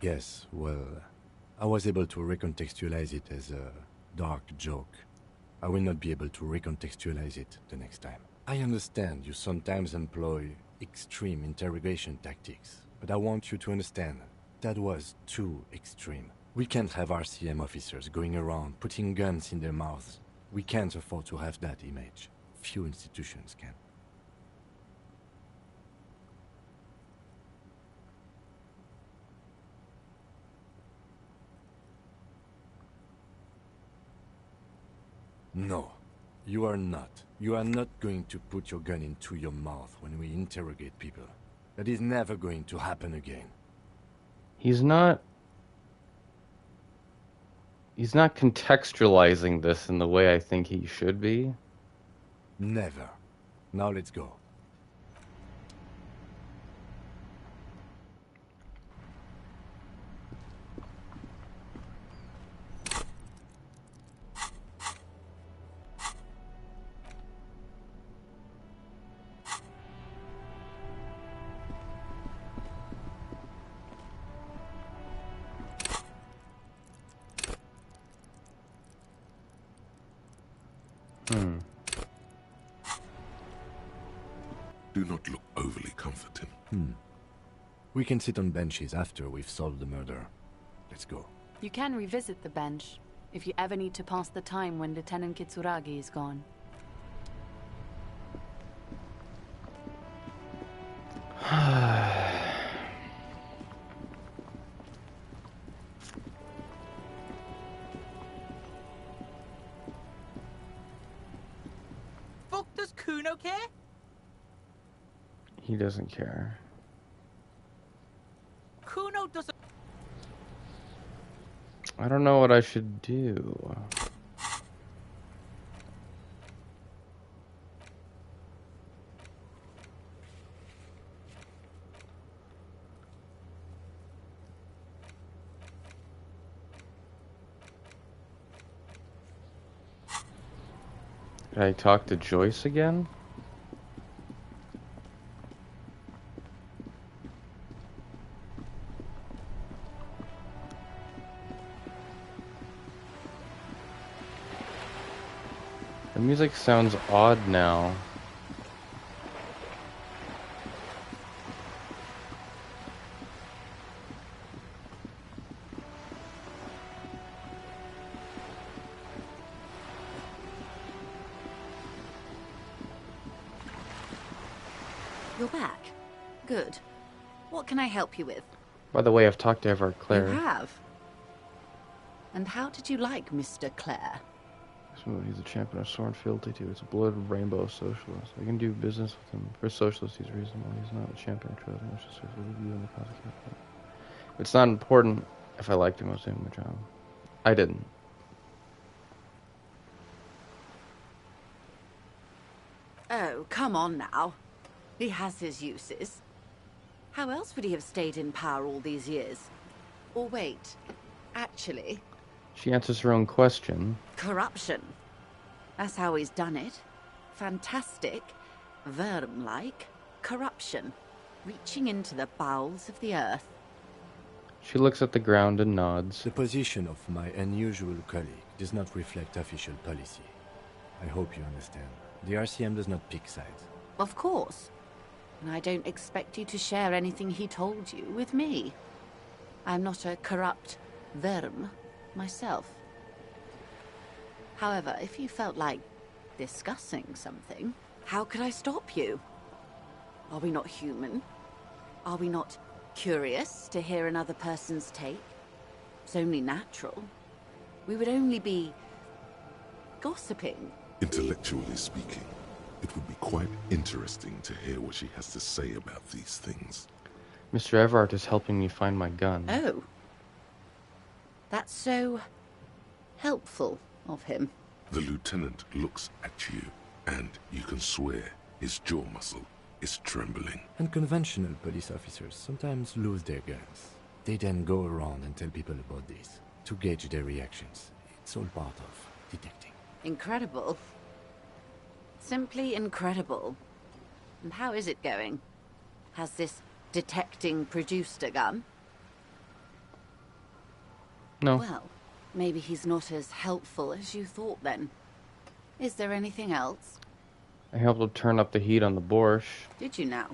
Yes, well, I was able to recontextualize it as a dark joke. I will not be able to recontextualize it the next time. I understand you sometimes employ extreme interrogation tactics, but I want you to understand that was too extreme. We can't have RCM officers going around putting guns in their mouths. We can't afford to have that image. Few institutions can. No, you are not. You are not going to put your gun into your mouth when we interrogate people. That is never going to happen again.
He's not contextualizing this in the way I think he should be.
Never. Now let's go.
Do not look overly comforting.
We can sit on benches after we've solved the murder. Let's go.
You can revisit the bench if you ever need to pass the time when Lieutenant Kitsuragi is gone.
Fuck does Kuno care?
He doesn't care.
Kuno doesn't.
I don't know what I should do. Did I talk to Joyce again? The music sounds odd now.
You're back. Good. What can I help you with?
By the way, I've talked to Everett Claire.
You have? And how did you like Mr. Clare?
He's a champion of sword fealty too. It's a blooded rainbow socialist. I can do business with him. For a socialist, he's reasonable. He's not a champion of trust. Much to the view and the cause of capital. It's not important if I liked him. I was doing my job. I didn't.
Oh, come on now. He has his uses. How else would he have stayed in power all these years? Or wait, actually...
She answers her own question.
Corruption. That's how he's done it. Fantastic, Worm-like corruption, reaching into the bowels of the earth.
She looks at the ground and nods.
The position of my unusual colleague does not reflect official policy. I hope you understand. The RCM does not pick sides.
Of course. And I don't expect you to share anything he told you with me. I'm not a corrupt Worm myself. However, if you felt like discussing something, how could I stop you? Are we not human? Are we not curious to hear another person's take? It's only natural. We would only be gossiping.
Intellectually speaking, it would be quite interesting to hear what she has to say about these things.
Mr. Everard is helping me find my gun.
Oh. That's so helpful of him.
The lieutenant looks at you, and you can swear his jaw muscle is trembling.
And conventional police officers sometimes lose their guns. They then go around and tell people about this, to gauge their reactions. It's all part of detecting.
Incredible. Simply incredible. And how is it going? Has this detecting produced a gun?
No.
Well, maybe he's not as helpful as you thought then. Is there anything else?
I helped him turn up the heat on the borscht.
Did you now?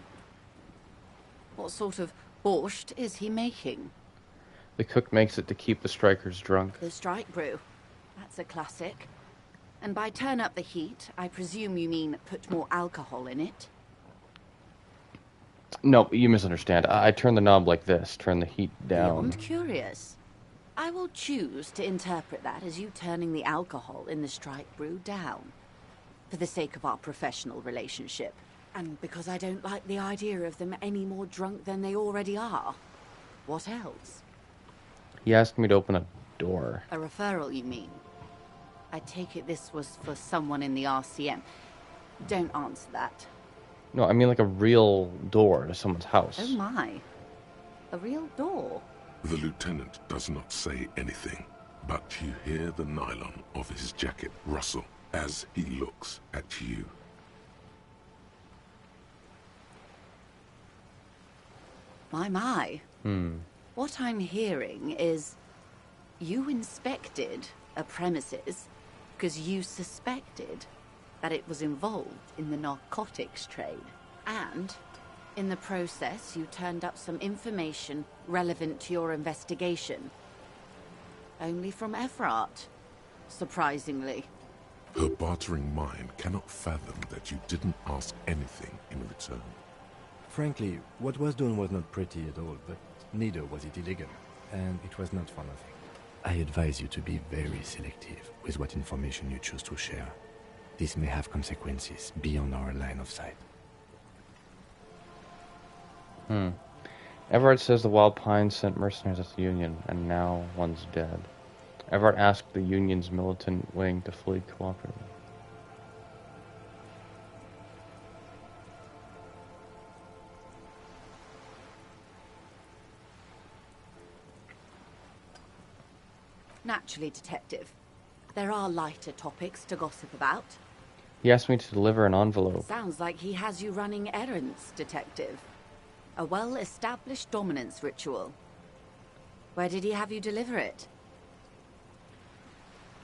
What sort of borscht is he making?
The cook makes it to keep the strikers drunk.
The strike brew. That's a classic. And by turn up the heat, I presume you mean put more alcohol in it?
No, you misunderstand. I turn the knob like this, turn the heat down.
Beyond curious. I will choose to interpret that as you turning the alcohol in the strike brew down. For the sake of our professional relationship. And because I don't like the idea of them any more drunk than they already are. What else?
He asked me to open a door.
A referral, you mean? I take it this was for someone in the RCM. Don't answer that.
No, I mean like a real door to someone's house.
Oh my. A real door?
The lieutenant does not say anything, but you hear the nylon of his jacket rustle as he looks at you.
My. What I'm hearing is you inspected a premises because you suspected that it was involved in the narcotics trade. And in the process, you turned up some information relevant to your investigation. Only from Everard, surprisingly.
Her bartering mind cannot fathom that you didn't ask anything in return.
Frankly, what was done was not pretty at all, but neither was it illegal, and it was not for nothing. I advise you to be very selective with what information you choose to share. This may have consequences beyond our line of sight.
Everard says the Wild Pines sent mercenaries at the Union, and now one's dead. Everard asked the Union's militant wing to fully cooperate.
Naturally, Detective. There are lighter topics to gossip about.
He asked me to deliver an envelope.
Sounds like he has you running errands, Detective. A well-established dominance ritual. Where did he have you deliver it?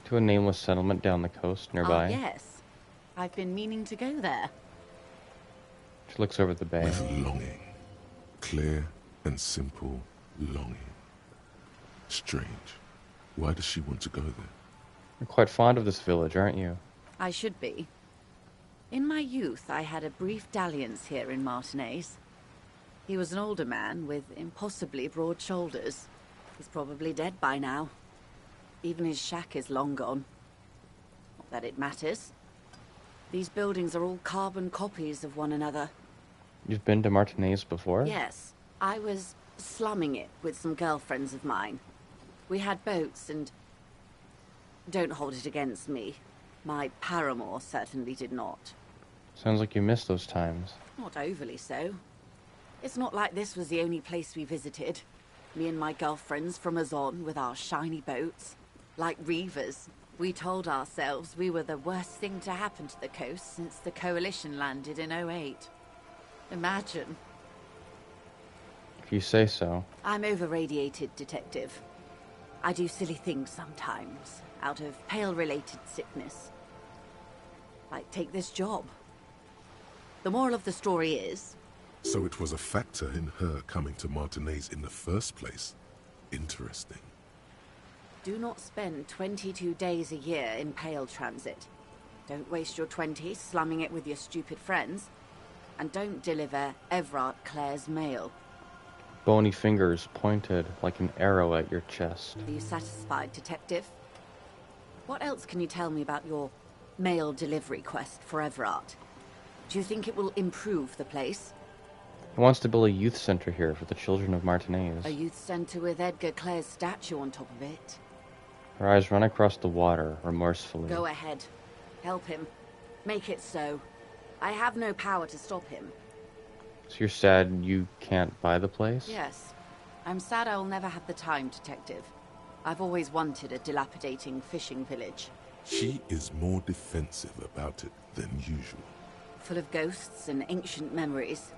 To a nameless settlement down the coast nearby.
Ah, yes. I've been meaning to go there.
She looks over the bay.
With longing. Clear and simple longing. Strange. Why does she want to go there?
You're quite fond of this village, aren't you?
I should be. In my youth, I had a brief dalliance here in Martinez. He was an older man with impossibly broad shoulders. He's probably dead by now. Even his shack is long gone. Not that it matters. These buildings are all carbon copies of one another.
You've been to Martinez before?
Yes. I was slumming it with some girlfriends of mine. We had boats and... Don't hold it against me. My paramour certainly did not.
Sounds like you missed those times.
Not overly so. It's not like this was the only place we visited. Me and my girlfriends from Azon with our shiny boats. Like reavers, we told ourselves we were the worst thing to happen to the coast since the Coalition landed in '08. Imagine.
If you say so.
I'm over-radiated, Detective. I do silly things sometimes, out of pale-related sickness. Like, take this job. The moral of the story is...
So it was a factor in her coming to Martinez in the first place. Interesting.
Do not spend 22 days a year in Pale Transit. Don't waste your 20s slumming it with your stupid friends. And don't deliver Everard Clare's mail.
Bony fingers pointed like an arrow at your chest.
Are you satisfied, Detective? What else can you tell me about your mail delivery quest for Everard? Do you think it will improve the place?
He wants to build a youth center here for the children of Martinez.
A youth center with Edgar Clare's statue on top of it.
Her eyes run across the water, remorsefully.
Go ahead. Help him. Make it so. I have no power to stop him.
So you're sad you can't buy the place?
Yes. I'm sad I'll never have the time, Detective. I've always wanted a dilapidating fishing village.
She is more defensive about it than usual.
Full of ghosts and ancient memories.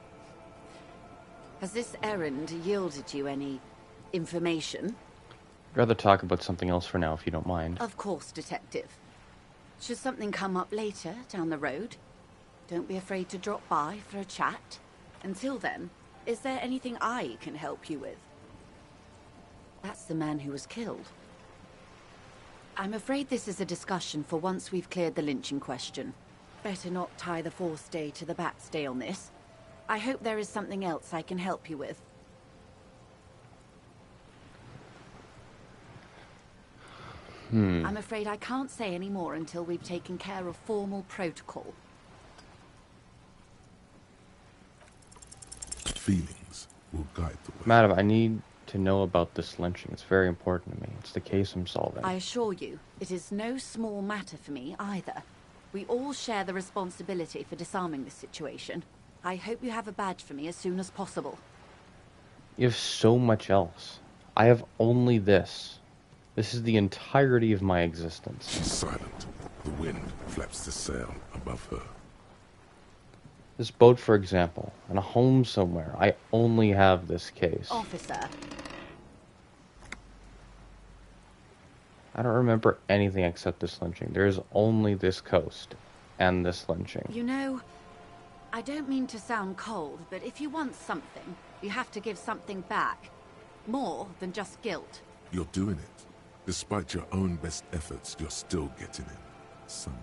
Has this errand yielded you any information?
I'd rather talk about something else for now, if you don't mind.
Of course, Detective. Should something come up later, down the road, don't be afraid to drop by for a chat. Until then, is there anything I can help you with? That's the man who was killed. I'm afraid this is a discussion for once we've cleared the lynching question. Better not tie the fourth day to the backstay on this. I hope there is something else I can help you with. I'm afraid I can't say any more until we've taken care of formal protocol.
Feelings will guide the way.
Madam, I need to know about this lynching. It's very important to me. It's the case I'm solving.
I assure you, it is no small matter for me either. We all share the responsibility for disarming this situation. I hope you have a badge for me as soon as possible.
You have so much else. I have only this. This is the entirety of my existence.
She's silent. The wind flaps the sail above her.
This boat, for example, in a home somewhere. I only have this case.
Officer.
I don't remember anything except this lynching. There is only this coast and this lynching.
You know, I don't mean to sound cold, but if you want something, you have to give something back. More than just guilt.
You're doing it. Despite your own best efforts, you're still getting it. Somehow.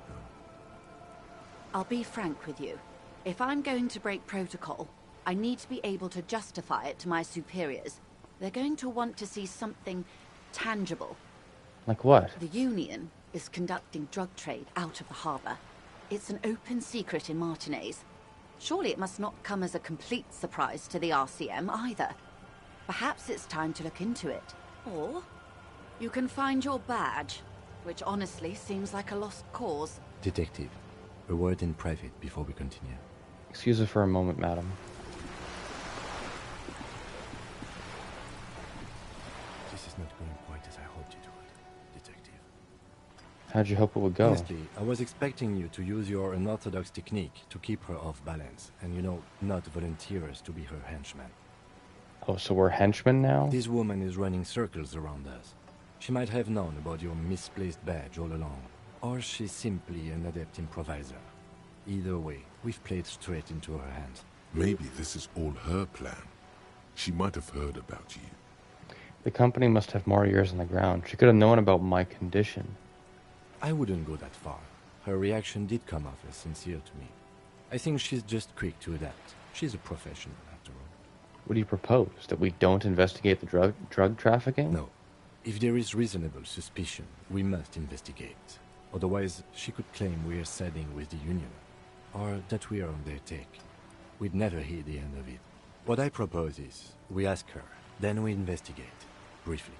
I'll be frank with you. If I'm going to break protocol, I need to be able to justify it to my superiors. They're going to want to see something tangible.
Like what?
The Union is conducting drug trade out of the harbor. It's an open secret in Martinez. Surely it must not come as a complete surprise to the RCM either. Perhaps it's time to look into it. Or you can find your badge, which honestly seems like a lost cause.
Detective, a word in private before we continue.
Excuse us for a moment, madam.
This is not going quite as I hoped it would, Detective.
How'd you hope it would go?
Honestly, I was expecting you to use your unorthodox technique to keep her off balance, and not volunteer us to be her henchmen.
Oh, so we're henchmen now?
This woman is running circles around us. She might have known about your misplaced badge all along, or she's simply an adept improviser. Either way, we've played straight into her hands.
Maybe this is all her plan. She might have heard about you.
The company must have more ears on the ground. She could have known about my condition.
I wouldn't go that far. Her reaction did come off as sincere to me. I think she's just quick to adapt. She's a professional, after all.
What do you propose? That we don't investigate the drug trafficking?
No. If there is reasonable suspicion, we must investigate. Otherwise, she could claim we're siding with the Union, or that we are on their take. We'd never hear the end of it. What I propose is, we ask her, then we investigate, briefly.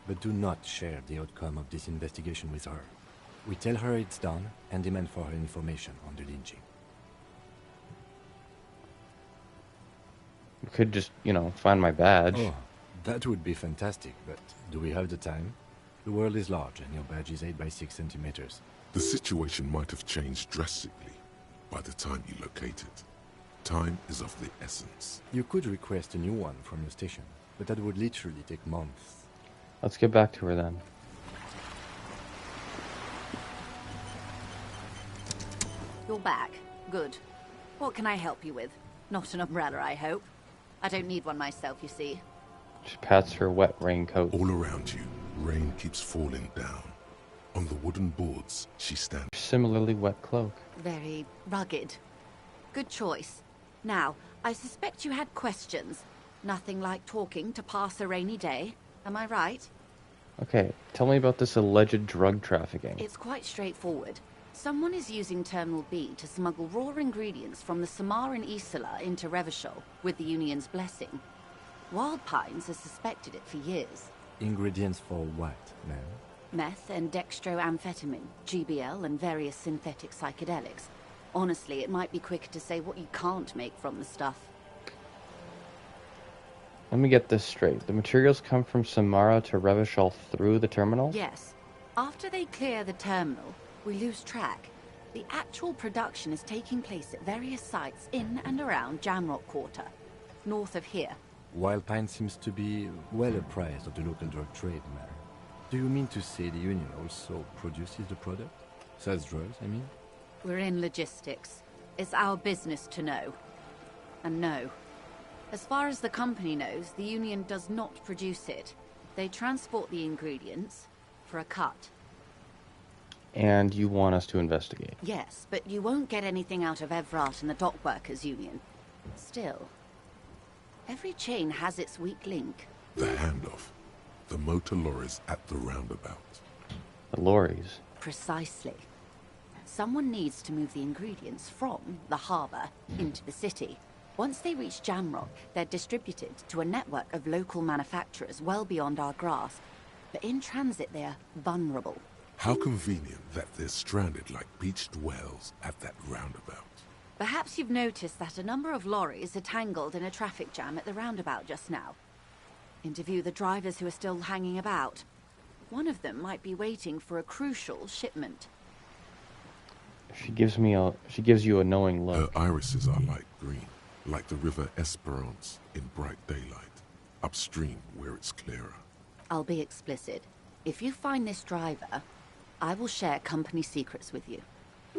But do not share the outcome of this investigation with her. We tell her it's done, and demand for her information on the lynching.
We could just, find my badge.
Oh, that would be fantastic, but do we have the time? The world is large, and your badge is 8 by 6 centimeters.
The situation might have changed drastically by the time you locate it. Time is of the essence.
You could request a new one from your station, but that would literally take months.
Let's get back to her then.
You're back. Good. What can I help you with? Not an umbrella, I hope. I don't need one myself, you see.
She pats her wet raincoat.
All around you, rain keeps falling down. On the wooden boards, she stands.
Similarly wet cloak.
Very rugged. Good choice. Now, I suspect you had questions. Nothing like talking to pass a rainy day. Am I right?
Okay, tell me about this alleged drug trafficking.
It's quite straightforward. Someone is using Terminal B to smuggle raw ingredients from the Samar and Isola into Revachol with the Union's blessing. Wild Pines has suspected it for years.
Ingredients for what, ma'am?
Meth and dextroamphetamine, GBL, and various synthetic psychedelics. Honestly, it might be quicker to say what you can't make from the stuff.
Let me get this straight. The materials come from Samara to Revachol through the terminal?
Yes. After they clear the terminal, we lose track. The actual production is taking place at various sites in and around Jamrock Quarter, north of here.
Wildpine seems to be well apprised of the local drug trade, man. Do you mean to say the Union also produces the product? Sells drugs, I mean?
We're in logistics. It's our business to know. And no. As far as the company knows, the Union does not produce it. They transport the ingredients for a cut.
And you want us to investigate?
Yes, but you won't get anything out of Evrat and the Dock Workers Union. Still, every chain has its weak link.
The handoff. The motor lorries at the roundabout.
The lorries?
Precisely. Someone needs to move the ingredients from the harbor into the city. Once they reach Jamrock, they're distributed to a network of local manufacturers well beyond our grasp. But in transit, they're vulnerable.
How convenient that they're stranded like beached whales at that roundabout.
Perhaps you've noticed that a number of lorries are tangled in a traffic jam at the roundabout just now. Interview the drivers who are still hanging about. One of them might be waiting for a crucial shipment.
She gives you a knowing look.
Her irises are light green, like the river Esperance in bright daylight, upstream where it's clearer.
I'll be explicit. If you find this driver, I will share company secrets with you.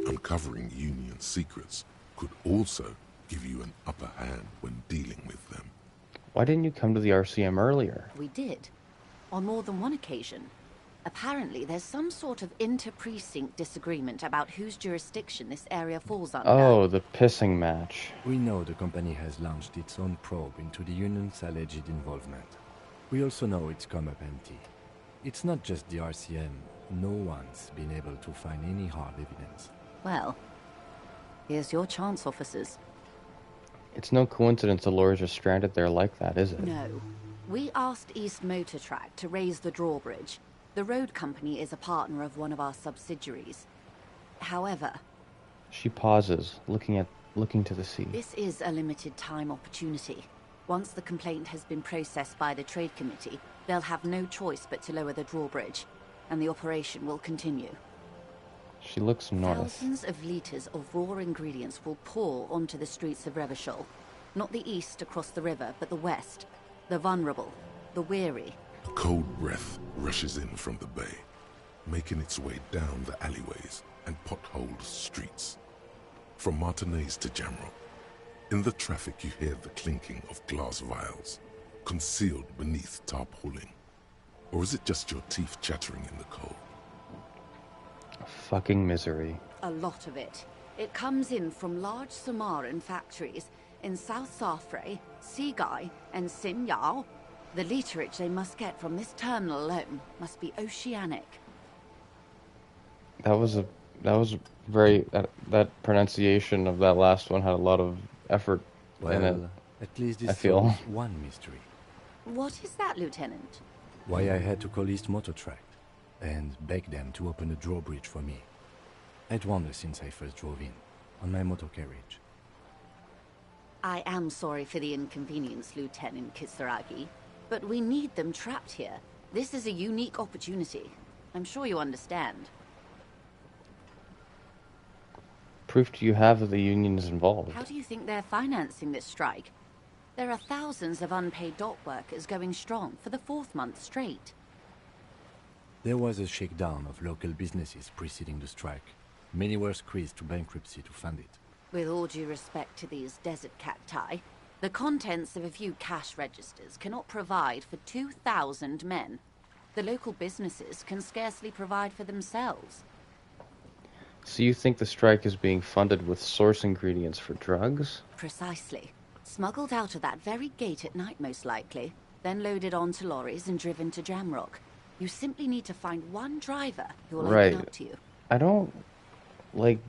Uncovering Union secrets could also give you an upper hand when dealing with them.
Why didn't you come to the RCM earlier?
We did. On more than one occasion. Apparently, there's some sort of inter-precinct disagreement about whose jurisdiction this area falls under.
Oh, the pissing match.
We know the company has launched its own probe into the Union's alleged involvement. We also know it's come up empty. It's not just the RCM. No one's been able to find any hard evidence.
Well, here's your chance, officers.
It's no coincidence the lorries are stranded there like that, is it?
No. We asked East Motor Track to raise the drawbridge. The road company is a partner of one of our subsidiaries. However...
She pauses, looking to the sea.
This is a limited time opportunity. Once the complaint has been processed by the Trade Committee, they'll have no choice but to lower the drawbridge, and the operation will continue.
She looks north.
Thousands of liters of raw ingredients will pour onto the streets of Revachol. Not the east across the river, but the west. The vulnerable, the weary.
A cold breath rushes in from the bay, making its way down the alleyways and potholed streets. From Martinez to Jamrock, in the traffic you hear the clinking of glass vials, concealed beneath tarpaulin. Or is it just your teeth chattering in the cold?
Fucking misery.
A lot of it. It comes in from large Samaran factories in South Safre, Sigai, and Sinyao. The literage they must get from this terminal alone must be oceanic.
That was very that pronunciation of that last one had a lot of effort in it.
At least
I
this
feel.
solves one mystery.
What is that, Lieutenant?
Why I had to call East Motor Track and beg them to open a drawbridge for me. I'd wondered since I first drove in, on my motor carriage.
I am sorry for the inconvenience, Lieutenant Kisaragi, but we need them trapped here. This is a unique opportunity. I'm sure you understand.
Proof do you have that the Union is involved?
How do you think they're financing this strike? There are thousands of unpaid dock workers going strong for the 4th month straight.
There was a shakedown of local businesses preceding the strike. Many were squeezed to bankruptcy to fund it.
With all due respect to these desert cacti, the contents of a few cash registers cannot provide for 2,000 men. The local businesses can scarcely provide for themselves.
So you think the strike is being funded with source ingredients for drugs?
Precisely. Smuggled out of that very gate at night, most likely, then loaded onto lorries and driven to Jamrock. You simply need to find one driver who will open up to you.
I don't,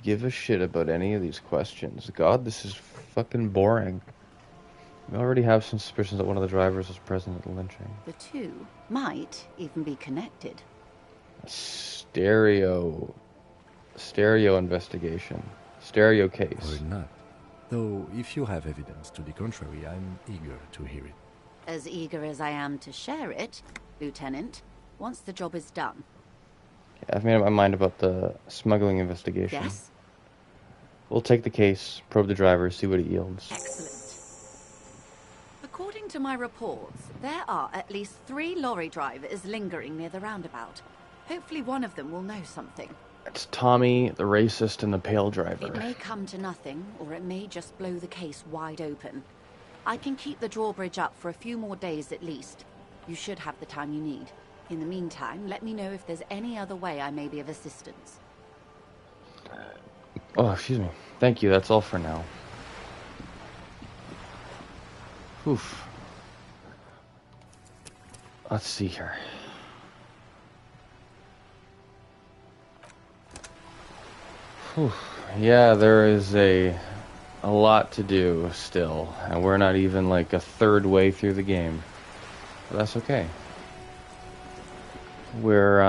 give a shit about any of these questions. God, this is fucking boring. We already have some suspicions that one of the drivers was present at the lynching.
The two might even be connected.
Stereo investigation. Stereo case.
Or not. Though, if you have evidence to the contrary, I'm eager to hear it.
As eager as I am to share it, Lieutenant, once the job is done.
I've made up my mind about the smuggling investigation.
Yes?
We'll take the case, probe the driver, see what it yields.
Excellent. According to my reports, there are at least 3 lorry drivers lingering near the roundabout. Hopefully one of them will know something.
It's Tommy, the racist, and the pale driver.
It may come to nothing, or it may just blow the case wide open. I can keep the drawbridge up for a few more days at least. You should have the time you need. In the meantime, let me know if there's any other way I may be of assistance.
Oh, excuse me. Thank you, that's all for now. Oof. Let's see here. Whew. Yeah, there is a lot to do still, and we're not even like a third way through the game. But that's okay. We're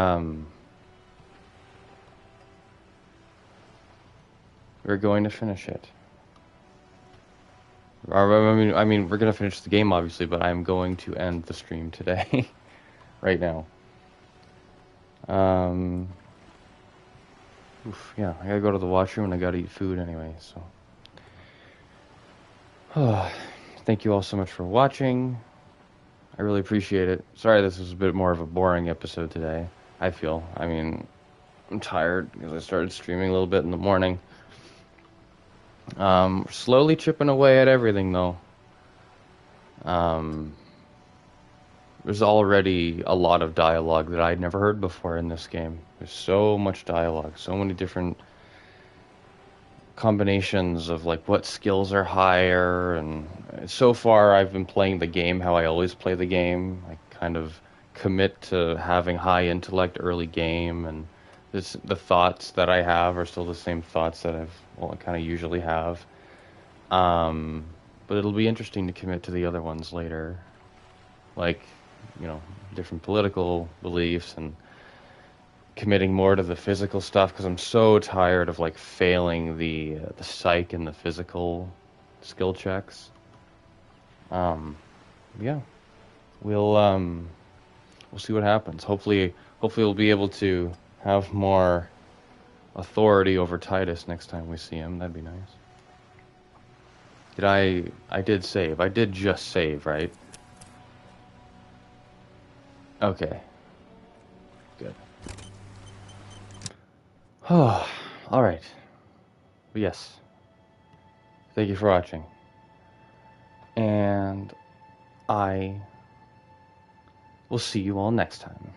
going to finish it. I mean, we're gonna finish the game obviously, but I'm going to end the stream today, right now. Oof, yeah, I gotta go to the washroom and I gotta eat food anyway, so. Thank you all so much for watching. I really appreciate it. Sorry this was a bit more of a boring episode today, I feel. I mean, I'm tired because I started streaming a little bit in the morning. Slowly chipping away at everything though. There's already a lot of dialogue that I'd never heard before in this game. There's so much dialogue, so many different combinations of like what skills are higher, and so far I've been playing the game how I always play the game. I kind of commit to having high intellect early game, and the thoughts that I have are still the same thoughts that I kind of usually have. But it'll be interesting to commit to the other ones later, like, you know, different political beliefs and committing more to the physical stuff, because I'm so tired of like failing the psych and the physical skill checks. Yeah, we'll see what happens. Hopefully we'll be able to have more authority over Titus next time we see him. That'd be nice. I did save. I did just save, right? Okay. Good. Oh, alright. Yes. Thank you for watching. And I will see you all next time.